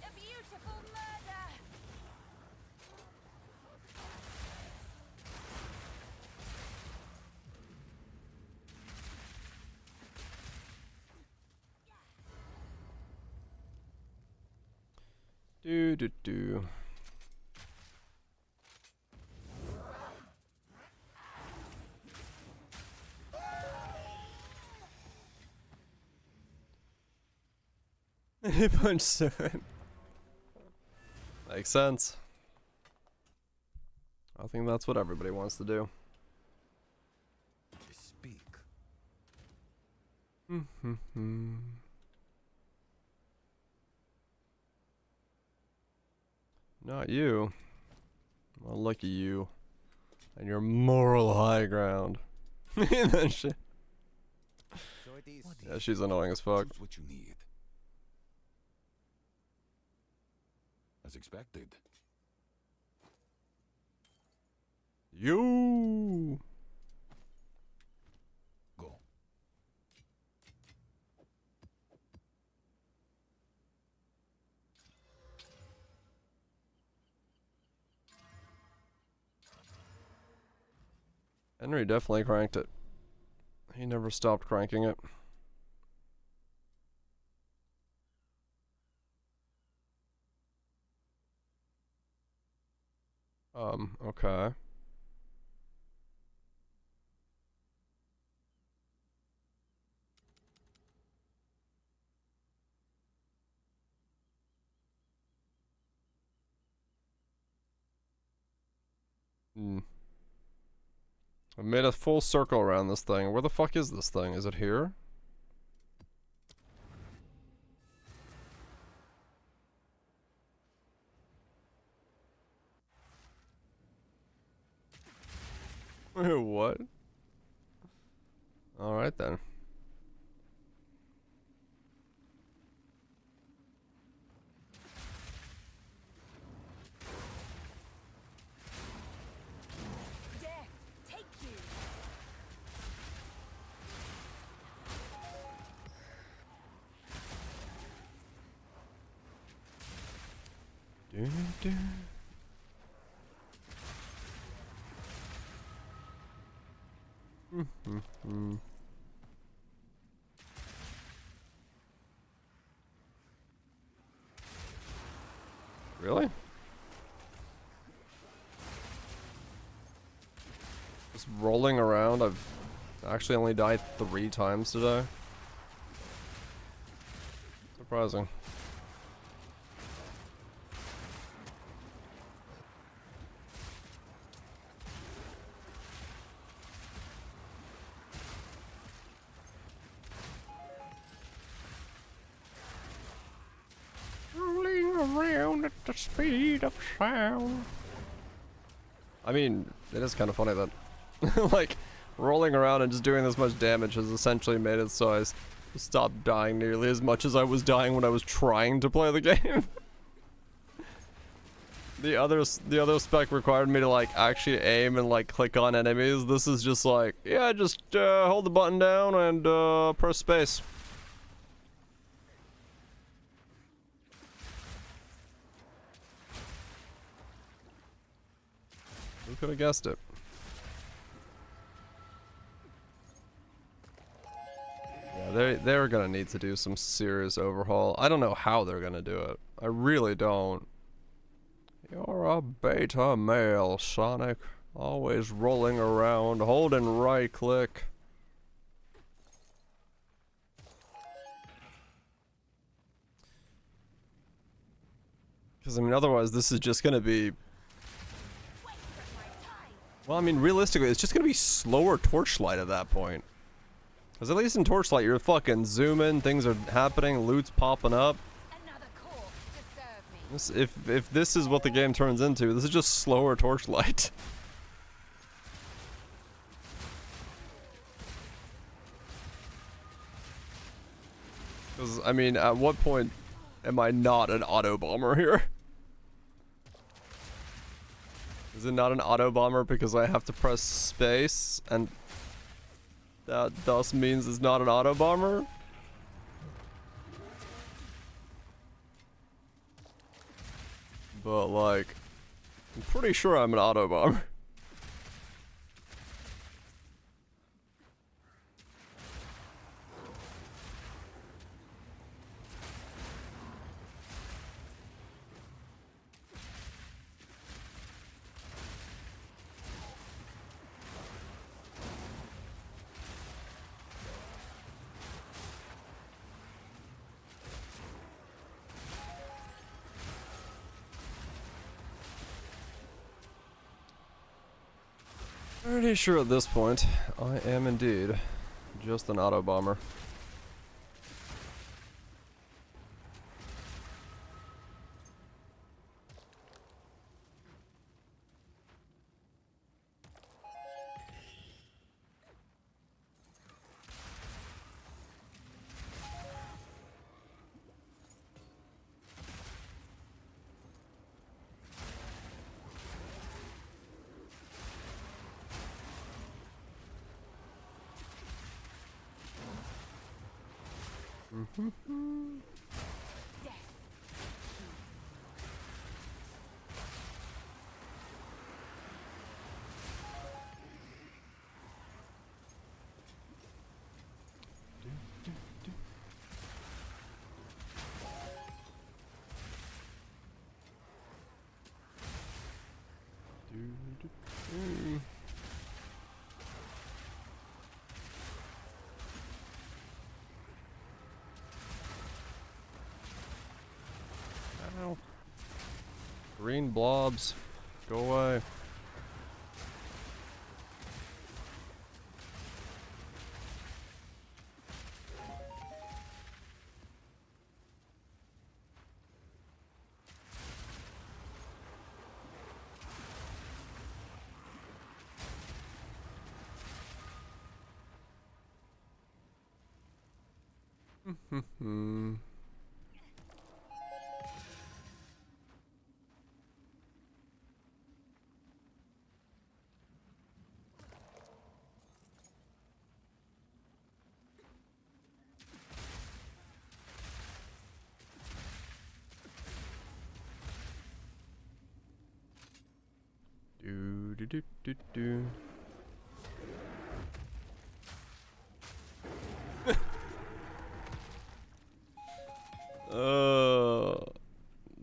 A beautiful murder. Do do do. He punched Sven. Makes sense. I think that's what everybody wants to do. Speak. Not you. Well, lucky you. And your moral high ground. That shit. So it is. Yeah, she's annoying as fuck. Choose what you need. As expected. You. Go. Henry definitely cranked it. He never stopped cranking it. Okay. I made a full circle around this thing. Where the fuck is this thing? Is it here? What? Alright then. Death, take you. Really? Just rolling around. I've actually only died 3 times today. Surprising. Rolling around at the speed of sound. I mean, it is kind of funny that, like, rolling around and just doing this much damage has essentially made it so I stopped dying nearly as much as I was dying when I was trying to play the game. The other spec required me to, like, actually aim and, like, click on enemies. This is just like, yeah, just hold the button down and press space. Who could have guessed it? Yeah, they're gonna need to do some serious overhaul. I don't know how they're gonna do it. I really don't. You're a beta male, Sonic. Always rolling around, holding right click. Because, I mean, otherwise this is just gonna be... Well, I mean, realistically, it's just gonna be slower Torchlight at that point. Because at least in Torchlight, you're fucking zooming, things are happening, loot's popping up. If this is what the game turns into, this is just slower Torchlight. Because, I mean, at what point am I not an auto bomber here? Is it not an auto bomber because I have to press space and that thus means it's not an auto bomber? But, like, I'm pretty sure I'm an auto bomber. Pretty sure at this point, I am indeed just an auto bomber. Ow. Green blobs, go away. Do.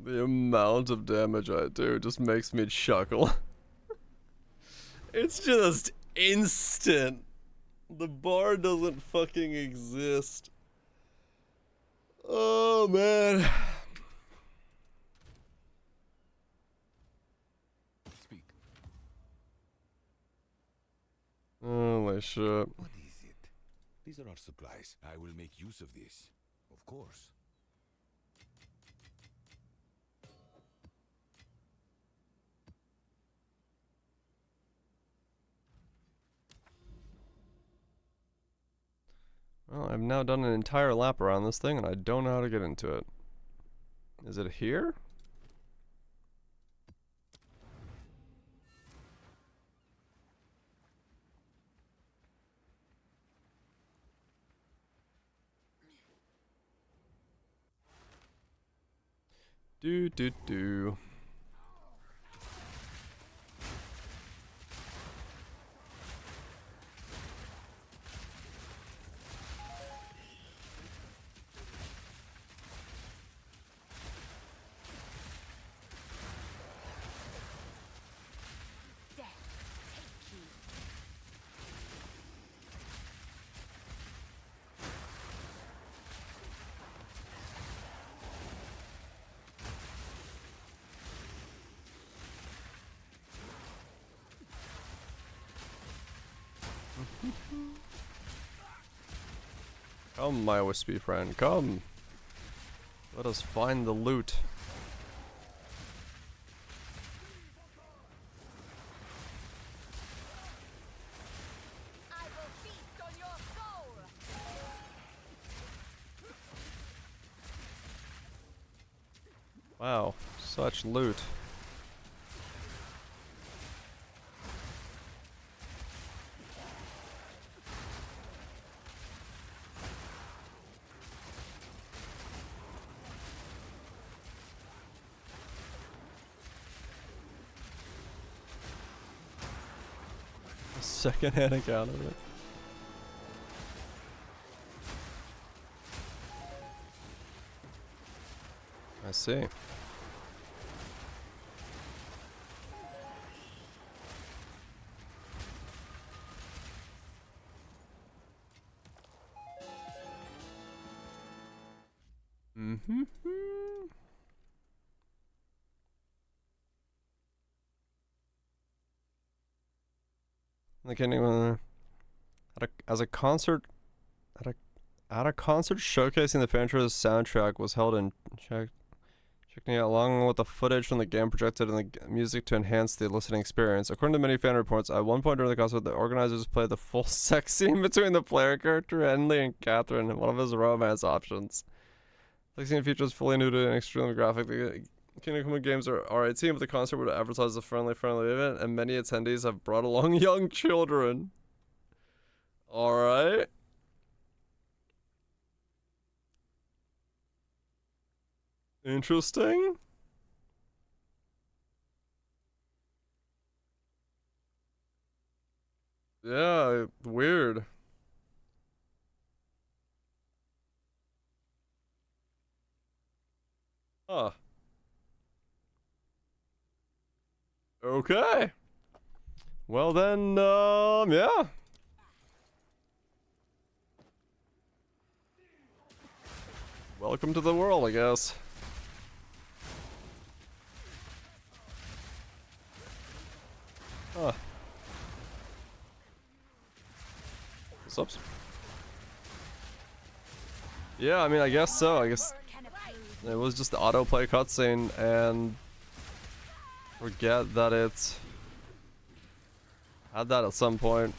The amount of damage I do just makes me chuckle. It's just instant. The bar doesn't fucking exist. Oh man. Speak. Holy shit. What is it? These are our supplies. I will make use of this. Of course. Well, I've now done an entire lap around this thing and I don't know how to get into it. Is it here? Do. Come, my wispy friend, come. Let us find the loot. I will feast on your soul. Wow, such loot. Second-hand account of it. I see. Mm-hmm. Like anyone at a concert at a concert showcasing the Fantra's soundtrack was held in checking out along with the footage from the game projected in the music to enhance the listening experience. According to many fan reports, at one point during the concert, the organizers played the full sex scene between the player character Henley and Catherine, one of his romance options. The scene features fully nuded and extremely graphic. The Kingdom Come games are R18, but the concert would advertise a friendly event, and many attendees have brought along young children. Alright. Interesting. Yeah, weird. Huh. Okay. Well then, yeah. Welcome to the world, I guess. Huh. What's up? Yeah, I mean, I guess so. I guess it was just the autoplay cutscene, and forget that it's had that at some point.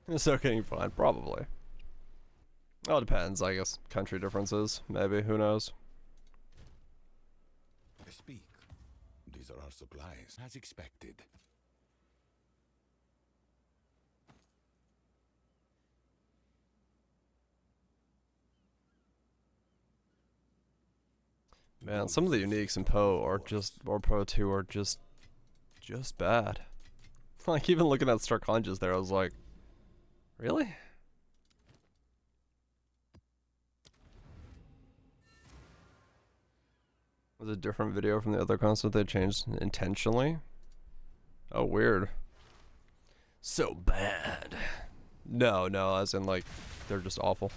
It's okay, fine, probably. Oh, it depends, I guess. Country differences, maybe, who knows. Speak. These are our supplies, as expected. Man, some of the uniques in PoE are just, or PoE2 are just bad. Like, even looking at Starkonjas there, I was like, really? Was a different video from the other console they changed intentionally? Oh, weird. So bad. No, as in, like, they're just awful.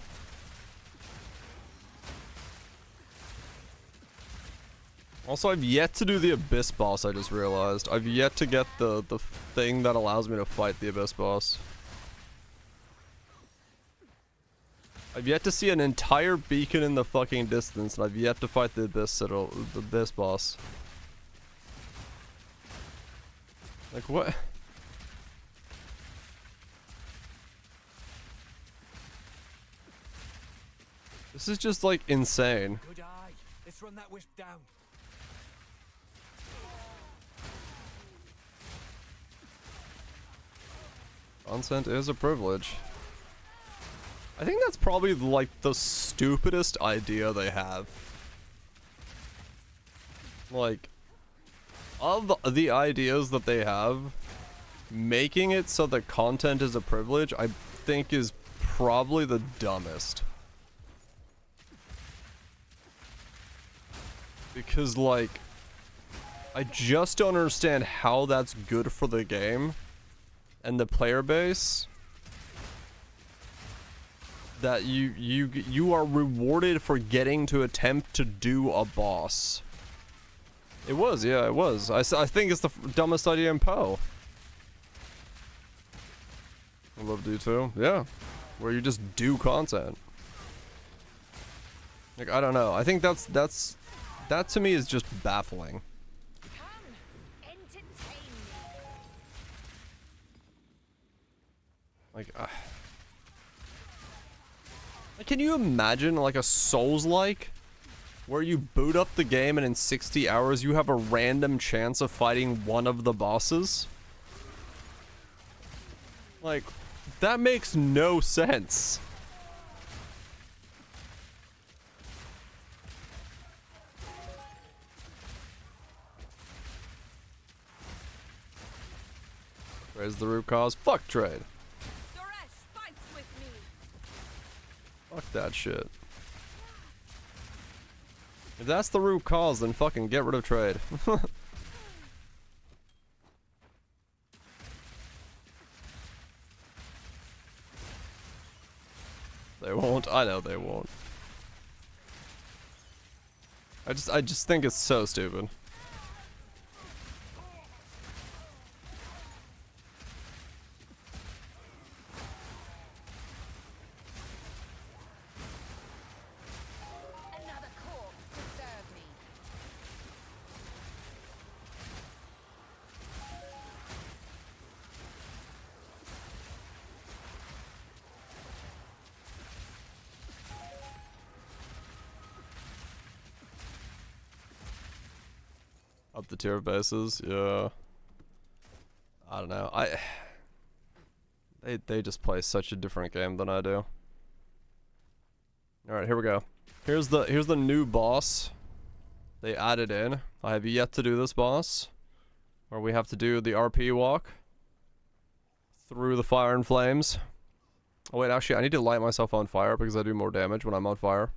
Also, I've yet to do the Abyss boss, I just realized. I've yet to get the thing that allows me to fight the Abyss boss. I've yet to see an entire beacon in the fucking distance, and I've yet to fight the Abyss boss. Like, what? This is just like insane. Good eye. Let's run that wisp down. Consent is a privilege. I think that's probably like the stupidest idea they have. Like, of the ideas that they have, making it so that content is a privilege, I think is probably the dumbest. Because, like, I just don't understand how that's good for the game and the player base. That you are rewarded for getting to attempt to do a boss. It was, yeah, it was. I think it's the dumbest idea in PoE. I love D2, yeah. Where you just do content. Like, I don't know. I think that to me is just baffling. Like, can you imagine like a Souls-like where you boot up the game and in 60 hours you have a random chance of fighting one of the bosses? Like, that makes no sense. Where's the root cause? Fuck trade. Fuck that shit. If that's the root cause, then fucking get rid of trade. They won't. I know they won't. I just think it's so stupid. Up the tier of bases, yeah. I don't know. They just play such a different game than I do. All right, here we go. Here's the new boss they added in. I have yet to do this boss, where we have to do the RP walk through the fire and flames. Oh wait, actually, I need to light myself on fire because I do more damage when I'm on fire.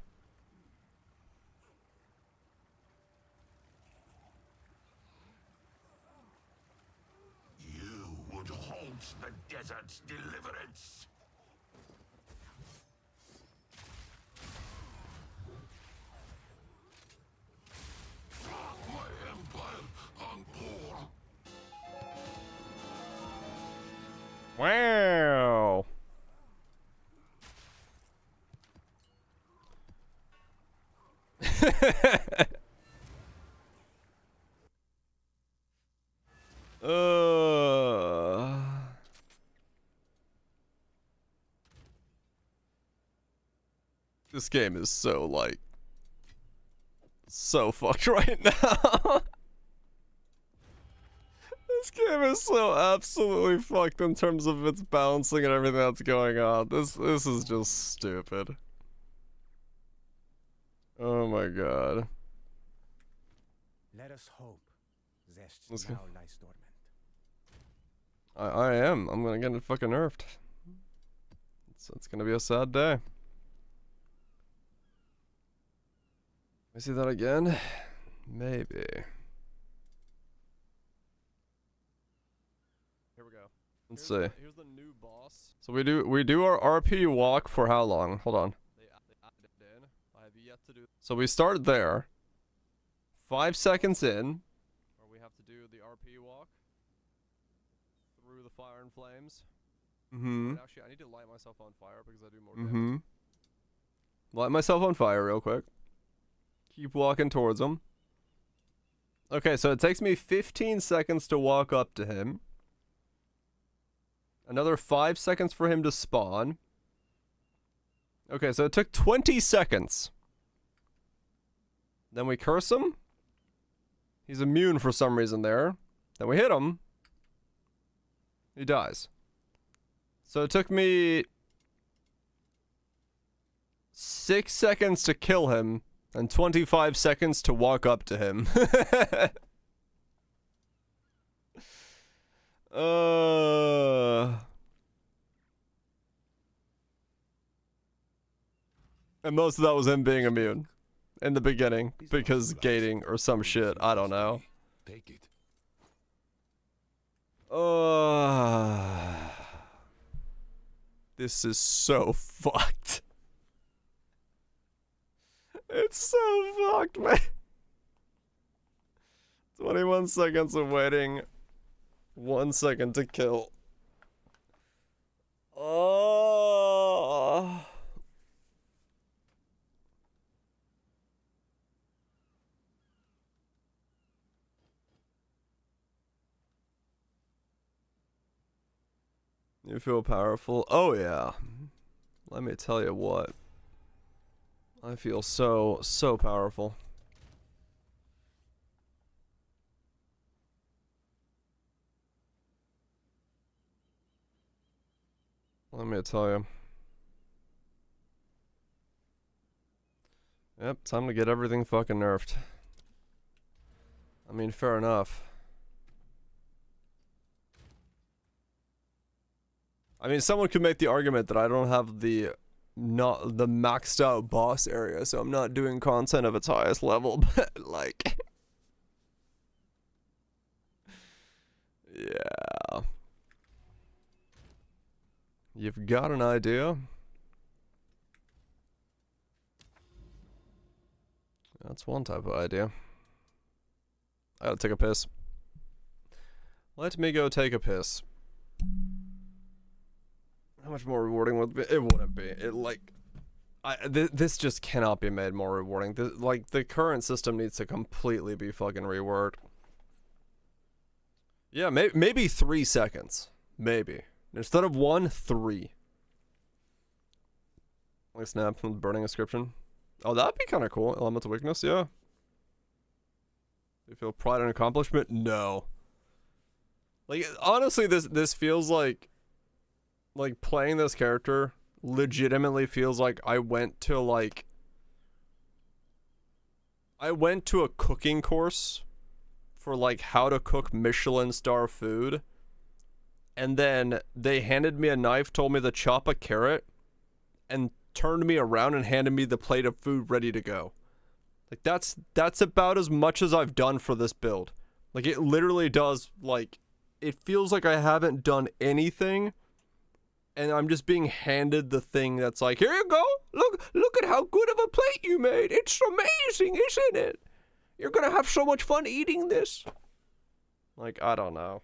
The desert's deliverance. My empire on board. Wow. This game is so, like, so fucked right now. This game is so absolutely fucked in terms of its balancing and everything that's going on. This is just stupid. Oh my god. Let us hope Zest now lies dormant. I am. I'm gonna get it fucking nerfed. It's gonna be a sad day. Let me see that again? Maybe. Here we go. Let's see. Here's the new boss. So we do our RP walk for how long? Hold on. I have yet to do. So we start there. 5 seconds in, where we have to do the RP walk through the fire and flames. Mm-hmm. Actually, I need to light myself on fire because I do more damage. Mm-hmm. Light myself on fire real quick. Keep walking towards him. Okay, so it takes me 15 seconds to walk up to him. Another 5 seconds for him to spawn. Okay, so it took 20 seconds. Then we curse him. He's immune for some reason there. Then we hit him. He dies. So it took me 6 seconds to kill him and 25 seconds to walk up to him. And most of that was him being immune in the beginning because gating or some shit. I don't know. Take it. This is so fucked. It's so fucked, man. 21 seconds of waiting. 1 second to kill. Oh. You feel powerful? Oh yeah. Let me tell you what. I feel so powerful. Let me tell you. Yep, time to get everything fucking nerfed. I mean, fair enough. I mean, someone could make the argument that I don't have the maxed out boss area, so I'm not doing content of its highest level, but like yeah. You've got an idea? That's one type of idea. I gotta take a piss. Let me go take a piss. How much more rewarding would it be? It wouldn't be. It like, this just cannot be made more rewarding. Like the current system needs to completely be fucking reworked. Yeah, maybe 3 seconds. Maybe instead of 1, 3. Like snap from the burning inscription. Oh, that'd be kind of cool. Elemental weakness, yeah. You feel pride and accomplishment? No. Like honestly, this feels like playing this character legitimately feels like I went to a cooking course for like how to cook Michelin star food, and then they handed me a knife, told me to chop a carrot, and turned me around and handed me the plate of food ready to go. Like that's about as much as I've done for this build. Like it literally does, like it feels like I haven't done anything. And I'm just being handed the thing that's like, here you go. Look at how good of a plate you made. It's amazing, isn't it? You're gonna have so much fun eating this. Like, I don't know.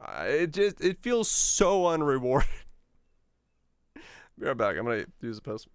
It feels so unrewarding. Be right back. I'm gonna use the piss.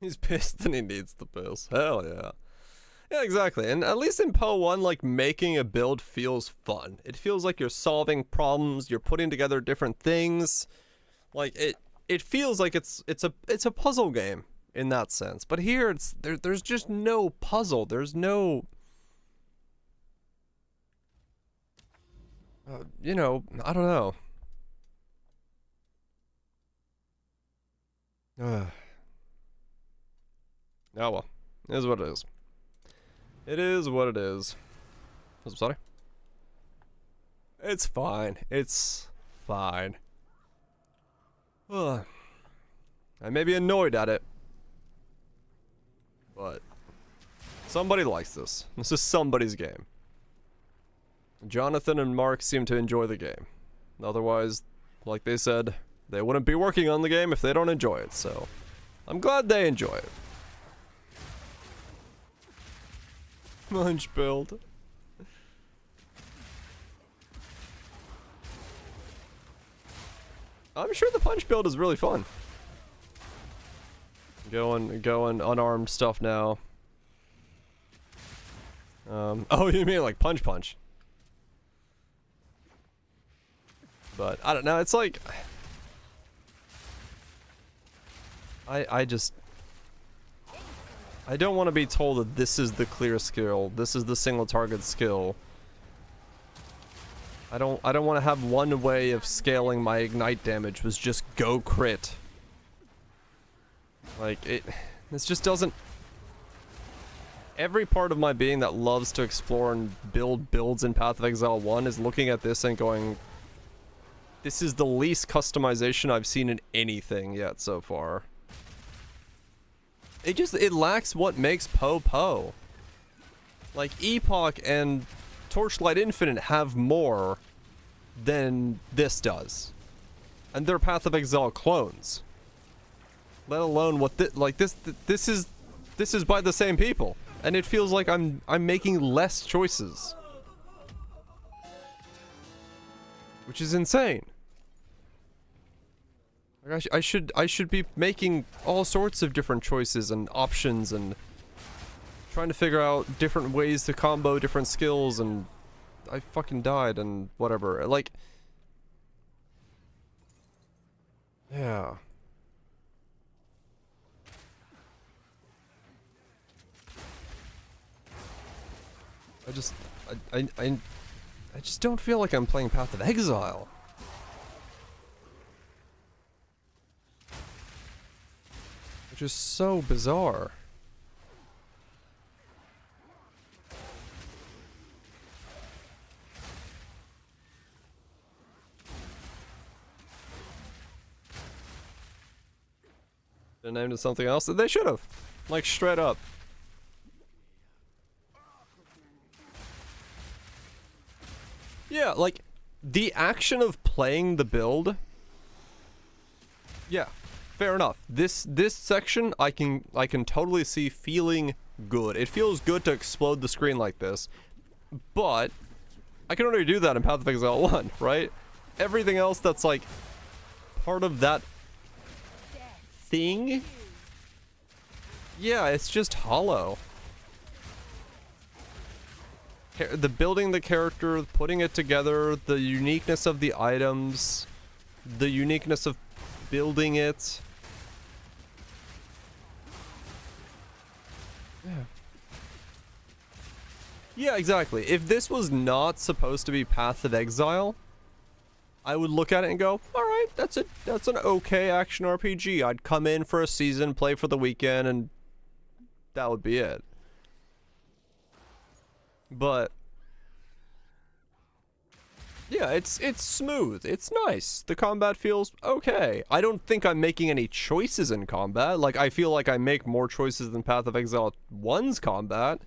He's pissed and he needs the piss. Hell yeah. Yeah, exactly. And at least in PoE1, like, making a build feels fun. It feels like you're solving problems, you're putting together different things. Like, it feels like it's a puzzle game in that sense. But here, there's just no puzzle. There's no... you know, I don't know. Oh well, it is what it is. It is what it is. I'm sorry. It's fine. It's fine. I may be annoyed at it, but somebody likes this. This is somebody's game. Jonathan and Mark seem to enjoy the game. Otherwise, like they said, they wouldn't be working on the game if they don't enjoy it, so I'm glad they enjoy it. Munch build. I'm sure the punch build is really fun. Going unarmed stuff now. Oh, you mean like punch? But I don't know, it's like I don't want to be told that this is the clear skill, this is the single target skill. I don't want to have one way of scaling my ignite damage was just go crit. Like this just doesn't. Every part of my being that loves to explore and build builds in Path of Exile 1 is looking at this and going, this is the least customization I've seen in anything yet so far. It lacks what makes PoE. Like, Epoch and Torchlight Infinite have more than this does. And they're Path of Exile clones. Let alone what this is by the same people. And it feels like I'm making less choices. Which is insane. Like I should be making all sorts of different choices and options and trying to figure out different ways to combo different skills, and I fucking died and whatever. Like, yeah. I just don't feel like I'm playing Path of Exile. Which is so bizarre. They named it something else. They should have. Like, straight up. Yeah, like, the action of playing the build... Yeah, fair enough. This section, I can totally see feeling good. It feels good to explode the screen like this. But, I can already do that in Path of Exile 1, right? Everything else that's, like, part of that thing... Yeah, it's just hollow. The building the character, putting it together, the uniqueness of the items, the uniqueness of building it. Yeah. Yeah, exactly. If this was not supposed to be Path of Exile, I would look at it and go, alright, that's an okay action RPG. I'd come in for a season, play for the weekend, and that would be it. But yeah, it's smooth. It's nice. The combat feels okay. I don't think I'm making any choices in combat. Like, I feel like I make more choices than Path of Exile 1's combat.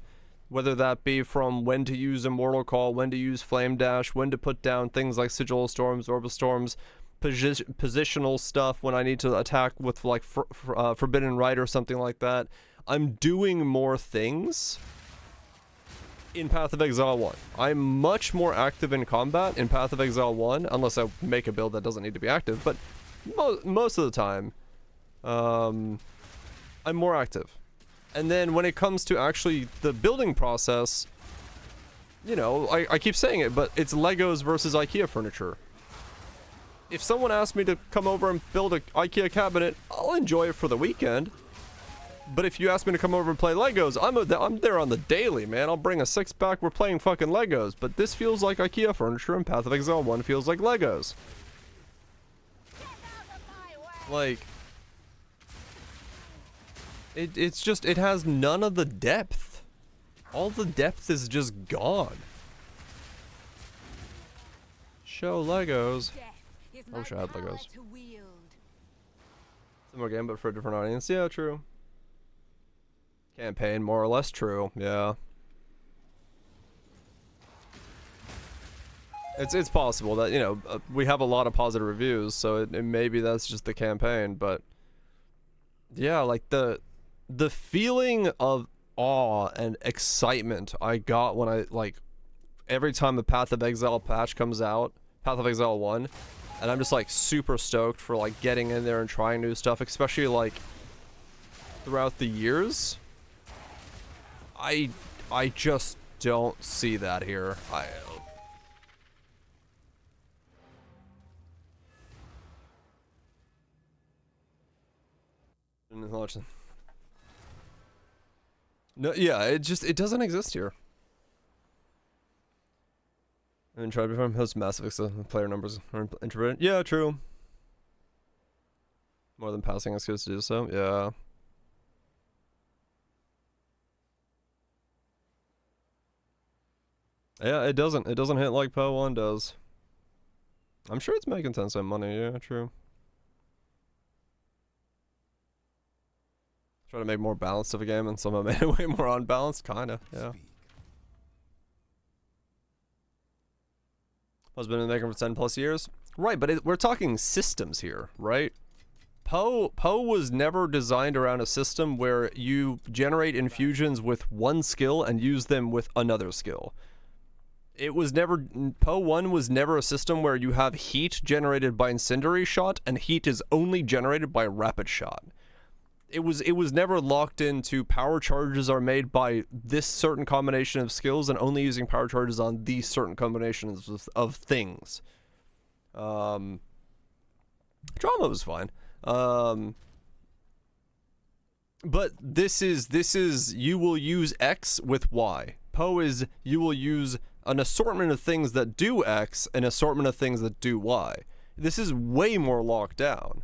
Whether that be from when to use Immortal Call, when to use Flame Dash, when to put down things like Sigil of Storms, Orb of Storms, positional stuff when I need to attack with, like, Forbidden Rite or something like that. I'm doing more things in Path of Exile 1. I'm much more active in combat in Path of Exile 1, unless I make a build that doesn't need to be active, but most of the time, I'm more active. And then when it comes to actually the building process, you know, I keep saying it, but it's Legos versus IKEA furniture. If someone asked me to come over and build an IKEA cabinet, I'll enjoy it for the weekend. But if you ask me to come over and play Legos, I'm there on the daily, man. I'll bring a 6-pack, we're playing fucking Legos. But this feels like IKEA furniture, and Path of Exile 1 feels like Legos. Like... It's just, it has none of the depth. All the depth is just gone. Show Legos. I wish I had Legos. Similar game, but for a different audience. Yeah, true. Campaign, more or less true. Yeah. It's possible that, you know, we have a lot of positive reviews, so maybe that's just the campaign, but... Yeah, like the feeling of awe and excitement I got when I, like, every time the Path of Exile patch comes out, Path of Exile 1, and I'm just, like, super stoked for, like, getting in there and trying new stuff, especially, like, throughout the years. I just don't see that here. No, yeah, it doesn't exist here. I haven't tried before. Host Massive player numbers are introverted. Yeah, true. More than passing excuse to do so. Yeah. Yeah, it doesn't hit like PoE1 does. I'm sure it's making 10-cent money. Yeah, true. Try to make more balanced of a game, and somehow made it way more unbalanced. Kinda, yeah. Has been in the making for 10+ years. Right, but we're talking systems here, right? PoE was never designed around a system where you generate infusions with one skill and use them with another skill. It was never... PoE1 was never a system where you have heat generated by incendiary shot, and heat is only generated by rapid shot. It was never locked into power charges are made by this certain combination of skills and only using power charges on these certain combinations of things. Drama was fine. But this is you will use X with Y. PoE is you will use an assortment of things that do X, an assortment of things that do Y. This is way more locked down.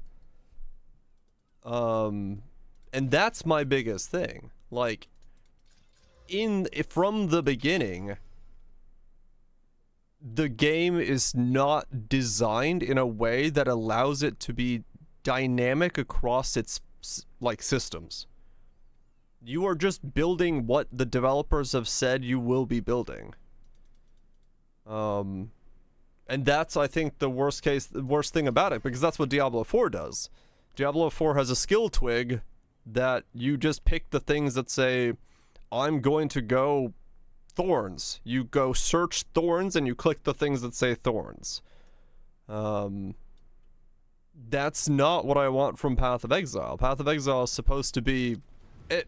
And that's my biggest thing. Like, from the beginning, the game is not designed in a way that allows it to be dynamic across its, like, systems. You are just building what the developers have said you will be building. And that's, I think, the worst thing about it, because that's what Diablo 4 does. Diablo 4 has a skill twig that you just pick the things that say, I'm going to go thorns. You go search thorns and you click the things that say thorns. That's not what I want from Path of Exile. Path of Exile is supposed to be...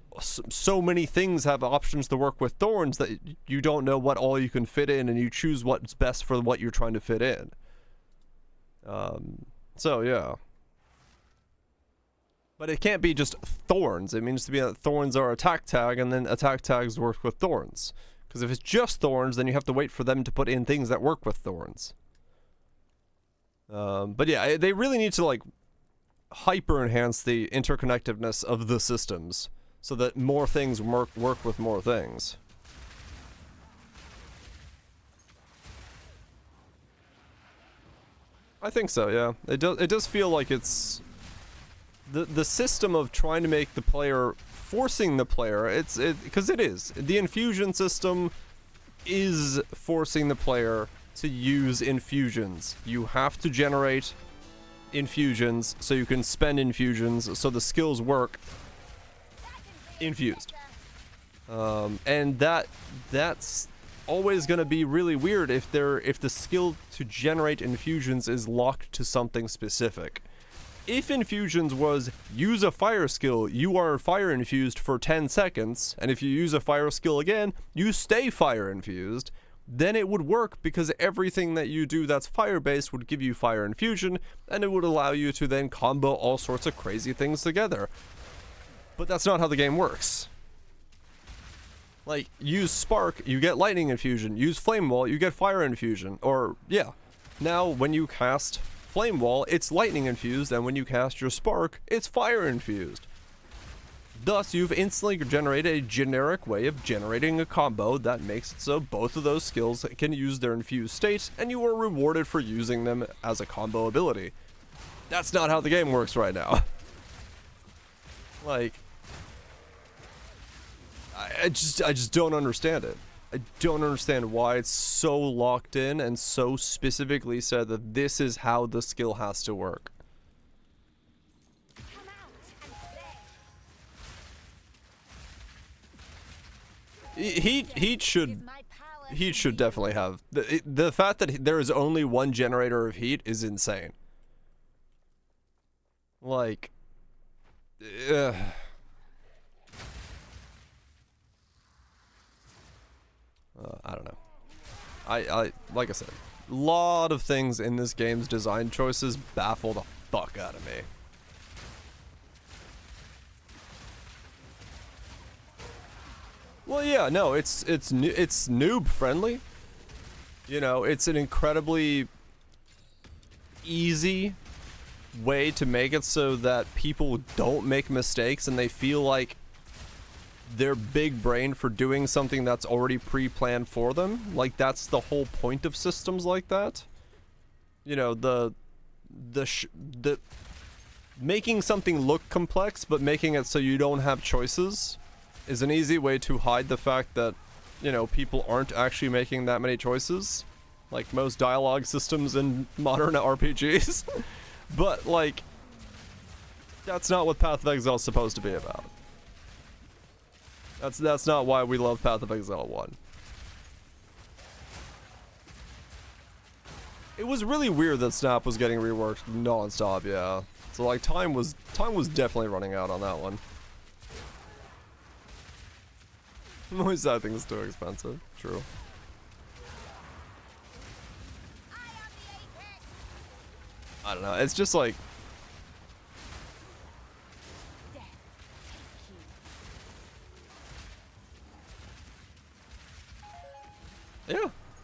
so many things have options to work with thorns that you don't know what all you can fit in, and you choose what's best for what you're trying to fit in. So, yeah. But it can't be just thorns. It means to be that thorns are attack tag, and then attack tags work with thorns. Because if it's just thorns, then you have to wait for them to put in things that work with thorns. But yeah, they really need to, like, hyper enhance the interconnectiveness of the systems so that more things work with more things. I think so, yeah. It does feel like it's the system of trying to make the player, forcing the player, because it is. The infusion system is forcing the player to use infusions. You have to generate infusions so you can spend infusions so the skills work infused. And that's always going to be really weird if the skill to generate infusions is locked to something specific. If infusions was use a fire skill, you are fire infused for 10 seconds, and if you use a fire skill again, you stay fire infused, then it would work because everything that you do that's fire based would give you fire infusion, and it would allow you to then combo all sorts of crazy things together. But that's not how the game works. Like, use spark, you get lightning infusion, use flame wall, you get fire infusion, or yeah. Now when you cast Flame Wall, it's lightning infused, and when you cast your spark, it's fire infused. Thus, you've instantly generated a generic way of generating a combo that makes it so both of those skills can use their infused state, and you are rewarded for using them as a combo ability. That's not how the game works right now. Like, I just don't understand it. I don't understand why it's so locked in and so specifically said that this is how the skill has to work. Heat should definitely have the fact that there is only one generator of heat is insane. Like, I don't know. I like I said, a lot of things in this game's design choices baffle the fuck out of me. Well, yeah, no, it's noob friendly. You know, it's an incredibly easy way to make it so that people don't make mistakes and they feel like they're big brain for doing something that's already pre-planned for them. Like, that's the whole point of systems like that. You know, the making something look complex but making it so you don't have choices is an easy way to hide the fact that, you know, people aren't actually making that many choices, like most dialogue systems in modern RPGs. But, like, that's not what Path of Exile is supposed to be about. That's not why we love Path of Exile 1. It was really weird that Snap was getting reworked non-stop, yeah. So, like, time was definitely running out on that one. Always that thing is too expensive. True. I don't know. It's just like,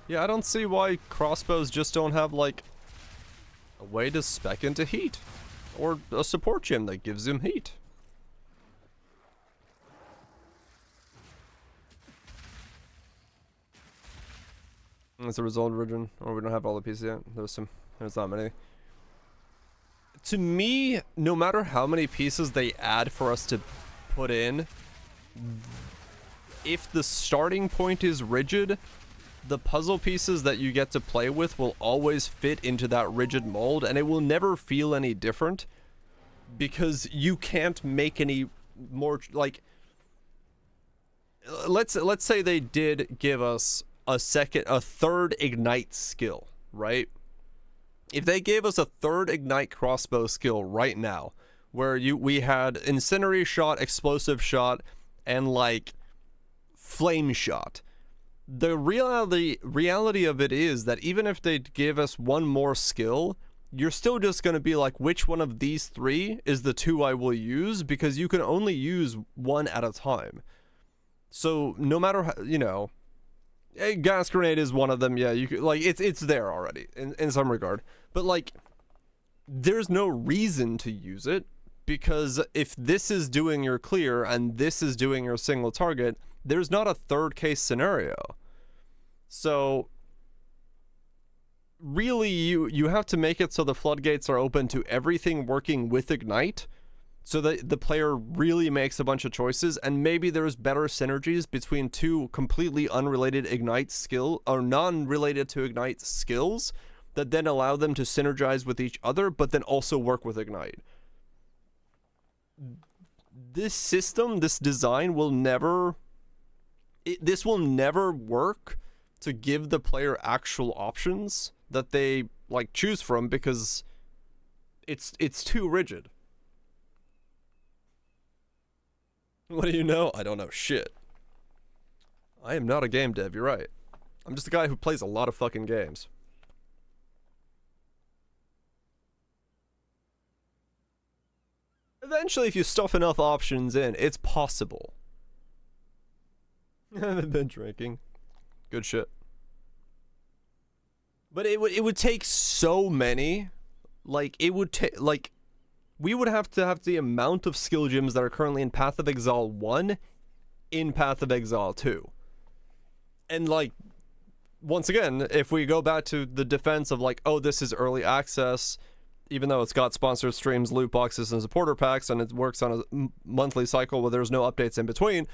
yeah, I don't see why crossbows just don't have, like, a way to spec into heat. Or a support gem that gives him heat. It's a resolved region, or we don't have all the pieces yet. There's not many. To me, no matter how many pieces they add for us to put in, if the starting point is rigid, the puzzle pieces that you get to play with will always fit into that rigid mold, and it will never feel any different, because you can't make any more, like, let's say they did give us a third ignite skill, right? If they gave us a third ignite crossbow skill right now, where we had incendiary shot, explosive shot, and, like, flame shot, the reality of it is that even if they give us one more skill, you're still just going to be like, which one of these three is the two I will use? Because you can only use one at a time. So no matter how, you know, a gas grenade is one of them. Yeah, you could, like, it's there already in some regard, but, like, there's no reason to use it, because if this is doing your clear and this is doing your single target, there's not a third case scenario. So really, you have to make it so the floodgates are open to everything working with ignite, so that the player really makes a bunch of choices, and maybe there's better synergies between two completely unrelated ignite skill or non-related to ignite skills that then allow them to synergize with each other, but then also work with ignite. This system, this design will never work to give the player actual options that they, like, choose from, because it's too rigid. What do you know? I don't know shit. I am not a game dev, you're right. I'm just a guy who plays a lot of fucking games. Eventually, if you stuff enough options in, it's possible. I haven't been drinking. Good shit. But it would take so many. Like, it would take, like, we would have to have the amount of skill gems that are currently in Path of Exile 1 in Path of Exile 2. And, like, once again, if we go back to the defense of, like, oh, this is early access, even though it's got sponsored streams, loot boxes, and supporter packs, and it works on a monthly cycle where there's no updates in between,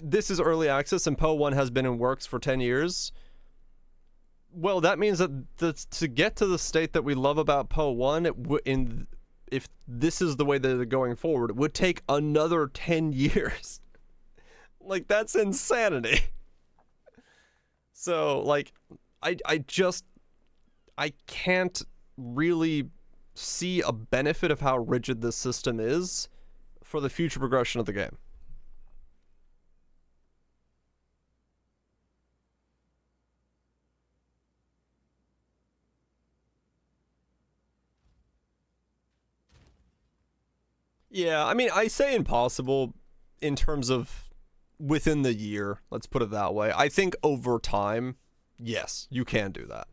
this is early access, and PoE1 has been in works for 10 years. Well, that means that to get to the state that we love about PoE1, if this is the way that they're going forward, it would take another 10 years. Like, that's insanity. So, like, I can't really see a benefit of how rigid this system is for the future progression of the game. Yeah, I mean, I say impossible in terms of within the year, let's put it that way. I think over time, yes, you can do that.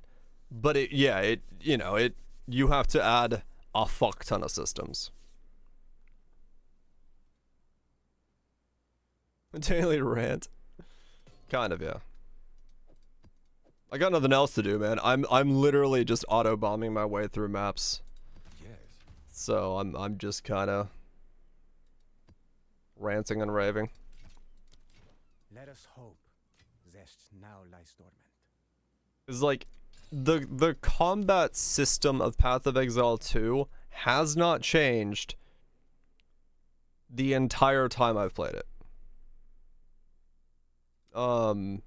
But you have to add a fuck ton of systems. A daily rant. Kind of, yeah. I got nothing else to do, man. I'm literally just auto bombing my way through maps. Yes. So I'm just kind of ranting and raving. Let us hope Zest now lies dormant. It's like the combat system of Path of Exile 2 has not changed the entire time I've played it. From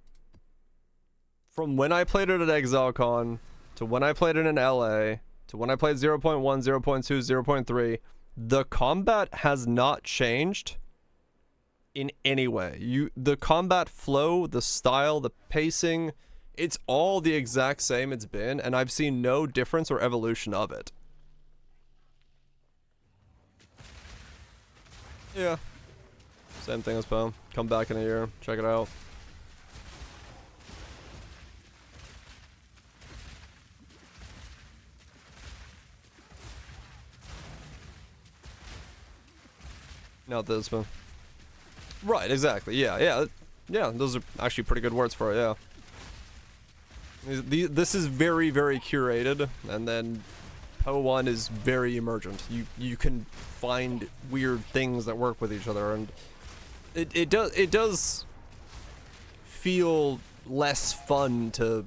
when I played it at ExileCon to when I played it in LA to when I played 0.1, 0.2, 0.3, the combat has not changed in any way. The combat flow, the style, the pacing, it's all the exact same it's been, and I've seen no difference or evolution of it. Yeah. Same thing as PoE. Come back in a year, check it out. Not this one. Right, exactly. Yeah. Those are actually pretty good words for it. Yeah. This is very, very curated, and then PoE1 is very emergent. You can find weird things that work with each other, and it does feel less fun to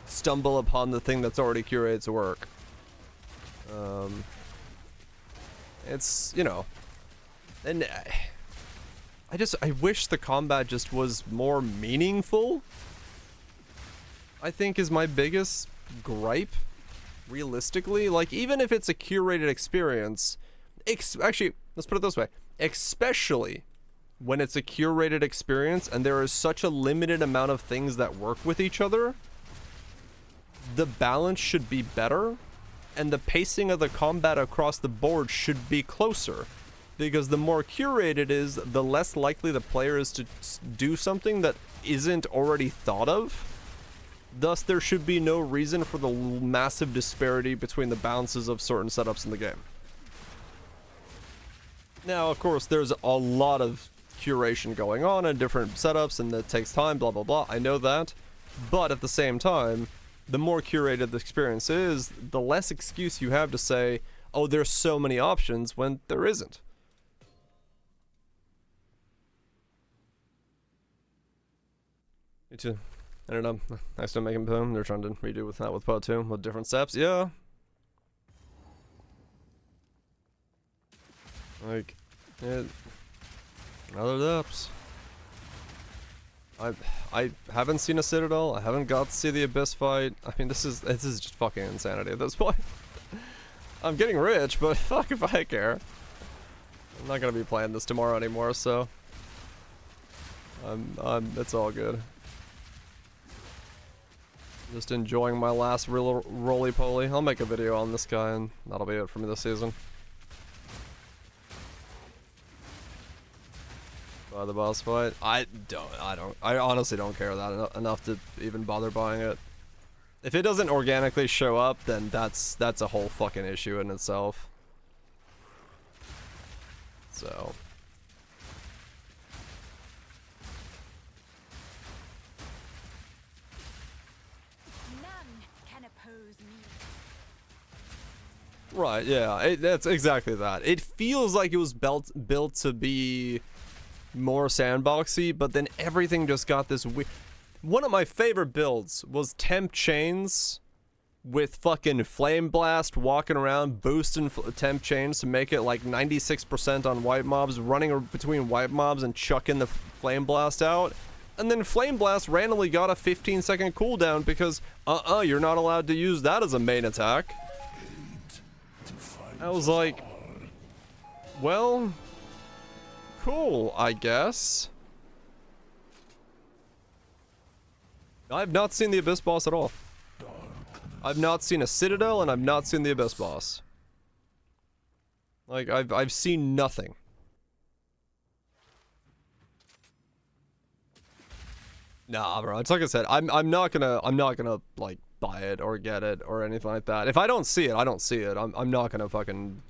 stumble upon the thing that's already curated to work. It's, and I wish the combat just was more meaningful, I think, is my biggest gripe, realistically. Like, even if it's a curated experience, actually, let's put it this way, especially when it's a curated experience and there is such a limited amount of things that work with each other, the balance should be better, and the pacing of the combat across the board should be closer. Because the more curated it is, the less likely the player is to do something that isn't already thought of. Thus, there should be no reason for the massive disparity between the balances of certain setups in the game. Now, of course, there's a lot of curation going on in different setups, and that takes time, blah, blah, blah. I know that. But at the same time, the more curated the experience is, the less excuse you have to say, oh, there's so many options, when there isn't. Me too. I don't know. I still making PoE. They're trying to redo with that with PoE2 with different steps. Yeah. Like, other depths. I haven't seen a Citadel. I haven't got to see the Abyss fight. I mean, this is just fucking insanity at this point. I'm getting rich, but fuck if I care. I'm not gonna be playing this tomorrow anymore, so it's all good. Just enjoying my last real roly-poly. I'll make a video on this guy, and that'll be it for me this season. Buy the boss fight? I honestly don't care that enough to even bother buying it. If it doesn't organically show up, then that's a whole fucking issue in itself. So. Right, yeah, that's exactly that. It feels like it was built to be more sandboxy, but then everything just got this weird. One of my favorite builds was temp chains with fucking flame blast, walking around boosting temp chains to make it like 96% on white mobs, running between white mobs and chucking the flame blast out. And then flame blast randomly got a 15-second cooldown because you're not allowed to use that as a main attack. I was like, well, cool, I guess. I've not seen the Abyss boss at all. I've not seen a Citadel, and I've not seen the Abyss boss. Like, I've seen nothing. Nah, bro, it's like I said, I'm not gonna like buy it or get it or anything like that. If I don't see it, I don't see it. I'm not gonna fucking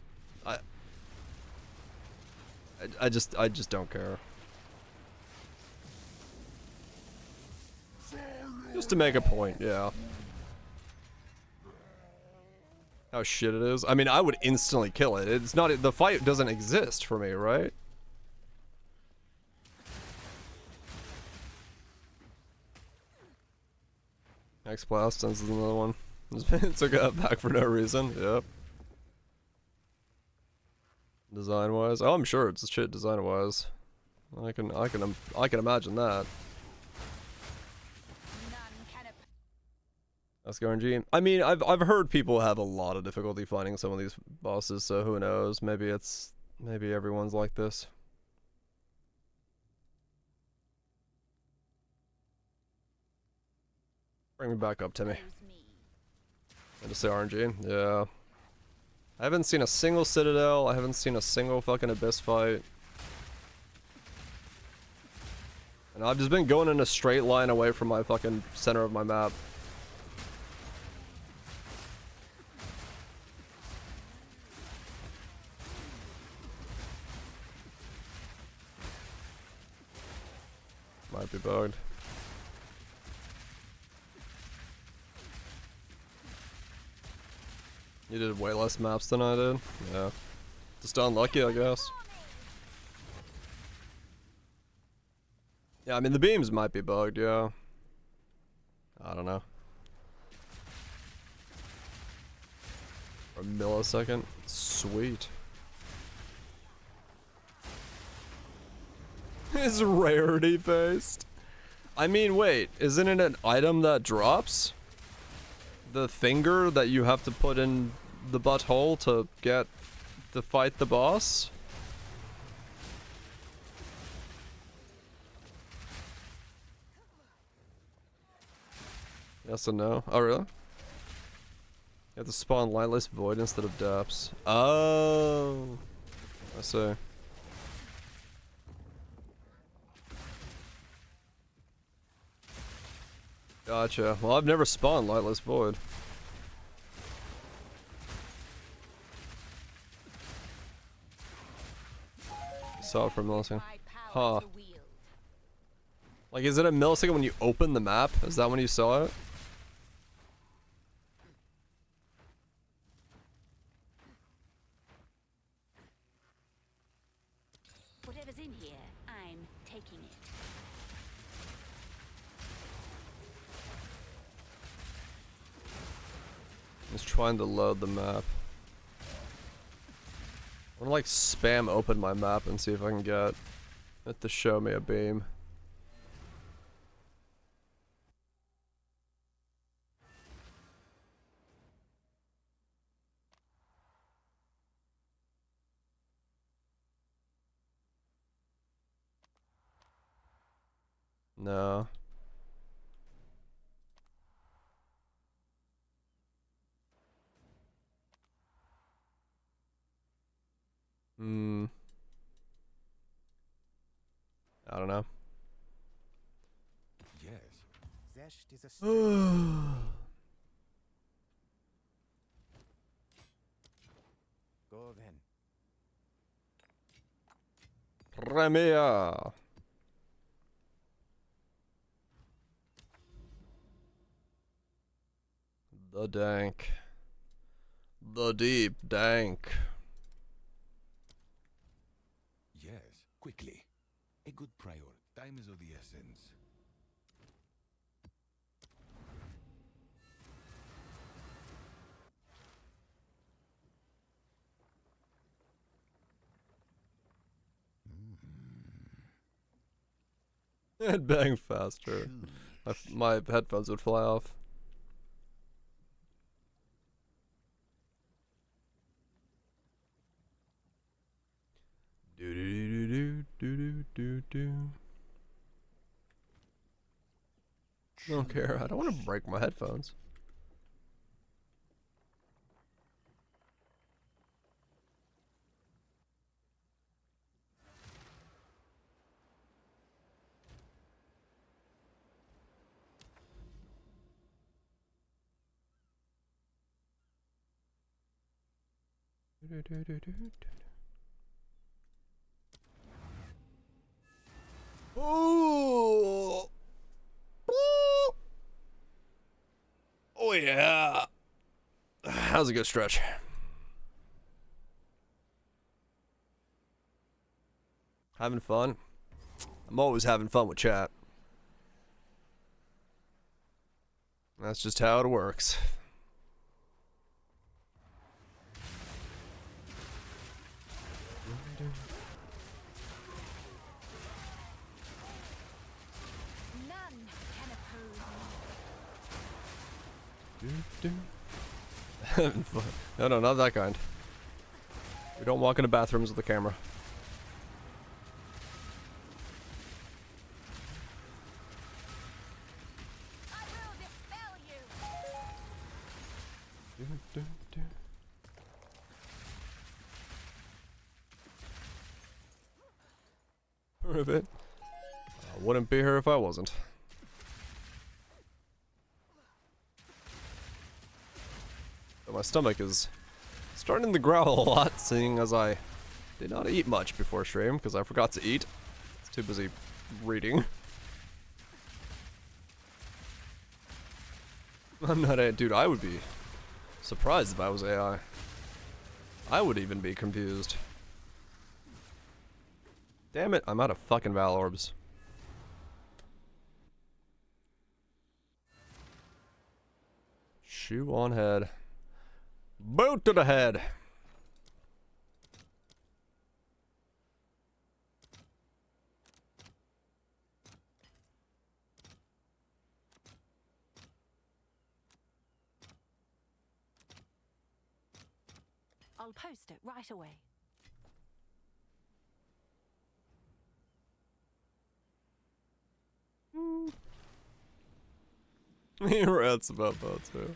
I just don't care. Just to make a point, yeah. How shit it is. I mean, I would instantly kill it. It's not, the fight doesn't exist for me, right? X-Blast is another one. Took it back for no reason, yep. Design-wise, oh, I'm sure it's shit design-wise. I can imagine that. Let's go RNG. I mean, I've heard people have a lot of difficulty finding some of these bosses, so who knows? Maybe everyone's like this. Bring me back up, Timmy. I just say RNG. Yeah. I haven't seen a single Citadel. I haven't seen a single fucking Abyss fight. And I've just been going in a straight line away from my fucking center of my map. Might be bugged. You did way less maps than I did. Yeah. Just unlucky, I guess. Yeah, I mean, the beams might be bugged, yeah. I don't know. For a millisecond? Sweet. It's rarity based. I mean, wait, isn't it an item that drops? The finger that you have to put in the butthole to get to fight the boss? Yes and no. Oh, really? You have to spawn Lightless Void instead of Depths. Oh, I see. Gotcha. Well, I've never spawned Lightless Void. Saw it for a millisecond. Huh. Like, is it a millisecond when you open the map? Is that when you saw it? Whatever's in here, I'm taking it. Just trying to load the map. I wanna like spam open my map and see if I can get it to show me a beam. No. I don't know. Yes. Zest is a strange. Go then. Premier. The dank. The deep dank. Yes. Quickly. A good prior. Time is of the essence. It'd bang faster. My headphones would fly off. Do do do do do do do. I don't care. I don't want to break my headphones. Do do do do do. Oh. Oh yeah. That was a good stretch. Having fun? I'm always having fun with chat. That's just how it works. None can oppose me. Having fun. No, no, not that kind. We don't walk into bathrooms with the camera. I will dispel you. Rivet. I wouldn't be here if I wasn't. But my stomach is starting to growl a lot, seeing as I did not eat much before stream because I forgot to eat. I was too busy reading. I'm not a dude. I would be surprised if I was AI. I would even be confused. Damn it, I'm out of fucking Val Orbs. Shoe on head. Boot to the head. I'll post it right away. He rants about that too.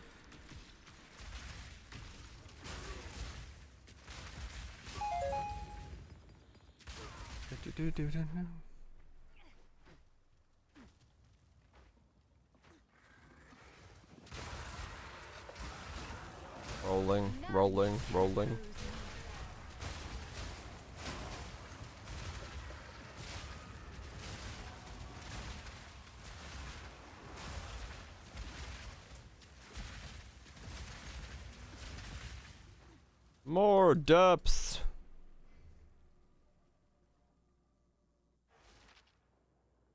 Rolling, rolling, rolling. More depths.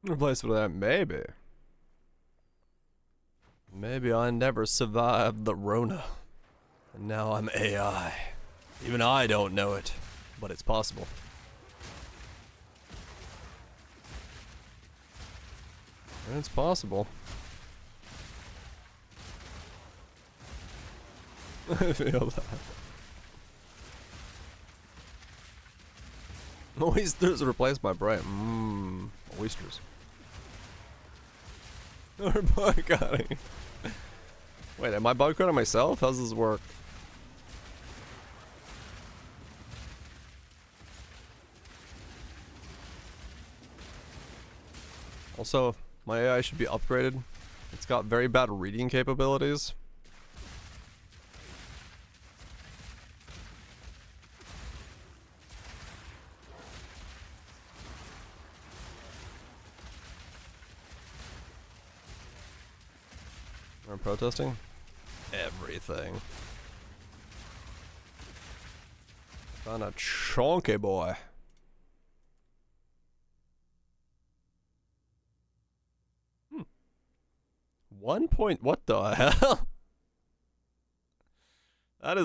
Replace with that, maybe. Maybe I never survived the Rona. And now I'm AI. Even I don't know it, but it's possible. It's possible. I feel that. Oysters replace my brain. Mmm, oysters. We're boycotting. Wait, am I boycotting myself? How does this work? Also, my AI should be upgraded. It's got very bad reading capabilities. We're protesting? Everything. Found a chonky boy. What the hell? That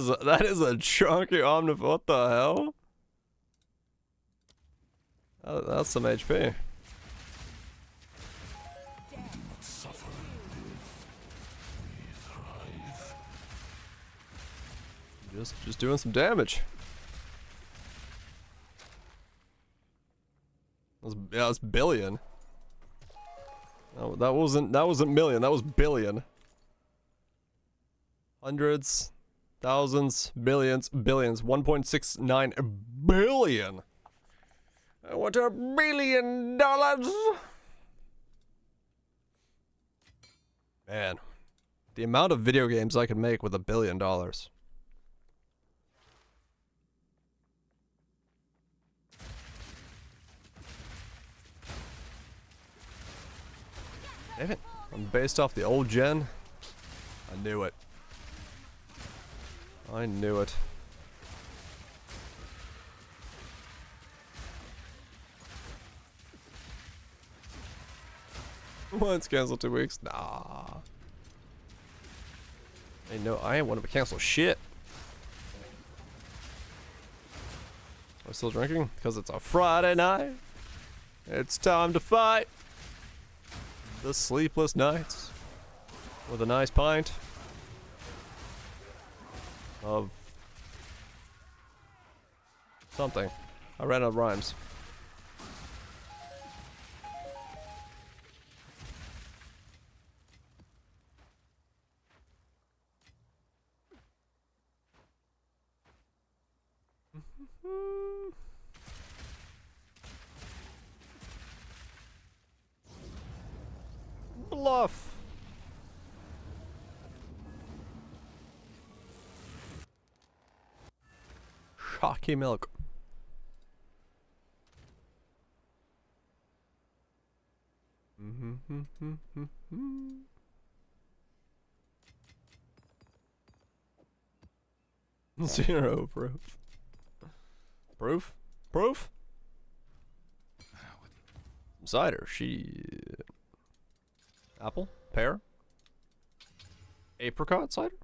is a chunky omnif. What the hell? That's some HP. Just doing some damage. That's billion. No, that wasn't million, that was billion. Hundreds, thousands, billions, 1.69 billion. I want $1 billion. Man, the amount of video games I could make with $1 billion. Damn it. I'm based off the old gen. I knew it. I knew it. Once canceled 2 weeks. Nah. I ain't want to cancel shit. I'm still drinking because it's a Friday night. It's time to fight. The sleepless nights with a nice pint of something. I ran out of rhymes. Bluff. Shocky milk. Zero proof. Proof? Proof? Cider. Shit. Apple? Pear? Apricot cider?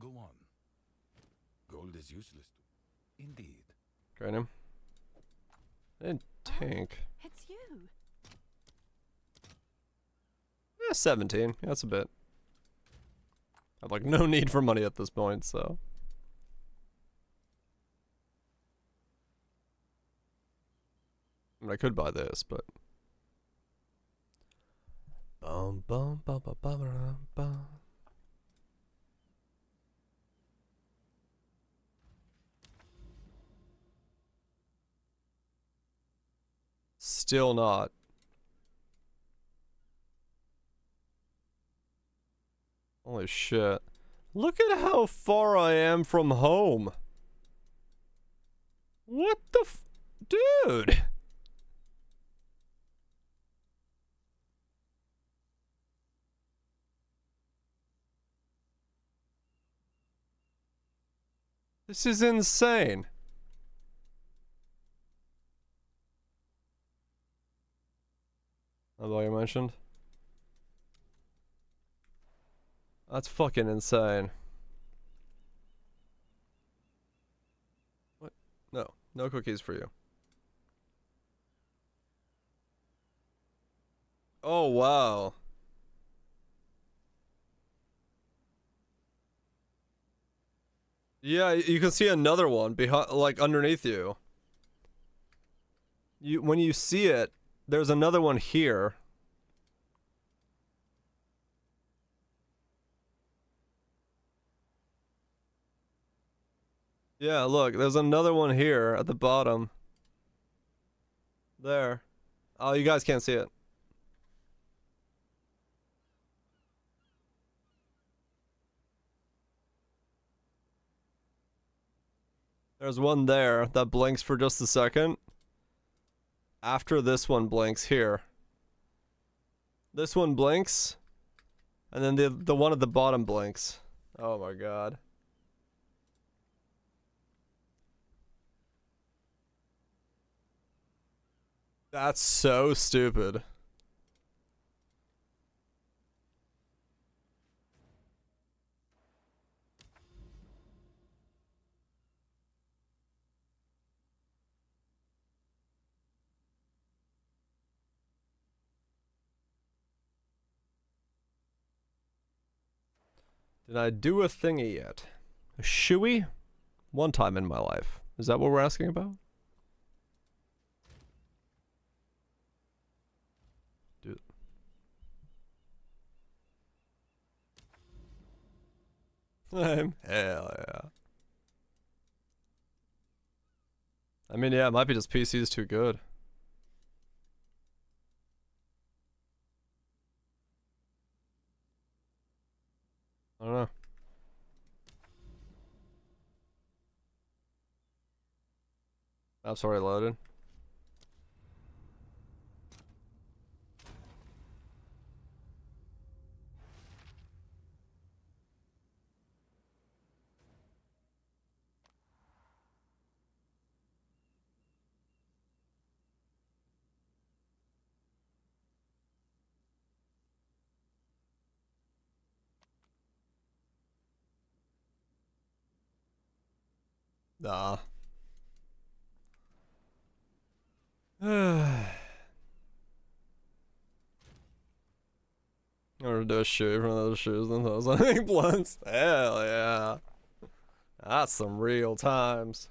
Go on. Gold is useless. Indeed. Cranium. And tank. It's you. Yeah, 17. Yeah, that's a bit. I've like no need for money at this point, so. I mean, I could buy this, but. Bum, bum, bum, bum, bum, bum, bum. Still not. Holy shit. Look at how far I am from home. What the dude? This is insane. That's all you mentioned? That's fucking insane. What? No. No cookies for you. Oh, wow. Yeah, you can see another one behind, like underneath you. When you see it, there's another one here. Yeah, look, there's another one here at the bottom. There. Oh, you guys can't see it. There's one there that blinks for just a second. After this one blinks here. This one blinks. And then the one at the bottom blinks. Oh my god. That's so stupid. Did I do a thingy yet? A shoey? One time in my life. Is that what we're asking about? Dude. Hell yeah. I mean, yeah, it might be just PC's too good. I don't know. App's already loaded. Nah. Or do a shoe from those shoes and those like blunts. Hell yeah. That's some real times.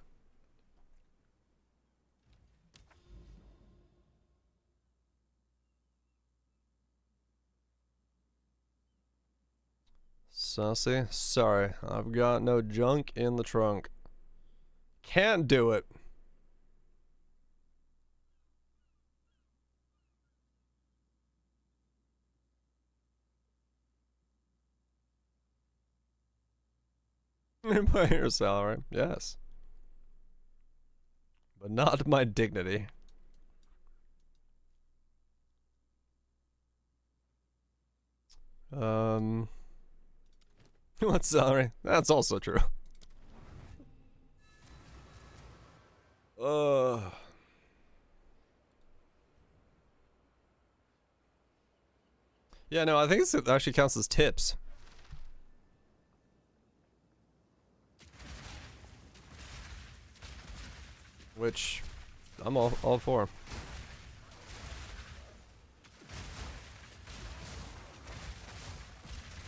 Sussy. Sorry, I've got no junk in the trunk. Can't do it. Pay your salary, yes. But not my dignity. What salary? That's also true. Yeah, no, I think it actually counts as tips. Which I'm all for.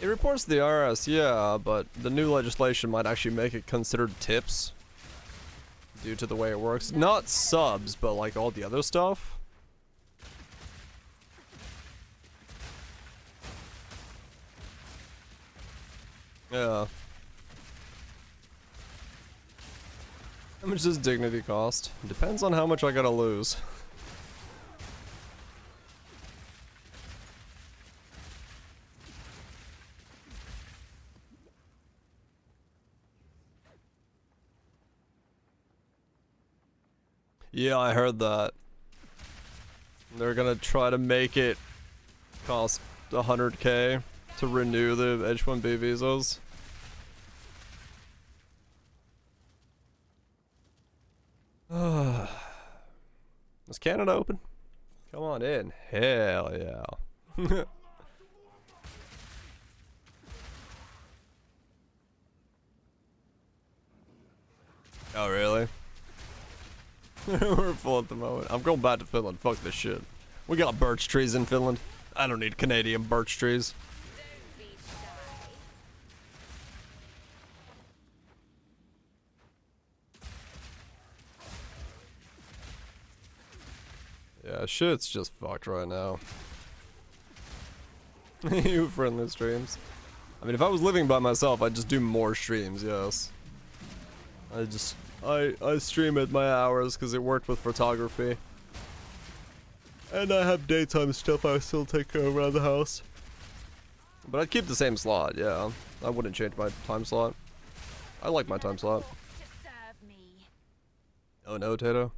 It reports to the IRS, yeah, but the new legislation might actually make it considered tips due to the way it works. Not subs, but like all the other stuff. Yeah. How much does dignity cost? Depends on how much I gotta lose. Yeah, I heard that. They're gonna try to make it cost 100K to renew the H-1B visas. Is Canada open? Come on in. Hell yeah. Oh, really? We're full at the moment. I'm going back to Finland. Fuck this shit. We got birch trees in Finland. I don't need Canadian birch trees. Yeah, shit's just fucked right now. You friendly streams. I mean, if I was living by myself, I'd just do more streams, yes. I stream at my hours because it worked with photography. And I have daytime stuff I still take care of around the house. But I'd keep the same slot, yeah. I wouldn't change my time slot. I like my time slot. Oh no, Tato.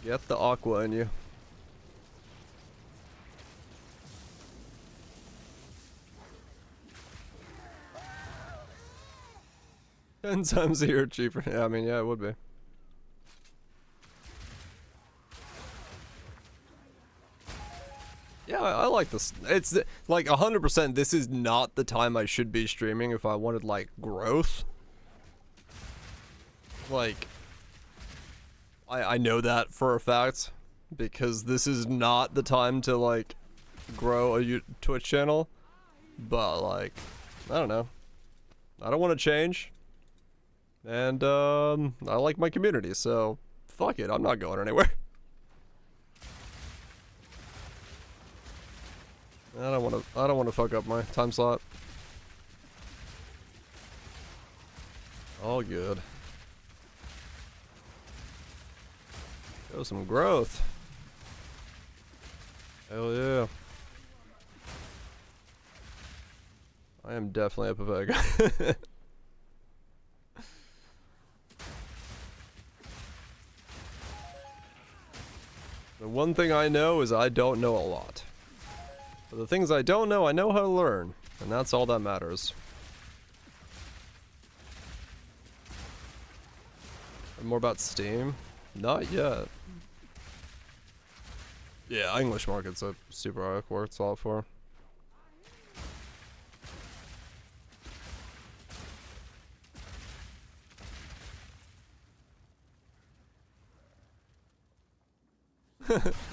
Get the aqua in you. 10 times a year cheaper. Yeah, I mean, yeah, it would be. Yeah, I like this. It's like 100%. This is not the time I should be streaming if I wanted like growth. Like, I know that for a fact because this is not the time to like grow a Twitch channel. But like, I don't know. I don't want to change. And I like my community, so fuck it. I'm not going anywhere. I don't want to fuck up my time slot. All good. Show some growth. Hell yeah. I am definitely a Pavega. The one thing I know is I don't know a lot. But the things I don't know, I know how to learn. And that's all that matters. And more about Steam? Not yet. Yeah, English market's a super arc where it's all for.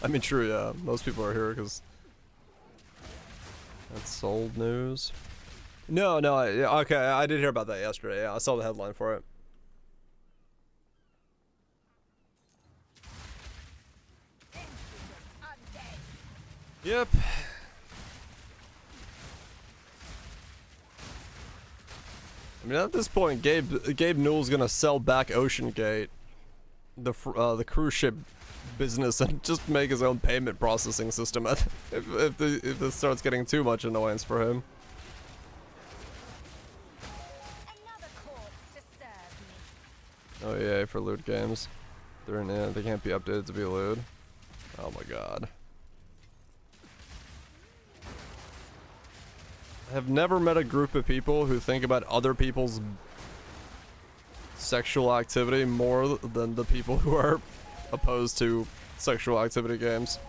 I mean, true, yeah. Most people are here because that's sold news. No, yeah, okay, I did hear about that yesterday. Yeah, I saw the headline for it. Yep. I mean, at this point, Gabe Newell's gonna sell back Ocean Gate, the cruise ship business, and just make his own payment processing system if this starts getting too much annoyance for him. Oh yeah, for loot games. They're in it. They can't be updated to be loot. Oh my god. I have never met a group of people who think about other people's sexual activity more than the people who are opposed to sexual activity games.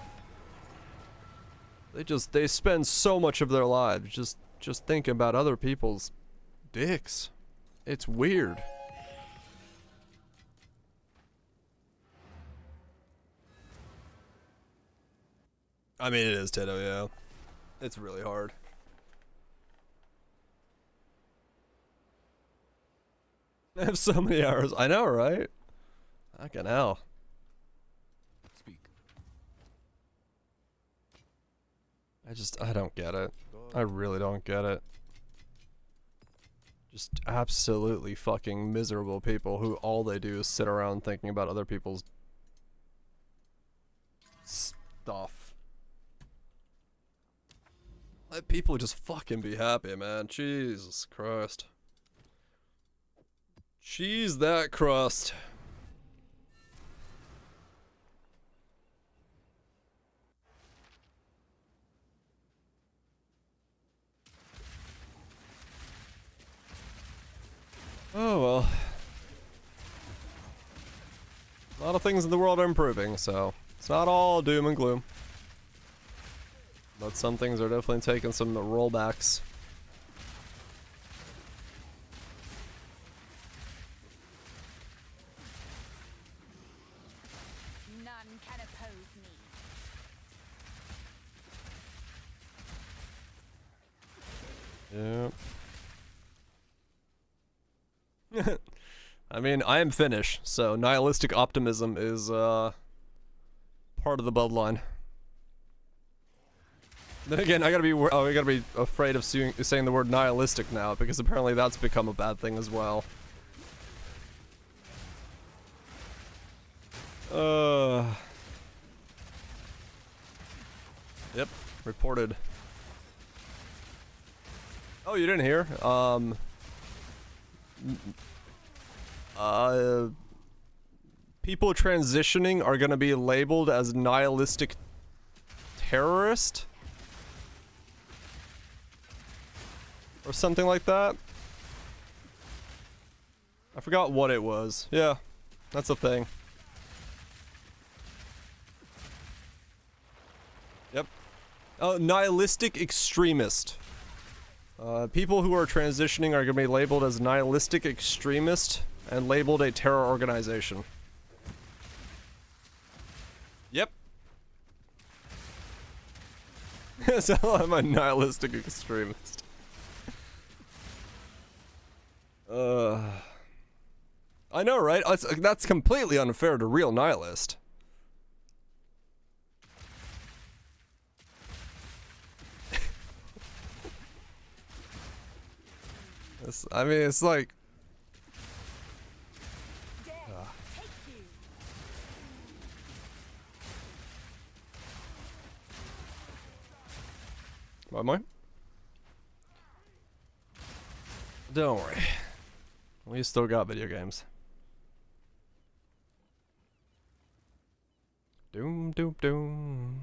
They spend so much of their lives just thinking about other people's dicks. It's weird. I mean, it is, Tito, yeah. It's really hard. I have so many hours. I know, right? Fucking hell. Speak. I don't get it. I really don't get it. Just absolutely fucking miserable people who all they do is sit around thinking about other people's stuff. Let people just fucking be happy, man. Jesus Christ. Cheese that crust. Oh well. A lot of things in the world are improving, so it's not all doom and gloom. But some things are definitely taking some rollbacks. Yep. I mean, I am Finnish, so nihilistic optimism is part of the bloodline. Then again, I gotta be afraid of saying the word nihilistic now because apparently that's become a bad thing as well. Yep, reported. Oh, you didn't hear? People transitioning are gonna be labeled as nihilistic terrorist? Or something like that? I forgot what it was. Yeah, that's a thing. Yep. Oh, nihilistic extremist. People who are transitioning are going to be labeled as nihilistic extremist and labeled a terror organization. Yep. So I'm a nihilistic extremist. I know, right? That's completely unfair to real nihilist. I mean, it's like... What am I? Don't worry. We still got video games. Doom, doom, doom.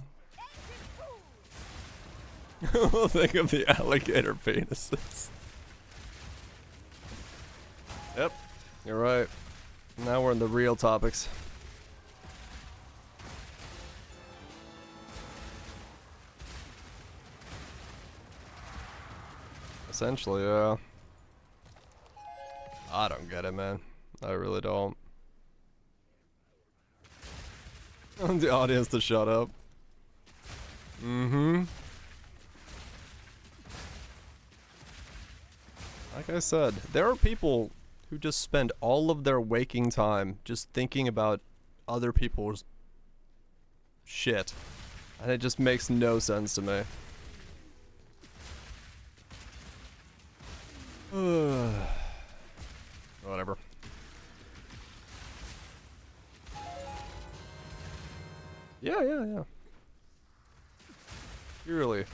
Think of the alligator penises. Yep, you're right. Now we're in the real topics. Essentially, yeah. I don't get it, man. I really don't. I want the audience to shut up. Mm-hmm. Like I said, there are people who just spend all of their waking time just thinking about other people's shit. And it just makes no sense to me. Whatever. Yeah. Purely.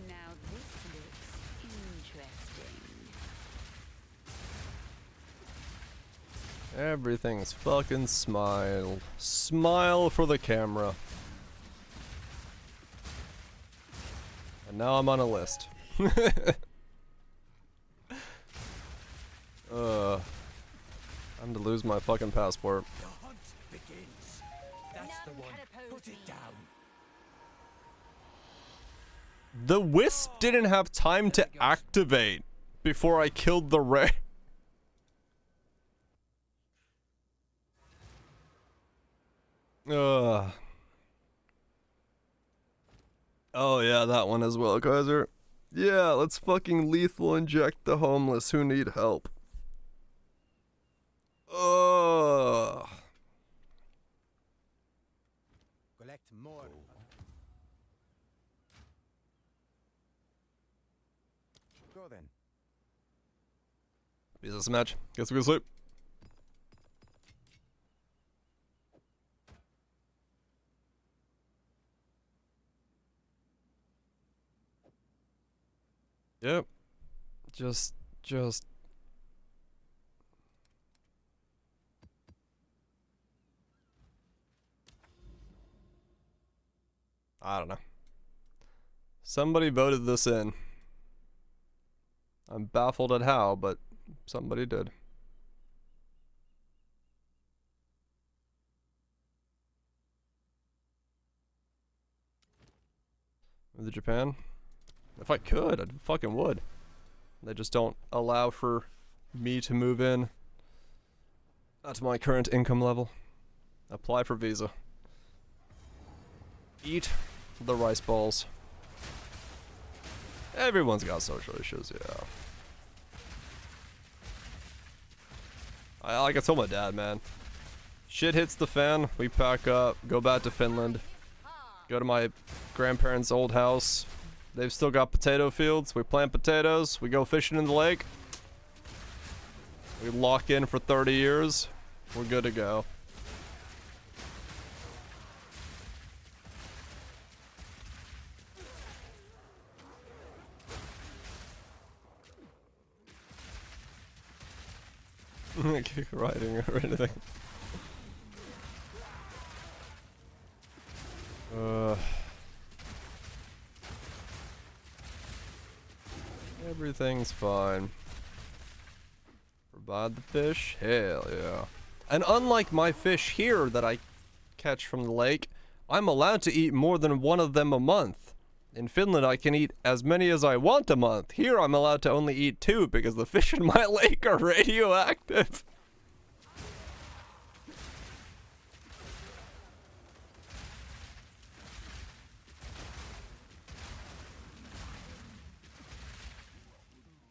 Now this looks interesting. Everything's fucking smile. Smile for the camera. And now I'm on a list. Time to lose my fucking passport. The hunt begins. That's the one. Put it down. The wisp didn't have time to activate before I killed the ray. Oh yeah, that one as well, Kaiser. Yeah, let's fucking lethal inject the homeless who need help. Collect more. Go then. Is this a match? Guess we go sleep. Yep. Just. I don't know. Somebody voted this in. I'm baffled at how, but somebody did. Move to Japan? If I could, I fucking would. They just don't allow for me to move in. That's my current income level. Apply for visa. Eat the rice balls. Everyone's got social issues, yeah. Like I told my dad, man. Shit hits the fan, we pack up, go back to Finland, go to my grandparents' old house, They've still got potato fields. We plant potatoes. We go fishing in the lake. We lock in for 30 years. We're good to go. Riding or anything. Everything's fine. Provide the fish? Hell yeah. And unlike my fish here that I catch from the lake, I'm allowed to eat more than one of them a month. In Finland, I can eat as many as I want a month. Here, I'm allowed to only eat 2 because the fish in my lake are radioactive.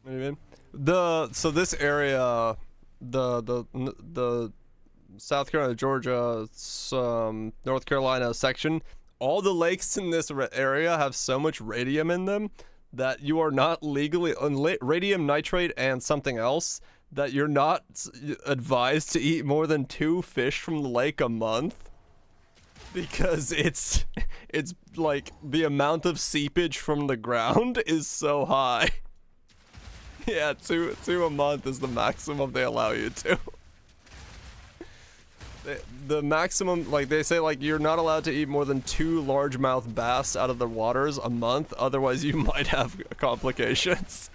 What do you mean? So this area, the South Carolina, Georgia, North Carolina section, all the lakes in this area have so much radium in them that you are not legally radium nitrate and something else that you're not advised to eat more than 2 fish from the lake a month because it's like the amount of seepage from the ground is so high. Yeah, two a month is the maximum they allow you to. The maximum, like they say, like you're not allowed to eat more than 2 largemouth bass out of the waters a month, otherwise you might have complications.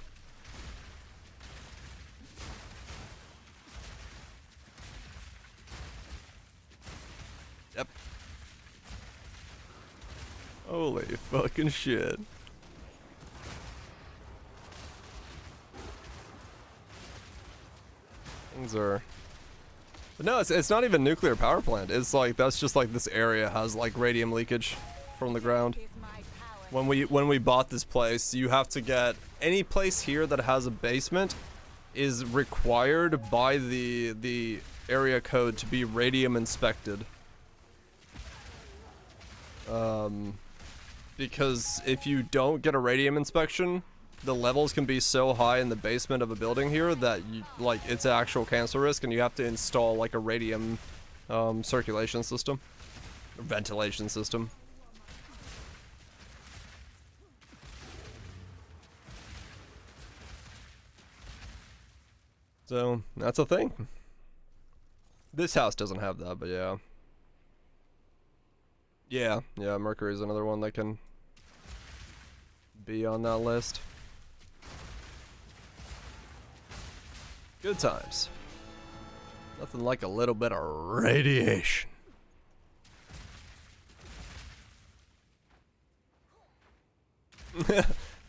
Yep. Holy fucking shit. Things are... But no, it's not even nuclear power plant. It's like, that's just like this area has like radium leakage from the ground. When we bought this place, you have to get any place here that has a basement is required by the area code to be radium inspected. Because if you don't get a radium inspection, the levels can be so high in the basement of a building here that you, like, it's an actual cancer risk, and you have to install like a radium circulation system, or ventilation system. So that's a thing. This house doesn't have that, but yeah. Yeah, Mercury is another one that can be on that list. Good times. Nothing like a little bit of radiation.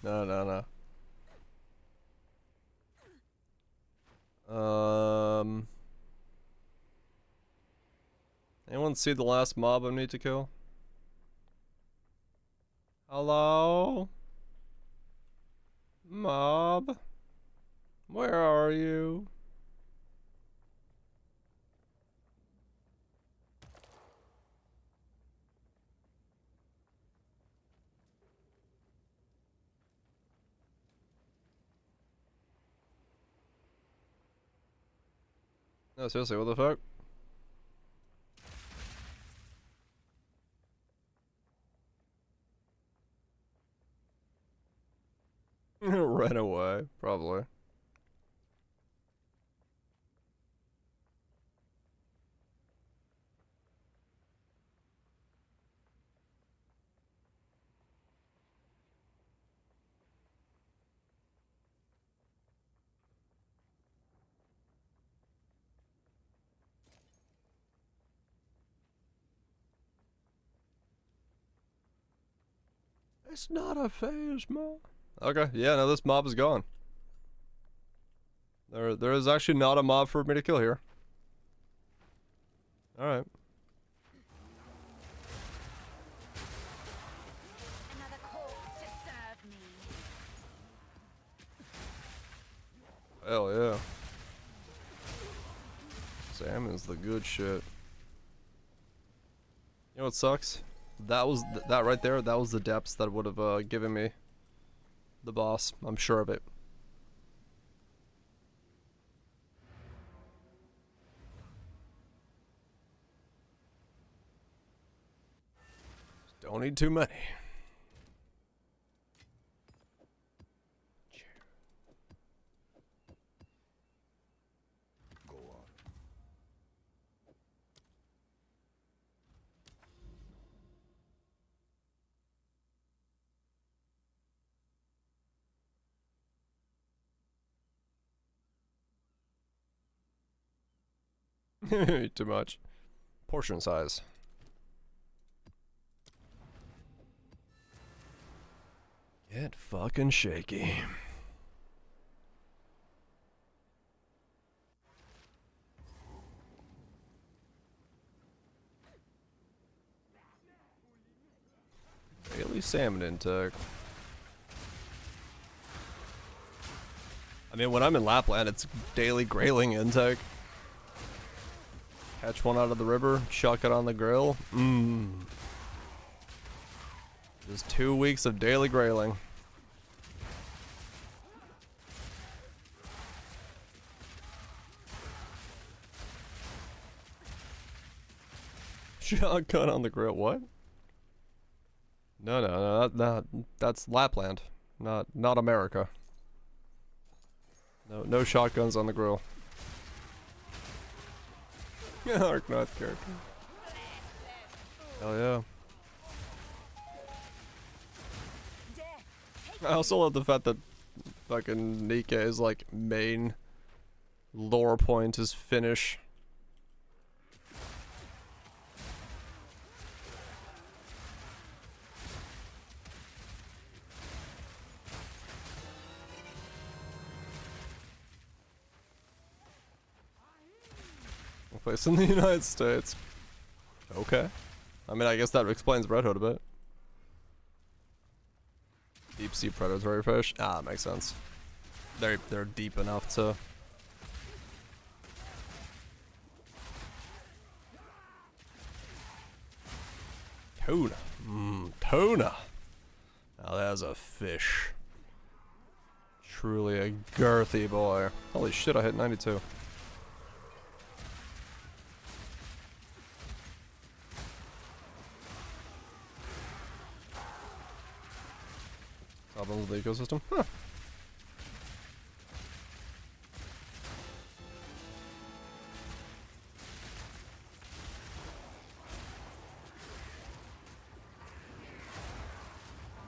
No. Anyone see the last mob I need to kill? Hello? Mob? Where are you? No, seriously, what the fuck? Ran away, probably. It's not a phase mob. Okay, yeah, no, this mob is gone. There is actually not a mob for me to kill here. Alright. Another corpse to serve me. Hell yeah. Salmon's the good shit. You know what sucks? That was that right there. That was the depths that would have given me the boss. I'm sure of it. Don't need too many. Go on. Too much. Portion size. Get fucking shaky. Daily salmon intake. I mean, when I'm in Lapland, it's daily grayling intake. Catch one out of the river, chuck it on the grill. Just 2 weeks of daily grayling. Shotgun on the grill, what? No, that's Lapland, not America. No shotguns on the grill. Arknoth character. Hell yeah. I also love the fact that fucking Nike's like main lore point is Finnish. Place in the United States. Okay. I mean, I guess that explains Red Hood a bit. Deep sea predatory fish. Ah, makes sense. They're deep enough to. Tuna. Tuna. Now there's a fish. Truly a girthy boy. Holy shit, I hit 92. Problems with the ecosystem? Huh.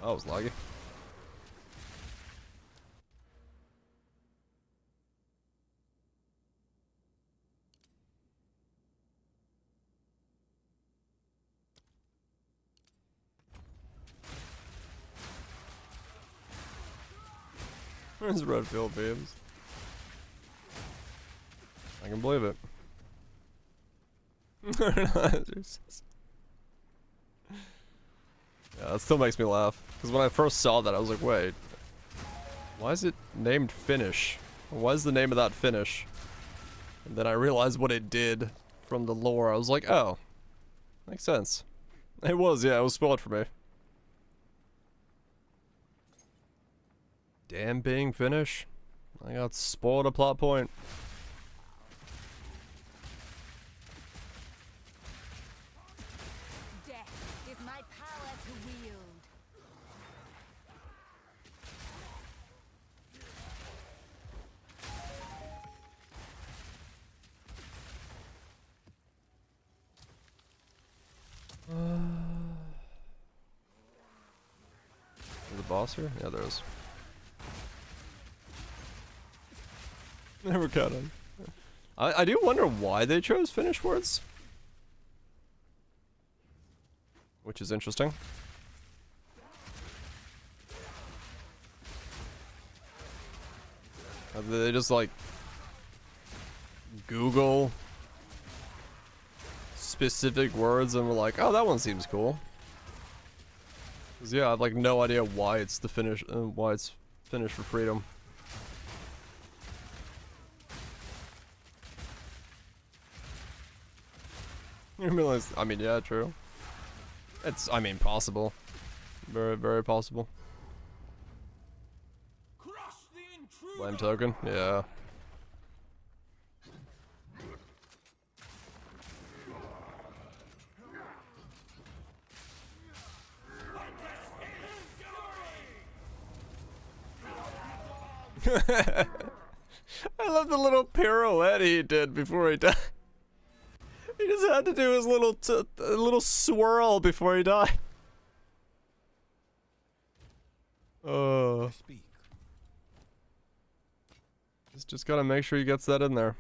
That was laggy. There's red field beams. I can believe it. Yeah, that still makes me laugh. Because when I first saw that, I was like, wait. Why is it named Finnish? Why is the name of that Finnish? And then I realized what it did from the lore. I was like, oh. Makes sense. It was, yeah, it was spoiled for me. Damn being Finnish. I got spoiled a plot point. Death is my power to wield. Is the boss here? Yeah, there is. Never caught him. I do wonder why they chose Finnish words. Which is interesting. They just like Google specific words and were like, oh, that one seems cool. 'Cause yeah, I have like no idea why it's the Finnish, why it's Finnish for freedom. You realize, I mean, yeah, true. It's, I mean, possible. Very, very possible. Land token, yeah. I love the little pirouette he did before he died. He just had to do his little swirl before he died. Oh. He's just gotta make sure he gets that in there.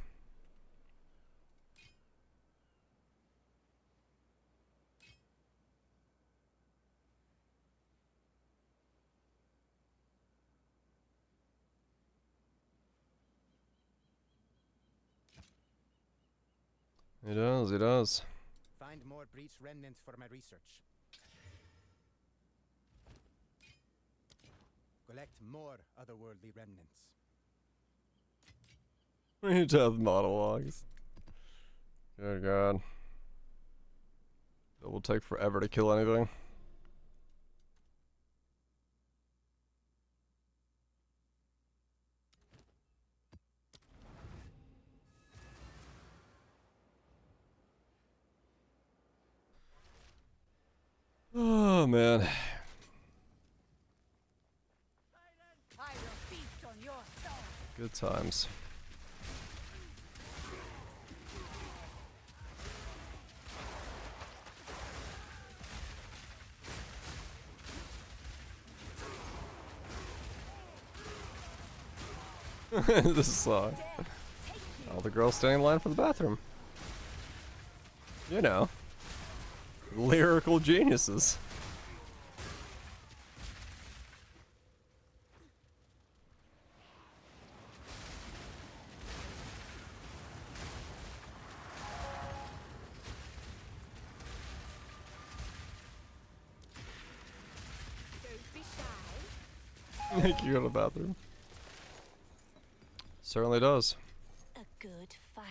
He does, he does. Find more breach remnants for my research. Collect more otherworldly remnants. Read death monologues. Good God. It will take forever to kill anything. Oh man. I will feast on your soul. Good times. This song. All the girls standing in line for the bathroom. You know. Lyrical geniuses. Don't be shy. Make you go to the bathroom. Certainly does. A good fight.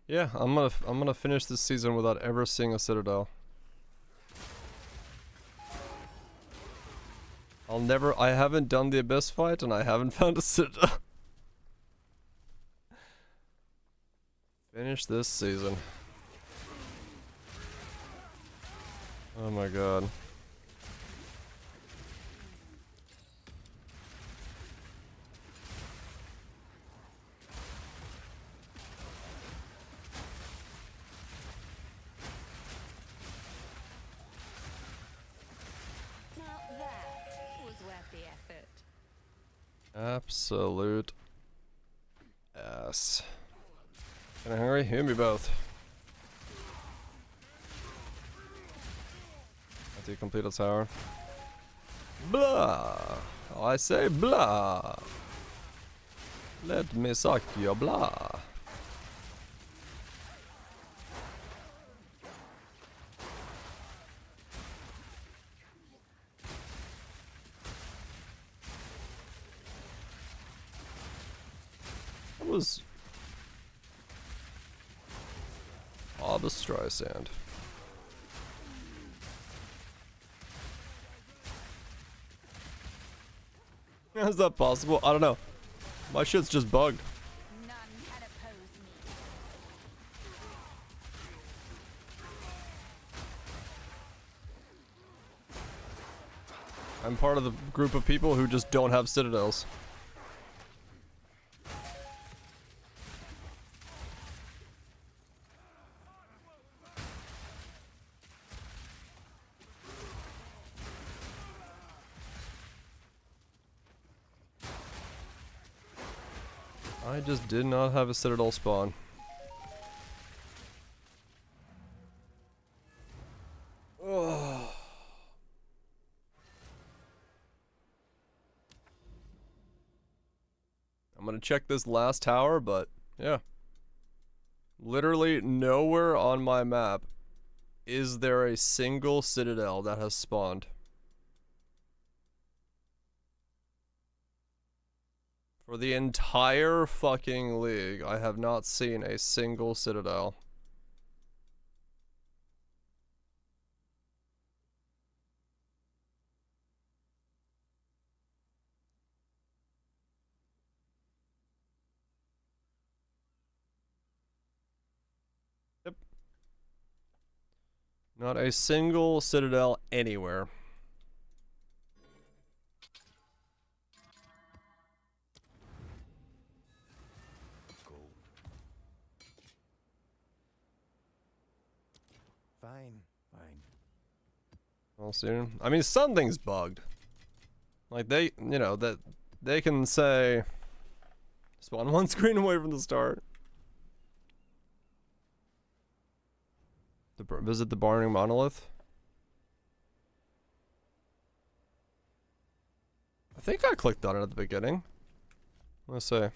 Yeah, I'm gonna finish this season without ever seeing a citadel. I haven't done the abyss fight and I haven't found a citadel. Finish this season. Oh my God. Absolute ass. Kinda hungry? Hit me both. After you complete a tower. Blah! I say blah! Let me suck your blah. Was all the Streisand. How's that possible? I don't know. My shit's just bugged. None can oppose me. I'm part of the group of people who just don't have citadels. I just did not have a citadel spawn. Oh. I'm gonna check this last tower, but yeah. Literally nowhere on my map is there a single citadel that has spawned. For the entire fucking league, I have not seen a single citadel. Not a single citadel anywhere. Fine, fine. Well, soon. I mean, something's bugged. Like they, you know, that they can say spawn one screen away from the start. Visit the Burning Monolith. I think I clicked on it at the beginning. Let's see.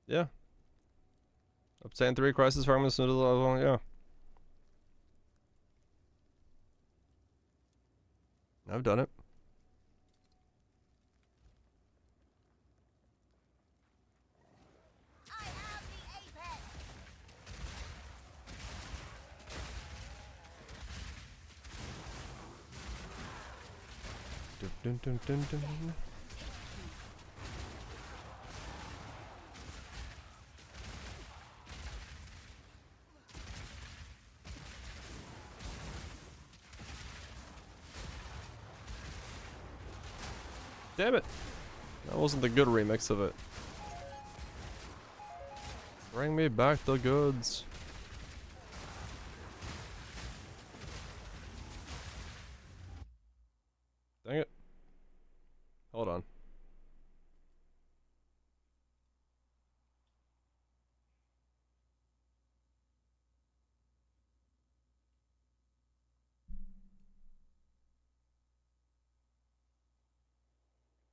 Yeah. Obtain 3 crisis fragments into the level, yeah. I've done it. Dun, dun, dun, dun, dun. Damn it. That wasn't the good remix of it. Bring me back the goods. Dang it. Hold on.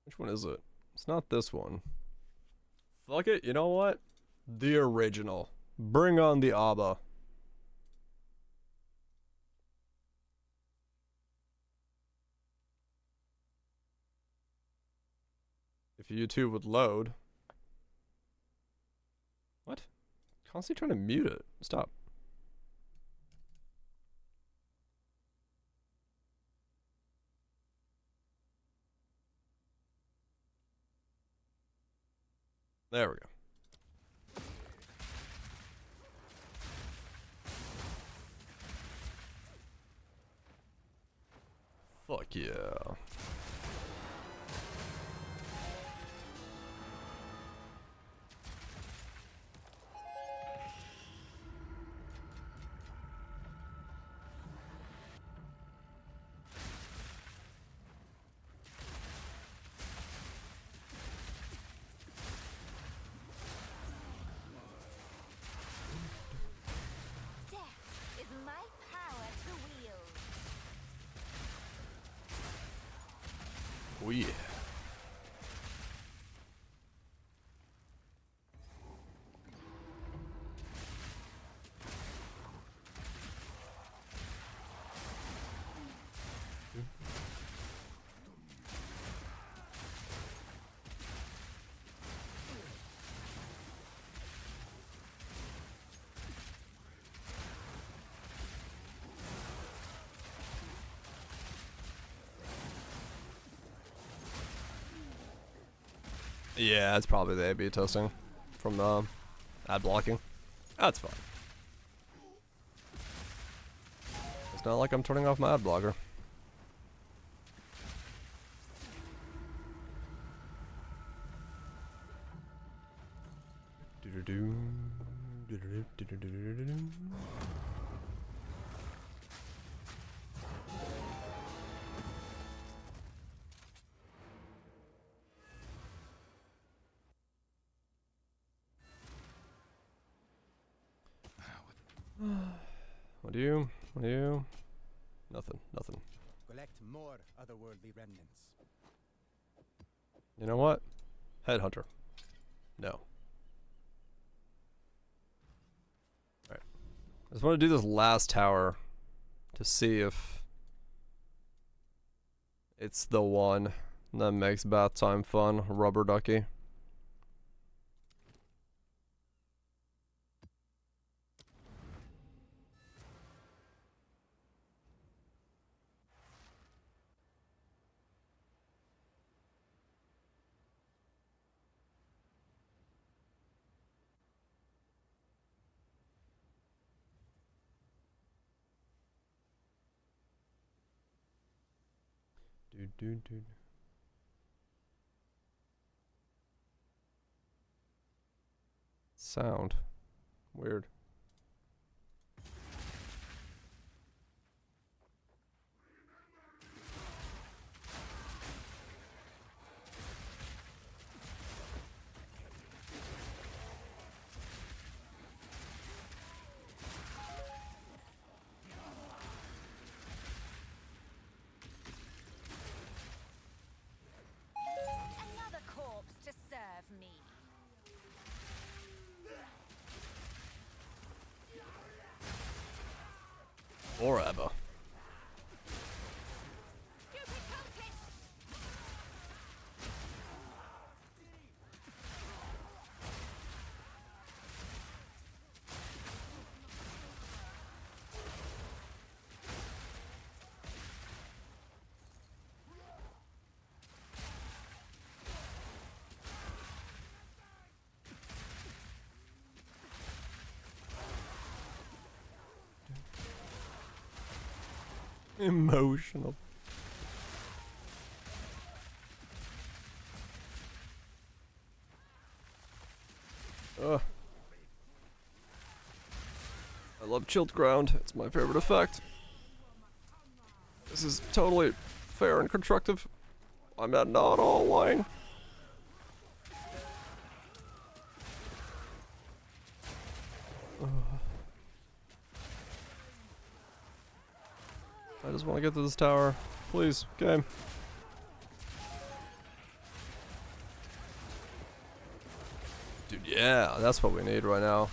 Which one is it? It's not this one. Fuck it, you know what? The original. Bring on the ABBA. If YouTube would load. What? Constantly trying to mute it. Stop. There we go. Fuck yeah. Death is my power to wield. Oh yeah. Yeah, it's probably the A/B testing from ad blocking. That's fine. It's not like I'm turning off my ad blocker. What do you? What do you? Nothing. Nothing. Collect more otherworldly remnants. You know what? Headhunter. No. Alright. I just want to do this last tower to see if it's the one that makes bath time fun. Rubber ducky. Do. Sound. Weird. Another corpse to serve me. Forever. Emotional. Ugh. I love chilled ground. It's my favorite effect. This is totally fair and constructive. I'm not all lying. Ugh. I just want to get to this tower. Please, game. Dude, yeah, that's what we need right now.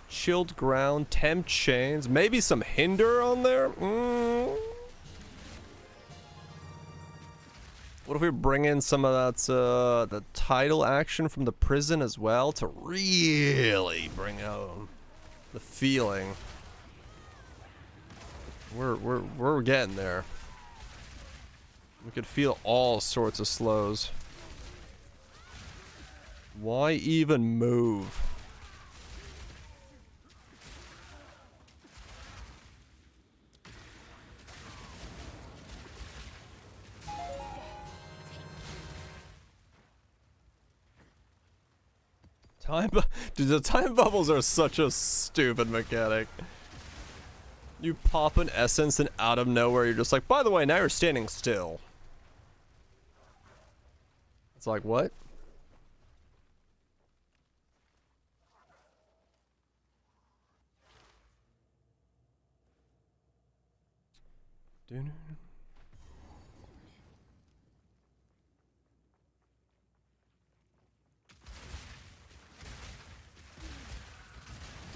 Chilled ground, temp chains, maybe some hinder on there? What if we bring in some of that, the tidal action from the prison as well to really bring out the feeling? We're getting there. We could feel all sorts of slows. Why even move? Dude, the time bubbles are such a stupid mechanic. You pop an essence and out of nowhere you're just like, by the way, now you're standing still. It's like, what?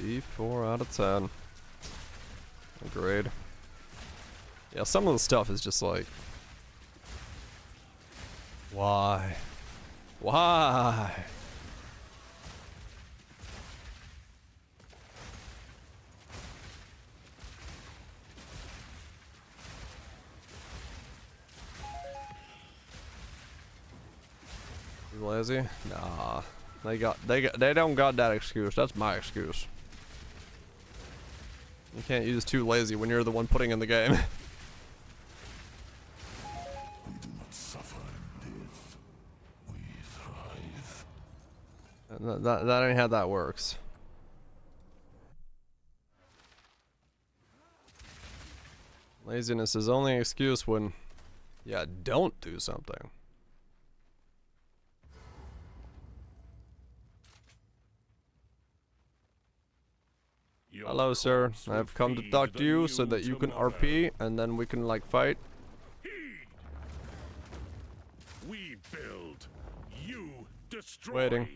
D4 out of 10. Agreed. Yeah, some of the stuff is just like... Why? Why? You lazy? Nah. They don't got that excuse. That's my excuse. You can't use too lazy when you're the one putting in the game. We do not suffer and live. We thrive. That ain't how that works. Laziness is only an excuse when, yeah, don't do something. Hello, sir. I've come to talk to you so that you can RP and then we can like fight. We build, you destroy. Waiting.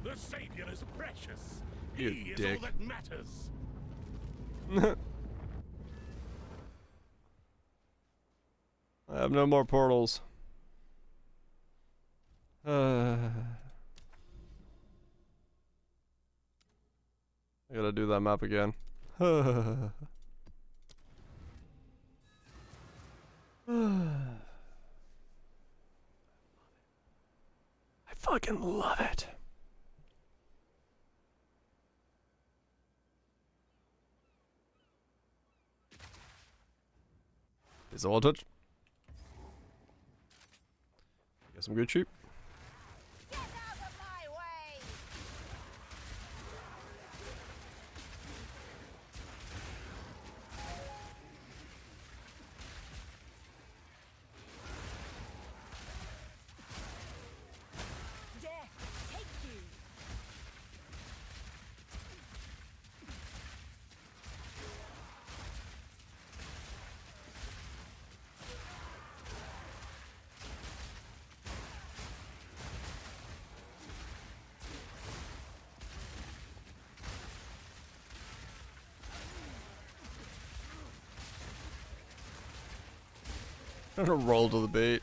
The Savior is precious. You He is dick. all that matters. I have no more portals. I gotta do that map again. I fucking love it. Is all touch. Get some good sheep. Get out of my way! Death, take you! I'm gonna roll to the bait.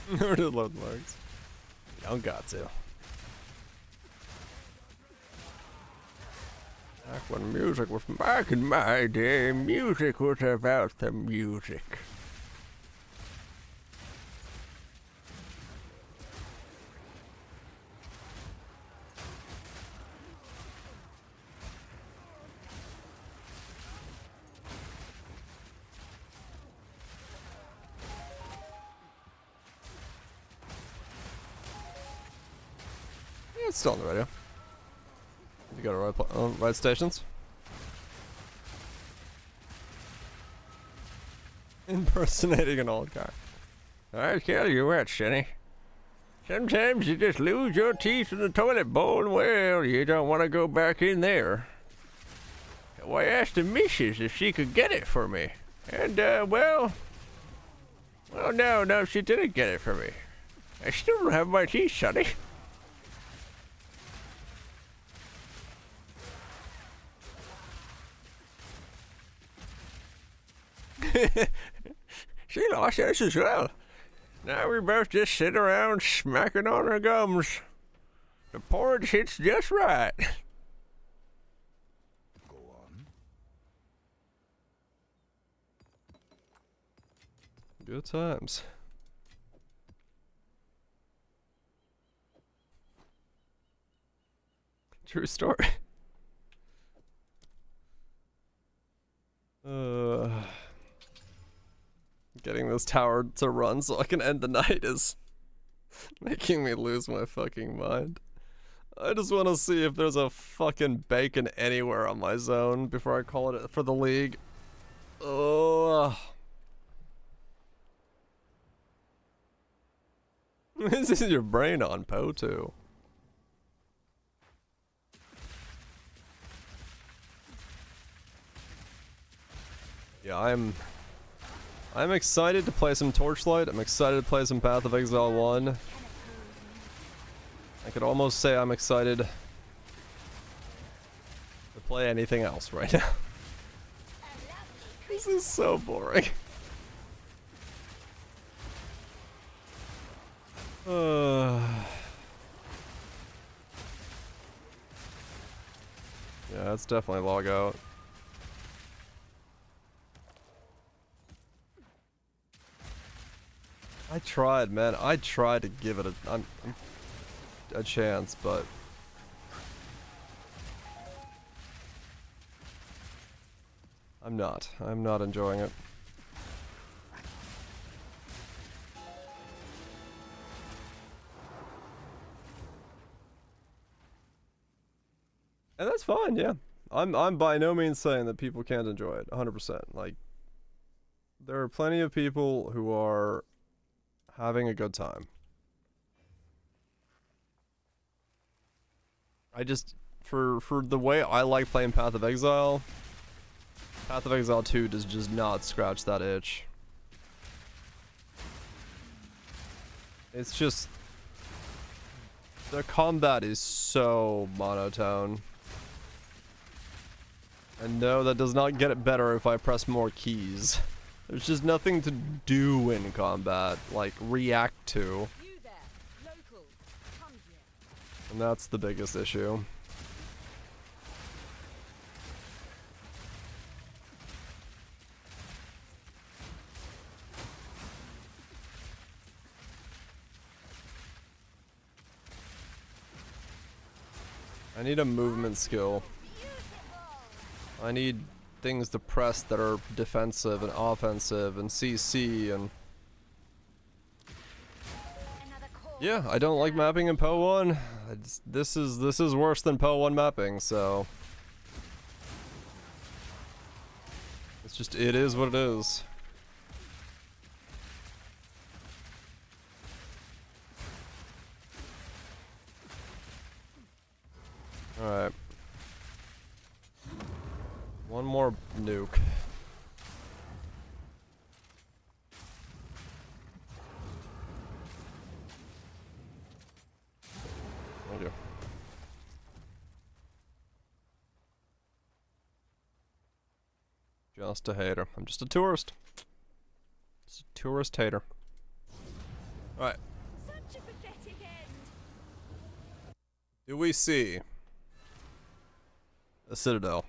Never did load marks. You don't got to. Back when music was back in my day, music was about the music. Yeah, it's still on the radio. You got a right stations. Impersonating an old guy. I tell you what, Sonny. Sometimes you just lose your teeth in the toilet bowl, and well, you don't want to go back in there. So I asked the missus if she could get it for me. And, well, no, she didn't get it for me. I still don't have my teeth, Sonny. She lost us as well. Now we both just sit around smacking on our gums. The porridge hits just right. Go on. Good times. True story. Getting this tower to run so I can end the night is making me lose my fucking mind. I just want to see if there's a fucking bacon anywhere on my zone before I call it for the league. Oh. This is your brain on PoE2. Yeah, I'm excited to play some Torchlight. I'm excited to play some Path of Exile 1. I could almost say I'm excited to play anything else right now. This is so boring. Yeah, that's definitely log out. I tried, man. I tried to give it a chance, but I'm not. I'm not enjoying it. And that's fine, yeah. I'm by no means saying that people can't enjoy it, 100%. Like, there are plenty of people who are having a good time. I just, for the way I like playing Path of Exile 2 does just not scratch that itch. It's just, the combat is so monotone. And no, that does not get it better if I press more keys. There's just nothing to do in combat, like react to. And that's the biggest issue. I need a movement skill. I need things to press that are defensive and offensive and CC and... Yeah, I don't like mapping in PoE1. This is worse than PoE1 mapping, so... It's just, it is what it is. Alright. One more nuke. Thank you. Just a hater. I'm just a tourist. Just a tourist hater. Alright. Such a pathetic end. Do we see a citadel?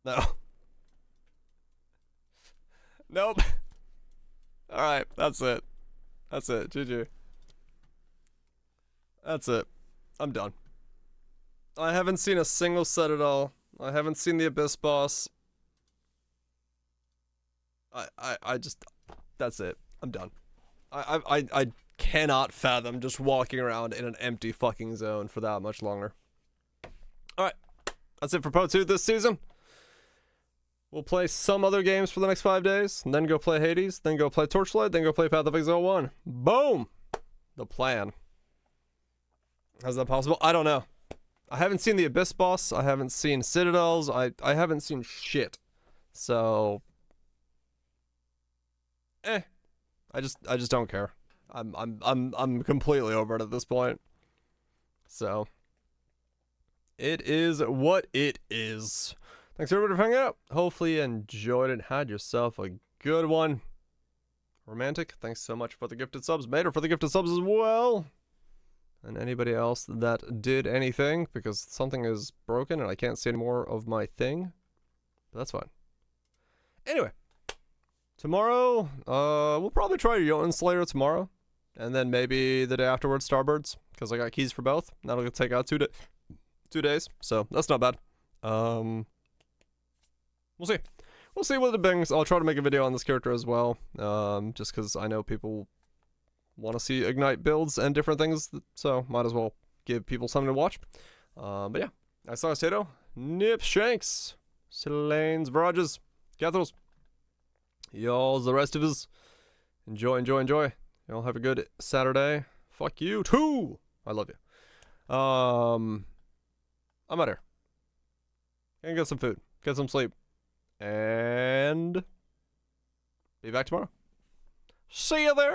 No. Nope. Alright, that's it. That's it. GG. That's it. I'm done. I haven't seen a single citadel. I haven't seen the Abyss boss. I just... That's it. I'm done. I cannot fathom just walking around in an empty fucking zone for that much longer. Alright. That's it for PoE2 this season. We'll play some other games for the next 5 days, and then go play Hades, then go play Torchlight, then go play Path of Exile 1. Boom! The plan. How's that possible? I don't know. I haven't seen the Abyss boss, I haven't seen Citadels, I haven't seen shit. So... I just don't care. I'm completely over it at this point. So... It is what it is. Thanks everybody for hanging out. Hopefully you enjoyed it. Had yourself a good one. Romantic, thanks so much for the gifted subs. Mater for the gifted subs as well. And anybody else that did anything, because something is broken and I can't see any more of my thing. But that's fine. Anyway. Tomorrow, we'll probably try Jotun Slayer tomorrow. And then maybe the day afterwards, Starbirds. Because I got keys for both. That'll take out 2 days. So, that's not bad. We'll see. We'll see what it brings. I'll try to make a video on this character as well. Just because I know people want to see Ignite builds and different things. So, might as well give people something to watch. But yeah. I saw Tato. Nip Shanks. Silanes, Virages. Cathros. Y'all's the rest of us. Enjoy, enjoy, enjoy. Y'all have a good Saturday. Fuck you too. I love you. I'm out here. Gonna get some food. Get some sleep. And be back tomorrow. See you there.